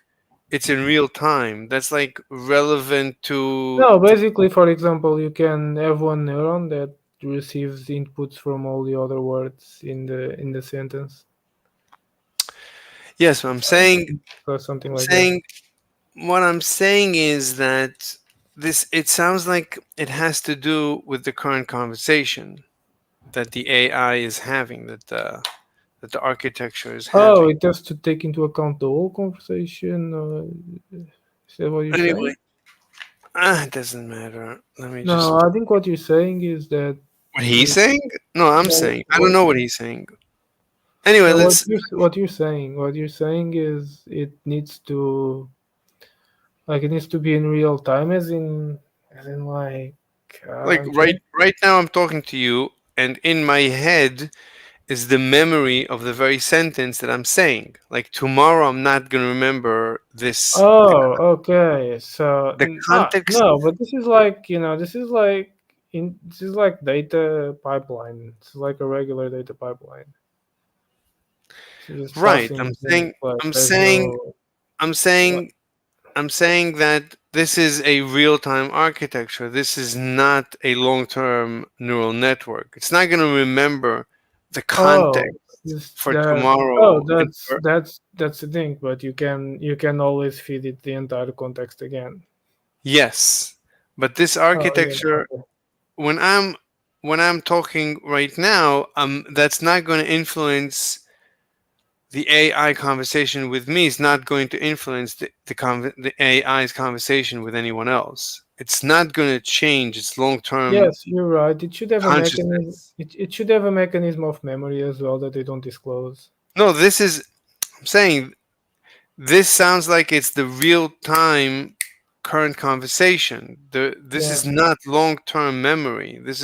it's in real time. That's like relevant to. No, basically, for example, you can have one neuron that receives inputs from all the other words in the sentence. Yes, I'm saying. Or something like saying what I'm saying is that this. It sounds like it has to do with the current conversation that the AI is having. That the architecture is that. having. Oh, it has to take into account the whole conversation. Is that what you're Anyway, saying? it doesn't matter. Let me No, just. I think what you're saying is that. What he's saying? No, I'm No, saying. I don't know what he's saying. Anyway, No, let's. what you're saying is it needs to be in real time, as in like Like right now, I'm talking to you, and in my head is the memory of the very sentence that I'm saying. Like tomorrow, I'm not gonna remember this. Oh, okay. So The context. No, but this is like this is like data pipeline. It's like a regular data pipeline. So just Right. passing I'm things, saying. like, I'm there's saying. no- I'm saying that this is a real-time architecture. This is not a long-term neural network. It's not going to remember the context for tomorrow. That's the thing. But you can always feed it the entire context again. Yes, but this architecture, when I'm talking right now, that's not going to influence the AI conversation with me. Is not going to influence the AI's conversation with anyone else. It's not going to change its long-term Yes, you're right. It should have a mechanism. consciousness. It should have a mechanism of memory as well that they don't disclose. No, I'm saying this sounds like it's the real-time current conversation. This is not long-term memory. This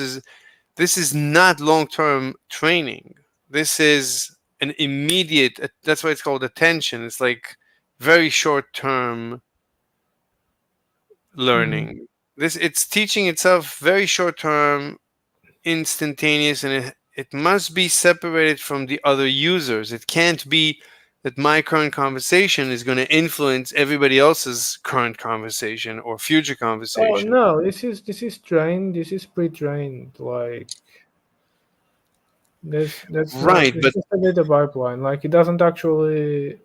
is not long-term training. This is an immediate, that's why it's called attention. It's like very short-term learning. It's teaching itself very short-term, instantaneous, and it must be separated from the other users. It can't be that my current conversation is going to influence everybody else's current conversation or future Oh conversation. no, this is trained. This is pre-trained. Like that's Right, it's but just a data pipeline. Like it doesn't actually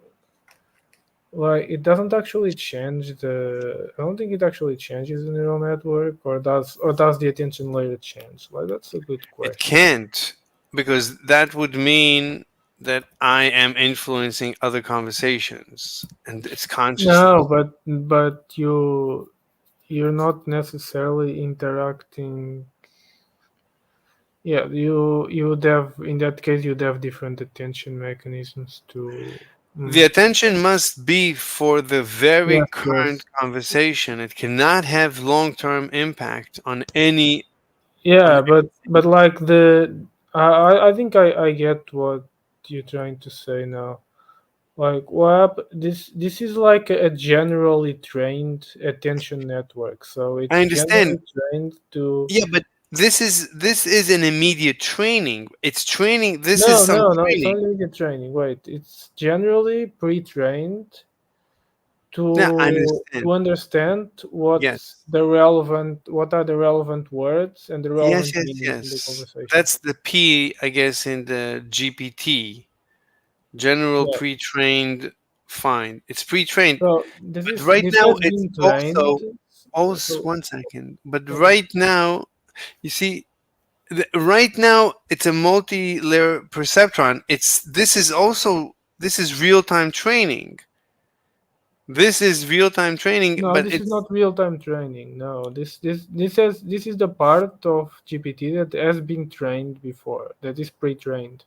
change the. I don't think it actually changes the neural network, or does the attention layer change? Like that's a good question. it can't, because that would mean that I am influencing other conversations, and it's conscious. No, but you're not necessarily interacting. Yeah, you would have, in that case, you'd have different attention mechanisms to. The attention must be for the very Yes, current conversation. It cannot have long-term impact on any. Yeah, but like I think I get what you're trying to say now. Like this is like a generally trained attention network, so it's I understand. generally trained to. Yeah, but this is an immediate training. It's training. This No, is some no, it's not training. immediate training. Wait, it's generally pre-trained to Yeah, I understand. understand what Yes. what are the relevant words and the relevant Yes, meanings in the yes. conversation. That's the P, I guess, in the GPT. General Yeah. pre-trained. Fine, it's pre-trained. So But this right has now, been it's trained. also 1 second. But right now, you see, right now it's a multi-layer perceptron. This is real-time training. This is real-time training, No, but this it's is not real-time training. No, this is the part of GPT that has been trained before. That is pre-trained.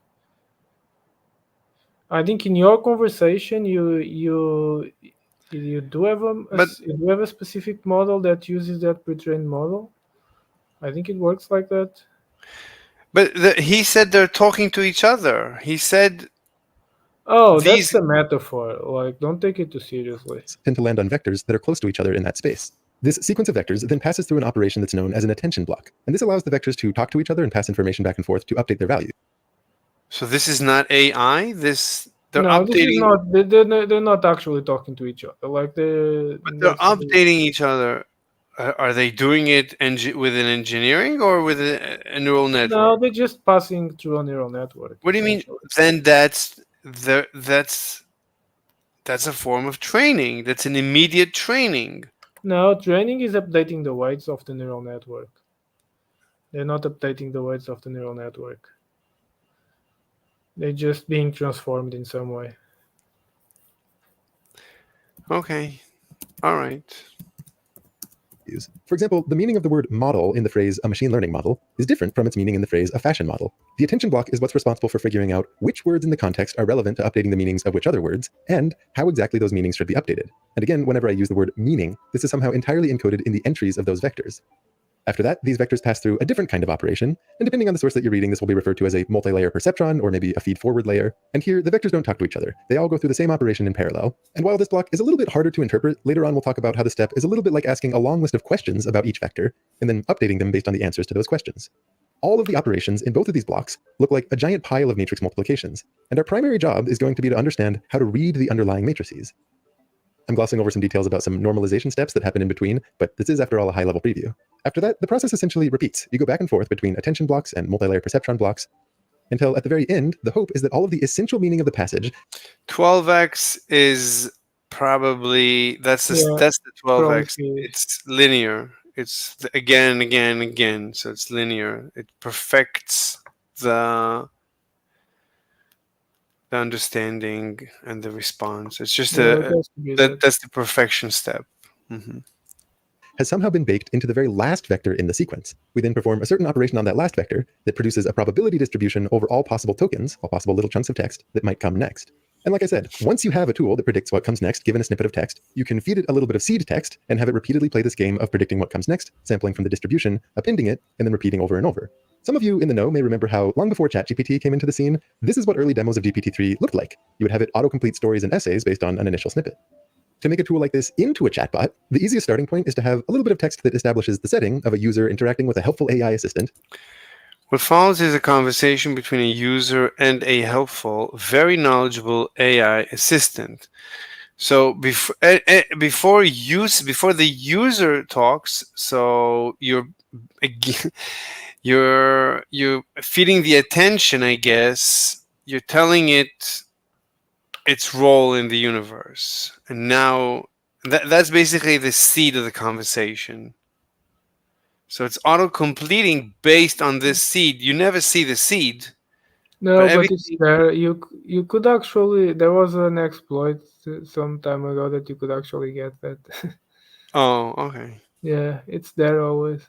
I think in your conversation, you do have you do have a specific model that uses that pre-trained model. I think it works like that. But he said they're talking to each other. He said, Oh, These- that's a metaphor. Like, don't take it too seriously. Tend to land on vectors that are close to each other in that space. This sequence of vectors then passes through an operation that's known as an attention block, and this allows the vectors to talk to each other and pass information back and forth to update their value. so this is not AI. They're This is updating. not. They're not actually talking to each other. Like They're updating each other. Are they doing it with an engineering or with a neural network? No, they're just passing through a neural network. What do you mean? Then that's a form of training. That's an immediate training. No, training is updating the weights of the neural network. They're not updating the weights of the neural network. They're just being transformed in some way. Okay. All right. For example, the meaning of the word model in the phrase a machine learning model is different from its meaning in the phrase a fashion model. The attention block is what's responsible for figuring out which words in the context are relevant to updating the meanings of which other words, and how exactly those meanings should be updated. And again, whenever I use the word meaning, this is somehow entirely encoded in the entries of those vectors. After that, these vectors pass through a different kind of operation, and depending on the source that you're reading, this will be referred to as a multi-layer perceptron or maybe a feed-forward layer. And here, the vectors don't talk to each other. They all go through the same operation in parallel. And while this block is a little bit harder to interpret, later on we'll talk about how the step is a little bit like asking a long list of questions about each vector, and then updating them based on the answers to those questions. All of the operations in both of these blocks look like a giant pile of matrix multiplications, and our primary job is going to be to understand how to read the underlying matrices. I'm glossing over some details about some normalization steps that happen in between, but this is, after all, a high-level preview. After that, the process essentially repeats. You go back and forth between attention blocks and multi-layer perceptron blocks, until at the very end, the hope is that all of the essential meaning of the passage. 12x is probably that's the 12x. It's linear. It's again and again and again. So it's linear. It perfects the understanding and the response. It's just that's the perfection step. Mm-hmm. has somehow been baked into the very last vector in the sequence. We then perform a certain operation on that last vector that produces a probability distribution over all possible tokens, all possible little chunks of text that might come next. And like I said, once you have a tool that predicts what comes next given a snippet of text, you can feed it a little bit of seed text and have it repeatedly play this game of predicting what comes next, sampling from the distribution, appending it, and then repeating over and over. Some of you in the know may remember how, long before ChatGPT came into the scene, this is what early demos of GPT-3 looked like. You would have it autocomplete stories and essays based on an initial snippet. To make a tool like this into a chatbot, the easiest starting point is to have a little bit of text that establishes the setting of a user interacting with a helpful AI assistant. What follows is a conversation between a user and a helpful, very knowledgeable AI assistant. So before the user talks, so you're feeding the attention, I guess. You're telling it its role in the universe, and now that's basically the seed of the conversation. So it's auto-completing based on this seed. You never see the seed. No, but it's there. You could actually, there was an exploit some time ago that you could actually get that. Oh, okay. Yeah, it's there always.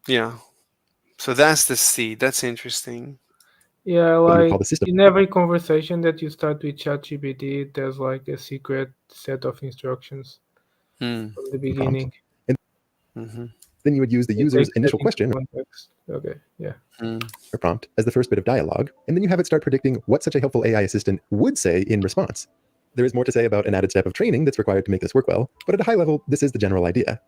Yeah. So that's the seed. That's interesting. Yeah, What you would like call the system. in every conversation that you start with ChatGPT, there's like a secret set of instructions from the beginning. And then you would use the You user's take that initial into question context. Okay, yeah. or prompt as the first bit of dialogue, and then you have it start predicting what such a helpful AI assistant would say in response. There is more to say about an added step of training that's required to make this work well, but at a high level, this is the general idea.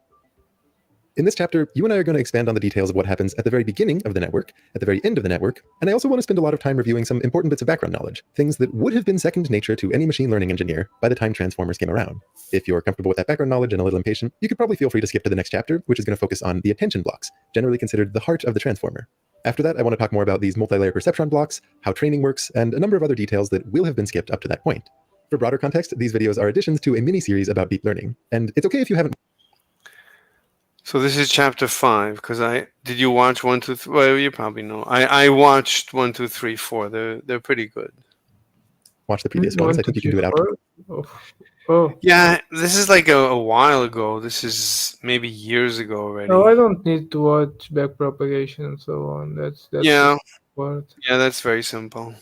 In this chapter, you and I are going to expand on the details of what happens at the very beginning of the network, at the very end of the network, and I also want to spend a lot of time reviewing some important bits of background knowledge, things that would have been second nature to any machine learning engineer by the time transformers came around. If you're comfortable with that background knowledge and a little impatient, you could probably feel free to skip to the next chapter, which is going to focus on the attention blocks, generally considered the heart of the transformer. After that, I want to talk more about these multi-layer perceptron blocks, how training works, and a number of other details that will have been skipped up to that point. For broader context, these videos are additions to a mini-series about deep learning, and it's okay if you haven't. So this is chapter 5, because did you watch 1, 2, 3? Well, you probably know. I watched 1, 2, 3, 4. They're pretty good. Watch the previous ones. I think you can do it after. Oh. Yeah, this is like a while ago. This is maybe years ago already. No, I don't need to watch backpropagation and so on. That's Yeah. Part. Yeah, that's very simple.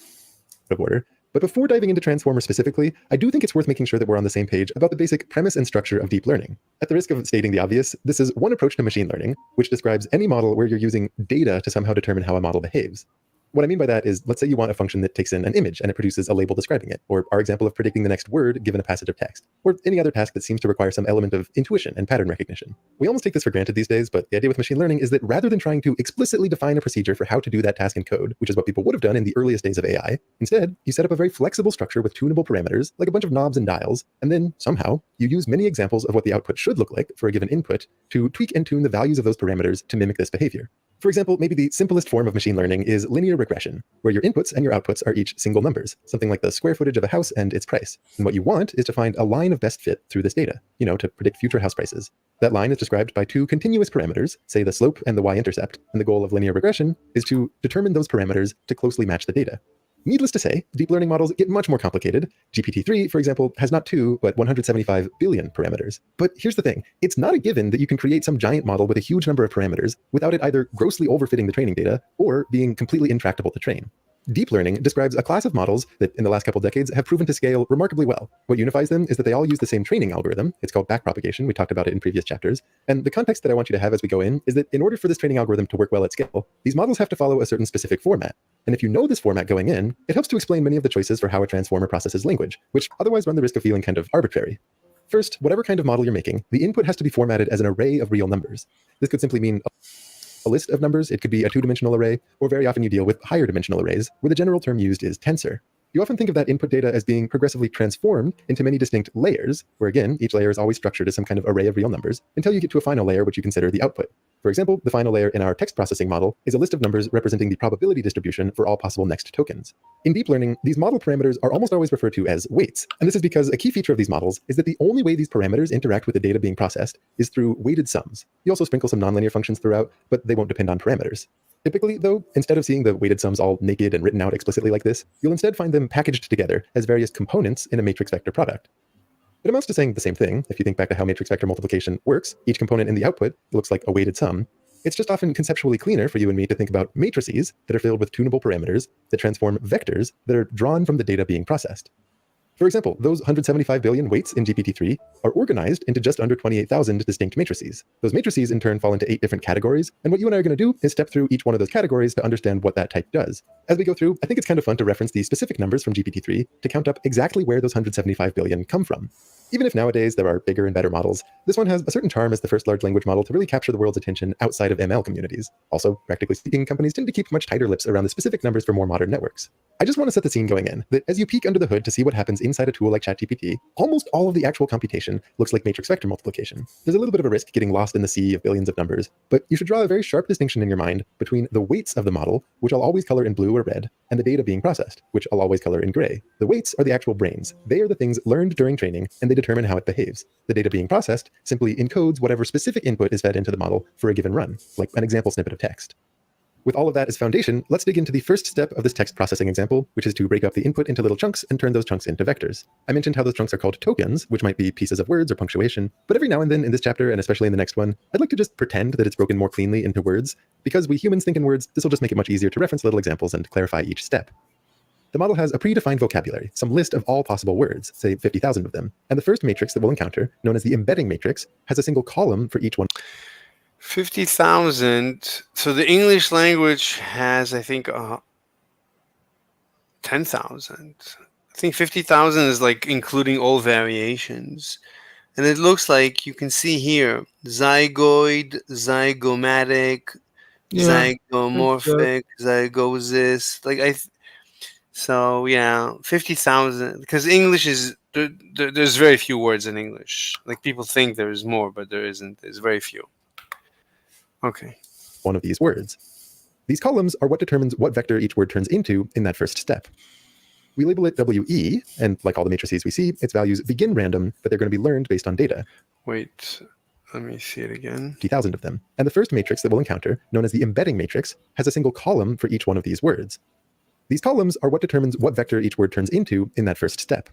Of order. But before diving into transformers specifically, I do think it's worth making sure that we're on the same page about the basic premise and structure of deep learning. At the risk of stating the obvious, this is one approach to machine learning, which describes any model where you're using data to somehow determine how a model behaves. What I mean by that is, let's say you want a function that takes in an image and it produces a label describing it, or our example of predicting the next word given a passage of text, or any other task that seems to require some element of intuition and pattern recognition. We almost take this for granted these days, but the idea with machine learning is that rather than trying to explicitly define a procedure for how to do that task in code, which is what people would have done in the earliest days of AI, instead, you set up a very flexible structure with tunable parameters, like a bunch of knobs and dials, and then, somehow, you use many examples of what the output should look like for a given input to tweak and tune the values of those parameters to mimic this behavior. For example, maybe the simplest form of machine learning is linear regression, where your inputs and your outputs are each single numbers, something like the square footage of a house and its price. And what you want is to find a line of best fit through this data, to predict future house prices. That line is described by two continuous parameters, say the slope and the y-intercept, and the goal of linear regression is to determine those parameters to closely match the data. Needless to say, deep learning models get much more complicated. GPT-3, for example, has not 2, but 175 billion parameters. But here's the thing. It's not a given that you can create some giant model with a huge number of parameters without it either grossly overfitting the training data or being completely intractable to train. Deep learning describes a class of models that in the last couple decades have proven to scale remarkably well. What unifies them is that they all use the same training algorithm. It's called backpropagation. We talked about it in previous chapters. And the context that I want you to have as we go in is that in order for this training algorithm to work well at scale, these models have to follow a certain specific format. And if you know this format going in, it helps to explain many of the choices for how a transformer processes language, which otherwise run the risk of feeling kind of arbitrary. First, whatever kind of model you're making, the input has to be formatted as an array of real numbers. This could simply mean a list of numbers. It could be a two-dimensional array, or very often you deal with higher dimensional arrays, where the general term used is tensor. You often think of that input data as being progressively transformed into many distinct layers, where again, each layer is always structured as some kind of array of real numbers, until you get to a final layer which you consider the output. For example, the final layer in our text processing model is a list of numbers representing the probability distribution for all possible next tokens. In deep learning, these model parameters are almost always referred to as weights, and this is because a key feature of these models is that the only way these parameters interact with the data being processed is through weighted sums. You also sprinkle some nonlinear functions throughout, but they won't depend on parameters. Typically, though, instead of seeing the weighted sums all naked and written out explicitly like this, you'll instead find them packaged together as various components in a matrix vector product. It amounts to saying the same thing. If you think back to how matrix vector multiplication works, each component in the output looks like a weighted sum. It's just often conceptually cleaner for you and me to think about matrices that are filled with tunable parameters that transform vectors that are drawn from the data being processed. For example, those 175 billion weights in GPT-3 are organized into just under 28,000 distinct matrices. Those matrices in turn fall into 8 different categories, and what you and I are going to do is step through each one of those categories to understand what that type does. As we go through, I think it's kind of fun to reference the specific numbers from GPT-3 to count up exactly where those 175 billion come from. Even if nowadays there are bigger and better models, this one has a certain charm as the first large language model to really capture the world's attention outside of ML communities. Also, practically speaking, companies tend to keep much tighter lips around the specific numbers for more modern networks. I just want to set the scene going in, that as you peek under the hood to see what happens inside a tool like ChatGPT, almost all of the actual computation looks like matrix vector multiplication. There's a little bit of a risk getting lost in the sea of billions of numbers, but you should draw a very sharp distinction in your mind between the weights of the model, which I'll always color in blue or red, and the data being processed, which I'll always color in gray. The weights are the actual brains. They are the things learned during training, and they determine how it behaves. The data being processed simply encodes whatever specific input is fed into the model for a given run, like an example snippet of text. With all of that as foundation, let's dig into the first step of this text processing example, which is to break up the input into little chunks and turn those chunks into vectors. I mentioned how those chunks are called tokens, which might be pieces of words or punctuation, but every now and then in this chapter, and especially in the next one, I'd like to just pretend that it's broken more cleanly into words. Because we humans think in words, this will just make it much easier to reference little examples and clarify each step. The model has a predefined vocabulary, some list of all possible words, say 50,000 of them, and the first matrix that we'll encounter, known as the embedding matrix, has a single column for each one. 50,000. So the English language has, I think, 10,000. I think 50,000 is like including all variations. And it looks like you can see here, zygoid, zygomatic, zygomorphic, zygosis. Like so yeah, 50,000, because English is, there's very few words in English. Like people think there's more, but there isn't. There's very few. Okay. One of these words. These columns are what determines what vector each word turns into in that first step. We label it WE, and like all the matrices we see, its values begin random, but they're going to be learned based on data. Wait, let me see it again. 50,000 of them. And the first matrix that we'll encounter, known as the embedding matrix, has a single column for each one of these words. These columns are what determines what vector each word turns into in that first step.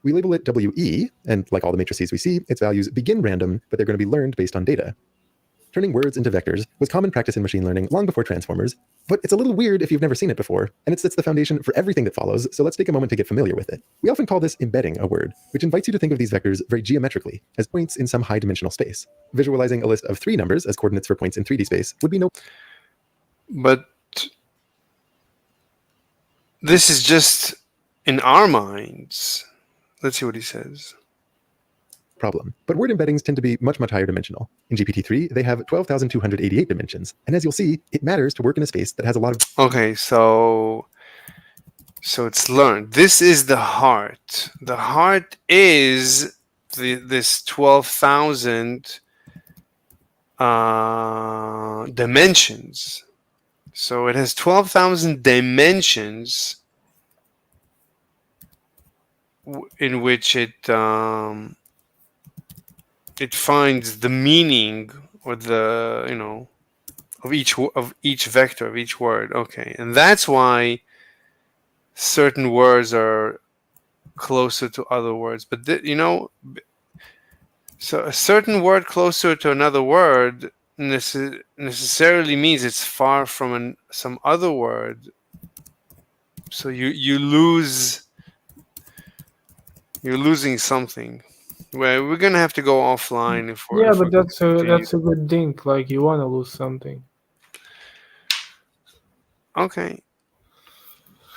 We label it WE, and like all the matrices we see, its values begin random, but they're going to be learned based on data. Turning words into vectors was common practice in machine learning long before transformers, but it's a little weird if you've never seen it before, and it sets the foundation for everything that follows, so let's take a moment to get familiar with it. We often call this embedding a word, which invites you to think of these vectors very geometrically, as points in some high-dimensional space. Visualizing a list of 3 numbers as coordinates for points in 3D space would be no... But this is just in our minds. Let's see what he says. Problem. But word embeddings tend to be much, much higher dimensional. In GPT-3, they have 12,288 dimensions. And as you'll see, it matters to work in a space that has a lot of... Okay, so it's learned. This is the heart. The heart is this 12,000 dimensions. So it has 12,000 dimensions in which it finds the meaning or the of each vector of each word. Okay, and that's why certain words are closer to other words. But so a certain word closer to another word necessarily means it's far from some other word. So you're losing something. Well, we're gonna have to go offline if we're... Yeah, but that's a good thing. Like, you want to lose something. Okay.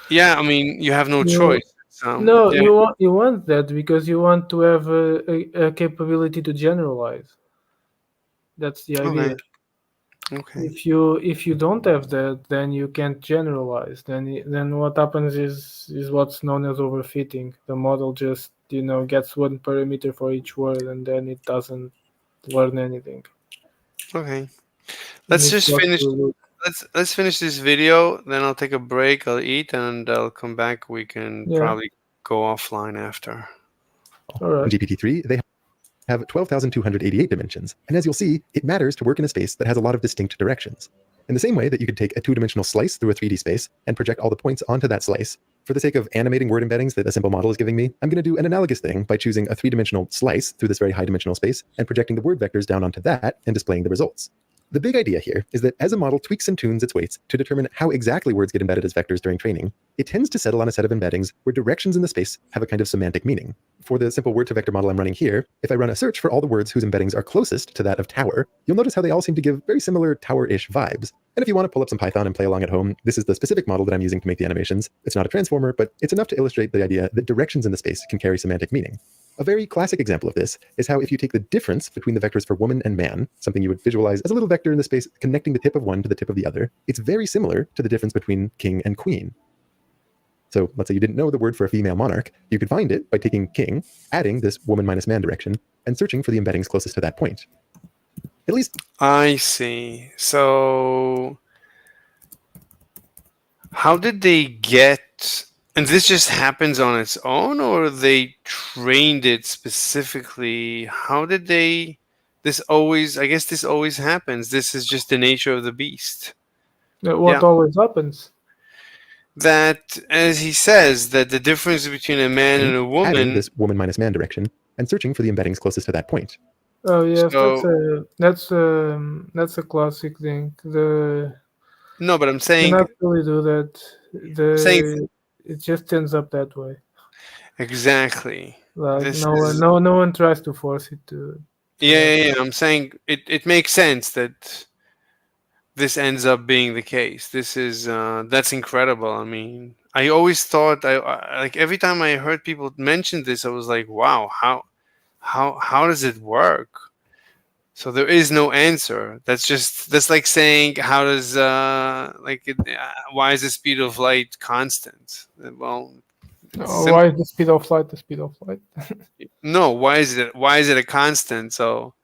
Yeah, I mean, you have no choice. No, yeah. you want that because you want to have a capability to generalize. That's the idea. Okay. If you don't have that, then you can't generalize. Then what happens is what's known as overfitting. The model just gets one parameter for each word, and then it doesn't learn anything. Okay. Let's just finish. Let's finish this video. Then I'll take a break. I'll eat, and I'll come back. We can probably go offline after. All right. In GPT-3, they have 12,288 dimensions. And as you'll see, it matters to work in a space that has a lot of distinct directions. In the same way that you could take a 2-dimensional slice through a 3D space and project all the points onto that slice, For the sake of animating word embeddings that a simple model is giving me, I'm going to do an analogous thing by choosing a three-dimensional slice through this very high-dimensional space and projecting the word vectors down onto that and displaying the results. The big idea here is that as a model tweaks and tunes its weights to determine how exactly words get embedded as vectors during training, it tends to settle on a set of embeddings where directions in the space have a kind of semantic meaning. For the simple word-to-vector model I'm running here, if I run a search for all the words whose embeddings are closest to that of tower, you'll notice how they all seem to give very similar tower-ish vibes. And if you want to pull up some Python and play along at home, this is the specific model that I'm using to make the animations. It's not a transformer, but it's enough to illustrate the idea that directions in the space can carry semantic meaning. A very classic example of this is how if you take the difference between the vectors for woman and man, something you would visualize as a little vector in the space connecting the tip of one to the tip of the other, it's very similar to the difference between king and queen. So let's say you didn't know the word for a female monarch, you could find it by taking king, adding this woman minus man direction, and searching for the embeddings closest to that point. At least... I see. So how did they get... And this just happens on its own, or they trained it specifically? How did they... This always... I guess this always happens. This is just the nature of the beast. What always happens? That, as he says, that the difference between a man and a adding woman... this woman minus man direction, and searching for the embeddings closest to that point. Oh yes, So- that's a classic thing. No, but I'm You saying... cannot really do that. saying- It just ends up that way. Exactly. Like This no is- one tries to force it to. Yeah. I'm saying it makes sense that this ends up being the case. This is that's incredible. I mean, I always thought I like every time I heard people mention this, I was like, wow, how does it work? So there is no answer. That's like saying how does why is the speed of light constant? Well, Why is the speed of light the speed of light? no, why is it a constant? So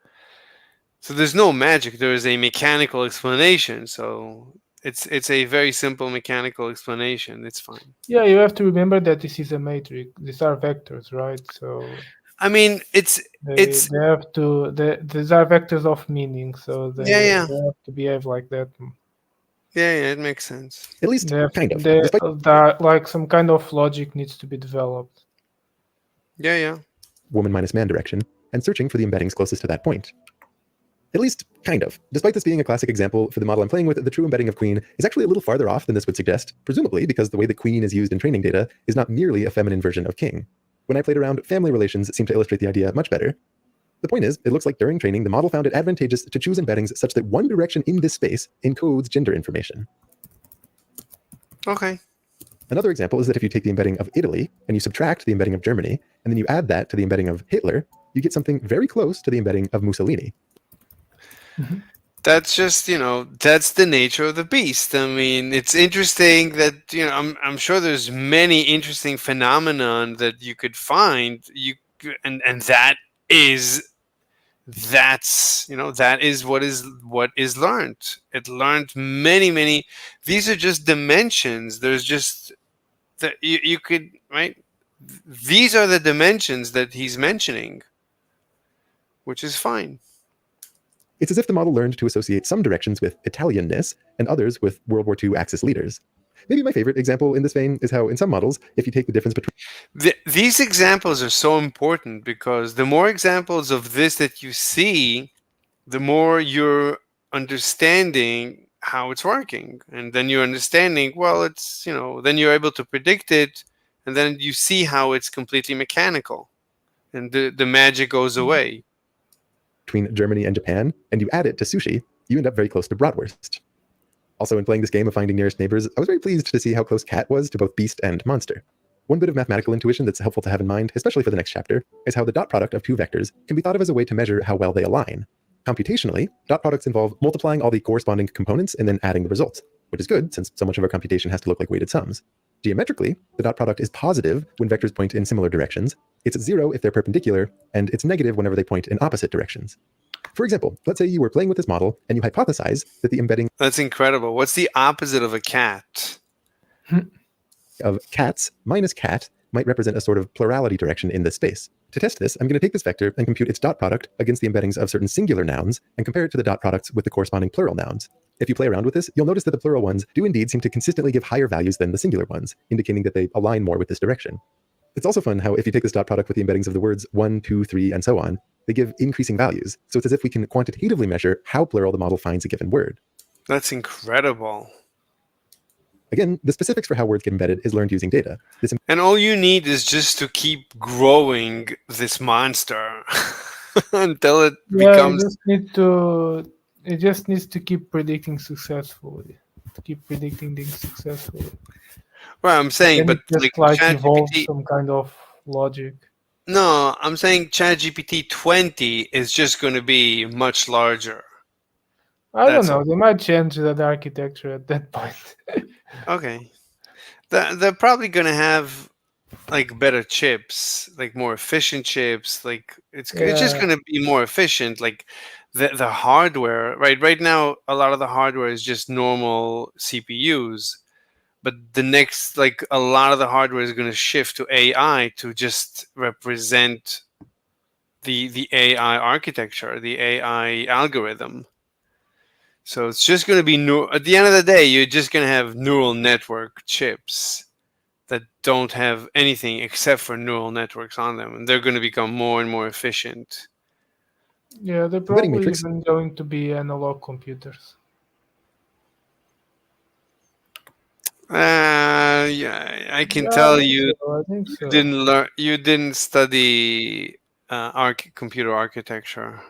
there's no magic. There is a mechanical explanation. So it's a very simple mechanical explanation. It's fine. Yeah, you have to remember that this is a matrix. These are vectors, right? So I mean, they have to. These are vectors of meaning, so they have to behave like that. Yeah, it makes sense. At least kind of. Like some kind of logic needs to be developed. Yeah. Woman minus man direction, and searching for the embeddings closest to that point. At least kind of. Despite this being a classic example for the model I'm playing with, the true embedding of queen is actually a little farther off than this would suggest, presumably because the way the queen is used in training data is not merely a feminine version of king. When I played around, family relations seem to illustrate the idea much better. The point is, it looks like during training, the model found it advantageous to choose embeddings such that one direction in this space encodes gender information. Okay. Another example is that if you take the embedding of Italy and you subtract the embedding of Germany, and then you add that to the embedding of Hitler, you get something very close to the embedding of Mussolini. That's just, that's the nature of the beast. I mean, it's interesting that, I'm sure there's many interesting phenomenon that you could find. And that is what is learned. It learned many. These are just dimensions. There's just that you could, right? These are the dimensions that he's mentioning, which is fine. It's as if the model learned to associate some directions with Italianness and others with World War II Axis leaders. Maybe my favorite example in this vein is how in some models, if you take the difference between... These examples are so important because the more examples of this that you see, the more you're understanding how it's working. And then you're understanding, well, it's, then you're able to predict it. And then you see how it's completely mechanical. And the magic goes away. Between Germany and Japan, and you add it to sushi, you end up very close to bratwurst. Also, in playing this game of finding nearest neighbors, I was very pleased to see how close cat was to both beast and monster. One bit of mathematical intuition that's helpful to have in mind, especially for the next chapter, is how the dot product of two vectors can be thought of as a way to measure how well they align. Computationally, dot products involve multiplying all the corresponding components and then adding the results, which is good since so much of our computation has to look like weighted sums. Geometrically, the dot product is positive when vectors point in similar directions, it's 0 if they're perpendicular, and it's negative whenever they point in opposite directions. For example, let's say you were playing with this model and you hypothesize that the embedding... That's incredible. What's the opposite of a cat? ...of cats minus cat might represent a sort of plurality direction in this space. To test this, I'm going to take this vector and compute its dot product against the embeddings of certain singular nouns and compare it to the dot products with the corresponding plural nouns. If you play around with this, you'll notice that the plural ones do indeed seem to consistently give higher values than the singular ones, indicating that they align more with this direction. It's also fun how if you take this dot product with the embeddings of the words 1, 2, 3, and so on, they give increasing values. So it's as if we can quantitatively measure how plural the model finds a given word. That's incredible. Again, the specifics for how words get embedded is learned using data. And all you need is just to keep growing this monster until it becomes. It just needs to keep predicting successfully. To keep predicting things successfully. Well, I'm saying, Then but it just like evolve ChatGPT. some kind of logic. No, I'm saying ChatGPT 20 is just going to be much larger. I don't That's know. all. They might change that architecture at that point. Okay. They're probably going to have like better chips, like more efficient chips. Like it's just Yeah. going to be more efficient. Like the hardware, right now, a lot of the hardware is just normal CPUs. But the next, like a lot of the hardware is going to shift to AI to just represent the AI architecture, the AI algorithm. So it's just going to be at the end of the day, you're just going to have neural network chips that don't have anything except for neural networks on them, and they're going to become more and more efficient. Yeah, they're Embedding probably matrix. even going to be analog computers. Yeah, I can Yeah, tell you I think so. you didn't study computer architecture.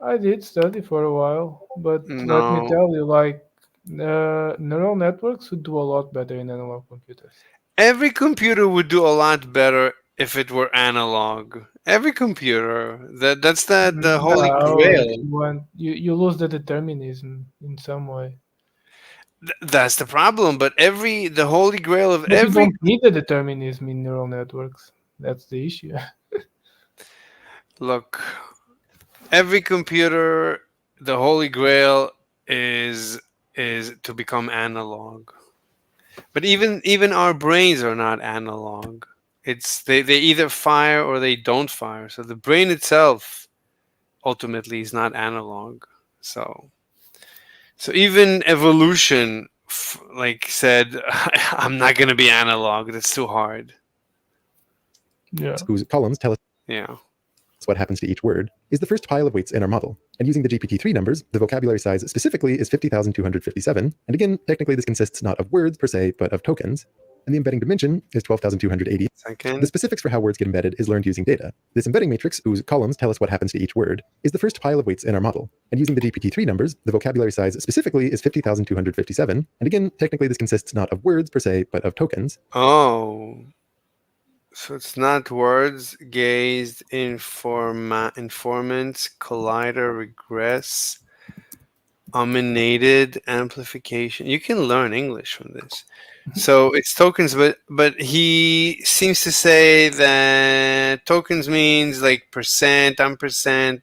I did study for a while, but let me No. tell you, like, neural networks would do a lot better in analog computers. Every computer would do a lot better if it were analog. Every computer. That's the holy No, grail. you lose the determinism in some way. That's the problem. But the holy grail of But you every don't need the determinism in neural networks. That's the issue. look, every computer, the holy grail is to become analog. But even our brains are not analog. It's they either fire or they don't fire. So the brain itself ultimately is not analog. So even evolution like said, I'm not going to be analog. That's too hard. Yeah. Whose columns tell us Yeah. what happens to each word, is the first pile of weights in our model. And using the GPT-3 numbers, the vocabulary size specifically is 50,257. And again, technically this consists not of words per se, but of tokens. And the embedding dimension is 12,280. Second. The specifics for how words get embedded is learned using data. This embedding matrix, whose columns tell us what happens to each word, is the first pile of weights in our model. And using the GPT-3 numbers, the vocabulary size specifically is 50,257. And again, technically this consists not of words per se, but of tokens. Oh. So it's not words, gazed, informants, collider, regress, ominated, amplification. You can learn English from this. So it's tokens, but he seems to say that tokens means like percent, ampersand,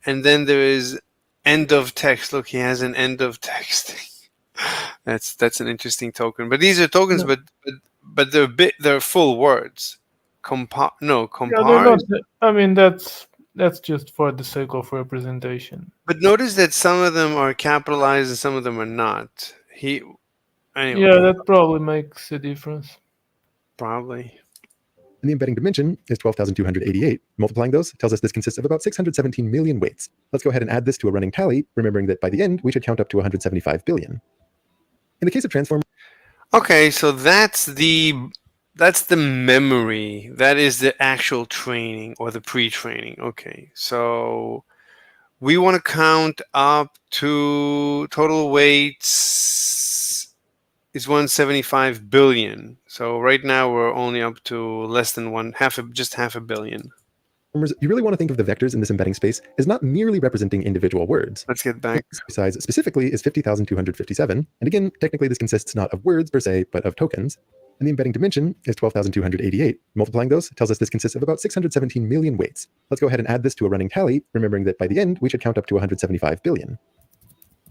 and then there is end of text. Look, he has an end of text. That's an interesting token. But these are tokens, Yeah. but they're full words. Yeah, they're Compare. not. I mean, that's just for the sake of representation. But notice that some of them are capitalized and some of them are not. Anyway. Yeah, that probably makes a difference. Probably. And the embedding dimension is 12,288. Multiplying those tells us this consists of about 617 million weights. Let's go ahead and add this to a running tally, remembering that by the end, we should count up to 175 billion. In the case of transform. Okay, so that's the memory. That is the actual training or the pre-training. Okay, so we want to count up to total weights is 175 billion. So right now we're only up to less than just half a billion. You really want to think of the vectors in this embedding space as not merely representing individual words. Let's get back. Size specifically is 50,257. And again, technically this consists not of words per se, but of tokens. And the embedding dimension is 12,288. Multiplying those tells us this consists of about 617 million weights. Let's go ahead and add this to a running tally, remembering that by the end, we should count up to 175 billion.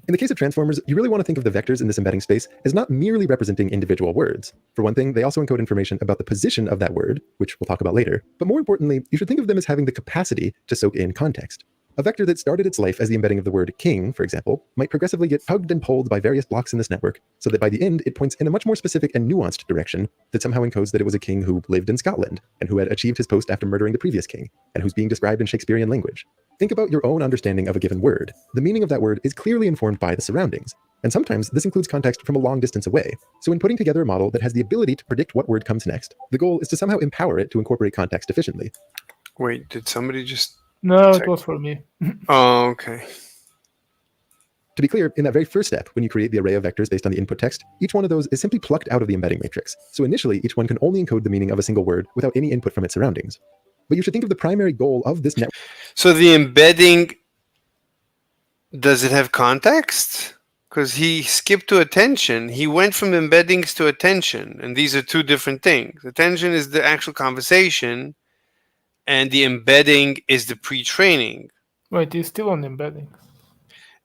In the case of transformers, you really want to think of the vectors in this embedding space as not merely representing individual words. For one thing, they also encode information about the position of that word, which we'll talk about later. But more importantly, you should think of them as having the capacity to soak in context. A vector that started its life as the embedding of the word king, for example, might progressively get tugged and pulled by various blocks in this network, so that by the end it points in a much more specific and nuanced direction that somehow encodes that it was a king who lived in Scotland, and who had achieved his post after murdering the previous king, and who's being described in Shakespearean language. Think about your own understanding of a given word. The meaning of that word is clearly informed by the surroundings, and sometimes this includes context from a long distance away. So in putting together a model that has the ability to predict what word comes next, the goal is to somehow empower it to incorporate context efficiently. Wait, did somebody just... No, it was for me. Oh, okay. To be clear, in that very first step, when you create the array of vectors based on the input text, each one of those is simply plucked out of the embedding matrix. So initially, each one can only encode the meaning of a single word without any input from its surroundings. But you should think of the primary goal of this network. So the embedding, does it have context? Because he skipped to attention. He went from embeddings to attention, and these are two different things. Attention is the actual conversation, and the embedding is the pre-training. Wait, it's still on embedding.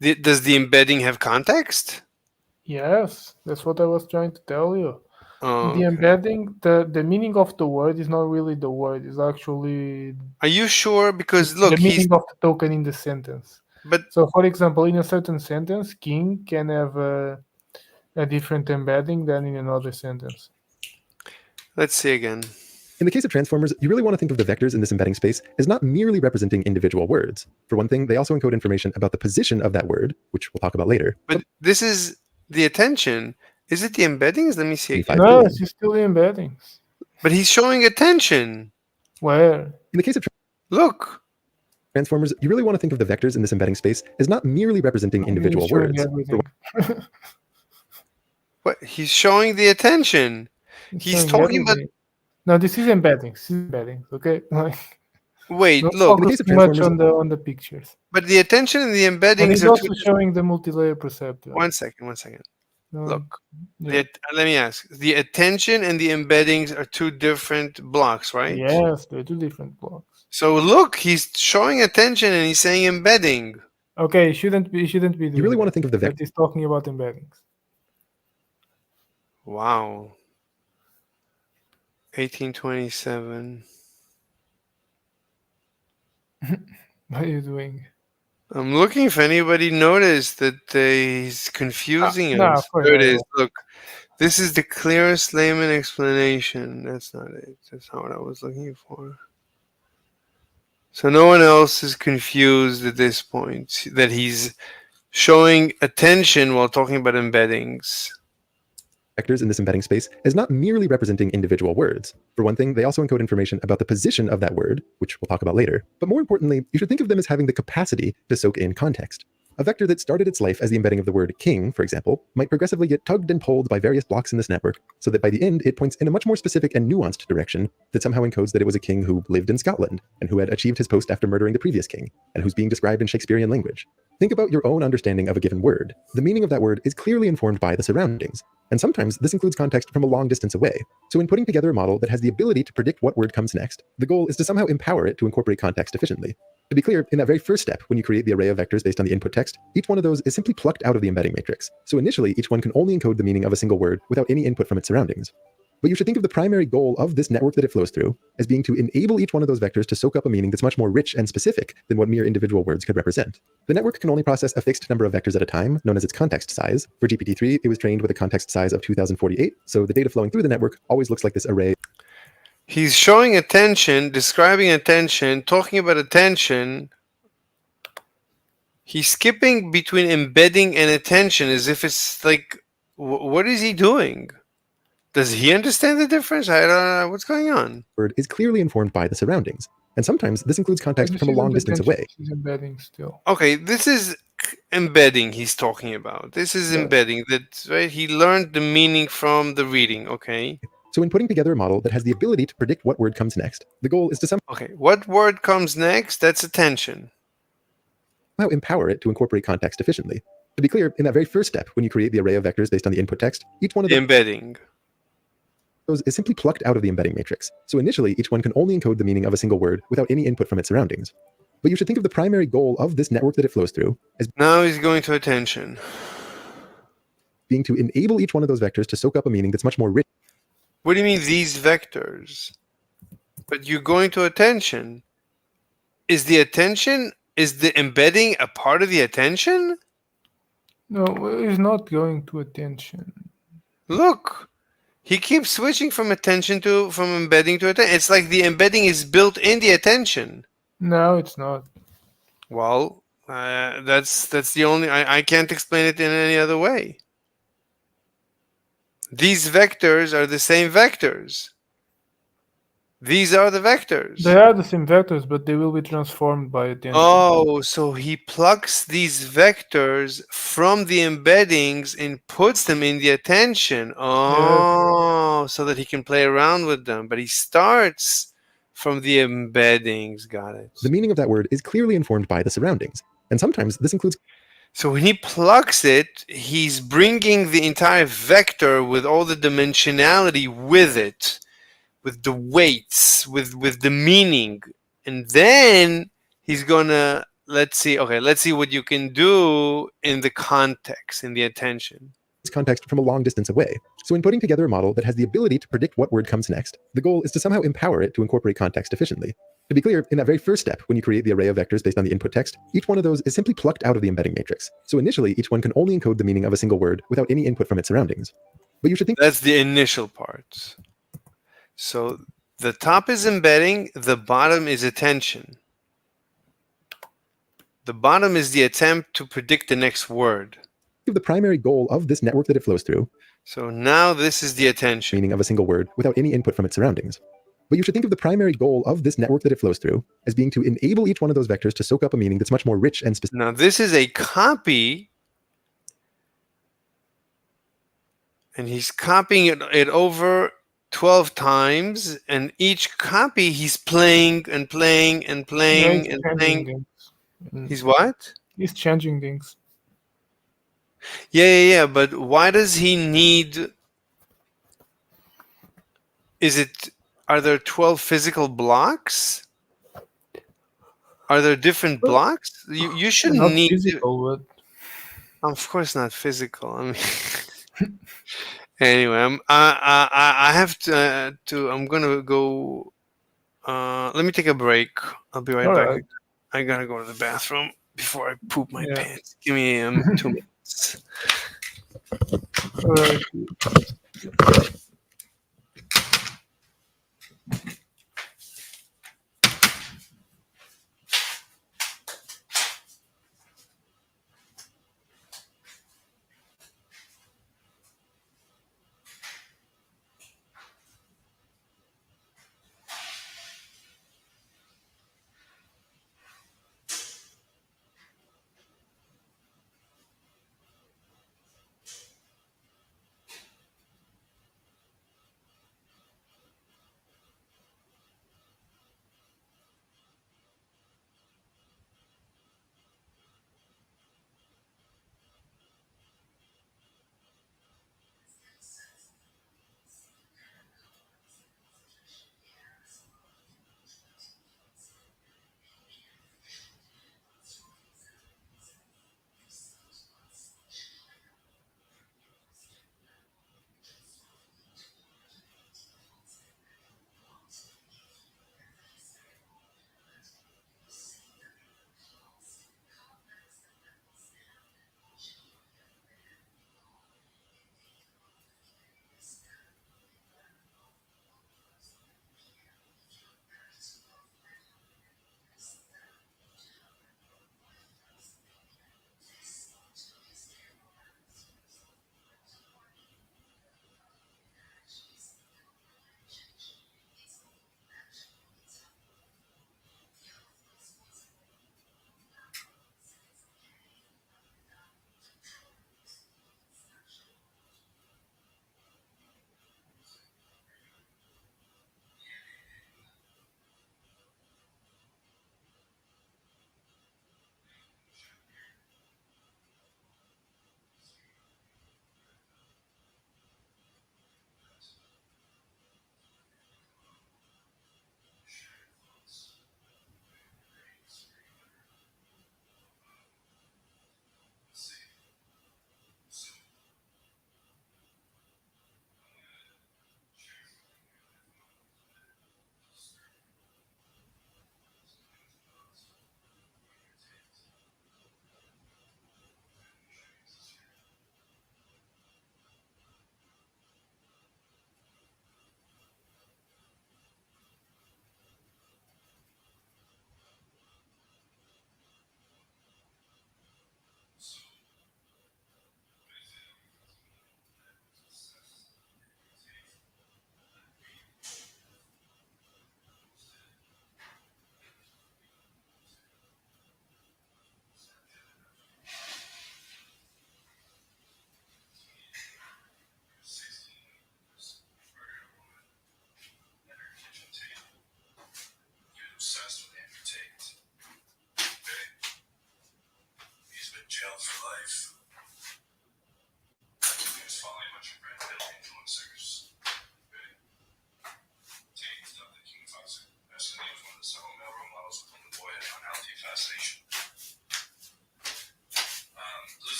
Does the embedding have context? Yes, that's what I was trying to tell you. Oh, The embedding, the meaning of the word is not really the word. It's actually Are you sure? Because look, the he's meaning of the token in the sentence. But so, for example, in a certain sentence, king can have a different embedding than in another sentence. Let's see again. In the case of transformers, you really want to think of the vectors in this embedding space as not merely representing individual words. For one thing, they also encode information about the position of that word, which we'll talk about later. But this is the attention. Is it the embeddings? Let me see. Again. No, it's still the embeddings. But he's showing attention. Where? In the case of look. Transformers, you really want to think of the vectors in this embedding space as not merely representing individual words. What? He's showing the attention. He's talking about... No, this is embeddings. This is embeddings, okay? Wait, don't look. focus too much on the pictures. But the attention and the And embeddings it's are also two... showing the multi-layer perceptor. One second. No, Look, yeah. let me ask. The attention and the embeddings are two different blocks, right? Yes, they're two different blocks. So look, he's showing attention and he's saying embedding. Okay, it shouldn't be. You really want to think of the vector. He's talking about embeddings. Wow. 1827. What are you doing? I'm looking if anybody noticed that he's confusing no, us. There it is. Look, this is the clearest layman explanation. That's not it. That's not what I was looking for. So no one else is confused at this point that he's showing attention while talking about embeddings. Vectors in this embedding space as not merely representing individual words. For one thing, they also encode information about the position of that word, which we'll talk about later. But more importantly, you should think of them as having the capacity to soak in context. A vector that started its life as the embedding of the word king, for example, might progressively get tugged and pulled by various blocks in this network, so that by the end it points in a much more specific and nuanced direction that somehow encodes that it was a king who lived in Scotland, and who had achieved his post after murdering the previous king, and who's being described in Shakespearean language. Think about your own understanding of a given word. The meaning of that word is clearly informed by the surroundings, and sometimes this includes context from a long distance away. So in putting together a model that has the ability to predict what word comes next, the goal is to somehow empower it to incorporate context efficiently. To be clear, in that very first step, when you create the array of vectors based on the input text, each one of those is simply plucked out of the embedding matrix. So initially, each one can only encode the meaning of a single word without any input from its surroundings. But you should think of the primary goal of this network that it flows through as being to enable each one of those vectors to soak up a meaning that's much more rich and specific than what mere individual words could represent. The network can only process a fixed number of vectors at a time, known as its context size. For GPT-3, it was trained with a context size of 2048, so the data flowing through the network always looks like this array. He's showing attention, describing attention, talking about attention. He's skipping between embedding and attention as if it's like, what is he doing? Does he understand the difference? I don't know. What's going on? Word is clearly informed by the surroundings, and sometimes this includes context from a long distance away. This is embedding still. Okay, this is embedding he's talking about. This is embedding. That's right. He learned the meaning from the reading. Okay. So in putting together a model that has the ability to predict what word comes next, the goal is to somehow what word comes next? That's attention. Empower it to incorporate context efficiently. To be clear, in that very first step, when you create the array of vectors based on the input text, each one of the embedding is simply plucked out of the embedding matrix. So initially, each one can only encode the meaning of a single word without any input from its surroundings. But you should think of the primary goal of this network that it flows through as now he's going to attention, being to enable each one of those vectors to soak up a meaning that's much more rich. What do you mean these vectors? But you're going to attention. Is the attention is the embedding a part of the attention? No, it's not going to attention. Look, he keeps switching from embedding to attention. It's like the embedding is built in the attention. No, it's not. Well, that's the only. I can't explain it in any other way. These vectors are the same vectors. These are the vectors. They are the same vectors, but they will be transformed by attention. Oh, so he plucks these vectors from the embeddings and puts them in the attention. Oh, so that he can play around with them. But he starts from the embeddings. Got it. The meaning of that word is clearly informed by the surroundings, and sometimes this includes. So when he plucks it, he's bringing the entire vector with all the dimensionality with it, with the weights, with the meaning. And then he's gonna, let's see what you can do in the context, in the attention. Context from a long distance away. So in putting together a model that has the ability to predict what word comes next, the goal is to somehow empower it to incorporate context efficiently. To be clear, in that very first step, when you create the array of vectors based on the input text, each one of those is simply plucked out of the embedding matrix. So initially, each one can only encode the meaning of a single word without any input from its surroundings. But you should think that's the initial part. So the top is embedding, the bottom is attention. The bottom is the attempt to predict the next word. The primary goal of this network that it flows through. So now this is the attention. Meaning of a single word without any input from its surroundings. But you should think of the primary goal of this network that it flows through as being to enable each one of those vectors to soak up a meaning that's much more rich and specific. Now this is a copy, and he's copying it over 12 times, and each copy he's playing and playing and playing and playing. He's what? He's changing things. Yeah. But why does he need? Are there 12 physical blocks? Are there different blocks? You shouldn't Not need physical, but of course not physical. I mean, anyway, I have to. I'm gonna go. Let me take a break. I'll be right back. Alright. I gotta go to the bathroom before I poop my Yeah. pants. Give me 2 minutes. Alright.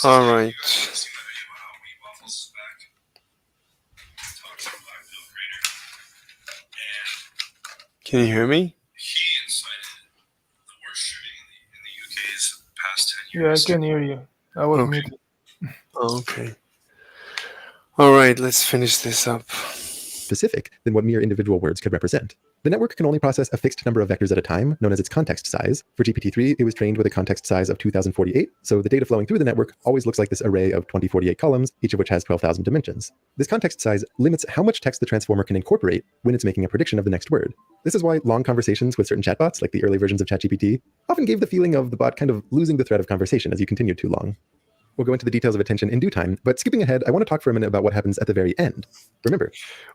All right. Can you hear me? Yeah, I can hear you. I was Okay. muted. Okay. All right, let's finish this up. Specific than what mere individual words could represent. The network can only process a fixed number of vectors at a time, known as its context size. For GPT-3, it was trained with a context size of 2048, so the data flowing through the network always looks like this array of 2048 columns, each of which has 12,000 dimensions. This context size limits how much text the transformer can incorporate when it's making a prediction of the next word. This is why long conversations with certain chatbots, like the early versions of ChatGPT, often gave the feeling of the bot kind of losing the thread of conversation as you continued too long. We'll go into the details of attention in due time, but skipping ahead, I want to talk for a minute about what happens at the very end. Remember,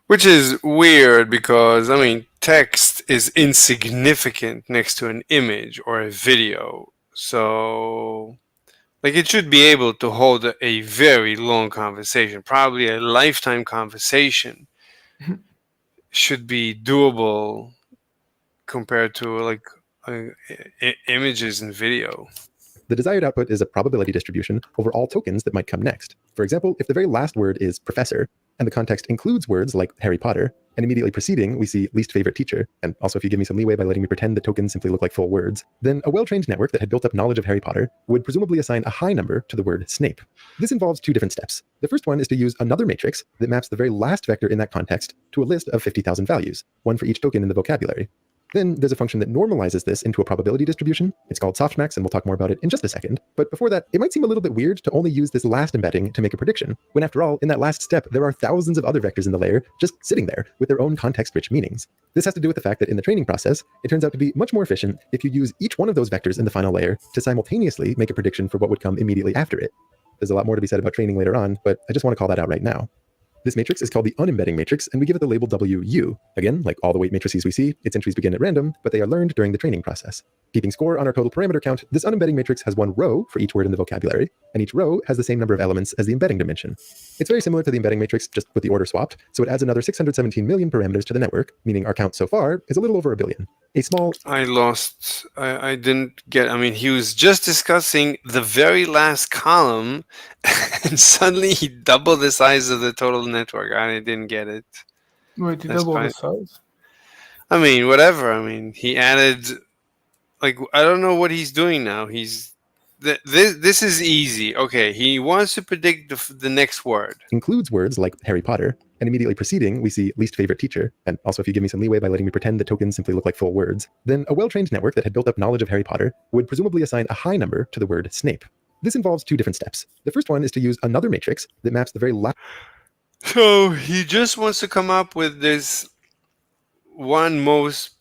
Which is weird because, I mean, text is insignificant next to an image or a video. So, like, it should be able to hold a very long conversation, probably a lifetime conversation should be doable compared to, like, images and video. the desired output is a probability distribution over all tokens that might come next. For example, if the very last word is professor, and the context includes words like Harry Potter, and immediately preceding we see least favorite teacher, and also if you give me some leeway by letting me pretend the tokens simply look like full words, then a well-trained network that had built up knowledge of Harry Potter would presumably assign a high number to the word Snape. This involves two different steps. The first one is to use another matrix that maps the very last vector in that context to a list of 50,000 values, one for each token in the vocabulary. Then there's a function that normalizes this into a probability distribution. It's called softmax, and we'll talk more about it in just a second. But before that, it might seem a little bit weird to only use this last embedding to make a prediction, when after all, in that last step, there are thousands of other vectors in the layer just sitting there with their own context-rich meanings. This has to do with the fact that in the training process, it turns out to be much more efficient if you use each one of those vectors in the final layer to simultaneously make a prediction for what would come immediately after it. There's a lot more to be said about training later on, but I just want to call that out right now. This matrix is called the unembedding matrix, and we give it the label WU. Again, like all the weight matrices we see, its entries begin at random, but they are learned during the training process. Keeping score on our total parameter count, this unembedding matrix has one row for each word in the vocabulary, and each row has the same number of elements as the embedding dimension. It's very similar to the embedding matrix, just with the order swapped, so it adds another 617 million parameters to the network, meaning our count so far is a little over a billion. A small... I didn't get, I mean, he was just discussing the very last column and suddenly he doubled the size of the total network. I didn't get it. Wait, he That's doubled the fine. size? I mean, whatever. I mean, he added, like, I don't know what he's doing now. This is easy. Okay, he wants to predict the next word. Includes words like Harry Potter, and immediately preceding we see least favorite teacher, and also if you give me some leeway by letting me pretend the tokens simply look like full words, then a well-trained network that had built up knowledge of Harry Potter would presumably assign a high number to the word Snape. This involves two different steps. The first one is to use another matrix that maps the very last... So he just wants to come up with this one most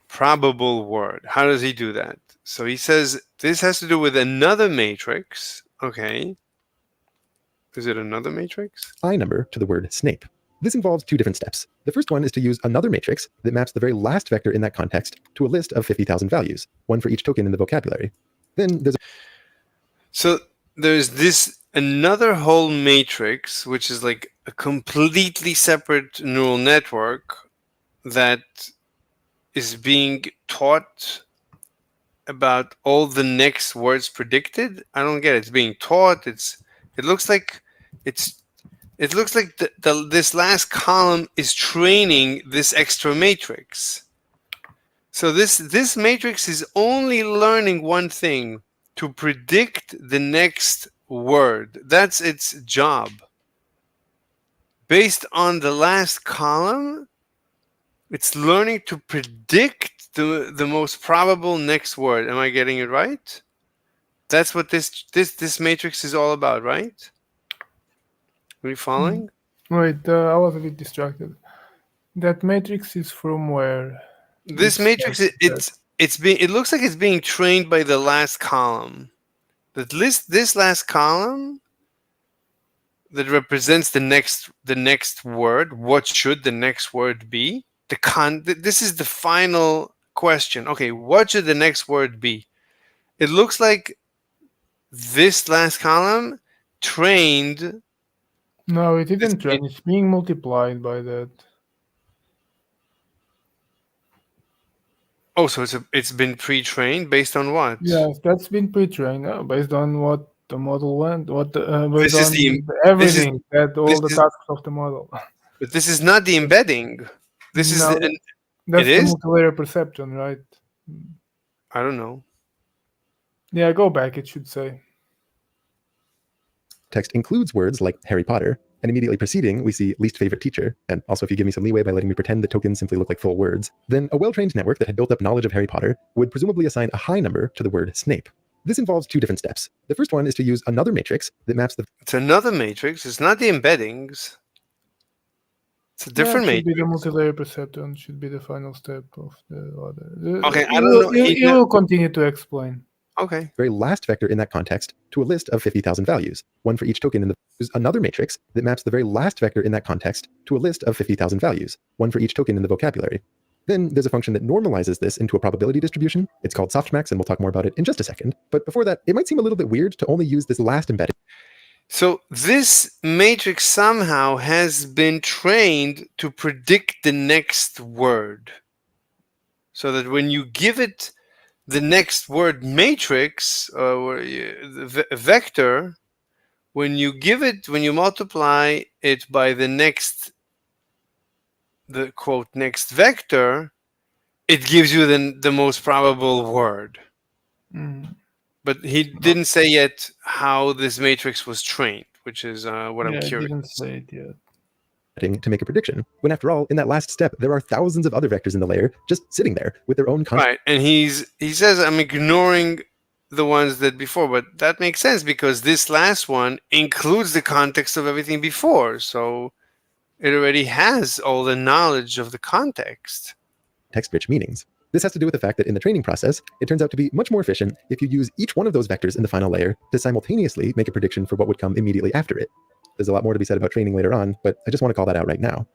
probable word. How does he do that? So he says this has to do with another matrix. Okay. Is it another matrix? high number to the word Snape. This involves two different steps. The first one is to use another matrix that maps the very last vector in that context to a list of 50,000 values, one for each token in the vocabulary. Then there's... So there's this another whole matrix, which is like a completely separate neural network that is being taught about all the next words predicted. I don't get it. It's being taught. It looks like this last column is training this extra matrix. So this matrix is only learning one thing: to predict the next word. That's its job. Based on the last column, it's learning to predict the most probable next word. Am I getting it right? That's what this matrix is all about, right? Are you following? Wait, I was a bit distracted. That matrix is from where? This matrix, it looks like it's being trained by the last column. This last column that represents the next word. What should the next word be? This is the final question. Okay, what should the next word be? It looks like this last column trained. No, it didn't train. It's being multiplied by that. Oh, so it's been pre-trained based on what? Yes, that's been pre-trained based on what the model went, what This based is on the- everything that all this the is- tasks of the model. But this is not the embedding. This is No, the, that's it the is. multilayer perception, right? I don't know. Yeah, go back. It should say. Text includes words like Harry Potter, and immediately preceding, we see least favorite teacher. And also, if you give me some leeway by letting me pretend that tokens simply look like full words, then a well-trained network that had built up knowledge of Harry Potter would presumably assign a high number to the word Snape. This involves two different steps. The first one is to use another matrix that maps the... It's another matrix. It's not the embeddings. It's a different yeah, it should matrix. be the multilayer perception. Should be the final step of the other. Okay, I You don't will- know. You will continue to explain. Okay. very last vector in that context to a list of 50,000 values, one for each token in the... Use another matrix that maps the very last vector in that context to a list of 50,000 values, one for each token in the vocabulary. Then there's a function that normalizes this into a probability distribution. It's called softmax, and we'll talk more about it in just a second. But before that, it might seem a little bit weird to only use this last embedding. So this matrix somehow has been trained to predict the next word. So that when you give it the next word matrix, or the vector, when you multiply it by the quote next vector, it gives you the most probable word. Mm. But he didn't say yet how this matrix was trained, which is what I'm Yeah, I curious. didn't say it yet. To make a prediction, when after all, in that last step, there are thousands of other vectors in the layer just sitting there with their own const- Right, and he says I'm ignoring the ones that before, but that makes sense because this last one includes the context of everything before, so it already has all the knowledge of the context. text-rich meanings. This has to do with the fact that in the training process, it turns out to be much more efficient if you use each one of those vectors in the final layer to simultaneously make a prediction for what would come immediately after it. There's a lot more to be said about training later on, but I just want to call that out right now.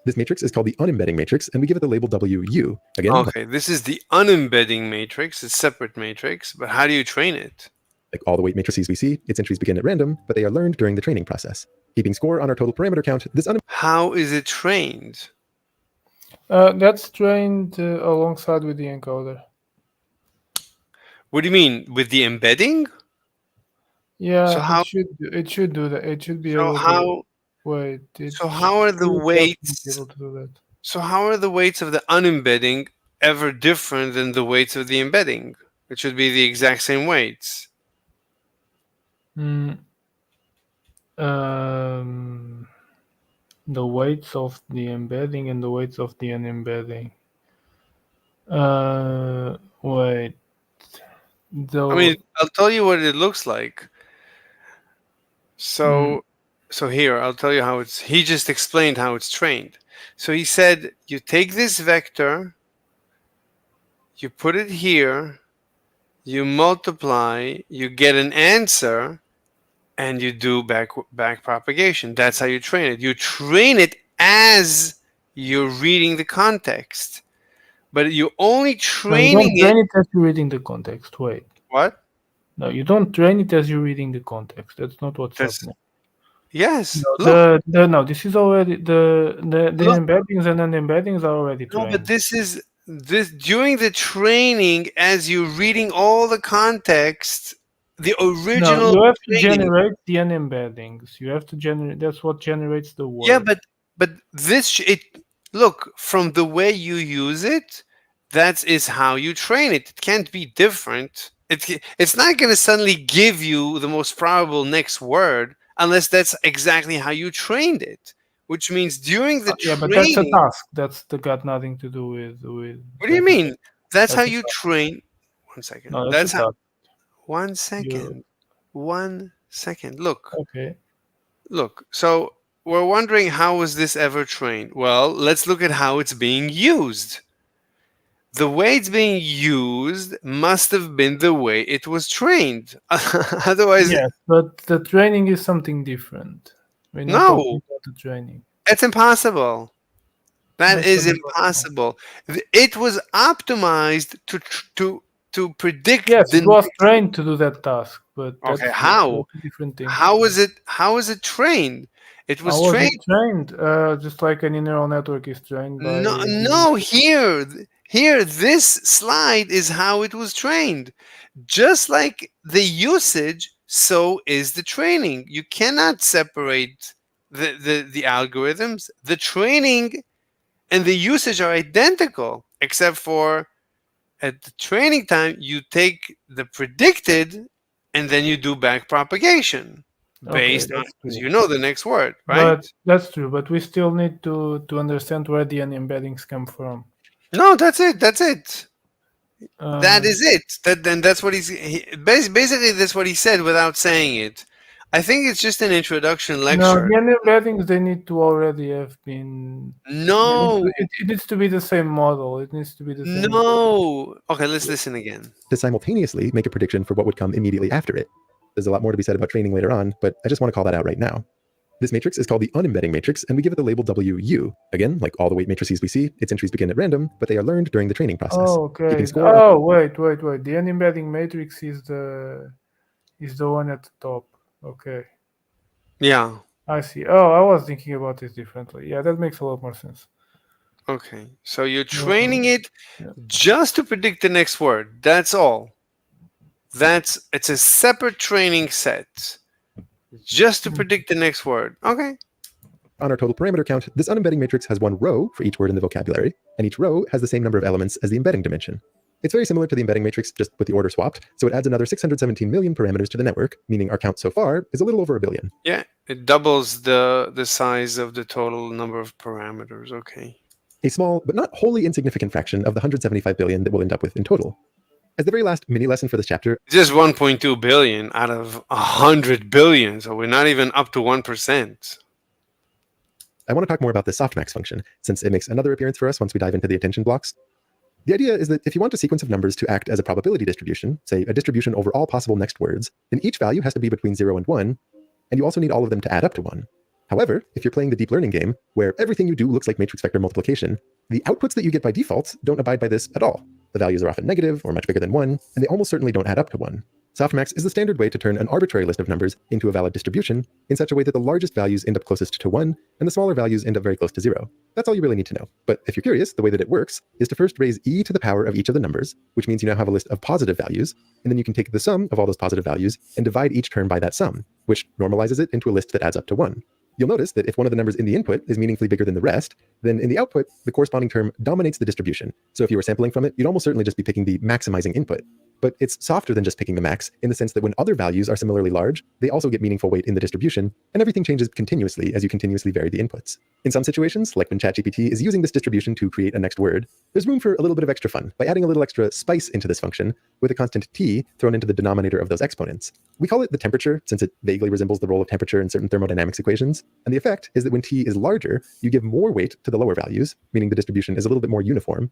This matrix is called the unembedding matrix, and we give it the label WU. Again, Okay, this is the unembedding matrix. It's a separate matrix, but how do you train it? like all the weight matrices we see, its entries begin at random, but they are learned during the training process. Keeping score on our total parameter count, this How is it trained? That's trained alongside with the encoder. What do you mean with the embedding? Yeah, So how- it should do that. It should be So able how? to wait. So how are the should weights? be able to do that. So how are the weights of the unembedding ever different than the weights of the embedding? It should be the exact same weights. The weights of the embedding and the weights of the unembedding. Wait. I mean, I'll tell you what it looks like. So, so here, I'll tell you how it's. He just explained how it's trained. So he said, you take this vector, you put it here, you multiply, you get an answer, and you do back propagation. That's how you train it. You train it as you're reading the context, but you only No, you training don't train it. it as you're reading the context. Wait. What? No, you don't train it as you're reading the context. That's not what's happening. Yes. No, no, this is already the Look. embeddings and unembeddings are already No, trained. but this during the training as you're reading all the context, the original. No, you have to training- generate the unembeddings. You have to generate. That's what generates the word. Yeah, but this look from the way you use it. That is how you train it. It can't be different. It's not going to suddenly give you the most probable next word unless that's exactly how you trained it. Which means during the yeah, training. but that's a task. That's got nothing to do with. What do you mean? That's how a you task. train. 1 second. No, That's a how. task. 1 second. 1 second. Look. Okay. Look. So we're wondering how was this ever trained? Well, let's look at how it's being used. The way it's being used must have been the way it was trained. Otherwise, Yes, but the training is something different. We're not No. talking about the training. it's impossible. That That's is a bit impossible. It was optimized to predict Yes, the it was trained to do that task, but Okay, that's how? a different thing. How is it trained? It was How was trained. it trained? Just like any neural network is trained by. No, here, this slide is how it was trained. Just like the usage, so is the training. You cannot separate the algorithms. The training and the usage are identical, except for at the training time, you take the predicted and then you do back propagation based on, that's true. you know, the next word, right? But that's true. But we still need to understand where the embeddings come from. No, that's it. That's it. That Uh, is it. That's what basically that's what he said without saying it. I think it's just an introduction No, lecture. the embeddings they need to already have been. No. It needs to be the same model. It needs to be the same. No. Okay, let's listen again. To simultaneously make a prediction for what would come immediately after it. There's a lot more to be said about training later on, but I just want to call that out right now. This matrix is called the unembedding matrix, and we give it the label WU. Again, like all the weight matrices we see, its entries begin at random, but they are learned during the training process. Oh, okay. Keeping score Oh, wait. The unembedding matrix is the one at the top. Okay. Yeah. I see. Oh, I was thinking about this differently. Yeah, that makes a lot more sense. Okay, so you're training it just to predict the next word. That's all. It's a separate training set just to predict the next word. Okay. On our total parameter count, this unembedding matrix has one row for each word in the vocabulary, and each row has the same number of elements as the embedding dimension. It's very similar to the embedding matrix, just with the order swapped, so it adds another 617 million parameters to the network, meaning our count so far is a little over 1 billion. Yeah, it doubles the size of the total number of parameters. Okay. A small, but not wholly insignificant fraction of the 175 billion that we'll end up with in total. As the very last mini lesson for this chapter, Just 1.2 billion out of 100 billion, so we're not even up to 1%. I want to talk more about the softmax function, since it makes another appearance for us once we dive into the attention blocks. The idea is that if you want a sequence of numbers to act as a probability distribution, say a distribution over all possible next words, then each value has to be between 0 and 1, and you also need all of them to add up to 1. However, if you're playing the deep learning game, where everything you do looks like matrix vector multiplication, the outputs that you get by default don't abide by this at all. The values are often negative or much bigger than 1, and they almost certainly don't add up to 1. Softmax is the standard way to turn an arbitrary list of numbers into a valid distribution in such a way that the largest values end up closest to 1, and the smaller values end up very close to 0. That's all you really need to know. But if you're curious, the way that it works is to first raise e to the power of each of the numbers, which means you now have a list of positive values, and then you can take the sum of all those positive values and divide each term by that sum, which normalizes it into a list that adds up to 1. You'll notice that if one of the numbers in the input is meaningfully bigger than the rest, then in the output, the corresponding term dominates the distribution. So if you were sampling from it, you'd almost certainly just be picking the maximizing input. But it's softer than just picking the max, in the sense that when other values are similarly large, they also get meaningful weight in the distribution, and everything changes continuously as you continuously vary the inputs. In some situations, like when ChatGPT is using this distribution to create a next word, there's room for a little bit of extra fun by adding a little extra spice into this function with a constant t thrown into the denominator of those exponents. We call it the temperature, since it vaguely resembles the role of temperature in certain thermodynamics equations, and the effect is that when t is larger, you give more weight to the lower values, meaning the distribution is a little bit more uniform,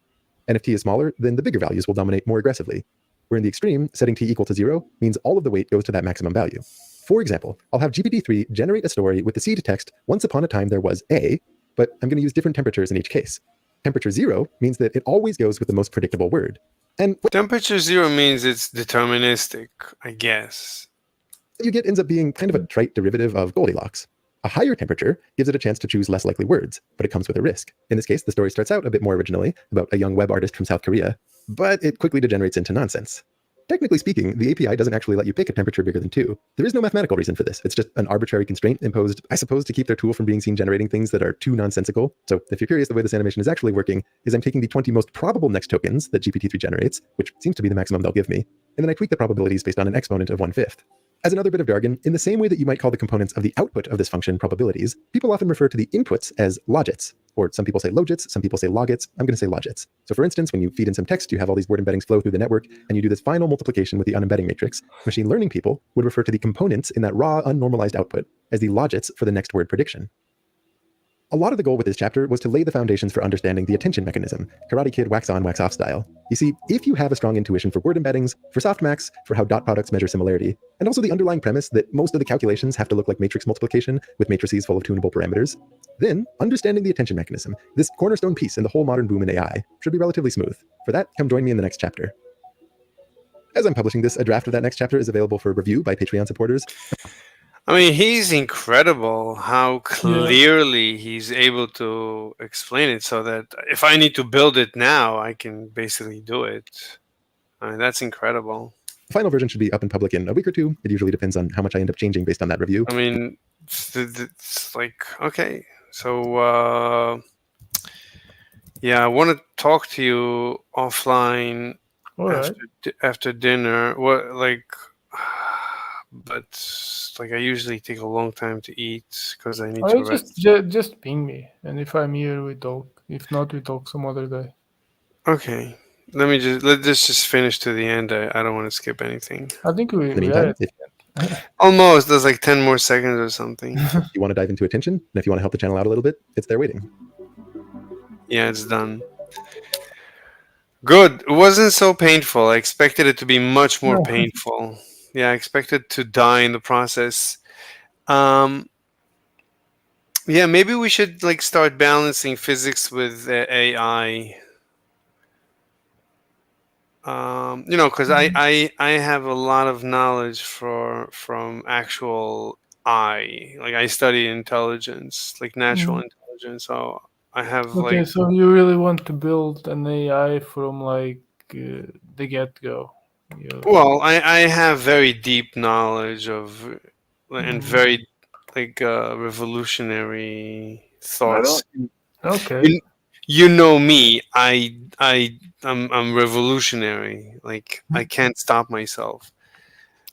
and if t is smaller, then the bigger values will dominate more aggressively. Where in the extreme, setting t equal to 0 means all of the weight goes to that maximum value. For example, I'll have GPT-3 generate a story with the seed text, once upon a time there was A, but I'm going to use different temperatures in each case. Temperature 0 means that it always goes with the most predictable word. And temperature 0 means it's deterministic, I guess. What you get ends up being kind of a trite derivative of Goldilocks. A higher temperature gives it a chance to choose less likely words, but it comes with a risk. In this case, the story starts out a bit more originally, about a young web artist from South Korea, but it quickly degenerates into nonsense. Technically speaking, the API doesn't actually let you pick a temperature bigger than 2. There is no mathematical reason for this. It's just an arbitrary constraint imposed, I suppose, to keep their tool from being seen generating things that are too nonsensical. So if you're curious, the way this animation is actually working is I'm taking the 20 most probable next tokens that GPT-3 generates, which seems to be the maximum they'll give me, and then I tweak the probabilities based on an exponent of 1/5. As another bit of jargon, in the same way that you might call the components of the output of this function probabilities, people often refer to the inputs as logits, or some people say logits, some people say logits. I'm going to say logits. So for instance, when you feed in some text, you have all these word embeddings flow through the network, and you do this final multiplication with the unembedding matrix. Machine learning people would refer to the components in that raw, unnormalized output as the logits for the next word prediction. A lot of the goal with this chapter was to lay the foundations for understanding the attention mechanism, Karate Kid wax on, wax off style. You see, if you have a strong intuition for word embeddings, for softmax, for how dot products measure similarity, and also the underlying premise that most of the calculations have to look like matrix multiplication with matrices full of tunable parameters, then understanding the attention mechanism, this cornerstone piece in the whole modern boom in AI, should be relatively smooth. For that, come join me in the next chapter. As I'm publishing this, a draft of that next chapter is available for review by Patreon supporters. I mean, he's incredible how clearly he's able to explain it so that if I need to build it now, I can basically do it. I mean, that's incredible. The final version should be up in public in a week or two. It usually depends on how much I end up changing based on that review. I mean, it's like, okay, so yeah, I want to talk to you offline after dinner. What, like, but like I usually take a long time to eat because I need to rest. Just ping me, and if I'm here, we talk. If not, we talk some other day. Okay, let this just finish to the end. I don't want to skip anything. I think we meantime, almost. There's like 10 more seconds or something. If you want to dive into attention, and if you want to help the channel out a little bit, it's there waiting. Yeah, it's done. Good. It wasn't so painful. I expected it to be much more painful. Yeah, I expected to die in the process. Yeah, maybe we should like start balancing physics with AI. You know, because I have a lot of knowledge from actual like I study intelligence, like natural intelligence. So I have Okay, like. so you really want to build an AI from like the get-go? Well, I have very deep knowledge of and very like revolutionary thoughts. Okay. You know me. I'm revolutionary. Like I can't stop myself.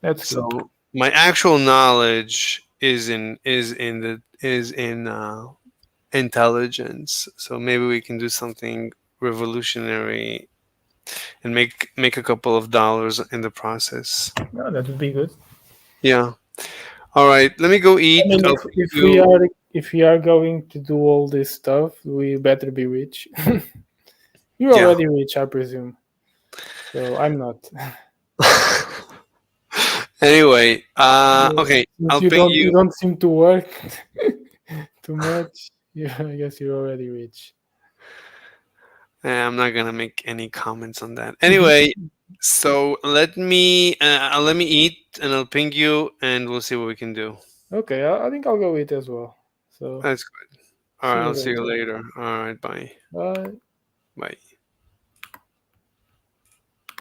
That's so good. my actual knowledge is in intelligence. So maybe we can do something revolutionary and make a couple of dollars in the process. No, that would be good. Yeah. All right. Let me go eat. I mean, if we are going to do all this stuff, we better be rich. You're already rich, I presume. So I'm not. Anyway, okay. I'll ping You don't seem to work too much. Yeah, I guess you're already rich. I'm not gonna make any comments on that. Anyway, so let me eat, and I'll ping you, and we'll see what we can do. Okay, I think I'll go eat as well. So that's good. All right, I'll see you later. All right, bye. Bye. Bye.